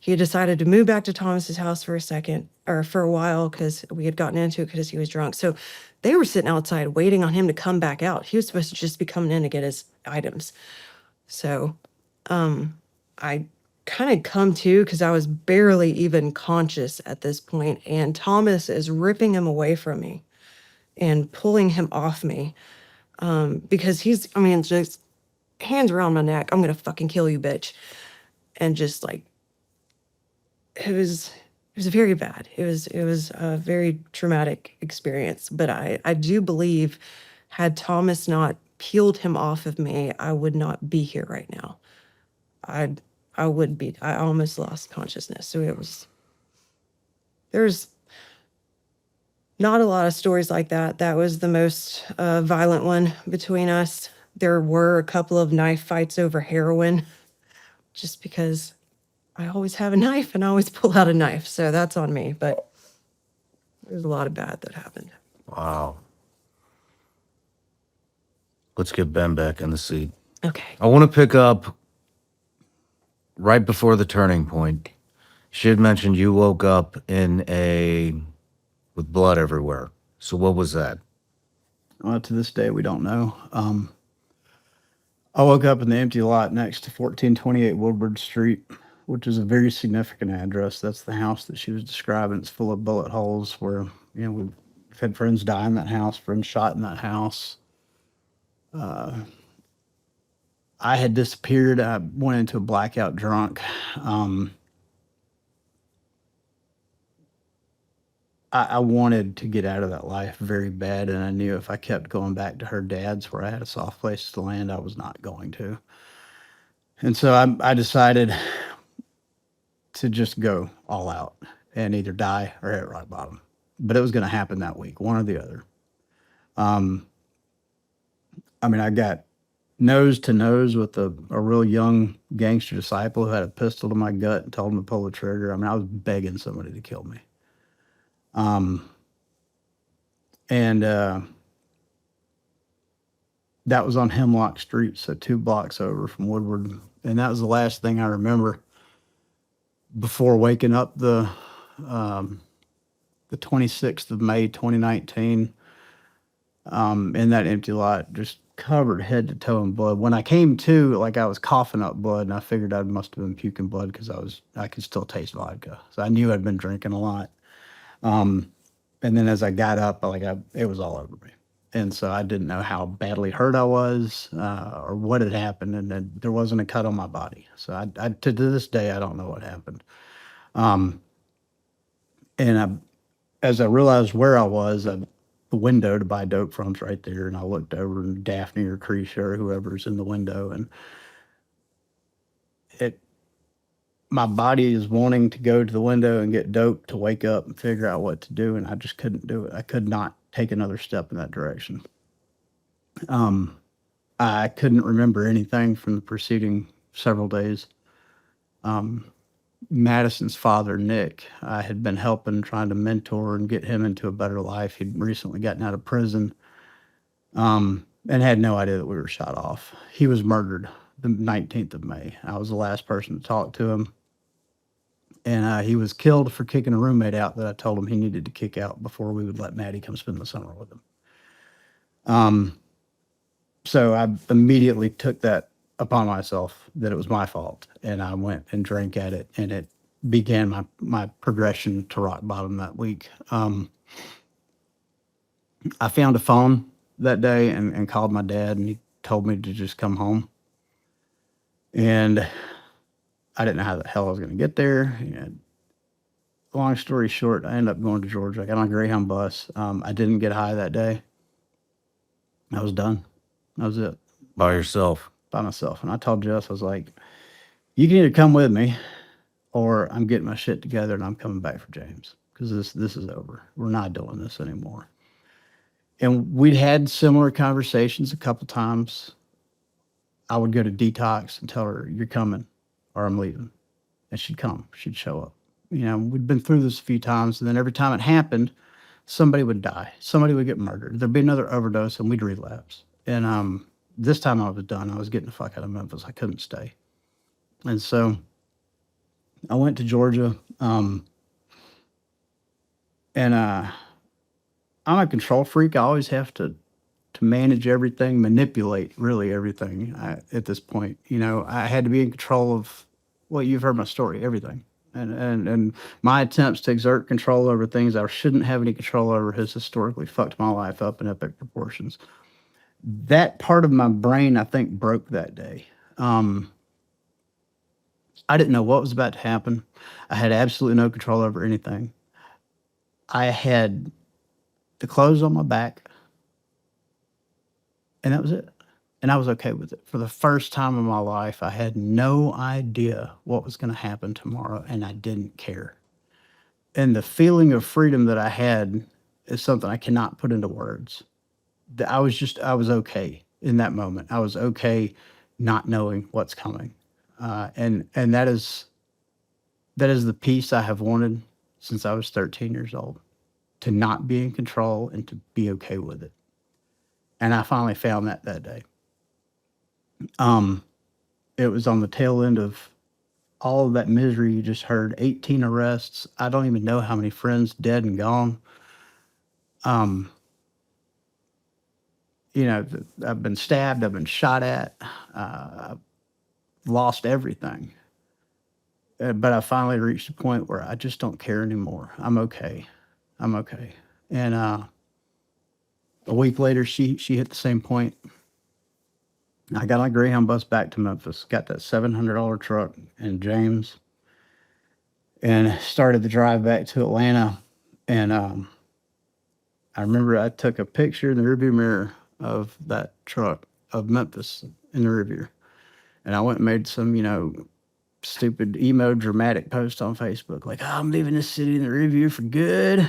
he had decided to move back to Thomas's house for a while because we had gotten into it because he was drunk. So they were sitting outside waiting on him to come back out. He was supposed to just be coming in to get his items. So I kind of come to because I was barely even conscious at this point, and Thomas is ripping him away from me and pulling him off me because he's, just hands around my neck. I'm gonna fucking kill you, bitch. And just like, it was very bad. It was a very traumatic experience. But I do believe, had Thomas not peeled him off of me, I would not be here right now. I would be. I almost lost consciousness. So there's not a lot of stories like that. That was the most violent one between us. There were a couple of knife fights over heroin, just because I always have a knife and I always pull out a knife. So that's on me. But there's a lot of bad that happened. Wow. Let's get Ben back in the seat. Okay. I want to pick up right before the turning point. She had mentioned you woke up with blood everywhere. So what was that? Well, to this day, we don't know. I woke up in the empty lot next to 1428 Woodward Street, which is a very significant address. That's the house that she was describing. It's full of bullet holes where, we've had friends die in that house, friends shot in that house. I had disappeared. I went into a blackout drunk. I wanted to get out of that life very bad, and I knew if I kept going back to her dad's where I had a soft place to land, I was not going to. And so I decided to just go all out and either die or hit rock bottom. But it was going to happen that week, one or the other. I got nose to nose with a real young gangster disciple who had a pistol to my gut and told him to pull the trigger. I was begging somebody to kill me. That was on Hemlock Street, so 2 blocks over from Woodward. And that was the last thing I remember before waking up the 26th of May, 2019, in that empty lot, just covered head to toe in blood. When I came to, I was coughing up blood, and I figured I must have been puking blood because I could still taste vodka. So I knew I'd been drinking a lot. And then as I got up, it was all over me. And so I didn't know how badly hurt I was or what had happened. And then there wasn't a cut on my body. So to this day, I don't know what happened. As I realized where I was, the window to buy dope from's right there. And I looked over and Daphne or Creesha or whoever's in the window. And my body is wanting to go to the window and get dope to wake up and figure out what to do. And I just couldn't do it. I could not take another step in that direction. I couldn't remember anything from the preceding several days. Madison's father, Nick, I had been helping, trying to mentor and get him into a better life. He'd recently gotten out of prison and had no idea that we were shot off. He was murdered the 19th of May. I was the last person to talk to him. And he was killed for kicking a roommate out that I told him he needed to kick out before we would let Maddie come spend the summer with him. So I immediately took that upon myself that it was my fault. And I went and drank at it. And it began my progression to rock bottom that week. I found a phone that day and called my dad, and he told me to just come home. And I didn't know how the hell I was going to get there. Long story short, I ended up going to Georgia. I got on a Greyhound bus. I didn't get high that day. I was done. That was it. By yourself? By myself. And I told Jess, I was like, you can either come with me or I'm getting my shit together and I'm coming back for James because this is over. We're not doing this anymore. And we'd had similar conversations a couple times. I would go to detox and tell her, you're coming or I'm leaving. And she'd come. She'd show up. We'd been through this a few times, and then every time it happened, somebody would die. Somebody would get murdered. There'd be another overdose, and we'd relapse. And this time I was done. I was getting the fuck out of Memphis. I couldn't stay. And so I went to Georgia, and I'm a control freak. I always have to manage everything, manipulate really everything at this point. I had to be in control of, well, you've heard my story, everything. And my attempts to exert control over things I shouldn't have any control over has historically fucked my life up in epic proportions. That part of my brain, I think, broke that day. I didn't know what was about to happen. I had absolutely no control over anything. I had the clothes on my back, and that was it. And I was okay with it. For the first time in my life, I had no idea what was going to happen tomorrow, and I didn't care. And the feeling of freedom that I had is something I cannot put into words. I was okay in that moment. I was okay not knowing what's coming. And that is the peace I have wanted since I was 13 years old, to not be in control and to be okay with it. And I finally found that day. It was on the tail end of all of that misery you just heard. 18 arrests. I don't even know how many friends dead and gone. I've been stabbed. I've been shot at. I've lost everything. But I finally reached a point where I just don't care anymore. I'm okay. And a week later, she hit the same point. I got on a Greyhound bus back to Memphis, got that $700 truck and James, and started the drive back to Atlanta. And I remember I took a picture in the rearview mirror of that truck, of Memphis in the rearview. And I went and made some, stupid emo dramatic post on Facebook, like, oh, I'm leaving this city in the rearview for good.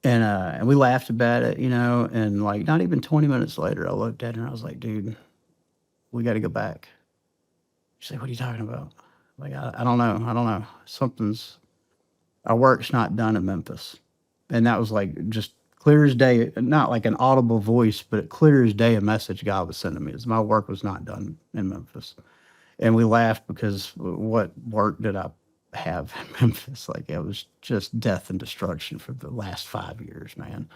And we laughed about it, and like not even 20 minutes later, I looked at her and I was like, dude, we got to go back. She's like, what are you talking about? Like, I don't know. Our work's not done in Memphis. And that was like just clear as day, not like an audible voice, but clear as day, a message God was sending me is my work was not done in Memphis. And we laughed because what work did I have in Memphis? Like, it was just death and destruction for the last 5 years, man.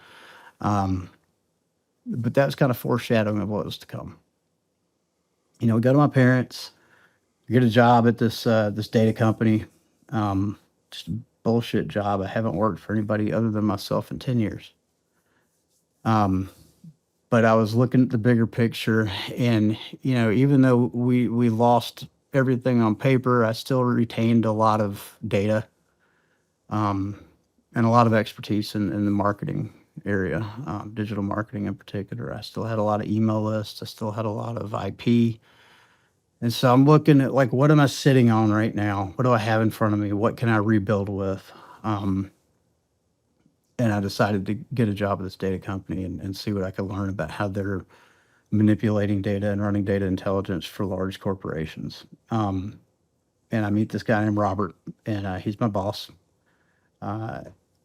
But that was kind of foreshadowing of what was to come. We go to my parents, get a job at this data company, just a bullshit job. I haven't worked for anybody other than myself in 10 years. but I was looking at the bigger picture, and even though we lost everything on paper, I still retained a lot of data, and a lot of expertise in the marketing area, digital marketing in particular. I still had a lot of email lists. I still had a lot of IP. And so I'm looking at, like, what am I sitting on right now? What do I have in front of me? What can I rebuild with? And I decided to get a job at this data company and see what I could learn about how they're manipulating data and running data intelligence for large corporations. And I meet this guy named Robert, and he's my boss.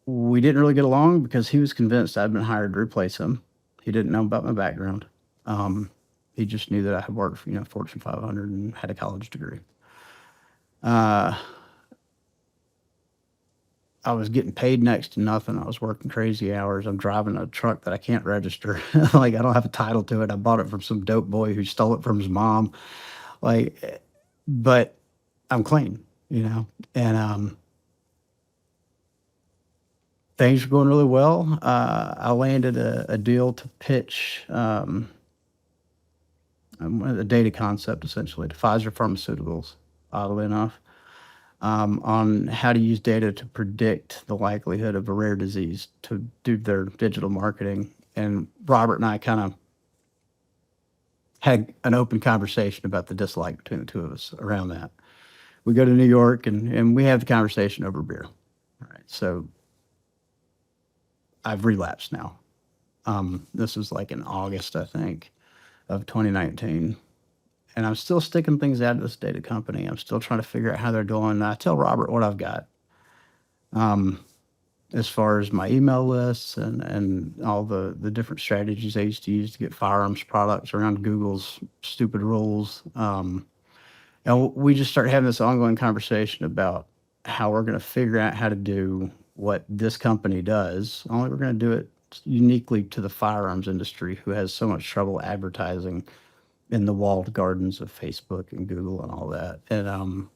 We didn't really get along because he was convinced I'd been hired to replace him. He didn't know about my background. He just knew that I had worked for, Fortune 500 and had a college degree. I was getting paid next to nothing. I was working crazy hours. I'm driving a truck that I can't register. Like, I don't have a title to it. I bought it from some dope boy who stole it from his mom. Like, but I'm clean, and things were going really well. I landed a deal to pitch a data concept, essentially, to Pfizer Pharmaceuticals, oddly enough, on how to use data to predict the likelihood of a rare disease to do their digital marketing. And Robert and I kind of had an open conversation about the dislike between the two of us around that. We go to New York and we have the conversation over beer. All right, so I've relapsed now. This was like in August, I think, of 2019. And I'm still sticking things out of this data company. I'm still trying to figure out how they're doing. And I tell Robert what I've got, as far as my email lists and all the different strategies I used to use to get firearms products around Google's stupid rules. And we just start having this ongoing conversation about how we're going to figure out how to do what this company does, only we're going to do it uniquely to the firearms industry, who has so much trouble advertising in the walled gardens of Facebook and Google and all that. And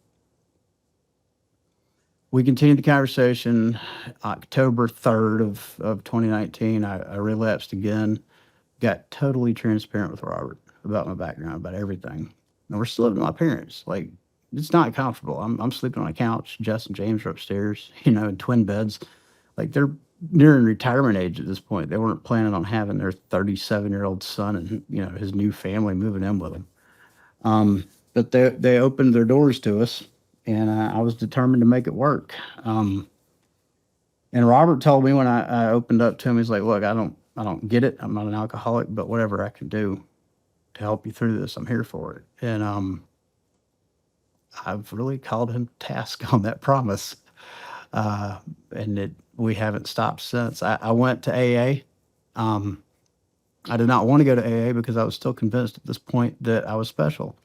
we continued the conversation. October 3rd of 2019, I relapsed again, got totally transparent with Robert about my background, about everything. And we're still living with my parents. Like, it's not comfortable. I'm sleeping on a couch. Jess and James are upstairs, in twin beds. Like, they're nearing retirement age at this point. They weren't planning on having their 37-year-old son and, his new family moving in with them. But they opened their doors to us, and I was determined to make it work. And Robert told me when I opened up to him, he's like, "Look, I don't get it. I'm not an alcoholic, but whatever I can do to help you through this, I'm here for it." And I've really called him to task on that promise. And we haven't stopped since. I went to AA. I did not want to go to AA because I was still convinced at this point that I was special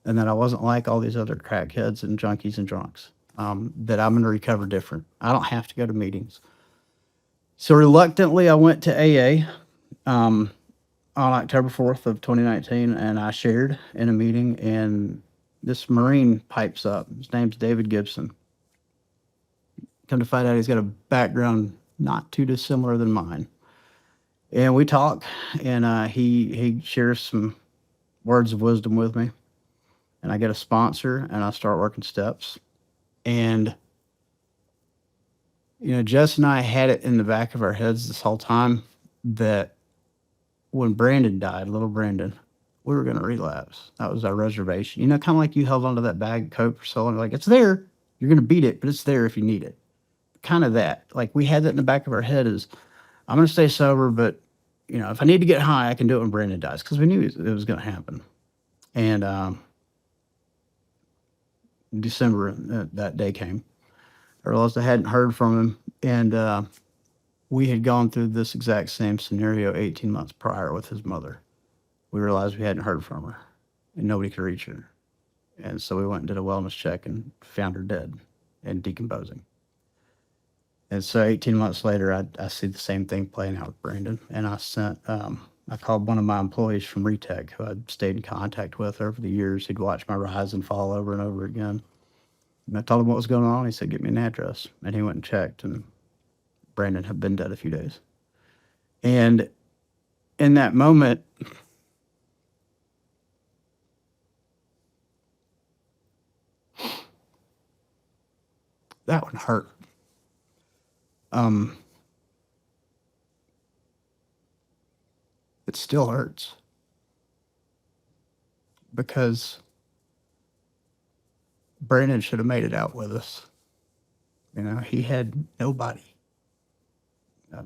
and that I wasn't like all these other crackheads and junkies and drunks, that I'm going to recover different. I don't have to go to meetings. So reluctantly, I went to AA on October 4th of 2019, and I shared in a meeting, and this Marine pipes up. His name's David Gibson. Come to find out, he's got a background not too dissimilar than mine. And we talk, and he shares some words of wisdom with me. And I get a sponsor, and I start working steps. And, Jess and I had it in the back of our heads this whole time that when Brandon died, little Brandon, we were going to relapse. That was our reservation. Kind of like you held onto that bag of Coke for so long. Like, it's there. You're going to beat it, but it's there if you need it. Kind of that. Like, we had that in the back of our head is, I'm going to stay sober, but, if I need to get high, I can do it when Brandon dies, because we knew it was going to happen. And December, that day came. I realized I hadn't heard from him, and we had gone through this exact same scenario 18 months prior with his mother. We realized we hadn't heard from her, and nobody could reach her. And so we went and did a wellness check and found her dead and decomposing. And so 18 months later, I see the same thing playing out with Brandon. And I called one of my employees from Retech, who I'd stayed in contact with over the years. He'd watched my rise and fall over and over again. And I told him what was going on. He said, "Get me an address." And he went and checked, and Brandon had been dead a few days. And in that moment, that one hurt. It still hurts because Brandon should have made it out with us. You know, he had nobody.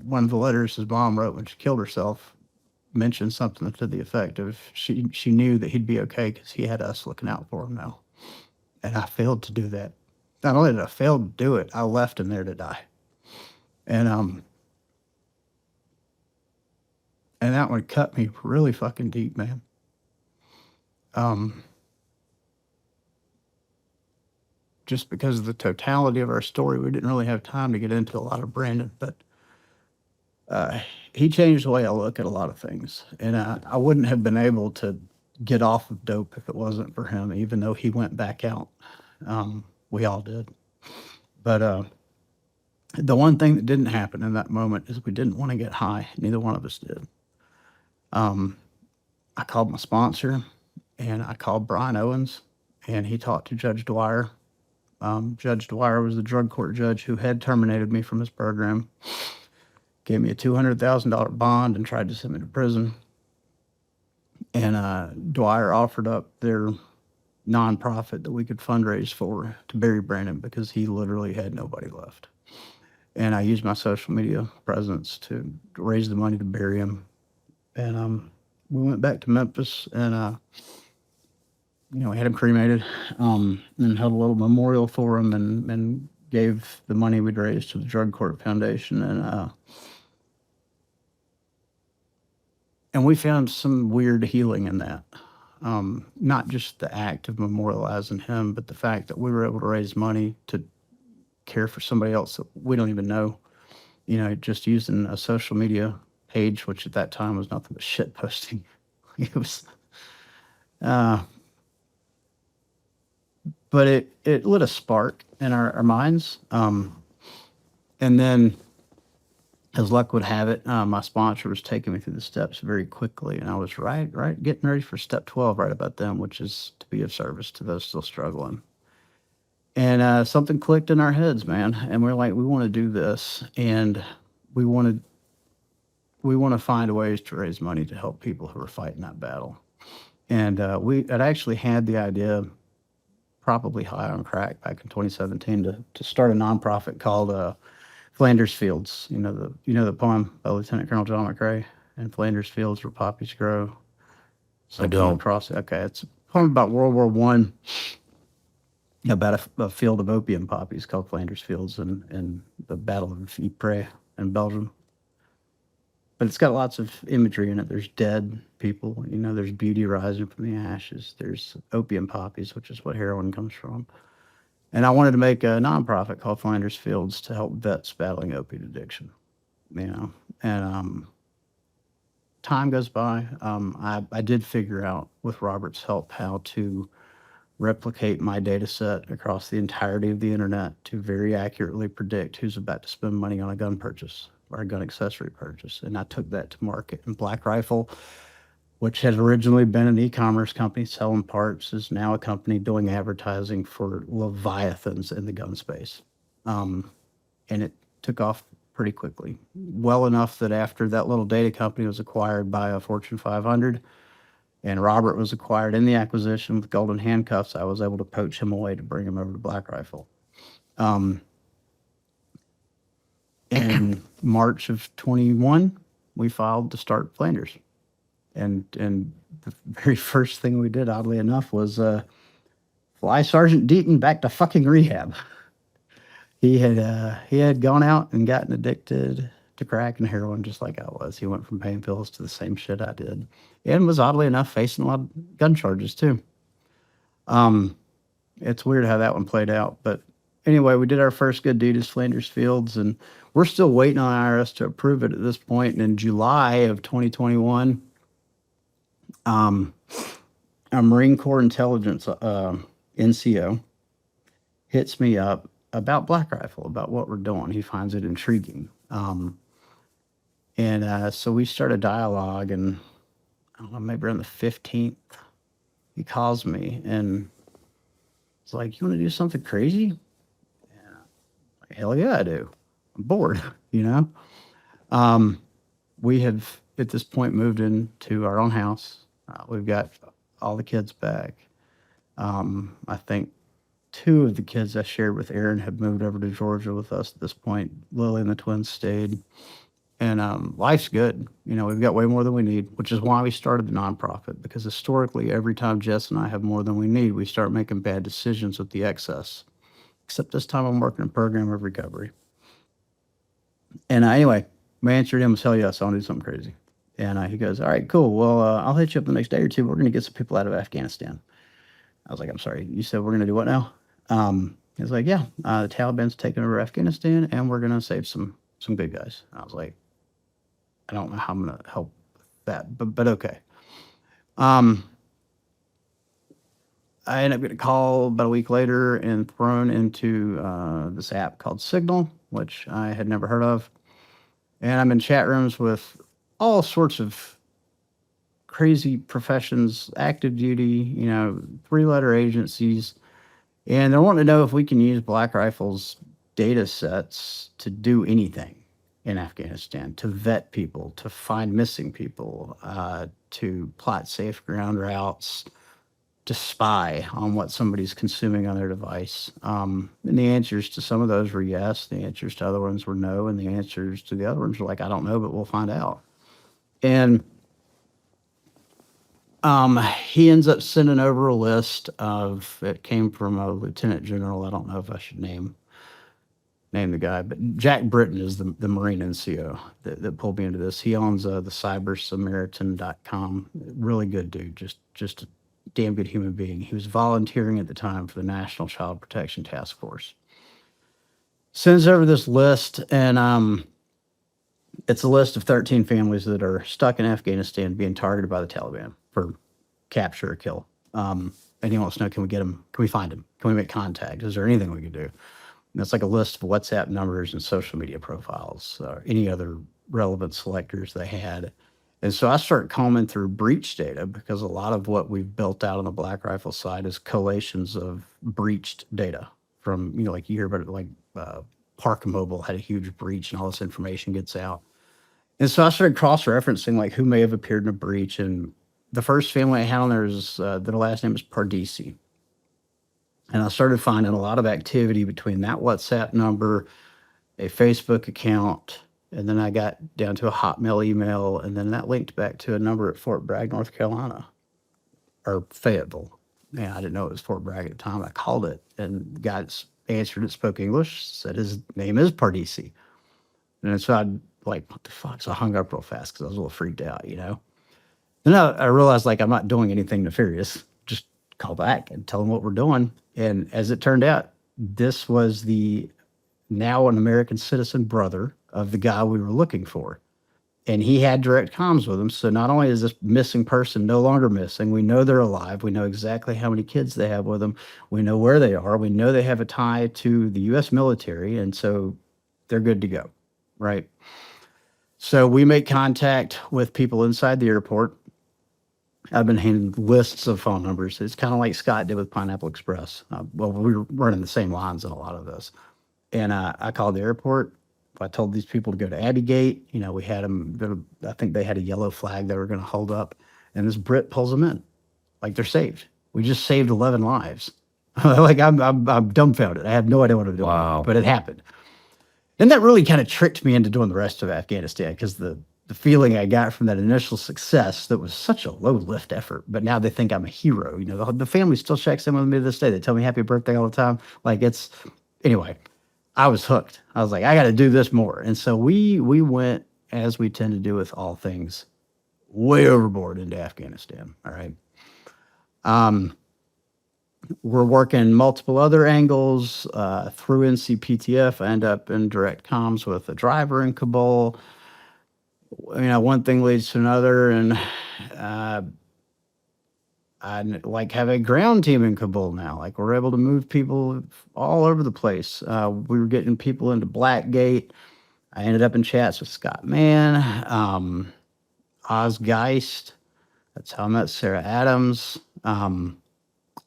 One of the letters his mom wrote when she killed herself mentioned something to the effect of she knew that he'd be okay because he had us looking out for him now. And I failed to do that. Not only did I fail to do it, I left him there to die. And that one cut me really fucking deep, man. Just because of the totality of our story, we didn't really have time to get into a lot of Brandon, but he changed the way I look at a lot of things. And I wouldn't have been able to get off of dope if it wasn't for him, even though he went back out. We all did. But the one thing that didn't happen in that moment is we didn't want to get high. Neither one of us did. I called my sponsor, and I called Brian Owens, and he talked to Judge Dwyer. Judge Dwyer was the drug court judge who had terminated me from his program, gave me a $200,000 bond, and tried to send me to prison. And Dwyer offered up their nonprofit that we could fundraise for to bury Brandon because he literally had nobody left. And I used my social media presence to raise the money to bury him. And we went back to Memphis and, we had him cremated and held a little memorial for him and gave the money we'd raised to the Drug Court Foundation. And we found some weird healing in that. Not just the act of memorializing him, but the fact that we were able to raise money to care for somebody else that we don't even know, just using a social media page, which at that time was nothing but shit posting. It was, but it lit a spark in our minds. And then, as luck would have it, my sponsor was taking me through the steps very quickly, and I was right getting ready for step 12 right about then, which is to be of service to those still struggling. And something clicked in our heads, man, and we're like, we want to do this, and we want to find ways to raise money to help people who are fighting that battle. And I'd actually had the idea, probably high on crack, back in 2017, to start a nonprofit called Flanders Fields. You know the poem by Lieutenant Colonel John McCrae, "In Flanders Fields where poppies grow." I don't. Okay, it's a poem about World War I, about a field of opium poppies called Flanders Fields and the Battle of Ypres in Belgium. But it's got lots of imagery in it. There's dead people, there's beauty rising from the ashes. There's opium poppies, which is what heroin comes from. And I wanted to make a nonprofit called Flanders Fields to help vets battling opiate addiction, and time goes by. I did figure out with Robert's help how to replicate my data set across the entirety of the internet to very accurately predict who's about to spend money on a gun purchase or a gun accessory purchase. And I took that to market. And Black Rifle, which had originally been an e-commerce company selling parts, is now a company doing advertising for leviathans in the gun space. And it took off pretty quickly, well enough that after that little data company was acquired by a Fortune 500 and Robert was acquired in the acquisition with golden handcuffs, I was able to poach him away to bring him over to Black Rifle. In March of 21, we filed to start Flanders. And the very first thing we did, oddly enough, was fly Sergeant Deaton back to fucking rehab. He had gone out and gotten addicted to crack and heroin just like I was. He went from pain pills to the same shit I did, and was oddly enough facing a lot of gun charges too. It's weird how that one played out, but anyway, we did our first good deed as Flanders Fields, and we're still waiting on IRS to approve it at this point. And in July of 2021, a Marine Corps intelligence NCO hits me up about Black Rifle, about what we're doing. He finds it intriguing. And so we started dialogue, and I don't know, maybe around the 15th, he calls me and it's like, "You want to do something crazy?" And I'm like, "Hell yeah, I do. I'm bored," you know? We have at this point moved into our own house. We've got all the kids back. I think two of the kids I shared with Aaron have moved over to Georgia with us at this point. Lily and the twins stayed. And life's good. You know, we've got way more than we need, which is why we started the nonprofit, because historically, every time Jess and I have more than we need, we start making bad decisions with the excess. Except this time I'm working a program of recovery. And anyway, my answer to him was, hell yes, I want to do something crazy. And he goes, all right, cool. Well, I'll hit you up the next day or two. We're going to get some people out of Afghanistan. I was like, I'm sorry, you said we're going to do what now? He was like, yeah, the Taliban's taking over Afghanistan, and we're going to save some good guys. And I was like, I don't know how I'm going to help with that, but okay. I ended up getting a call about a week later and thrown into this app called Signal, which I had never heard of. And I'm in chat rooms with all sorts of crazy professions, active duty, 3-letter agencies. And they're wanting to know if we can use Black Rifle's data sets to do anything in Afghanistan, to vet people, to find missing people, to plot safe ground routes, to spy on what somebody's consuming on their device. And the answers to some of those were yes. The answers to other ones were no. And the answers to the other ones were like, I don't know, but we'll find out. And he ends up sending over a list of, it came from a lieutenant general. I don't know if I should name the guy, but Jack Britton is the Marine NCO that pulled me into this. He owns the cybersamaritan.com. Really good dude, just a damn good human being. He was volunteering at the time for the National Child Protection Task Force. Sends over this list, and it's a list of 13 families that are stuck in Afghanistan being targeted by the Taliban for capture or kill. And he wants to know, can we get them? Can we find them? Can we make contact? Is there anything we can do? And it's like a list of WhatsApp numbers and social media profiles, or any other relevant selectors they had. And so I started combing through breach data, because a lot of what we've built out on the Black Rifle side is collations of breached data from, like you hear about it, like Park Mobile had a huge breach and all this information gets out. And so I started cross-referencing like who may have appeared in a breach. And the first family I had on there is, their last name is Pardisi. And I started finding a lot of activity between that WhatsApp number, a Facebook account, and then I got down to a Hotmail email, and then that linked back to a number at Fort Bragg, North Carolina, or Fayetteville. Man, I didn't know it was Fort Bragg at the time. I called it, and the guy answered it, spoke English, said his name is Pardisi. And so I'd like, what the fuck? So I hung up real fast because I was a little freaked out, Then I realized like I'm not doing anything nefarious. Just call back and tell them what we're doing. And as it turned out, this was the now an American citizen brother of the guy we were looking for. And he had direct comms with him. So not only is this missing person no longer missing, we know they're alive. We know exactly how many kids they have with them. We know where they are. We know they have a tie to the U.S. military. And so they're good to go, right? So we make contact with people inside the airport. I've been handed lists of phone numbers. It's kind of like Scott did with Pineapple Express. Well, we were running the same lines in a lot of this. And I called the airport. I told these people to go to Abbey Gate. We had them, I think they had a yellow flag they were going to hold up. And this Brit pulls them in. Like, they're saved. We just saved 11 lives. Like, I'm dumbfounded. I have no idea what I'm doing. Wow. But it happened. And that really kind of tricked me into doing the rest of Afghanistan, because the feeling I got from that initial success, that was such a low lift effort, but now they think I'm a hero. The family still checks in with me to this day. They tell me happy birthday all the time. Like, anyway, I was hooked. I was like, I got to do this more. And so we went, as we tend to do with all things, way overboard into Afghanistan. All right. We're working multiple other angles through NCPTF. I end up in direct comms with a driver in Kabul. One thing leads to another, and I like have a ground team in Kabul now. Like, we're able to move people all over the place. We were getting people into Blackgate. I ended up in chats with Scott Mann, Oz Geist. That's how I met Sarah Adams. And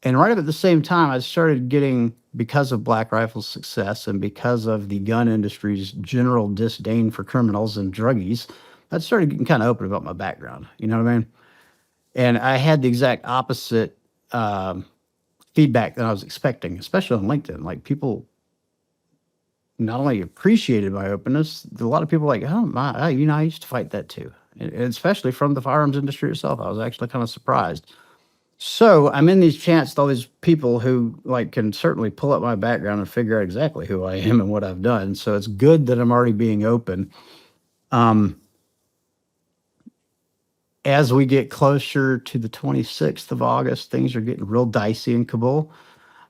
right up at the same time, I started getting, because of Black Rifle's success and because of the gun industry's general disdain for criminals and druggies, I started getting kind of open about my background. You know what I mean? And I had the exact opposite feedback that I was expecting, especially on LinkedIn. Like, people not only appreciated my openness, a lot of people were like, oh my, I used to fight that too. And especially from the firearms industry itself. I was actually kind of surprised. So I'm in these chats with all these people who like can certainly pull up my background and figure out exactly who I am and what I've done. So it's good that I'm already being open. As we get closer to the 26th of August, things are getting real dicey in Kabul.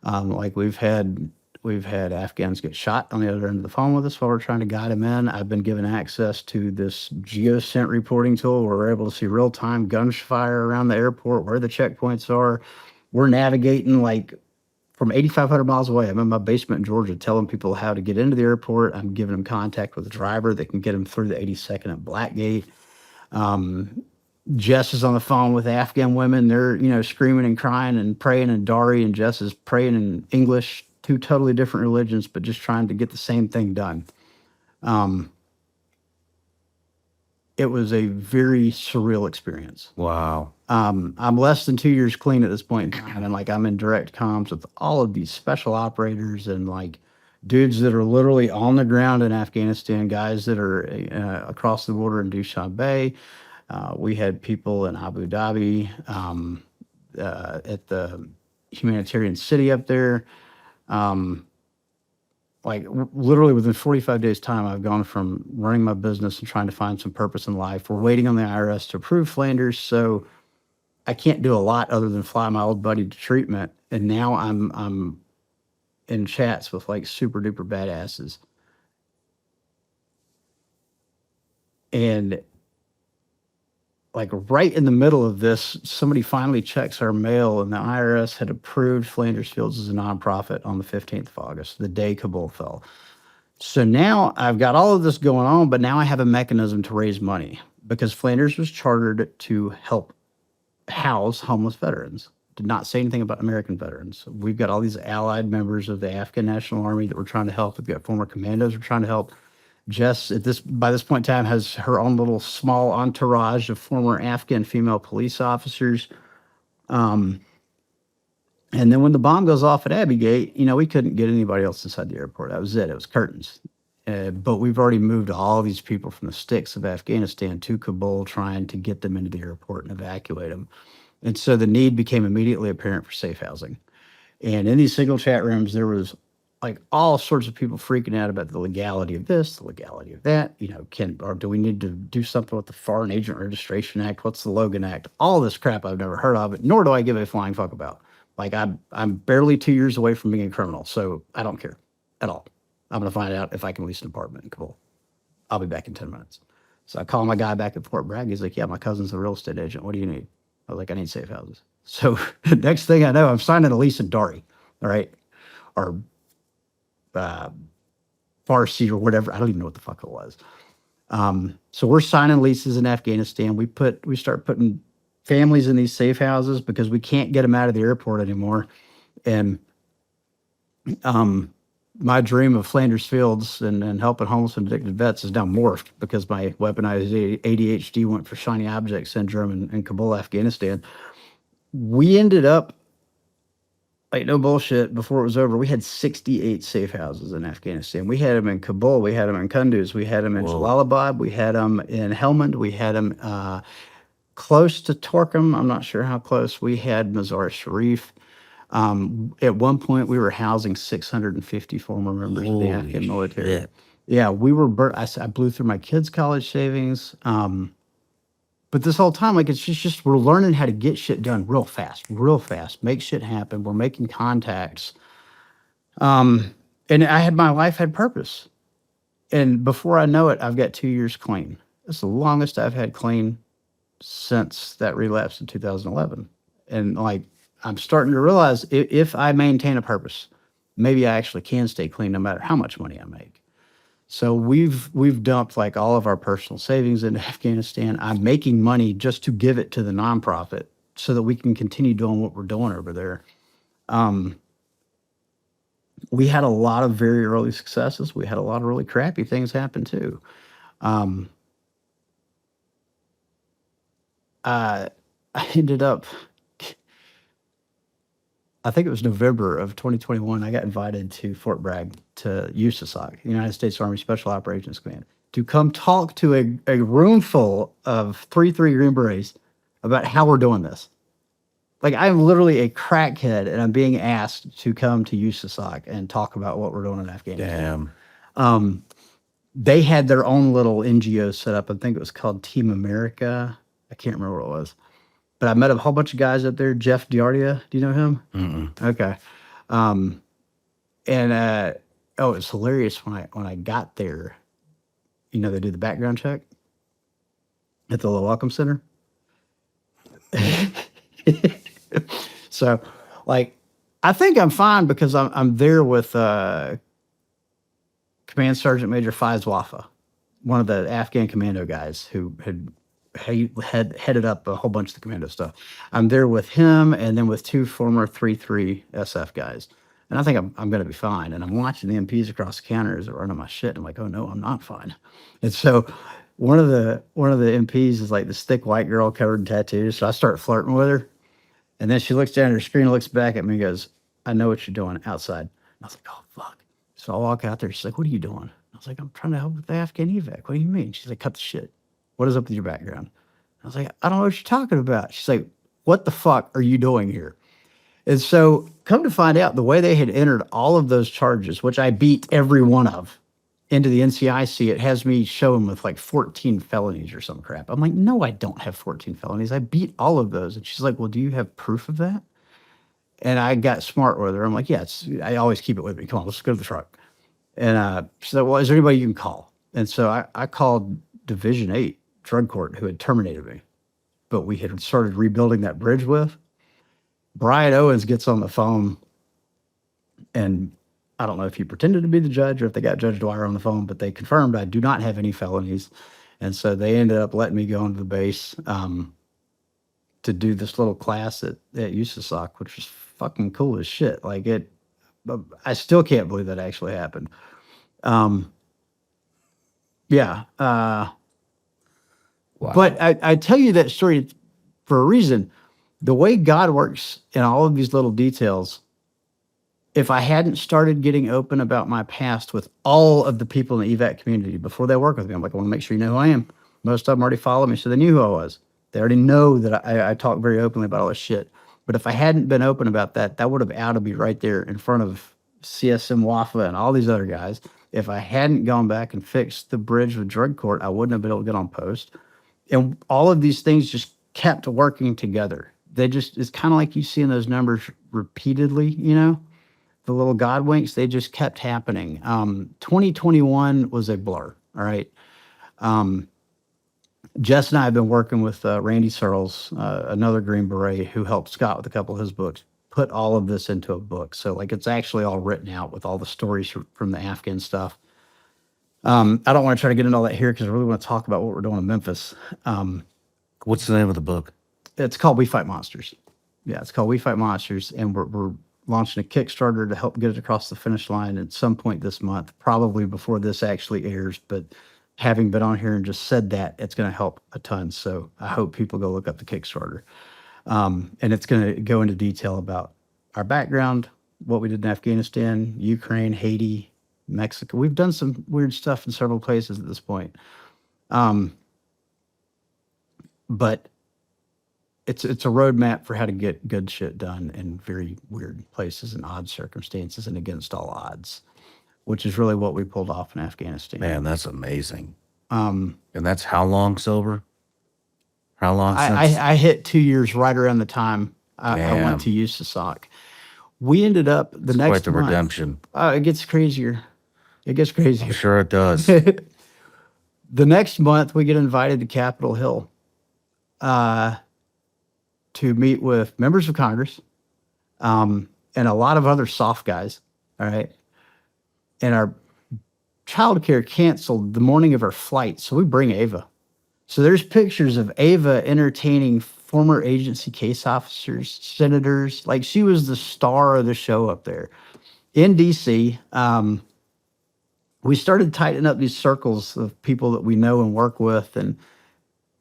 Like we've had Afghans get shot on the other end of the phone with us while we're trying to guide them in. I've been given access to this geoscent reporting tool where we're able to see real-time gunfire around the airport, where the checkpoints are. We're navigating like from 8,500 miles away. I'm in my basement in Georgia telling people how to get into the airport. I'm giving them contact with a driver that can get them through the 82nd at Blackgate. Jess is on the phone with Afghan women. They're, screaming and crying and praying in Dari, and Jess is praying in English, two totally different religions, but just trying to get the same thing done. It was a very surreal experience. Wow. I'm less than 2 years clean at this point in time, and like I'm in direct comms with all of these special operators and like dudes that are literally on the ground in Afghanistan, guys that are across the border in Dushanbe. We had people in Abu Dhabi, at the humanitarian city up there. Literally within 45 days time, I've gone from running my business and trying to find some purpose in life. We're waiting on the IRS to approve Flanders, so I can't do a lot other than fly my old buddy to treatment. And now I'm in chats with like super duper badasses. And like right in the middle of this, somebody finally checks our mail, and the IRS had approved Flanders Fields as a nonprofit on the 15th of August, the day Kabul fell. So now I've got all of this going on, but now I have a mechanism to raise money because Flanders was chartered to help house homeless veterans. Did not say anything about American veterans. We've got all these allied members of the Afghan National Army that we're trying to help. We've got former commandos we're trying to help. Jess, by this point in time, has her own little small entourage of former Afghan female police officers. And then when the bomb goes off at Abbey Gate, we couldn't get anybody else inside the airport. That was it. It was curtains. But we've already moved all these people from the sticks of Afghanistan to Kabul, trying to get them into the airport and evacuate them. And so the need became immediately apparent for safe housing. And in these single chat rooms, there was like all sorts of people freaking out about the legality of this, the legality of that. Do we need to do something with the Foreign Agent Registration Act? What's the Logan Act? All this crap I've never heard of, nor do I give a flying fuck about. Like I'm barely 2 years away from being a criminal, so I don't care at all. I'm gonna find out if I can lease an apartment in Kabul. I'll be back in 10 minutes. So I call my guy back at Fort Bragg. He's like, yeah, my cousin's a real estate agent. What do you need? I was like, I need safe houses. So the next thing I know, I'm signing a lease in Dari, all right? Or Farsi or whatever. I don't even know what the fuck it was. So we're signing leases in Afghanistan. We start putting families in these safe houses because we can't get them out of the airport anymore. And my dream of Flanders Fields and helping homeless and addicted vets is now morphed because my weaponized ADHD went for shiny object syndrome in Kabul, Afghanistan. We ended up, like, no bullshit, before it was over, we had 68 safe houses in Afghanistan. We had them in Kabul, we had them in Kunduz, we had them in Jalalabad, we had them in Helmand, we had them close to Torkham. I'm not sure how close. We had Mazar Sharif. At one point, we were housing 650 former members of the Afghan military. Shit. Yeah, we were. I blew through my kids' college savings. But this whole time, like, it's just we're learning how to get shit done real fast, make shit happen. We're making contacts. And my life had purpose. And before I know it, I've got 2 years clean. It's the longest I've had clean since that relapse in 2011. And like, I'm starting to realize if I maintain a purpose, maybe I actually can stay clean no matter how much money I make. So we've dumped like all of our personal savings into Afghanistan. I'm making money just to give it to the nonprofit so that we can continue doing what we're doing over there. We had a lot of very early successes. We had a lot of really crappy things happen too. I ended up, I think it was November of 2021, I got invited to Fort Bragg to USASOC, the United States Army Special Operations Command, to come talk to a room full of 3-3 Green Berets about how we're doing this. Like, I'm literally a crackhead, and I'm being asked to come to USASOC and talk about what we're doing in Afghanistan. Damn. They had their own little NGO set up. I think it was called Team America. I can't remember what it was. But I met a whole bunch of guys up there. Jeff Diardia, do you know him? Mm-mm. Okay. It was hilarious when I got there. You know, they do the background check at the little welcome center. So, like, I think I'm fine because I'm there with Command Sergeant Major Faiz Wafa, one of the Afghan commando guys who had headed up a whole bunch of the commando stuff. I'm there with him and then with 2 former 3-3 SF guys. And I think I'm going to be fine. And I'm watching the MPs across the counter as they're running my shit. I'm like, oh no, I'm not fine. And so one of the MPs is like this thick white girl covered in tattoos. So I start flirting with her. And then she looks down at her screen, looks back at me and goes, I know what you're doing outside. And I was like, oh, fuck. So I walk out there. She's like, what are you doing? I was like, I'm trying to help with the Afghan evac. What do you mean? She's like, cut the shit. What is up with your background? I was like, I don't know what you're talking about. She's like, what the fuck are you doing here? And so come to find out, the way they had entered all of those charges, which I beat every one of, into the NCIC, it has me showing with like 14 felonies or some crap. I'm like, no, I don't have 14 felonies. I beat all of those. And she's like, well, do you have proof of that? And I got smart with her. I'm like, yeah, I always keep it with me. Come on, let's go to the truck. And she said, well, is there anybody you can call? And so I called Division 8 Drug Court, who had terminated me, but we had started rebuilding that bridge with. Brian Owens gets on the phone, and I don't know if he pretended to be the judge or if they got Judge Dwyer on the phone, but they confirmed I do not have any felonies. And so they ended up letting me go into the base to do this little class at USASOC, which was fucking cool as shit. Like, I still can't believe that actually happened. Yeah. Wow. But I tell you that story for a reason. The way God works in all of these little details, if I hadn't started getting open about my past with all of the people in the evac community before they work with me, I'm like, I want to make sure you know who I am. Most of them already follow me, so they knew who I was. They already know that I talk very openly about all this shit. But if I hadn't been open about that, that would have outed me right there in front of CSM Wafa and all these other guys. If I hadn't gone back and fixed the bridge with drug court, I wouldn't have been able to get on post. And all of these things just kept working together. It's kind of like you see in those numbers repeatedly, you know, the little God winks, they just kept happening. 2021 was a blur. All right. Jess and I have been working with Randy Searles, another Green Beret who helped Scott with a couple of his books, put all of this into a book. So like, it's actually all written out with all the stories from the Afghan stuff. I don't want to try to get into all that here because I really want to talk about what we're doing in Memphis. What's the name of the book? It's called We Fight Monsters. Yeah, it's called We Fight Monsters, and we're launching a Kickstarter to help get it across the finish line at some point this month, probably before this actually airs. But having been on here and just said that, it's going to help a ton. So I hope people go look up the Kickstarter. And it's going to go into detail about our background, what we did in Afghanistan, Ukraine, Haiti, Mexico. We've done some weird stuff in several places at this point. But it's a roadmap for how to get good shit done in very weird places and odd circumstances and against all odds, which is really what we pulled off in Afghanistan. Man, that's amazing. And that's how long sober? How long since? I hit 2 years right around the time I went to USASOC. We ended up the next quite the month. redemption. It gets crazier. It gets crazier. I'm sure it does. The next month, we get invited to Capitol Hill to meet with members of Congress and a lot of other soft guys, all right? And our childcare canceled the morning of our flight, so we bring Ava. So there's pictures of Ava entertaining former agency case officers, senators. Like, she was the star of the show up there in DC. We started tightening up these circles of people that we know and work with, and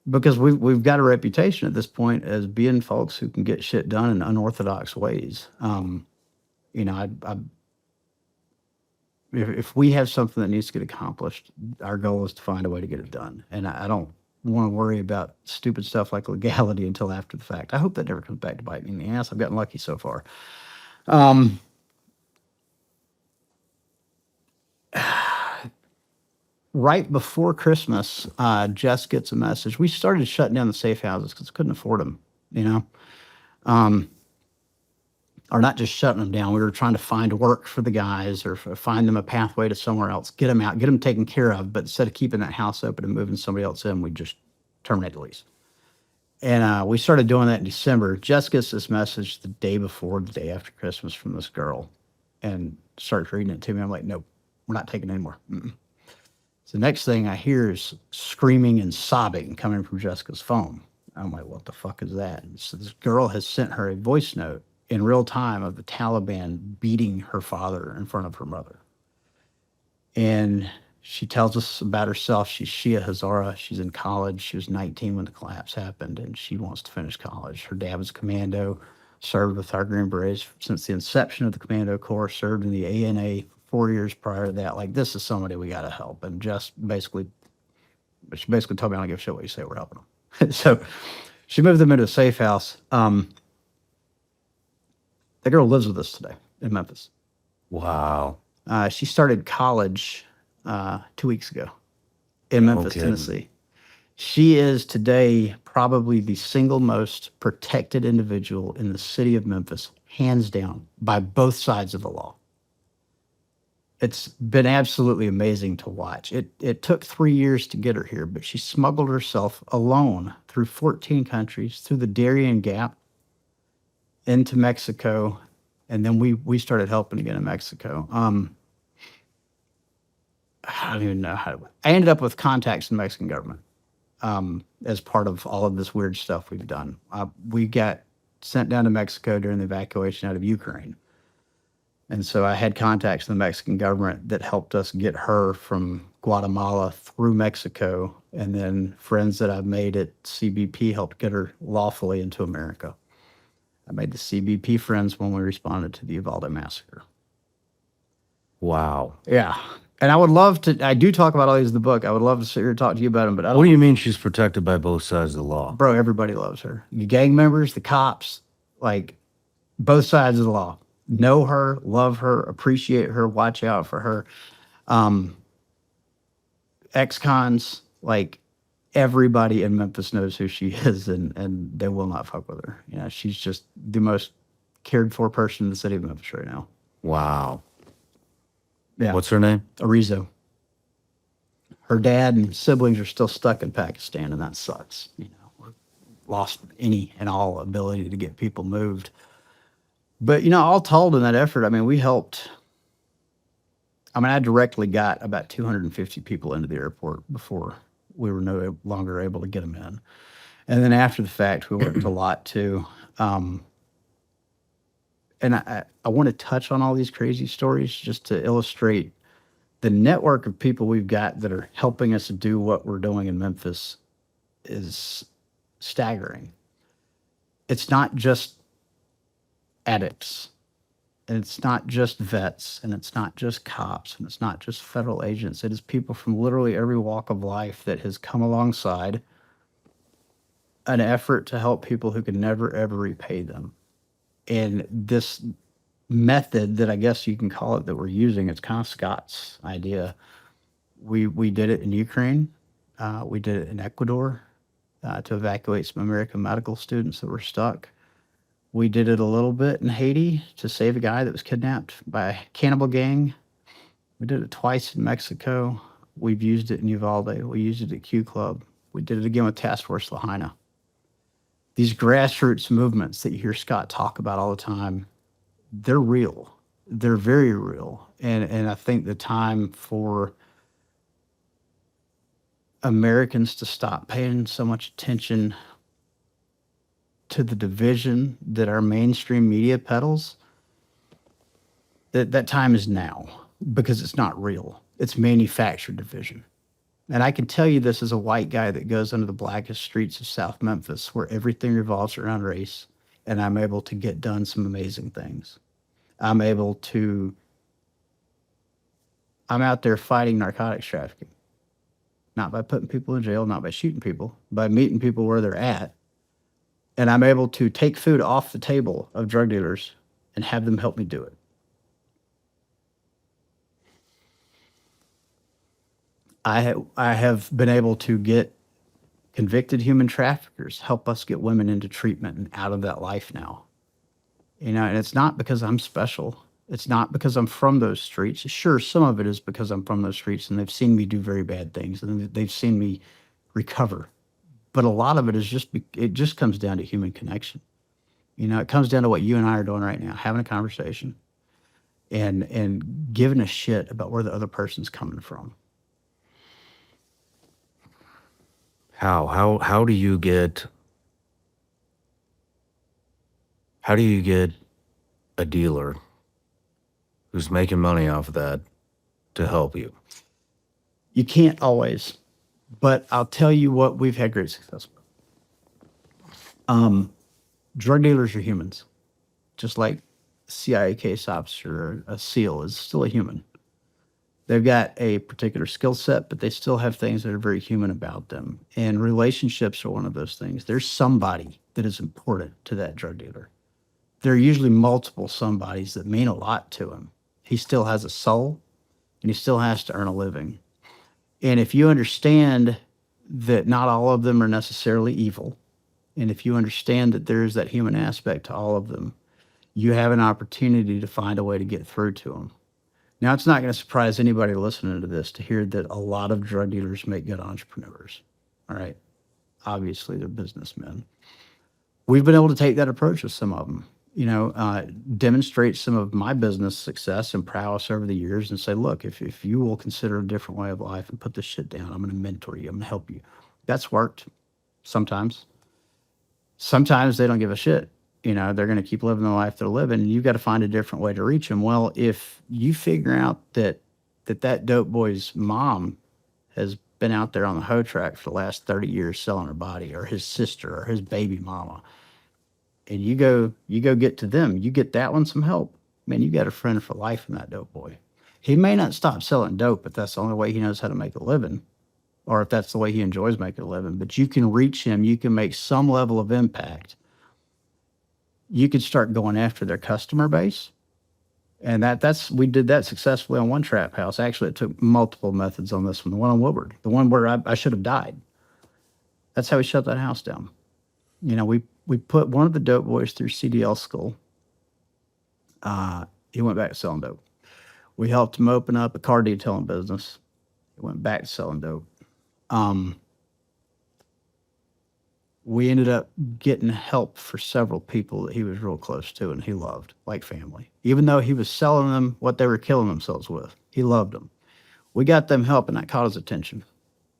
because we've got a reputation at this point as being folks who can get shit done in unorthodox ways. You know, if we have something that needs to get accomplished, our goal is to find a way to get it done. And I don't want to worry about stupid stuff like legality until after the fact. I hope that never comes back to bite me in the ass. I've gotten lucky so far. Right before Christmas, Jess gets a message. We started shutting down the safe houses because we couldn't afford them, you know? Or not just shutting them down. We were trying to find work for the guys or find them a pathway to somewhere else, get them out, get them taken care of. But instead of keeping that house open and moving somebody else in, we just terminate the lease. And we started doing that in December. Jess gets this message the day before, the day after Christmas from this girl, and starts reading it to me. I'm like, nope, we're not taking it anymore. Mm-mm. So the next thing I hear is screaming and sobbing coming from Jessica's phone. I'm like, what the fuck is that? And so this girl has sent her a voice note in real time of the Taliban beating her father in front of her mother. And she tells us about herself. She's Shia Hazara. She's in college. She was 19 when the collapse happened, and she wants to finish college. Her dad was a commando, served with our Green Berets since the inception of the Commando Corps, served in the ANA 4 years prior to that. Like, this is somebody we got to help. And just she basically told me, I don't give a shit what you say, we're helping them. So she moved them into a safe house. The girl lives with us today in Memphis. Wow. She started college 2 weeks ago in Memphis, Tennessee. She is today probably the single most protected individual in the city of Memphis, hands down, by both sides of the law. It's been absolutely amazing to watch. It took 3 years to get her here, but she smuggled herself alone through 14 countries, through the Darien Gap, into Mexico, and then we started helping again in Mexico. I don't even know how. I ended up with contacts in the Mexican government as part of all of this weird stuff we've done. We got sent down to Mexico during the evacuation out of Ukraine. And so I had contacts in the Mexican government that helped us get her from Guatemala through Mexico. And then friends that I've made at CBP helped get her lawfully into America. I made the CBP friends when we responded to the Uvalde massacre. Wow. Yeah. And I would love to, I do talk about all these in the book. I would love to sit here and talk to you about them, but I don't. What do you mean she's protected by both sides of the law? Bro, everybody loves her. The gang members, the cops, like both sides of the law. Know her, love her, appreciate her, watch out for her. Ex-cons, like everybody in Memphis knows who she is, and they will not fuck with her. You know, she's just the most cared for person in the city of Memphis right now. Wow. Yeah. What's her name? Arizo. Her dad and siblings are still stuck in Pakistan, and that sucks. You know, we've lost any and all ability to get people moved. But, you know, all told in that effort, I mean, we helped. I mean, I directly got about 250 people into the airport before we were no longer able to get them in. And then after the fact, we worked a lot too. And I want to touch on all these crazy stories just to illustrate the network of people we've got that are helping us do what we're doing in Memphis is staggering. It's not just addicts, and it's not just vets, and it's not just cops, and it's not just federal agents. It is people from literally every walk of life that has come alongside an effort to help people who can never, ever repay them. And this method that I guess you can call it that we're using, it's kind of Scott's idea. We did it in Ukraine. We did it in Ecuador to evacuate some American medical students that were stuck. We did it a little bit in Haiti to save a guy that was kidnapped by a cannibal gang. We did it twice in Mexico. We've used it in Uvalde. We used it at Q Club. We did it again with Task Force Lahaina. These grassroots movements that you hear Scott talk about all the time, they're real. They're very real. And I think the time for Americans to stop paying so much attention to the division that our mainstream media peddles, that time is now, because it's not real. It's manufactured division. And I can tell you this as a white guy that goes into the blackest streets of South Memphis, where everything revolves around race, and I'm able to get done some amazing things. I'm out there fighting narcotics trafficking, not by putting people in jail, not by shooting people, by meeting people where they're at. And I'm able to take food off the table of drug dealers and have them help me do it. I have been able to get convicted human traffickers help us get women into treatment and out of that life now. And it's not because I'm special. It's not because I'm from those streets. Sure, some of it is because I'm from those streets and they've seen me do very bad things and they've seen me recover. But a lot of it is it just comes down to human connection. It comes down to what you and I are doing right now, having a conversation and giving a shit about where the other person's coming from. How do you get a dealer who's making money off of that to help you? You can't always, but I'll tell you what we've had great success with. Drug dealers are humans, just like a CIA case officer or a SEAL is still a human. They've got a particular skill set, but they still have things that are very human about them. And relationships are one of those things. There's somebody that is important to that drug dealer. There are usually multiple somebodies that mean a lot to him. He still has a soul, and he still has to earn a living. And if you understand that not all of them are necessarily evil, and if you understand that there is that human aspect to all of them, you have an opportunity to find a way to get through to them. Now, it's not going to surprise anybody listening to this to hear that a lot of drug dealers make good entrepreneurs. All right. Obviously, they're businessmen. We've been able to take that approach with some of them, demonstrate some of my business success and prowess over the years and say, look, if you will consider a different way of life and put this shit down, I'm going to mentor you. I'm going to help you. That's worked sometimes. Sometimes they don't give a shit. They're going to keep living the life they're living, and you've got to find a different way to reach them. Well, if you figure out that dope boy's mom has been out there on the hoe track for the last 30 years selling her body, or his sister, or his baby mama, and you go get to them, you get that one some help, man, you got a friend for life in that dope boy. He may not stop selling dope if that's the only way he knows how to make a living, or if that's the way he enjoys making a living, but you can reach him, you can make some level of impact. You could start going after their customer base. And we did that successfully on one trap house. Actually, it took multiple methods on this one. The one on Woodward, the one where I should have died. That's how we shut that house down. We put one of the dope boys through CDL school. He went back to selling dope. We helped him open up a car detailing business. He went back to selling dope. We ended up getting help for several people that he was real close to and he loved, like family. Even though he was selling them what they were killing themselves with, he loved them. We got them help, and that caught his attention.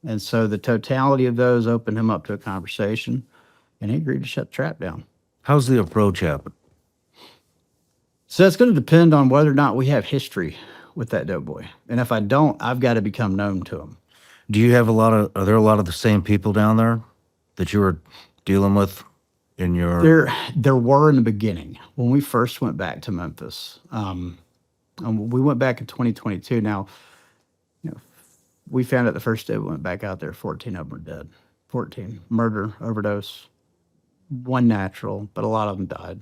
And so the totality of those opened him up to a conversation, and he agreed to shut the trap down. How's the approach happen? So it's going to depend on whether or not we have history with that dope boy. And if I don't, I've got to become known to him. Do you have are there a lot of the same people down there that you were dealing with in your... There were in the beginning when we first went back to Memphis. And we went back in 2022. Now, we found out the first day we went back out there, 14 of them were dead. 14. Murder, overdose, one natural, but a lot of them died.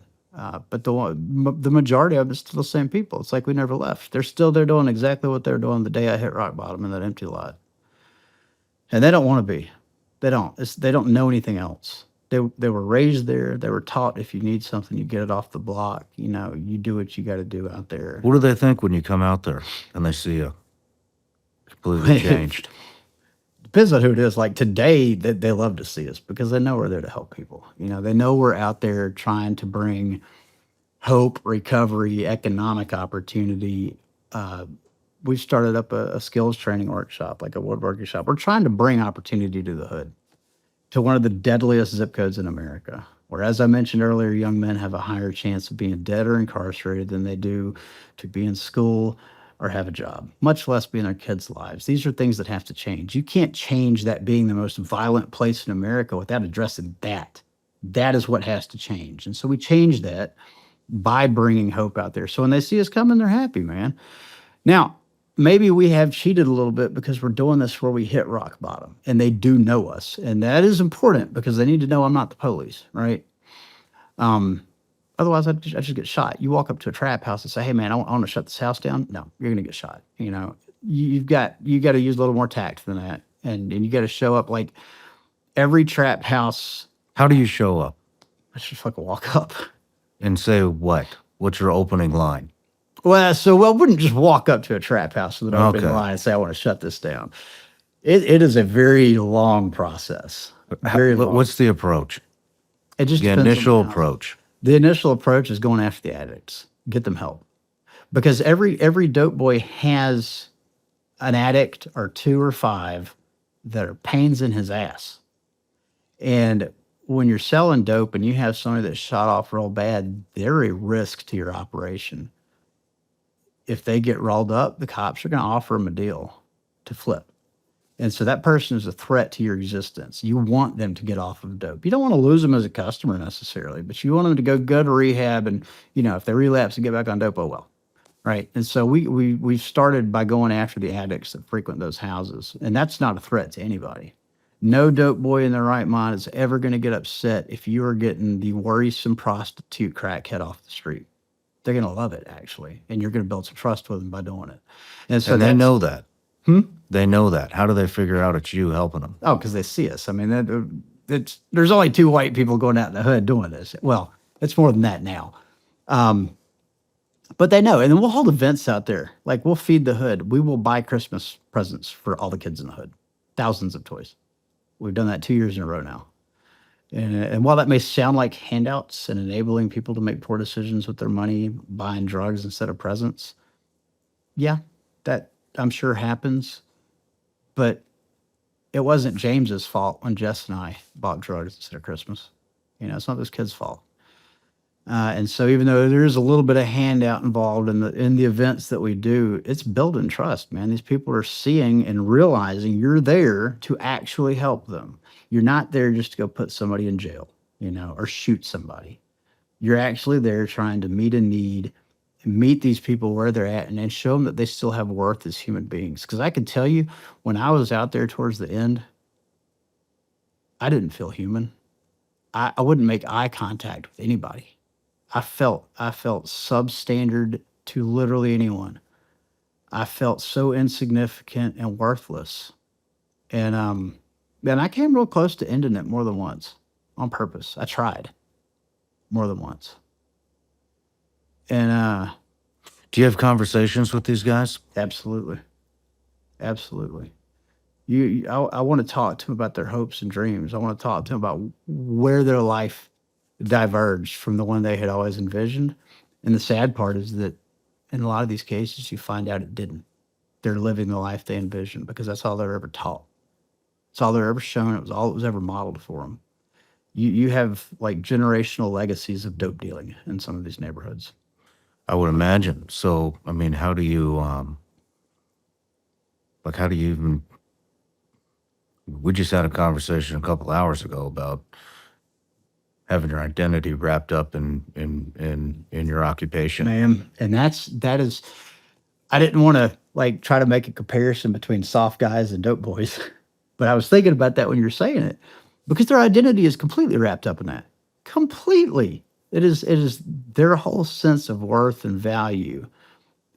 But the majority of them is still the same people. It's like we never left. They're still there doing exactly what they were doing the day I hit rock bottom in that empty lot. And they don't want to be. They don't. They don't know anything else. They were raised there. They were taught if you need something, you get it off the block. You do what you got to do out there. What do they think when you come out there and they see you completely changed? Depends on who it is. Like today, they love to see us because they know we're there to help people. They know we're out there trying to bring hope, recovery, economic opportunity, we've started up a skills training workshop, like a woodworking shop. We're trying to bring opportunity to the hood, to one of the deadliest zip codes in America, where, as I mentioned earlier, young men have a higher chance of being dead or incarcerated than they do to be in school or have a job, much less be in their kids' lives. These are things that have to change. You can't change that being the most violent place in America without addressing that. That is what has to change. And so we change that by bringing hope out there. So when they see us coming, they're happy, man. Now, maybe we have cheated a little bit because we're doing this where we hit rock bottom and they do know us. And that is important because they need to know I'm not the police, right? Otherwise, I just get shot. You walk up to a trap house and say, hey, man, I want to shut this house down. No, you're going to get shot. You know, you got to use a little more tact than that. And you got to show up like every trap house. How do you show up I just fucking walk up. and say what? What's your opening line? Well, I wouldn't just walk up to a trap house with an open Okay. line and say, I want to shut this down. It is a very long process. Very long. What's the approach? It just The depends on initial house. approach. The initial approach is going after the addicts, get them help, because every dope boy has an addict or 2 or 5 that are pains in his ass. And when you're selling dope and you have somebody that's shot off real bad, they're a risk to your operation. If they get rolled up, the cops are going to offer them a deal to flip. And so that person is a threat to your existence. You want them to get off of dope. You don't want to lose them as a customer necessarily, but you want them to go to rehab and, you know, if they relapse and get back on dope, oh well. Right. And so we've started by going after the addicts that frequent those houses. And that's not a threat to anybody. No dope boy in their right mind is ever going to get upset if you are getting the worrisome prostitute crackhead off the street. They're going to love it, actually. And you're going to build some trust with them by doing it. And so And they know that. Hmm? They know that. How do they figure out it's you helping them? Oh, because they see us. I mean, there's only 2 white people going out in the hood doing this. Well, it's more than that now. But they know. And then we'll hold events out there. Like, we'll feed the hood. We will buy Christmas presents for all the kids in the hood. Thousands of toys. We've done that 2 years in a row now. And while that may sound like handouts and enabling people to make poor decisions with their money, buying drugs instead of presents, yeah, that I'm sure happens. But it wasn't James's fault when Jess and I bought drugs instead of Christmas. You know, it's not those kids' fault. And so even though there is a little bit of handout involved in the events that we do, it's building trust, man. These people are seeing and realizing you're there to actually help them. You're not there just to go put somebody in jail, you know, or shoot somebody. You're actually there trying to meet a need, meet these people where they're at, and then show them that they still have worth as human beings. Because I can tell you, when I was out there towards the end, I didn't feel human. I wouldn't make eye contact with anybody. I felt substandard to literally anyone. I felt so insignificant and worthless. And I came real close to ending it more than once on purpose. I tried more than once. And Do you have conversations with these guys? absolutely. Absolutely. I want to talk to them about their hopes and dreams. I want to talk to them about where their life diverged from the one they had always envisioned. And the sad part is that in a lot of these cases, you find out it didn't. They're living the life they envisioned because that's all they're ever taught. It's all they're ever shown. It was all that was ever modeled for them. You have like generational legacies of dope dealing in some of these neighborhoods. I would imagine. So, I mean, how do you even? We just had a conversation a couple hours ago about having your identity wrapped up in your occupation. Ma'am, and that is, I didn't want to like try to make a comparison between soft guys and dope boys, but I was thinking about that when you were saying it, because their identity is completely wrapped up in that. Completely. It is their whole sense of worth and value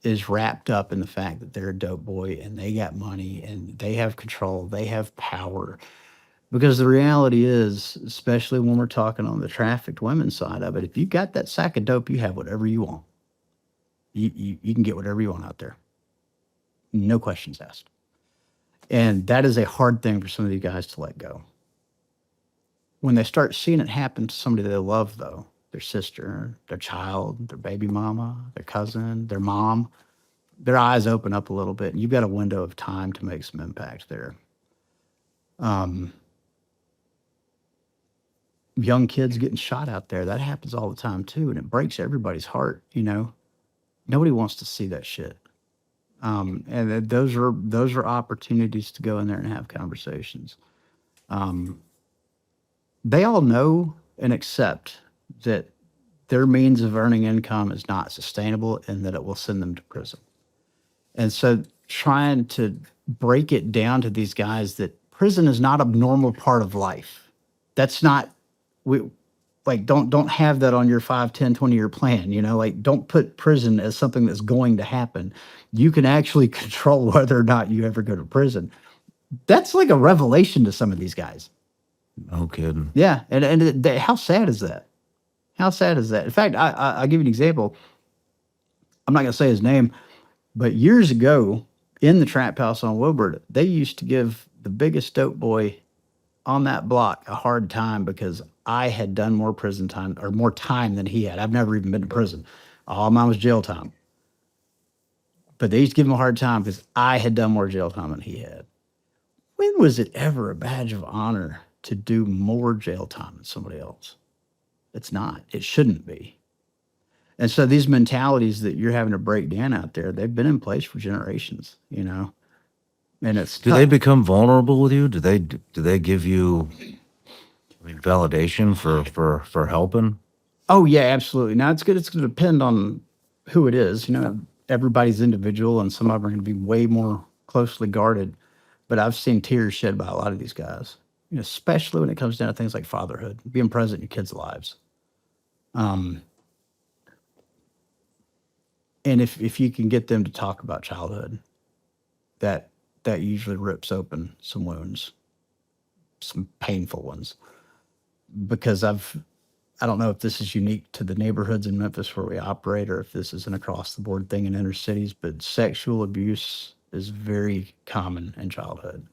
is wrapped up in the fact that they're a dope boy and they got money and they have control, they have power. Because the reality is, especially when we're talking on the trafficked women side of it, if you got that sack of dope, you have whatever you want. You can get whatever you want out there. No questions asked. And that is a hard thing for some of these guys to let go. When they start seeing it happen to somebody they love, though, their sister, their child, their baby mama, their cousin, their mom, their eyes open up a little bit, and you've got a window of time to make some impact there. Young kids getting shot out there, that happens all the time too, and it breaks everybody's heart, you know. Nobody wants to see that shit. Those are opportunities to go in there and have conversations. They all know and accept that their means of earning income is not sustainable and that it will send them to prison. And so trying to break it down to these guys that prison is not a normal part of life. That's not, don't have that on your 5, 10, 20-year plan, you know, like don't put prison as something that's going to happen. You can actually control whether or not you ever go to prison. That's like a revelation to some of these guys. No kidding. Yeah. How sad is that? How sad is that? In fact, I'll give you an example. I'm not going to say his name, but years ago in the trap house on Wilbur, they used to give the biggest dope boy on that block a hard time because I had done more prison time or more time than he had. I've never even been to prison. All mine was jail time. But they used to give him a hard time because I had done more jail time than he had. When was it ever a badge of honor to do more jail time than somebody else? It's not. It shouldn't be. And so these mentalities that you're having to break down out there, they've been in place for generations, you know. And it's Do they become vulnerable with you? Do they give you validation for helping? Oh yeah, absolutely. Now it's going to depend on who it is. You know, everybody's individual, and some of them are going to be way more closely guarded. But I've seen tears shed by a lot of these guys, you know, especially when it comes down to things like fatherhood, being present in your kids' lives. And if you can get them to talk about childhood, that usually rips open some wounds, some painful ones. Because I don't know if this is unique to the neighborhoods in Memphis where we operate or if this is an across the board thing in inner cities, but sexual abuse is very common in childhood,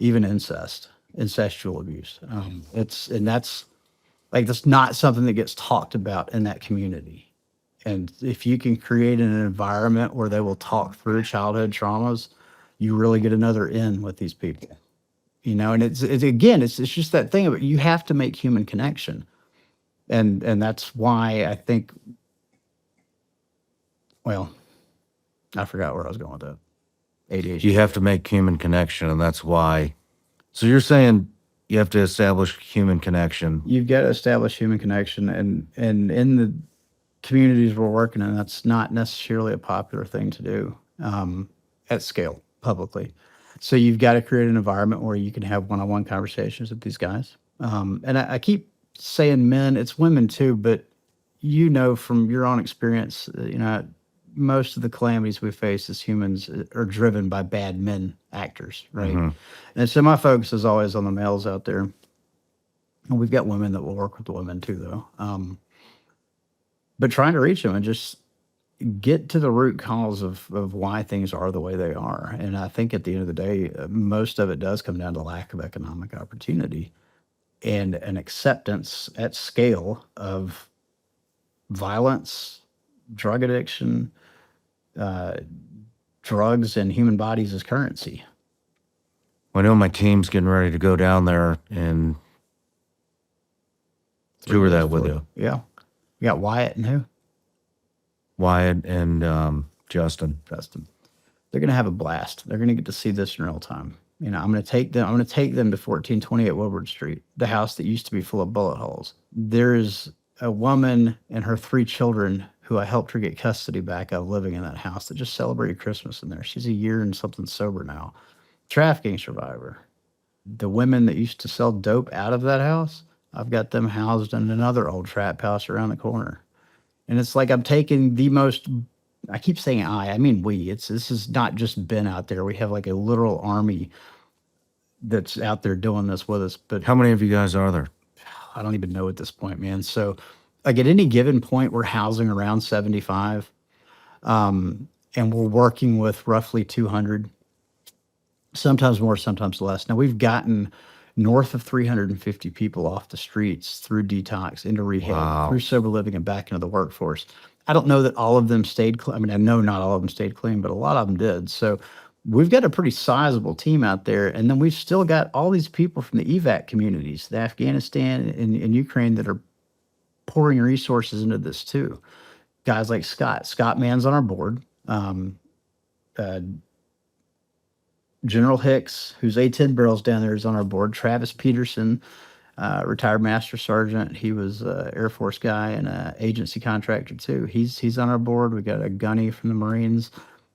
even incestual abuse. That's not something that gets talked about in that community. And if you can create an environment where they will talk through childhood traumas, you really get another in with these people, you know. And it's just that thing of it. You have to make human connection, and that's why I think. Well, I forgot where I was going with that. ADHD. You have to make human connection, and that's why. So you're saying you have to establish human connection. You've got to establish human connection, and in the communities we're working in, that's not necessarily a popular thing to do at scale publicly. So you've got to create an environment where you can have one-on-one conversations with these guys. And I keep saying men, it's women too, but you know from your own experience, you know, most of the calamities we face as humans are driven by bad men actors, right? Mm-hmm. And so my focus is always on the males out there. And we've got women that will work with the women too, though. But trying to reach them and just get to the root cause of why things are the way they are. And I think at the end of the day, most of it does come down to lack of economic opportunity and an acceptance at scale of violence, drug addiction, drugs, and human bodies as currency. I know my team's getting ready to go down there and tour that with you. Yeah. We got Wyatt and who? Wyatt and Justin. They're going to have a blast. They're going to get to see this in real time. You know, I'm going to take them to 1428 Woodward Street, the house that used to be full of bullet holes. There's a woman and her 3 children who I helped her get custody back of living in that house that just celebrated Christmas in there. She's a year and something sober now. Trafficking survivor. The women that used to sell dope out of that house, I've got them housed in another old trap house around the corner. And it's like I'm taking the most, I keep saying I mean we. This is not just Ben out there. We have like a literal army that's out there doing this with us. But how many of you guys are there? I don't even know at this point, man. So like at any given point, we're housing around 75. And we're working with roughly 200, sometimes more, sometimes less. Now we've gotten north of 350 people off the streets through detox, into rehab, through sober living, and back into the workforce. I don't know that all of them stayed clean. I mean, I know not all of them stayed clean, but a lot of them did. So we've got a pretty sizable team out there. And then we've still got all these people from the evac communities, the Afghanistan and Ukraine, that are pouring resources into this too. Guys like Scott. Scott Mann's on our board. General Hicks, who's A-10 Barrels down there, is on our board. Travis Peterson, retired Master Sergeant. He was an Air Force guy and an agency contractor too. He's on our board. We got a gunny from the Marines.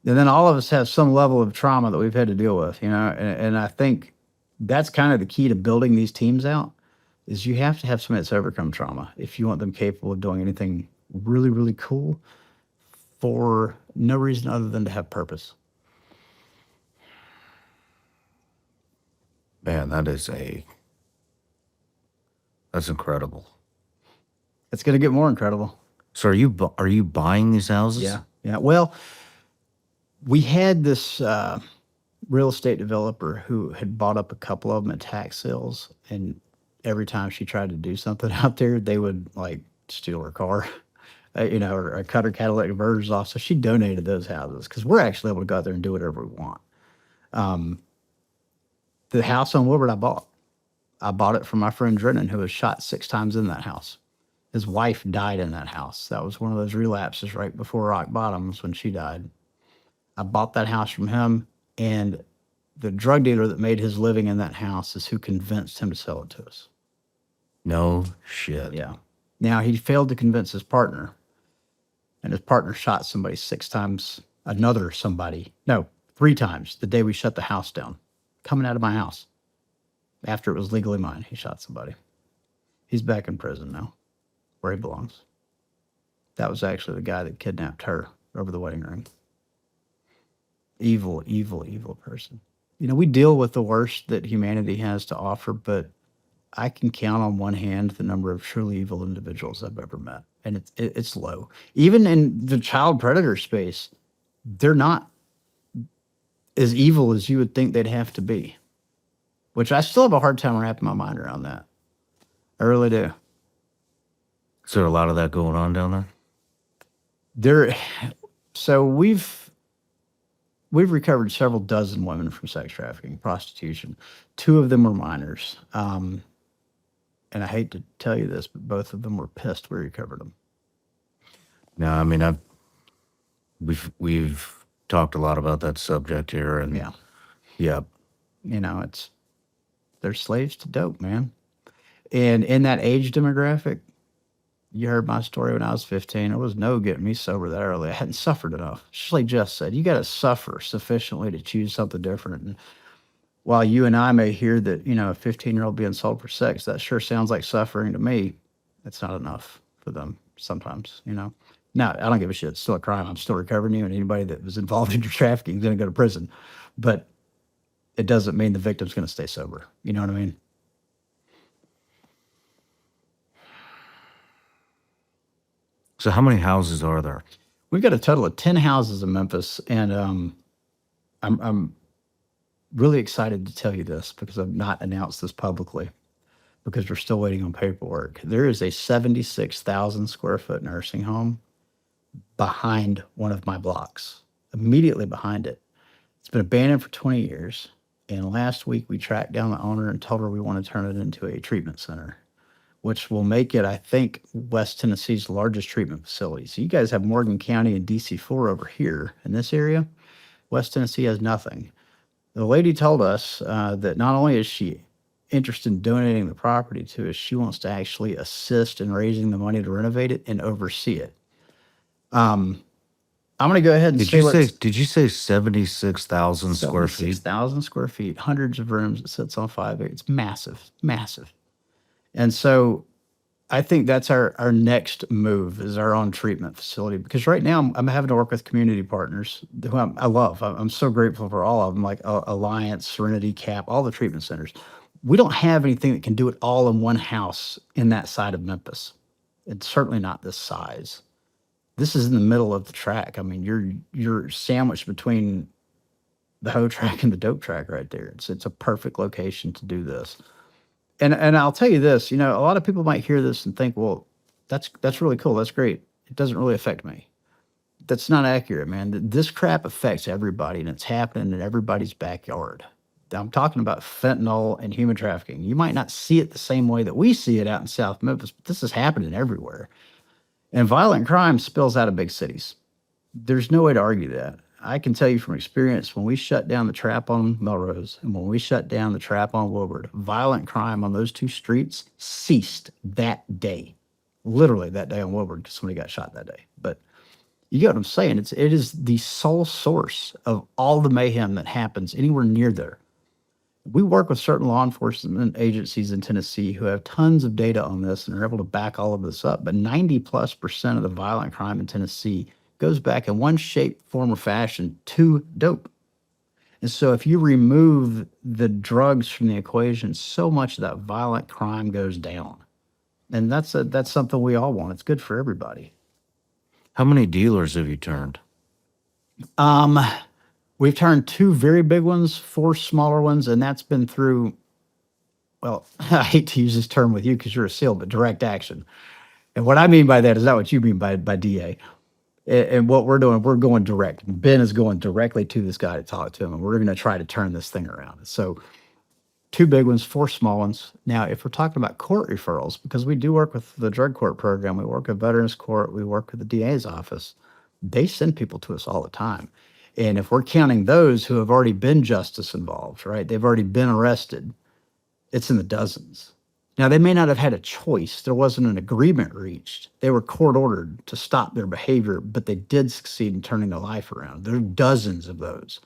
And then all of us have some level of trauma that we've had to deal with, and I think that's kind of the key to building these teams out, is you have to have somebody that's overcome trauma if you want them capable of doing anything really, really cool for no reason other than to have purpose. Man, that's incredible. It's going to get more incredible. So are you buying these houses? Yeah. Well, we had this real estate developer who had bought up a couple of them at tax sales, and every time she tried to do something out there, they would like steal her car, or cut her catalytic converters off. So she donated those houses because we're actually able to go out there and do whatever we want. The house on Woodward I bought it from my friend Drennan, who was shot 6 times in that house. His wife died in that house. That was one of those relapses right before rock bottoms when she died. I bought that house from him, and the drug dealer that made his living in that house is who convinced him to sell it to us. No shit. Yeah. Now, he failed to convince his partner, and his partner shot somebody 6 times, 3 times the day we shut the house down, coming out of my house. After it was legally mine, he shot somebody. He's back in prison now, where he belongs. That was actually the guy that kidnapped her over the wedding ring. Evil, evil, evil person. We deal with the worst that humanity has to offer, but I can count on one hand the number of truly evil individuals I've ever met, and it's low. Even in the child predator space, they're not as evil as you would think they'd have to be, which I still have a hard time wrapping my mind around that. I really do. Is there a lot of that going on down there? So we've recovered several dozen women from sex trafficking, prostitution. 2 of them were minors. And I hate to tell you this, but both of them were pissed we recovered them. No, I mean, we've talked a lot about that subject here, and yeah. They're slaves to dope, man. And in that age demographic, you heard my story when I was 15. It was no getting me sober that early. I hadn't suffered enough. Just like Jess said, you got to suffer sufficiently to choose something different. And while you and I may hear that, a 15-year-old being sold for sex, that sure sounds like suffering to me. It's not enough for them sometimes, Now, I don't give a shit. It's still a crime. I'm still recovering you, and anybody that was involved in your trafficking is going to go to prison. But it doesn't mean the victim's going to stay sober. You know what I mean? So how many houses are there? We've got a total of 10 houses in Memphis, and I'm really excited to tell you this because I've not announced this publicly because we're still waiting on paperwork. There is a 76,000 square foot nursing home behind one of my blocks, immediately behind it. It's been abandoned for 20 years, and last week we tracked down the owner and told her we want to turn it into a treatment center, which will make it, I think, West Tennessee's largest treatment facility. So you guys have Morgan County and DC4 over here in this area. West Tennessee has nothing. The lady told us that not only is she interested in donating the property to us, she wants to actually assist in raising the money to renovate it and oversee it. I'm going to go ahead and Did you say 76,000 square feet? 76,000 square feet, hundreds of rooms. It sits on 5 acres. It's massive, massive. And so I think that's our next move is our own treatment facility, because right now I'm having to work with community partners who I love. I'm so grateful for all of them, like Alliance, Serenity, CAP, all the treatment centers. We don't have anything that can do it all in one house in that side of Memphis. It's certainly not this size. This is in the middle of the track. I mean, you're sandwiched between the hoe track and the dope track right there. It's a perfect location to do this. And I'll tell you this, a lot of people might hear this and think, well, that's really cool. That's great. It doesn't really affect me. That's not accurate, man. This crap affects everybody, and it's happening in everybody's backyard. I'm talking about fentanyl and human trafficking. You might not see it the same way that we see it out in South Memphis, but this is happening everywhere. And violent crime spills out of big cities. There's no way to argue that. I can tell you from experience, when we shut down the trap on Melrose and when we shut down the trap on Woodward, violent crime on those two streets ceased that day. Literally that day on Woodward, because somebody got shot that day. But you get what I'm saying? It is the sole source of all the mayhem that happens anywhere near there. We work with certain law enforcement agencies in Tennessee who have tons of data on this and are able to back all of this up. But 90+% of the violent crime in Tennessee goes back in one shape, form, or fashion to dope. And so if you remove the drugs from the equation, so much of that violent crime goes down. And that's something we all want. It's good for everybody. How many dealers have you turned? We've turned 2 very big ones, 4 smaller ones, and that's been through, well, I hate to use this term with you because you're a SEAL, but direct action. And what I mean by that is not what you mean by DA. And what we're doing, we're going direct. Ben is going directly to this guy to talk to him, and we're going to try to turn this thing around. So 2 big ones, 4 small ones. Now, if we're talking about court referrals, because we do work with the drug court program, we work with Veterans Court, we work with the DA's office, they send people to us all the time. And if we're counting those who have already been justice involved, right, they've already been arrested, it's in the dozens. Now, they may not have had a choice. There wasn't an agreement reached. They were court ordered to stop their behavior, but they did succeed in turning their life around. There are dozens of those,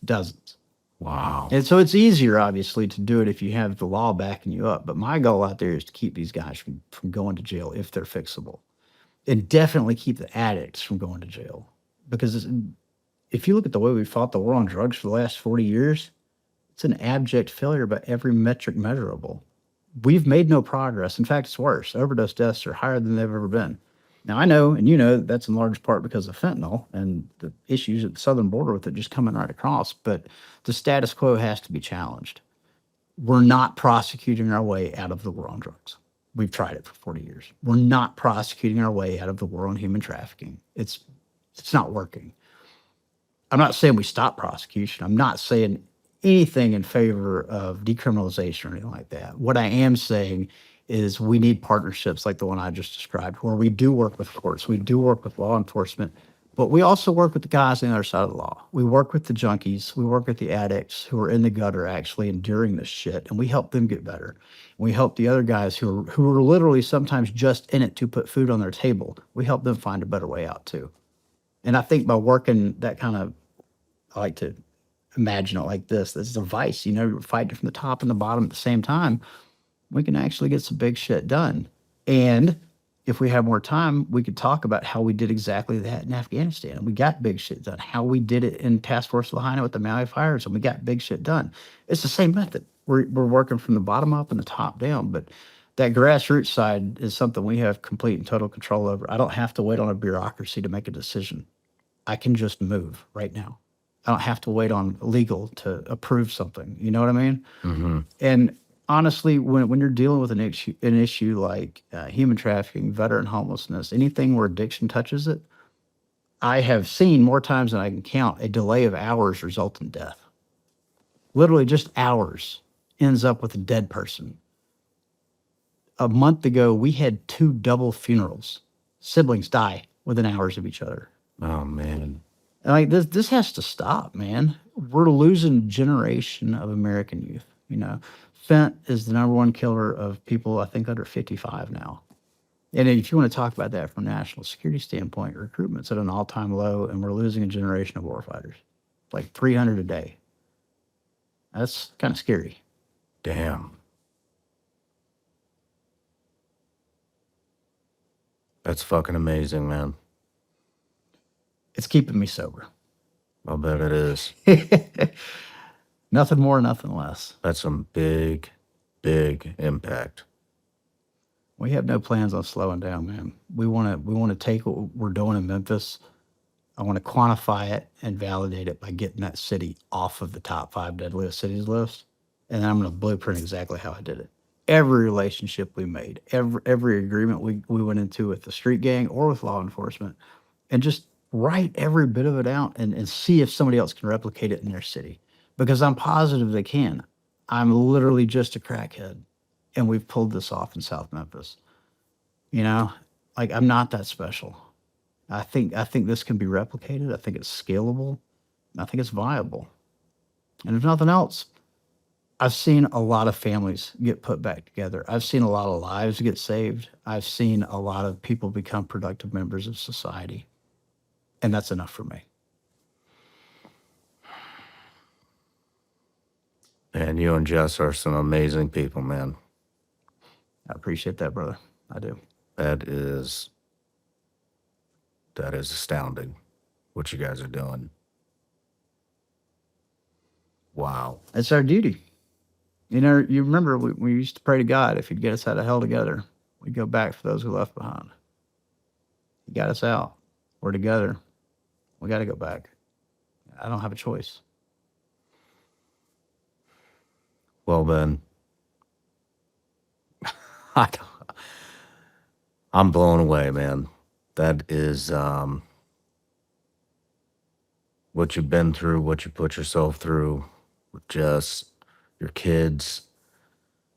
dozens. Wow. And so it's easier, obviously, to do it if you have the law backing you up. But my goal out there is to keep these guys from going to jail if they're fixable. And definitely keep the addicts from going to jail. Because if you look at the way we fought the war on drugs for the last 40 years, it's an abject failure by every metric measurable. We've made no progress. In fact, it's worse. Overdose deaths are higher than they've ever been. Now, I know, and you know, that's in large part because of fentanyl and the issues at the southern border with it just coming right across, but the status quo has to be challenged. We're not prosecuting our way out of the war on drugs. We've tried it for 40 years. We're not prosecuting our way out of the war on human trafficking. It's not working. I'm not saying we stop prosecution. I'm not saying anything in favor of decriminalization or anything like that. What I am saying is we need partnerships like the one I just described, where we do work with courts, we do work with law enforcement, but we also work with the guys on the other side of the law. We work with the junkies, we work with the addicts who are in the gutter actually enduring this shit, and we help them get better. We help the other guys who are literally sometimes just in it to put food on their table. We help them find a better way out too. And I think by working that kind of, I like to imagine it like this is a vice, you know, you're fighting from the top and the bottom at the same time. We can actually get some big shit done. And if we have more time, we could talk about how we did exactly that in Afghanistan. We got big shit done. How we did it in Task Force Lahaina with the Maui fires, and we got big shit done. It's the same method. We're working from the bottom up and the top down, but that grassroots side is something we have complete and total control over. I don't have to wait on a bureaucracy to make a decision. I can just move right now. I don't have to wait on legal to approve something. You know what I mean? Mm-hmm. And honestly, when you're dealing with an issue like human trafficking, veteran homelessness, anything where addiction touches it, I have seen more times than I can count a delay of hours result in death. Literally just hours ends up with a dead person. A month ago, we had 2 double funerals. Siblings die within hours of each other. Oh, man. Like this has to stop, man. We're losing a generation of American youth. You know, fent is the #1 killer of people, I think, under 55 now. And if you want to talk about that from a national security standpoint, recruitment's at an all-time low, and we're losing a generation of warfighters. Like 300 a day. That's kind of scary. Damn. That's fucking amazing, man. It's keeping me sober. I'll bet it is. Nothing more, nothing less. That's some big, big impact. We have no plans on slowing down, man. We want to take what we're doing in Memphis. I want to quantify it and validate it by getting that city off of the top 5 deadliest cities list. And then I'm going to blueprint exactly how I did it. every relationship we made, every agreement we went into with the street gang or with law enforcement, and just write every bit of it out and see if somebody else can replicate it in their city. Because I'm positive they can. I'm literally just a crackhead, and we've pulled this off in South Memphis. You know, like I'm not that special. I think this can be replicated. I think it's scalable. I think it's viable. And if nothing else, I've seen a lot of families get put back together. I've seen a lot of lives get saved. I've seen a lot of people become productive members of society. And that's enough for me. And you and Jess are some amazing people, man. I appreciate that, brother. I do. That is astounding what you guys are doing. Wow. It's our duty. You know, you remember we used to pray to God if he'd get us out of hell together, we'd go back for those who left behind. He got us out. We're together. We got to go back. I don't have a choice. Well, Ben, I'm blown away, man. That is what you've been through, what you put yourself through with Jess, your kids.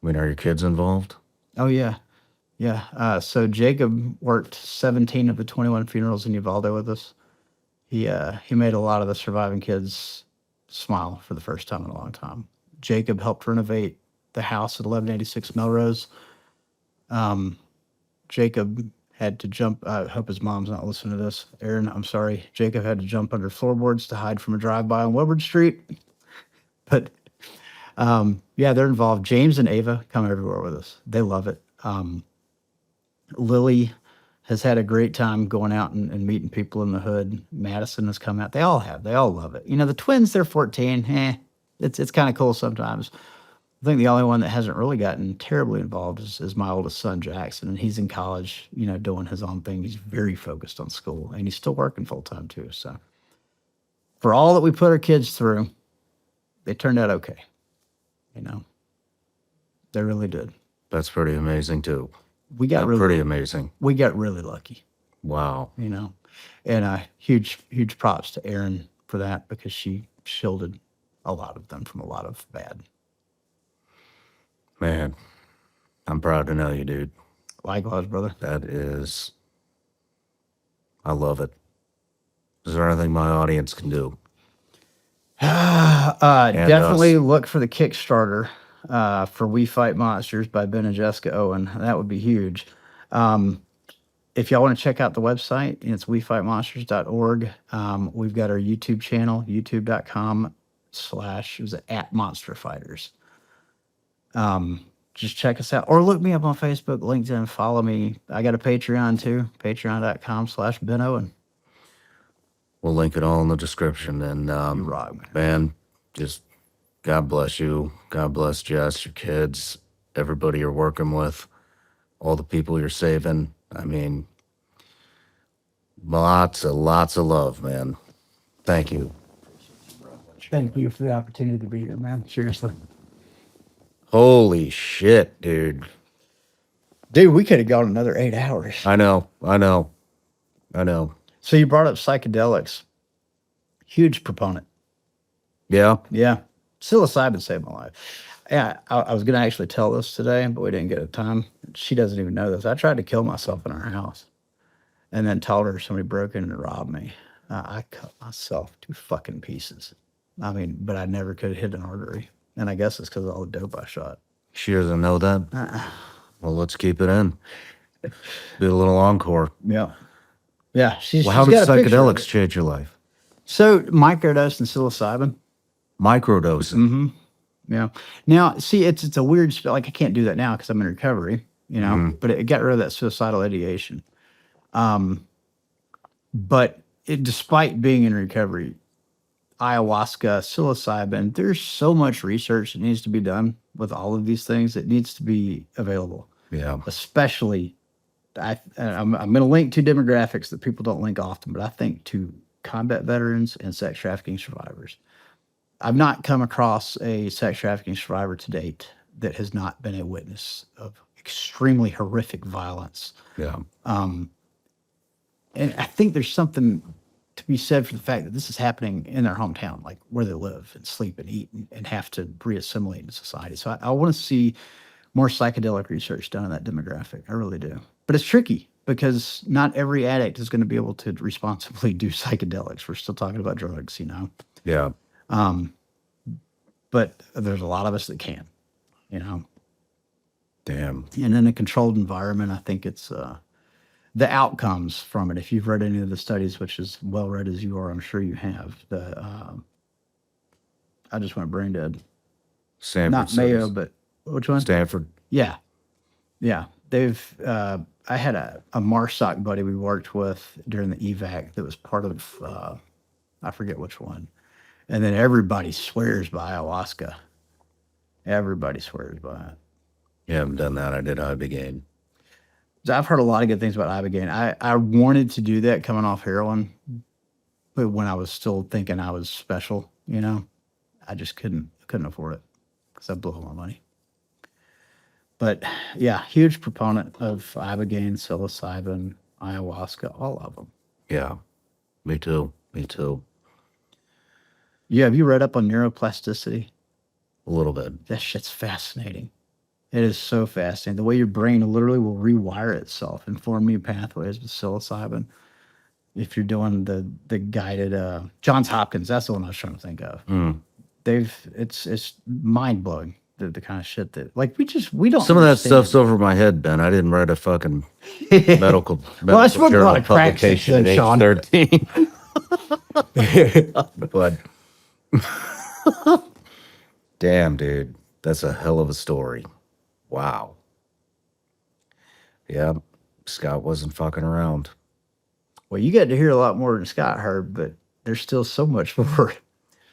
I mean, are your kids involved? Oh, yeah. Yeah. So Jacob worked 17 of the 21 funerals in Uvalde with us. He made a lot of the surviving kids smile for the first time in a long time. Jacob helped renovate the house at 1186 Melrose. Jacob had to jump. I hope his mom's not listening to this. Aaron, I'm sorry. Jacob had to jump under floorboards to hide from a drive-by on Woodward Street. But yeah, they're involved. James and Ava come everywhere with us. They love it. Lily has had a great time going out and meeting people in the hood. Madison has come out. They all have. They all love it. You know, the twins, they're 14. It's kind of cool sometimes. I think the only one that hasn't really gotten terribly involved is my oldest son, Jackson, and he's in college, you know, doing his own thing. He's very focused on school, and he's still working full-time too. So for all that we put our kids through, they turned out okay. You know, they really did. That's pretty amazing, too. We got pretty amazing. We got really lucky. Wow. You know, and huge props to Erin for that, because she shielded a lot of them from a lot of bad. Man, I'm proud to know you, dude. Likewise, brother. I love it. Is there anything my audience can do? Definitely look for the Kickstarter for We Fight Monsters by Ben and Jessica Owen. That would be huge. If y'all want to check out the website, it's wefightmonsters.org. We've got our YouTube channel, youtube.com/@monsterfighters. Just check us out, or look me up on Facebook, LinkedIn, follow me. I got a Patreon too, patreon.com/Ben Owen. We'll link it all in the description. And You rock, man. man, just God bless you. God bless Jess, your kids, everybody you're working with, all the people you're saving. I mean, lots of love, man. Thank you. Thank you for the opportunity to be here, man. Seriously. Holy shit, dude. Dude, we could have gone another 8 hours. I know. So you brought up psychedelics. Huge proponent. Yeah. Yeah. Psilocybin saved my life. Yeah, I was going to actually tell this today, but we didn't get a time. She doesn't even know this. I tried to kill myself in our house and then told her somebody broke in and robbed me. I cut myself to fucking pieces. I mean, but I never could hit an artery. And I guess it's because of all the dope I shot. She doesn't know that? Well, let's keep it in. Do a little encore. Yeah. Yeah. Well, how did psychedelics change your life? So, microdose and psilocybin. Microdosing. Mm-hmm. Yeah. Now, see, it's a weird, like, I can't do that now because I'm in recovery, you know, but it got rid of that suicidal ideation. But despite being in recovery, ayahuasca, psilocybin, there's so much research that needs to be done with all of these things. It needs to be available. Yeah. Especially, I'm going to link to demographics that people don't link often, but I think to combat veterans and sex trafficking survivors. I've not come across a sex trafficking survivor to date that has not been a witness of extremely horrific violence. Yeah. And I think there's something to be said for the fact that this is happening in their hometown, like where they live and sleep and eat and have to reassimilate into society. So I want to see more psychedelic research done in that demographic. I really do. But it's tricky because not every addict is going to be able to responsibly do psychedelics. We're still talking about drugs, you know? Yeah. But there's a lot of us that can, you know? Damn. And in a controlled environment, I think it's the outcomes from it. If you've read any of the studies, which is well read as you are, I'm sure you have. I just went brain dead. Stanford. Not Mayo, but which one? Stanford. Yeah. They've. I had a MARSOC buddy we worked with during the evac that was part of. I forget which one. And then everybody swears by ayahuasca. Everybody swears by it. You haven't done that. I did Ibogaine. So I've heard a lot of good things about Ibogaine. I wanted to do that coming off heroin, but when I was still thinking I was special, you know, I just couldn't afford it because I blew all my money. But yeah, huge proponent of Ibogaine, psilocybin, ayahuasca, all of them. Yeah. Me too. Yeah, have you read up on neuroplasticity? A little bit. That shit's fascinating. It is so fascinating. The way your brain literally will rewire itself and form new pathways with psilocybin. If you're doing the guided Johns Hopkins, that's the one I was trying to think of. It's mind blowing the kind of shit that we don't. Some of that understand. stuff's over my head, Ben. I didn't write a fucking medical Well, I smoked a lot of crack publication since then, at age Shawn. 13. But damn, dude, that's a hell of a story. Wow. Yeah, Scott wasn't fucking around. Well, you got to hear a lot more than Scott heard, but there's still so much more.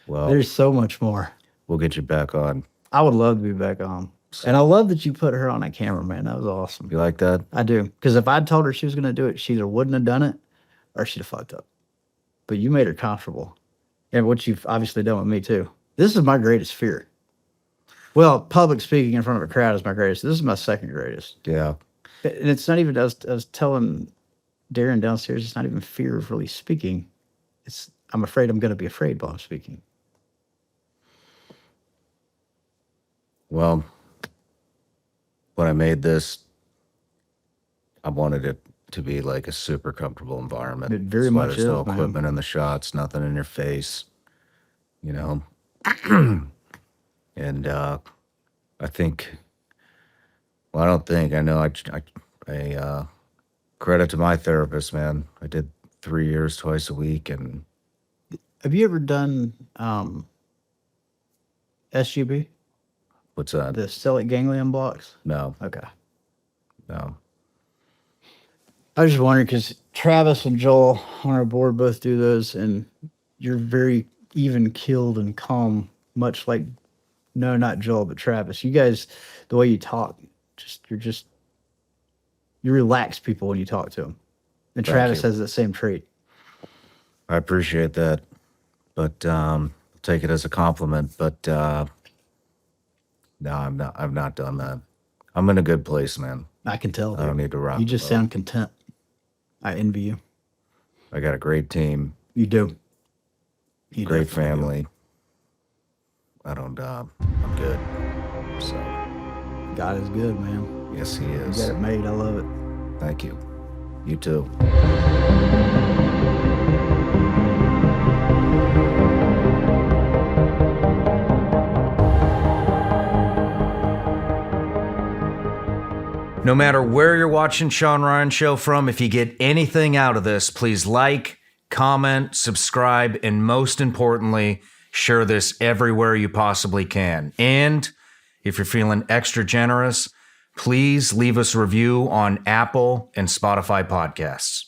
Well, There's so much more. we'll get you back on. I would love to be back on. And I love that you put her on that camera, man. That was awesome. You like that? I do. Because if I'd told her she was going to do it, she either wouldn't have done it or she'd have fucked up. But you made her comfortable. And what you've obviously done with me, too. This is my greatest fear. Well, public speaking in front of a crowd is my greatest. This is my second greatest. Yeah. And it's not even, I was telling Darren downstairs, it's not even fear of really speaking. It's, I'm afraid I'm going to be afraid while I'm speaking. Well, when I made this, I wanted it to be like a super comfortable environment. It very That's why much there's no is, man. equipment in the shots, nothing in your face, you know. And I think, well, I don't think, I know I credit to my therapist, man. I did 3 years, twice a week, and Have you ever done SGB? what's that? The stellate ganglion blocks? No, Okay. no. I was just wondering because Travis and Joel on our board both do those, and you're very even keeled and calm, much like, no, not Joel, but Travis. You guys, the way you talk, you relax people when you talk to them. And Thank Travis you. has that same trait. I appreciate that, but take it as a compliment. But no, I'm not. I've not done that. I'm in a good place, man. I can tell. I don't dude. need to rock. You the just boat. sound content. I envy you. I got a great team, You do. You great definitely do. family. I don't. I'm good. So God is good, man. yes, he You is. got it made. I love it. Thank you. You too. No matter where you're watching Shawn Ryan Show from, if you get anything out of this, please like, comment, subscribe, and most importantly, share this everywhere you possibly can. And if you're feeling extra generous, please leave us a review on Apple and Spotify podcasts.